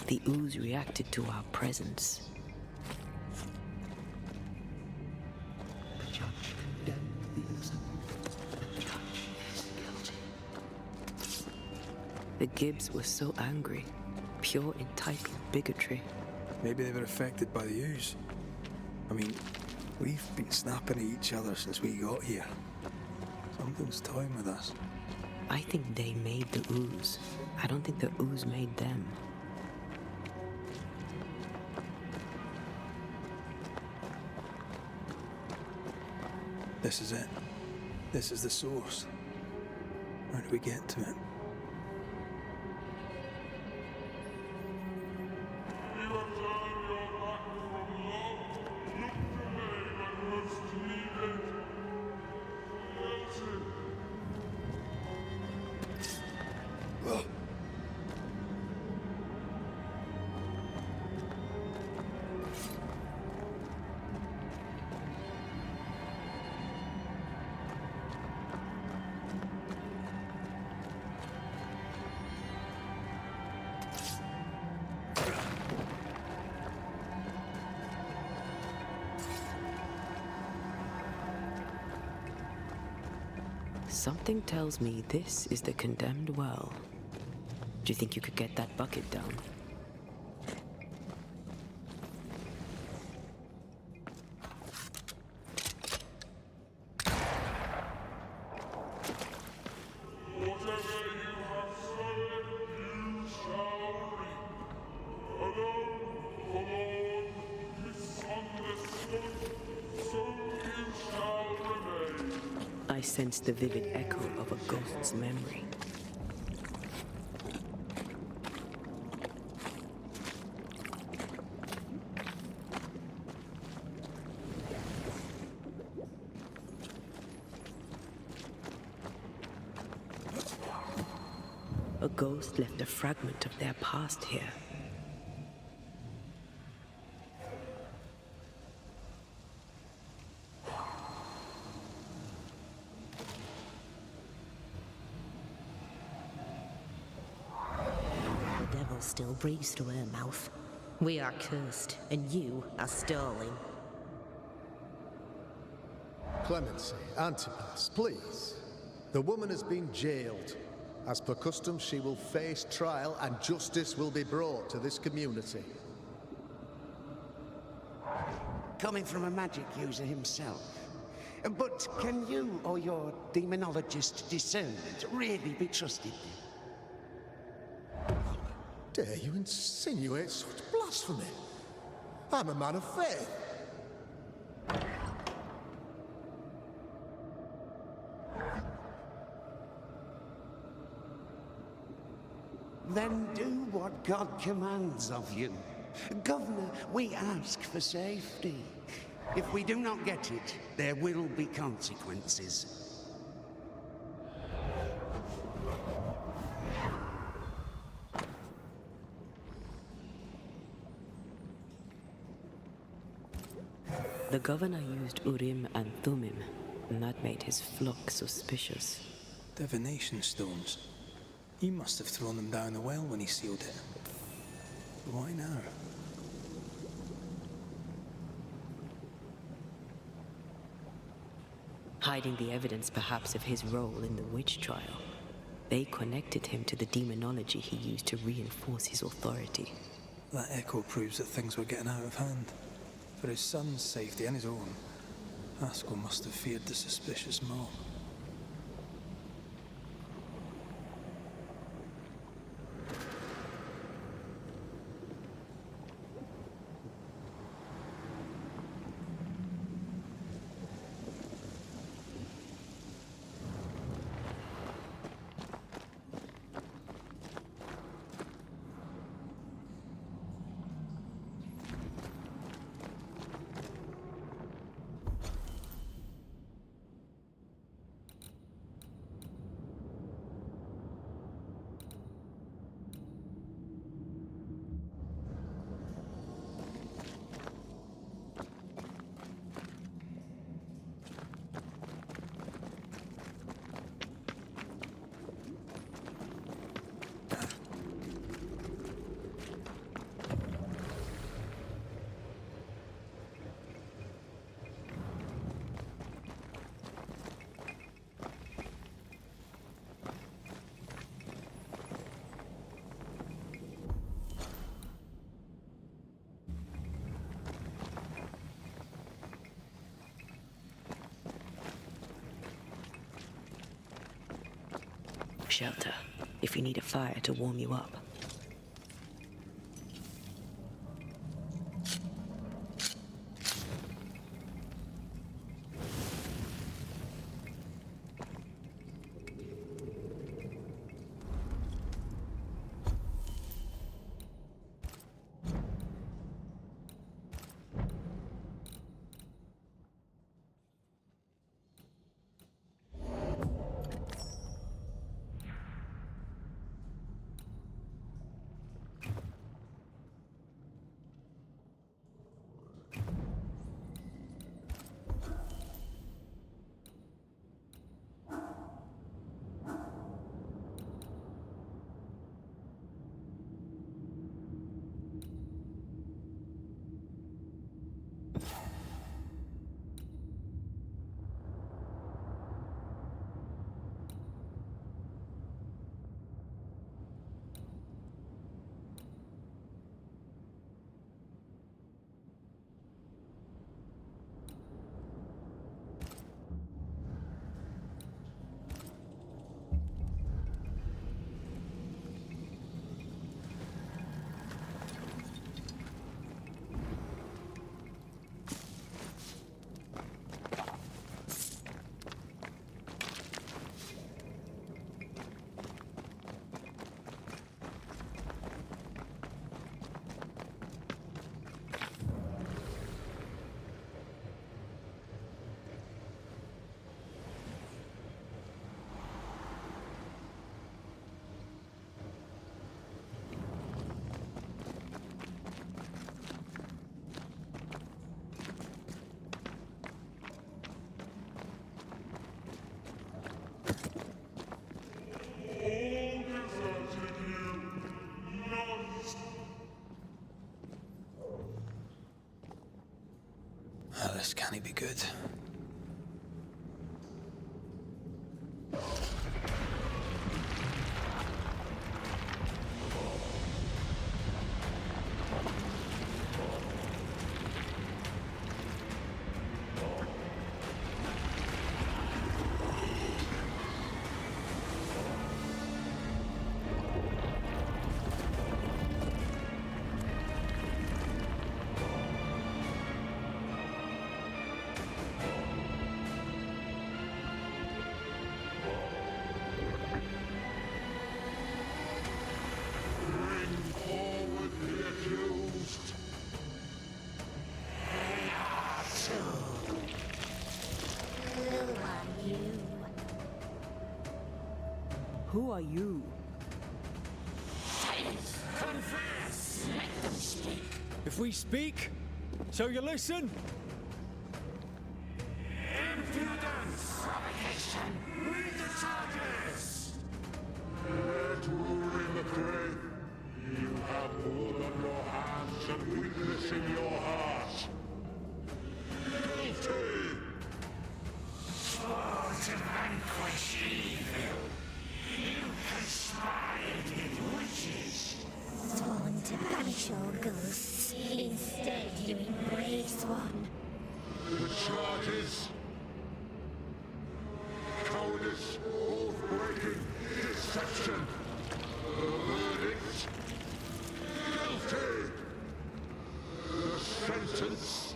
The ooze reacted to our presence. The judge condemned the innocent. The judge is guilty. The Gibbs were so angry. Pure entitled bigotry. Maybe they were affected by the ooze. I mean, we've been snapping at each other since we got here. Something's toying with us. I think they made the ooze. I don't think the ooze made them. This is it. This is the source. Where do we get to it? Something tells me this is the condemned well. Do you think you could get that bucket down? I sense the vivid echo of a ghost's memory. A ghost left a fragment of their past here. The devil still breathes through her mouth. We are cursed, and you are stolen. Clemency, Antipas, please. The woman has been jailed. As per custom, she will face trial and justice will be brought to this community. Coming from a magic user himself. But can you or your demonologist discernment really be trusted? Dare you insinuate such blasphemy? I'm a man of faith. Then do what God commands of you. Governor, we ask for safety. If we do not get it, there will be consequences. The governor used Urim and Thummim, and that made his flock suspicious. Divination stones. He must have thrown them down the well when he sealed it. But why now? Hiding the evidence perhaps of his role in the witch trial. They connected him to the demonology he used to reinforce his authority. That echo proves that things were getting out of hand. For his son's safety and his own, Haskell must have feared the suspicious mob. Shelter, if you need a fire to warm you up. Well, this can't be good. Who are you? Confess! Let them speak. If we speak, so you listen? Impudence! Provocation! Read the charges! Let rule in the grave. You have blood on your hands and weakness in your heart. Guilty! Swore to vanquish evil. You conspired with witches. Sworn to banish all ghosts. Instead, you embrace one. The charges. Cowardice, oath-breaking, deception. The verdict. Guilty. The sentence.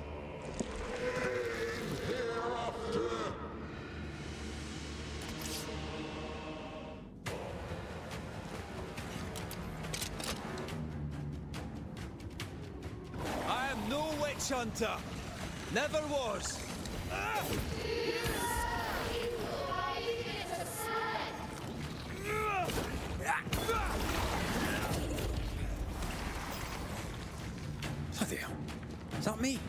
Pain hereafter. I am no witch hunter. Never was. Bloody hell. Is that me?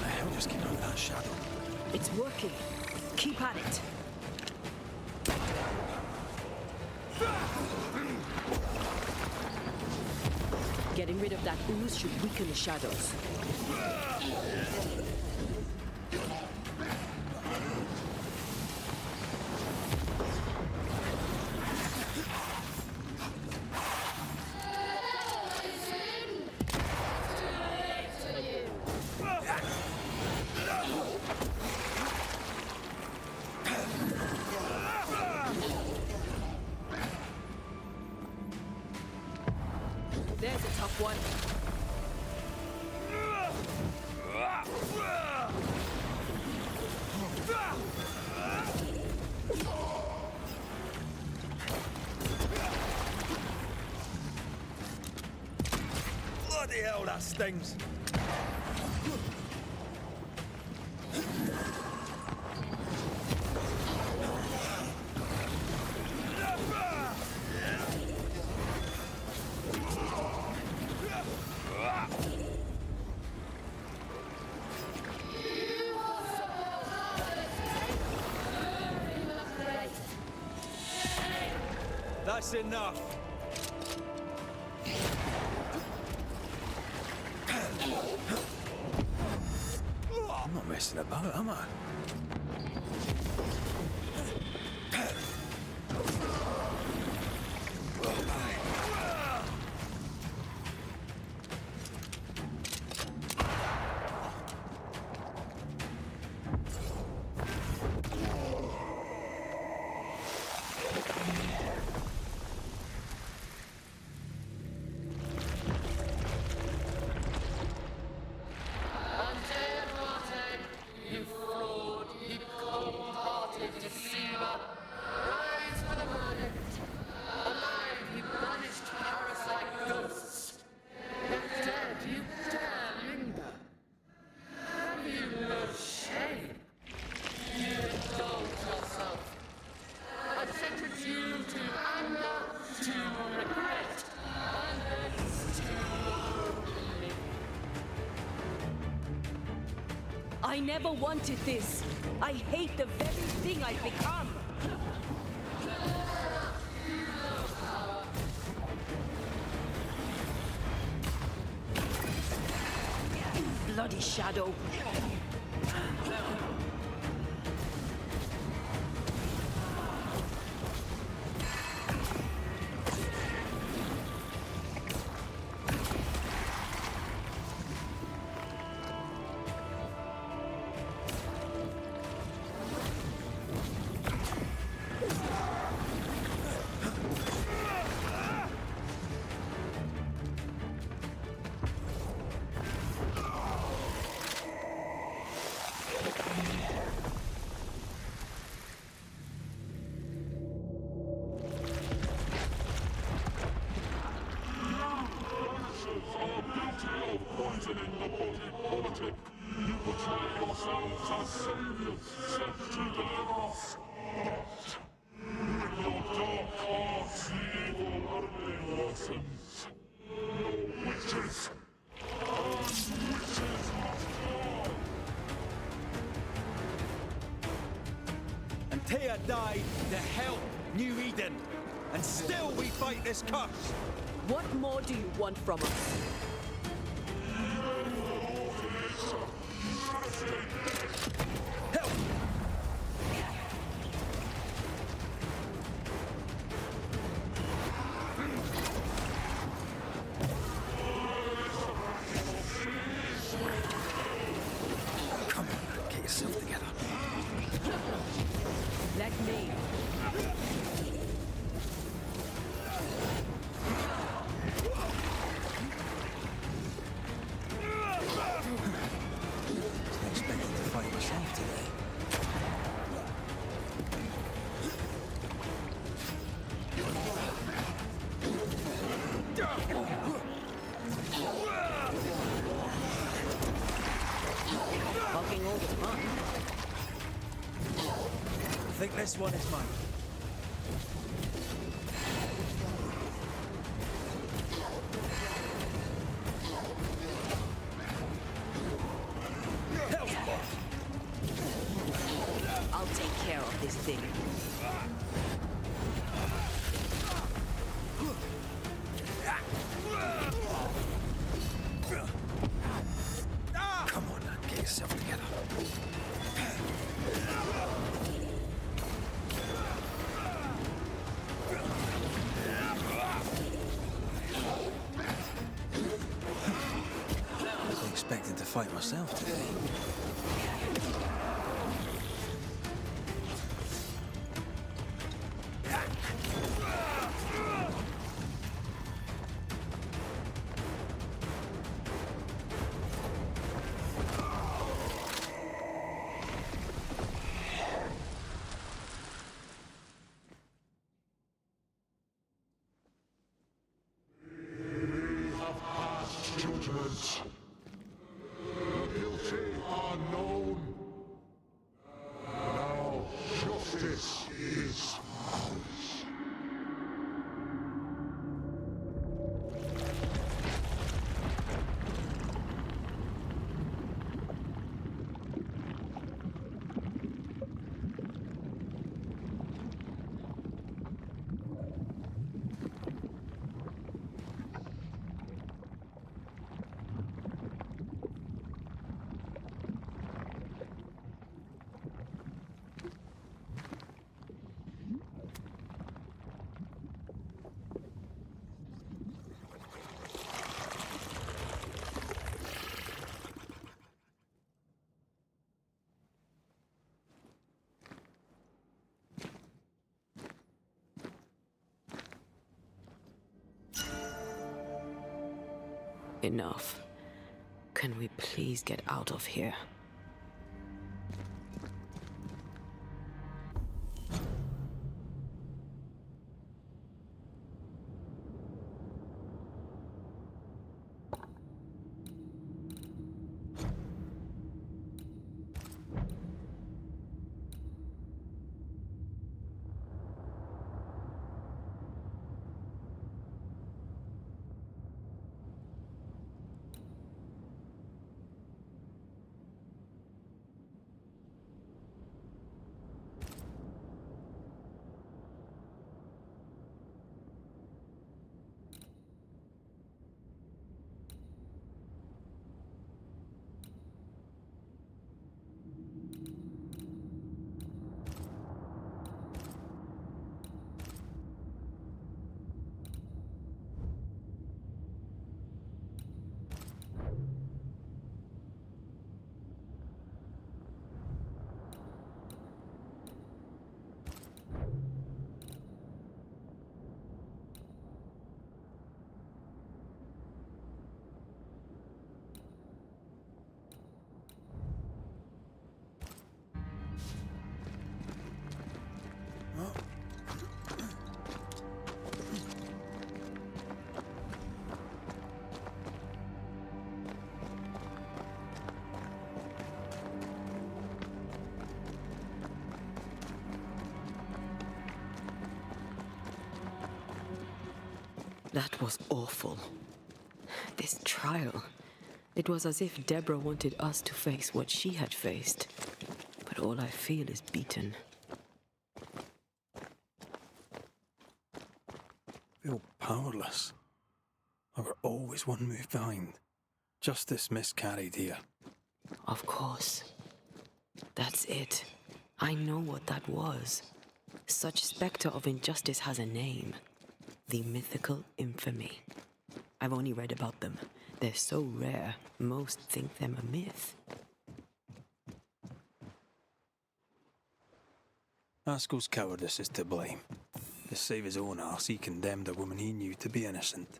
I'll just keep on that shadow. It's working. Keep at it. Getting rid of that ooze should weaken the shadows. There's a tough one. Bloody hell, that stings. That's enough. I'm not messing about, am I? I never wanted this. I hate the very thing I've become! Bloody shadow! Poisoning the body politic. You portray yourselves as saviors sent to deliver us. But with your dark hearts, the evil only worsens. Your witches and witches must die. And Tia died to help New Eden. And still we fight this curse. What more do you want from us? Come on, get yourself together. Let me. I was expecting to fight myself today. Talking all the time. I think this one is mine. I'll take care of this thing. Come on, get yourself together. I was expecting to fight myself today. Judgment. The guilty are known. Now justice is ours. Enough. Can we please get out of here? That was awful. This trial. It was as if Deborah wanted us to face what she had faced. But all I feel is beaten. Feel powerless. I were always one move behind. Justice miscarried here. Of course. That's it. I know what that was. Such spectre of injustice has a name. The mythical infamy. I've only read about them. They're so rare, most think them a myth. Haskell's cowardice is to blame. To save his own arse, he condemned a woman he knew to be innocent.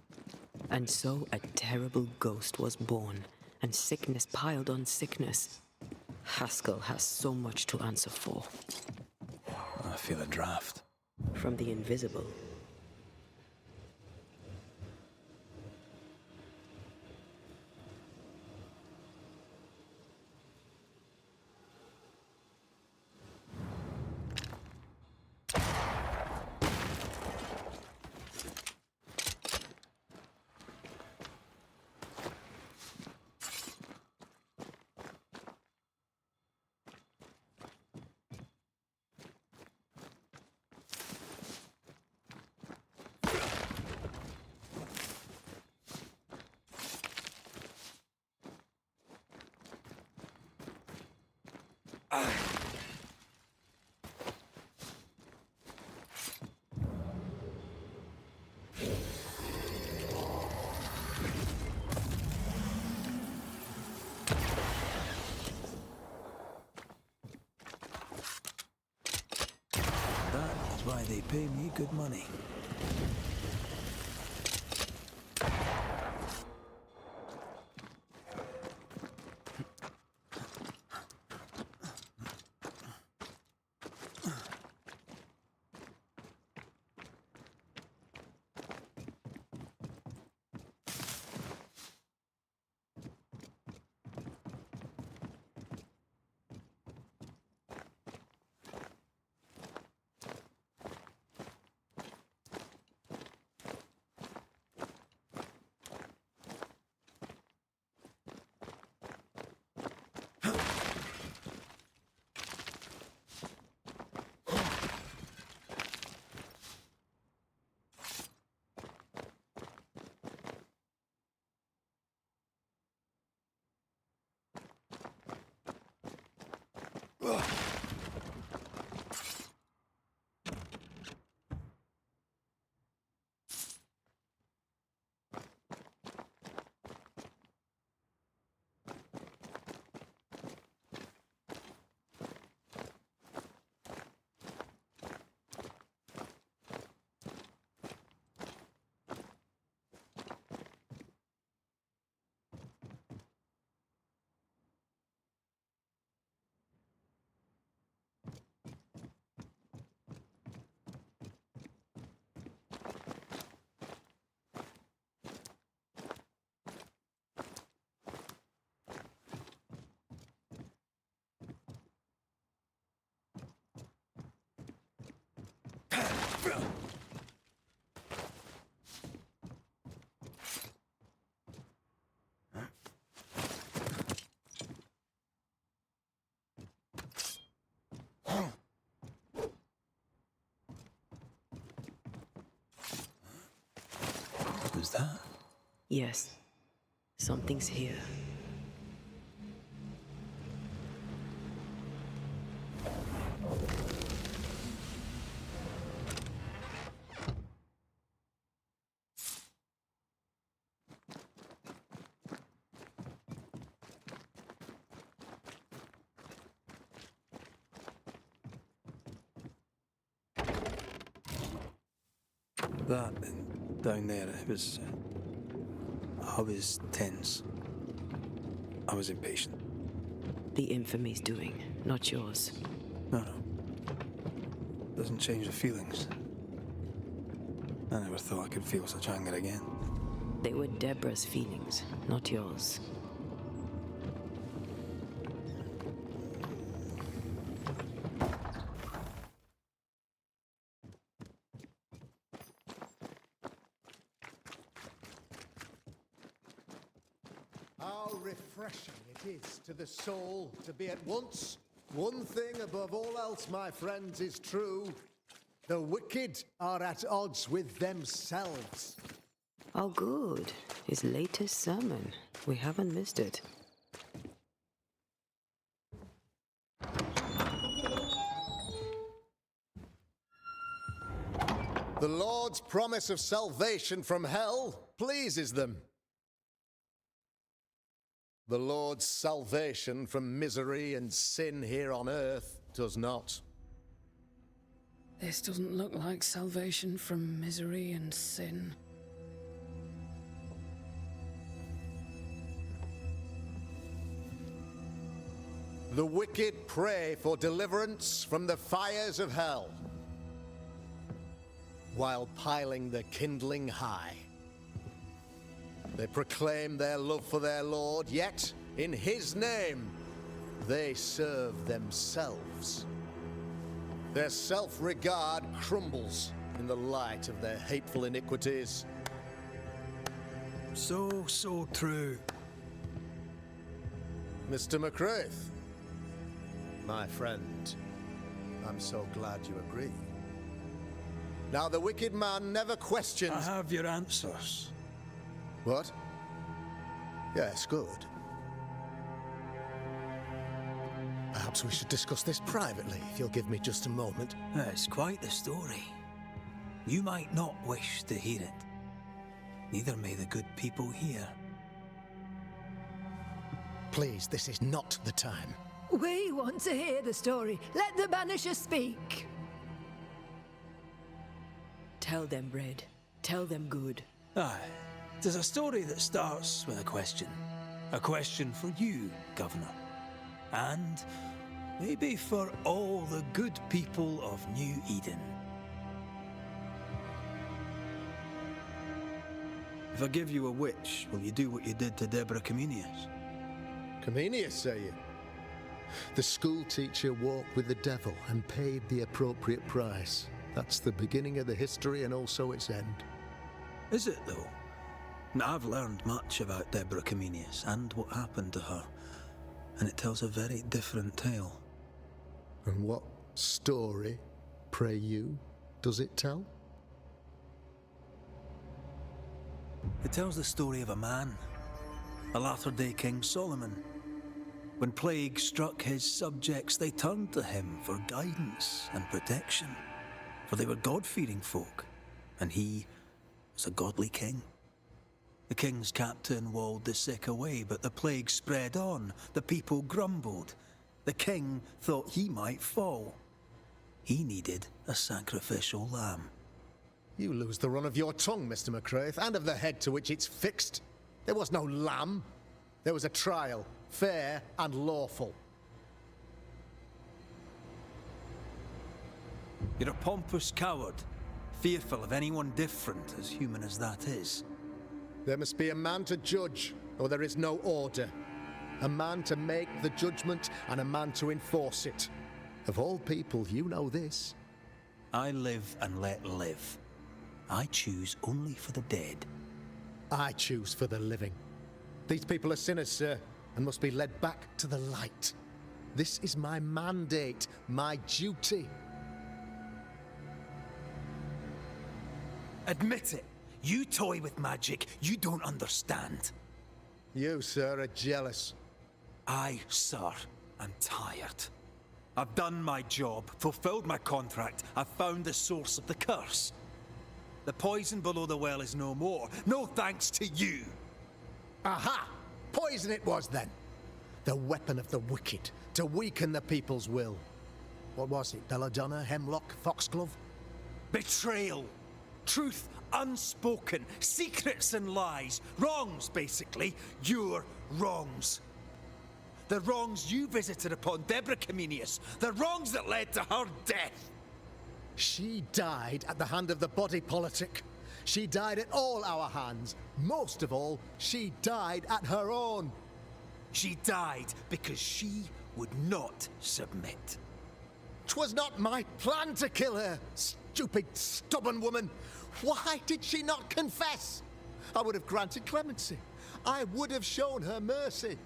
And so a terrible ghost was born, and sickness piled on sickness. Haskell has so much to answer for. I feel a draft. From the invisible. That's why they pay me good money. Was that? Yes. Something's here. That down there, it was. I was tense. I was impatient. The infamy's doing, not yours. No. Doesn't change the feelings. I never thought I could feel such anger again. They were Deborah's feelings, not yours. How refreshing it is to the soul to be at once one thing above all else, my friends, is true. The wicked are at odds with themselves. Oh, good. His latest sermon. We haven't missed it. The Lord's promise of salvation from hell pleases them. The Lord's salvation from misery and sin here on earth does not. This doesn't look like salvation from misery and sin. The wicked pray for deliverance from the fires of hell, while piling the kindling high. They proclaim their love for their Lord, yet in his name they serve themselves. Their self-regard crumbles in the light of their hateful iniquities. So true. Mr. McCraith, my friend, I'm so glad you agree. Now, the wicked man never questions... I have your answers. What? Yes, good. Perhaps we should discuss this privately, if you'll give me just a moment. It's quite the story. You might not wish to hear it. Neither may the good people here. Please, this is not the time. We want to hear the story. Let the banisher speak. Tell them, Red. Tell them good. Aye. There's a story that starts with a question. A question for you, Governor. And maybe for all the good people of New Eden. If I give you a witch, will you do what you did to Deborah Comenius? Comenius, say you? The school teacher walked with the devil and paid the appropriate price. That's the beginning of the history and also its end. Is it, though? I've learned much about Deborah Comenius and what happened to her, and it tells a very different tale. And what story, pray you, does it tell? It tells the story of a man, a latter-day King Solomon. When plague struck his subjects, they turned to him for guidance and protection, for they were God-fearing folk, and he was a godly king. The king's captain walled the sick away, but the plague spread on. The people grumbled. The king thought he might fall. He needed a sacrificial lamb. You lose the run of your tongue, Mr. McCraith, and of the head to which it's fixed. There was no lamb. There was a trial, fair and lawful. You're a pompous coward, fearful of anyone different, as human as that is. There must be a man to judge, or there is no order. A man to make the judgment, and a man to enforce it. Of all people, you know this. I live and let live. I choose only for the dead. I choose for the living. These people are sinners, sir, and must be led back to the light. This is my mandate, my duty. Admit it. You toy with magic you don't understand. You, sir, are jealous. I, sir, am tired. I've done my job, fulfilled my contract, I've found the source of the curse. The poison below the well is no more, no thanks to you. Aha! Poison it was then. The weapon of the wicked, to weaken the people's will. What was it, belladonna, hemlock, foxglove? Betrayal. Truth unspoken, secrets and lies. Wrongs, basically. Your wrongs. The wrongs you visited upon Deborah Comenius. The wrongs that led to her death. She died at the hand of the body politic. She died at all our hands. Most of all, she died at her own. She died because she would not submit. 'Twas not my plan to kill her, stupid, stubborn woman. Why did she not confess? I would have granted clemency. I would have shown her mercy.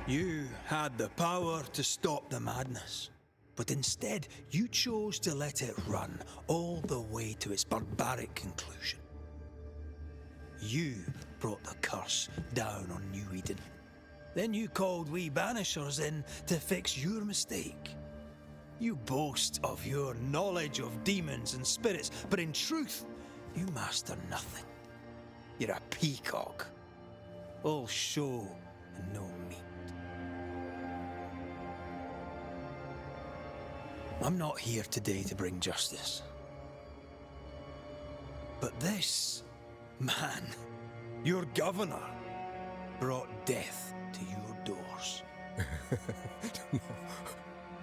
You had the power to stop the madness, but instead you chose to let it run all the way to its barbaric conclusion. You brought the curse down on New Eden. Then you called we banishers in to fix your mistake. You boast of your knowledge of demons and spirits, but in truth, you master nothing. You're a peacock, all show and no meat. I'm not here today to bring justice. But this man, your governor, brought death to your doors.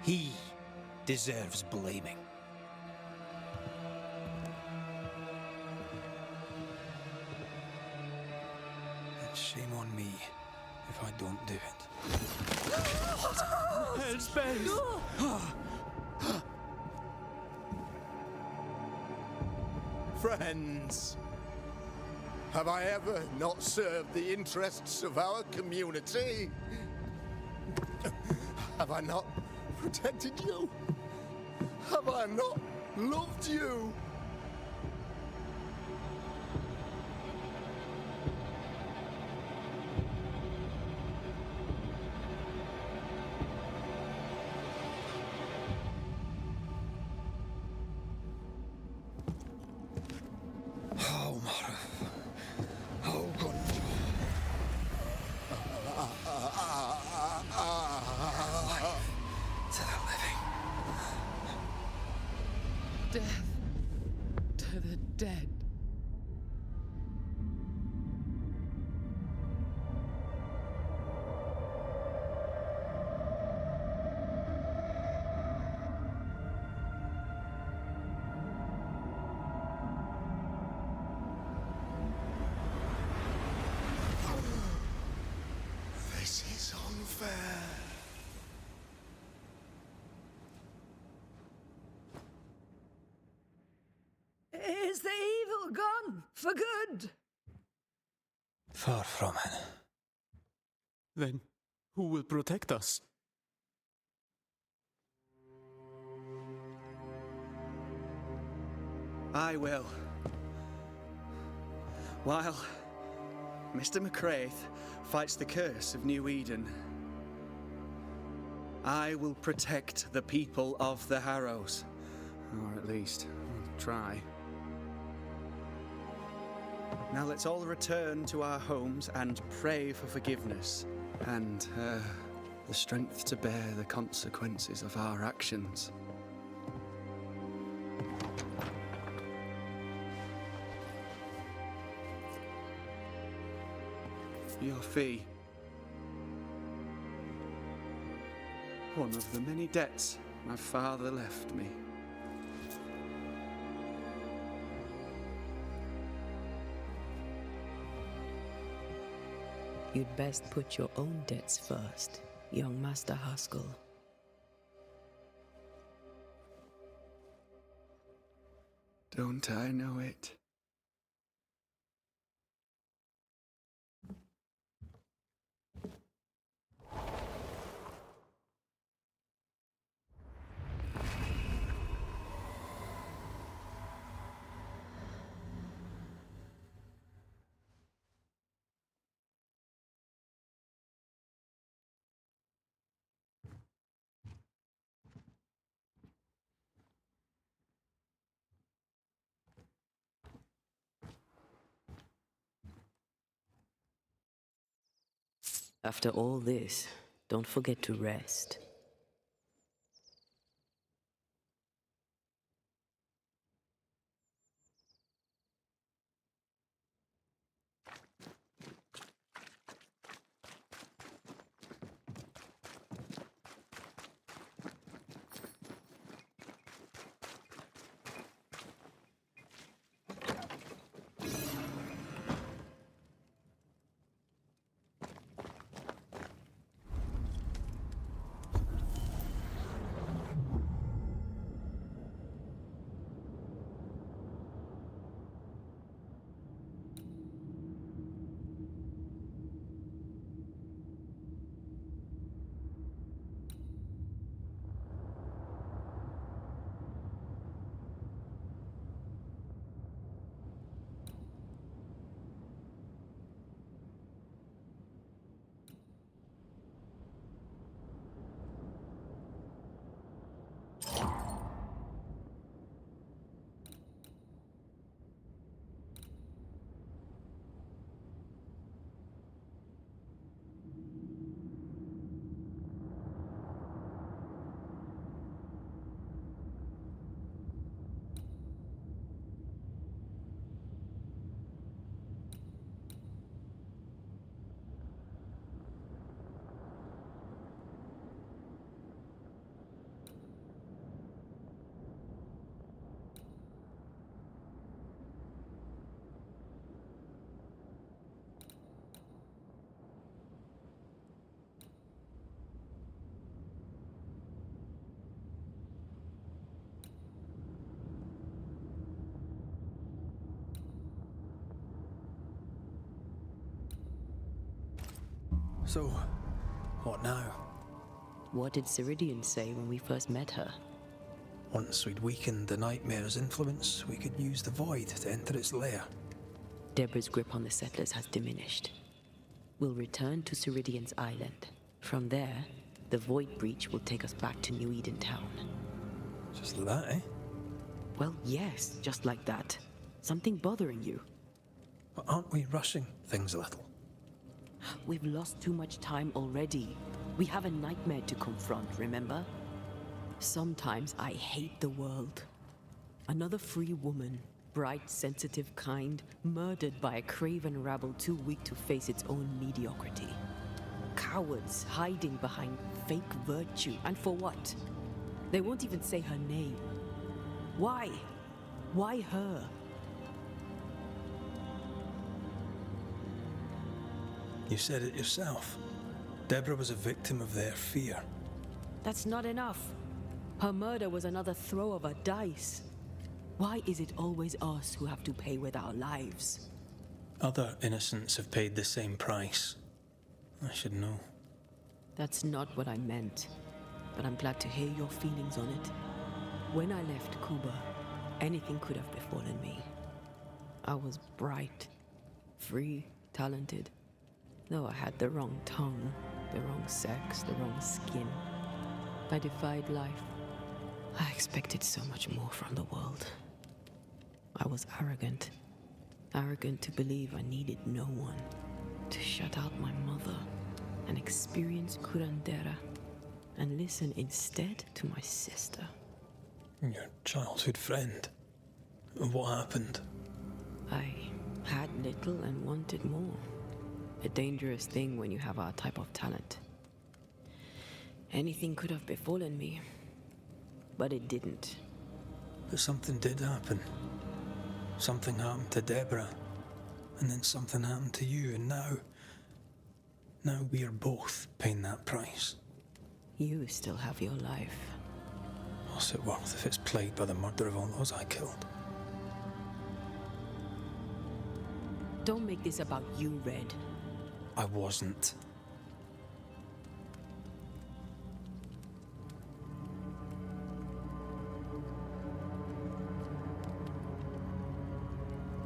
He deserves blaming. And shame on me if I don't do it. Hell's bells! Friends, have I ever not served the interests of our community? Have I not protected you? Have I not loved you? Death to the dead. This is unfair. Is the evil gone for good? Far from it. Then who will protect us? I will. While Mr. McCraith fights the curse of New Eden, I will protect the people of the Harrows. Or at least, try. Now let's all return to our homes and pray for forgiveness and the strength to bear the consequences of our actions. Your fee. One of the many debts my father left me. You'd best put your own debts first, young Master Haskell. Don't I know it? After all this, don't forget to rest. So, what now? What did Ceridian say when we first met her? Once we'd weakened the nightmare's influence, we could use the void to enter its lair. Deborah's grip on the settlers has diminished. We'll return to Ceridian's island. From there, the void breach will take us back to New Eden Town. Just like that, eh? Well, yes, just like that. Something bothering you. But aren't we rushing things a little? We've lost too much time already. We have a nightmare to confront, remember? Sometimes I hate the world. Another free woman, bright, sensitive, kind, murdered by a craven rabble too weak to face its own mediocrity. Cowards hiding behind fake virtue. And for what? They won't even say her name. Why? Why her? You said it yourself. Deborah was a victim of their fear. That's not enough. Her murder was another throw of a dice. Why is it always us who have to pay with our lives? Other innocents have paid the same price. I should know. That's not what I meant. But I'm glad to hear your feelings on it. When I left Cuba, anything could have befallen me. I was bright, free, talented. Though I had the wrong tongue, the wrong sex, the wrong skin. I defied life. I expected so much more from the world. I was arrogant. Arrogant to believe I needed no one. To shut out my mother and experience curandera. And listen instead to my sister. Your childhood friend. What happened? I had little and wanted more. A dangerous thing when you have our type of talent. Anything could have befallen me, but it didn't. But something did happen. Something happened to Deborah, and then something happened to you, and now we are both paying that price. You still have your life. What's it worth if it's plagued by the murder of all those I killed? Don't make this about you, Red. I wasn't.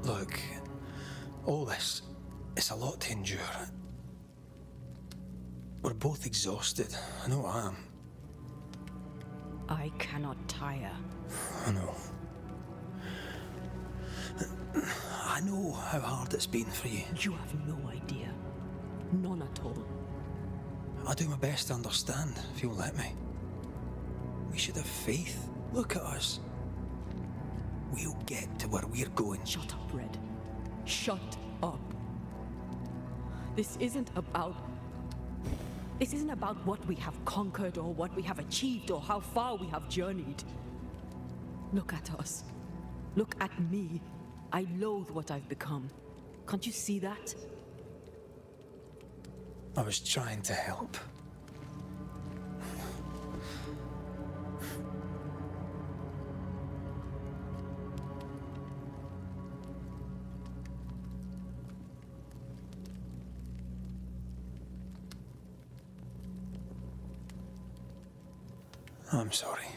Look, all this, it's a lot to endure. We're both exhausted. I know I am. I cannot tire. I know. I know how hard it's been for you. You have no idea. None at all. I'll do my best to understand, if you'll let me. We should have faith. Look at us. We'll get to where we're going. Shut up, Red. Shut up. This isn't about what we have conquered or what we have achieved or how far we have journeyed. Look at us. Look at me. I loathe what I've become. Can't you see that? I was trying to help. I'm sorry.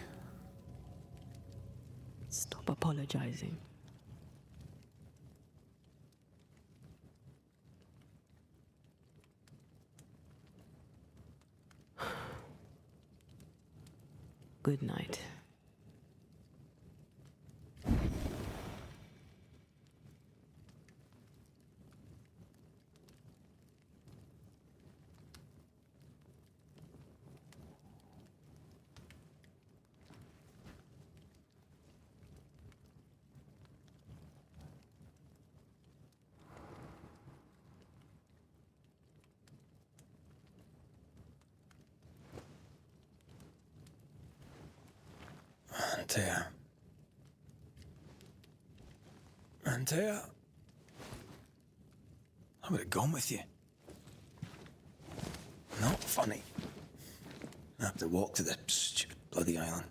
Stop apologizing. Good night. Antea, I would have gone with you. Not funny. I have to walk to the stupid bloody island.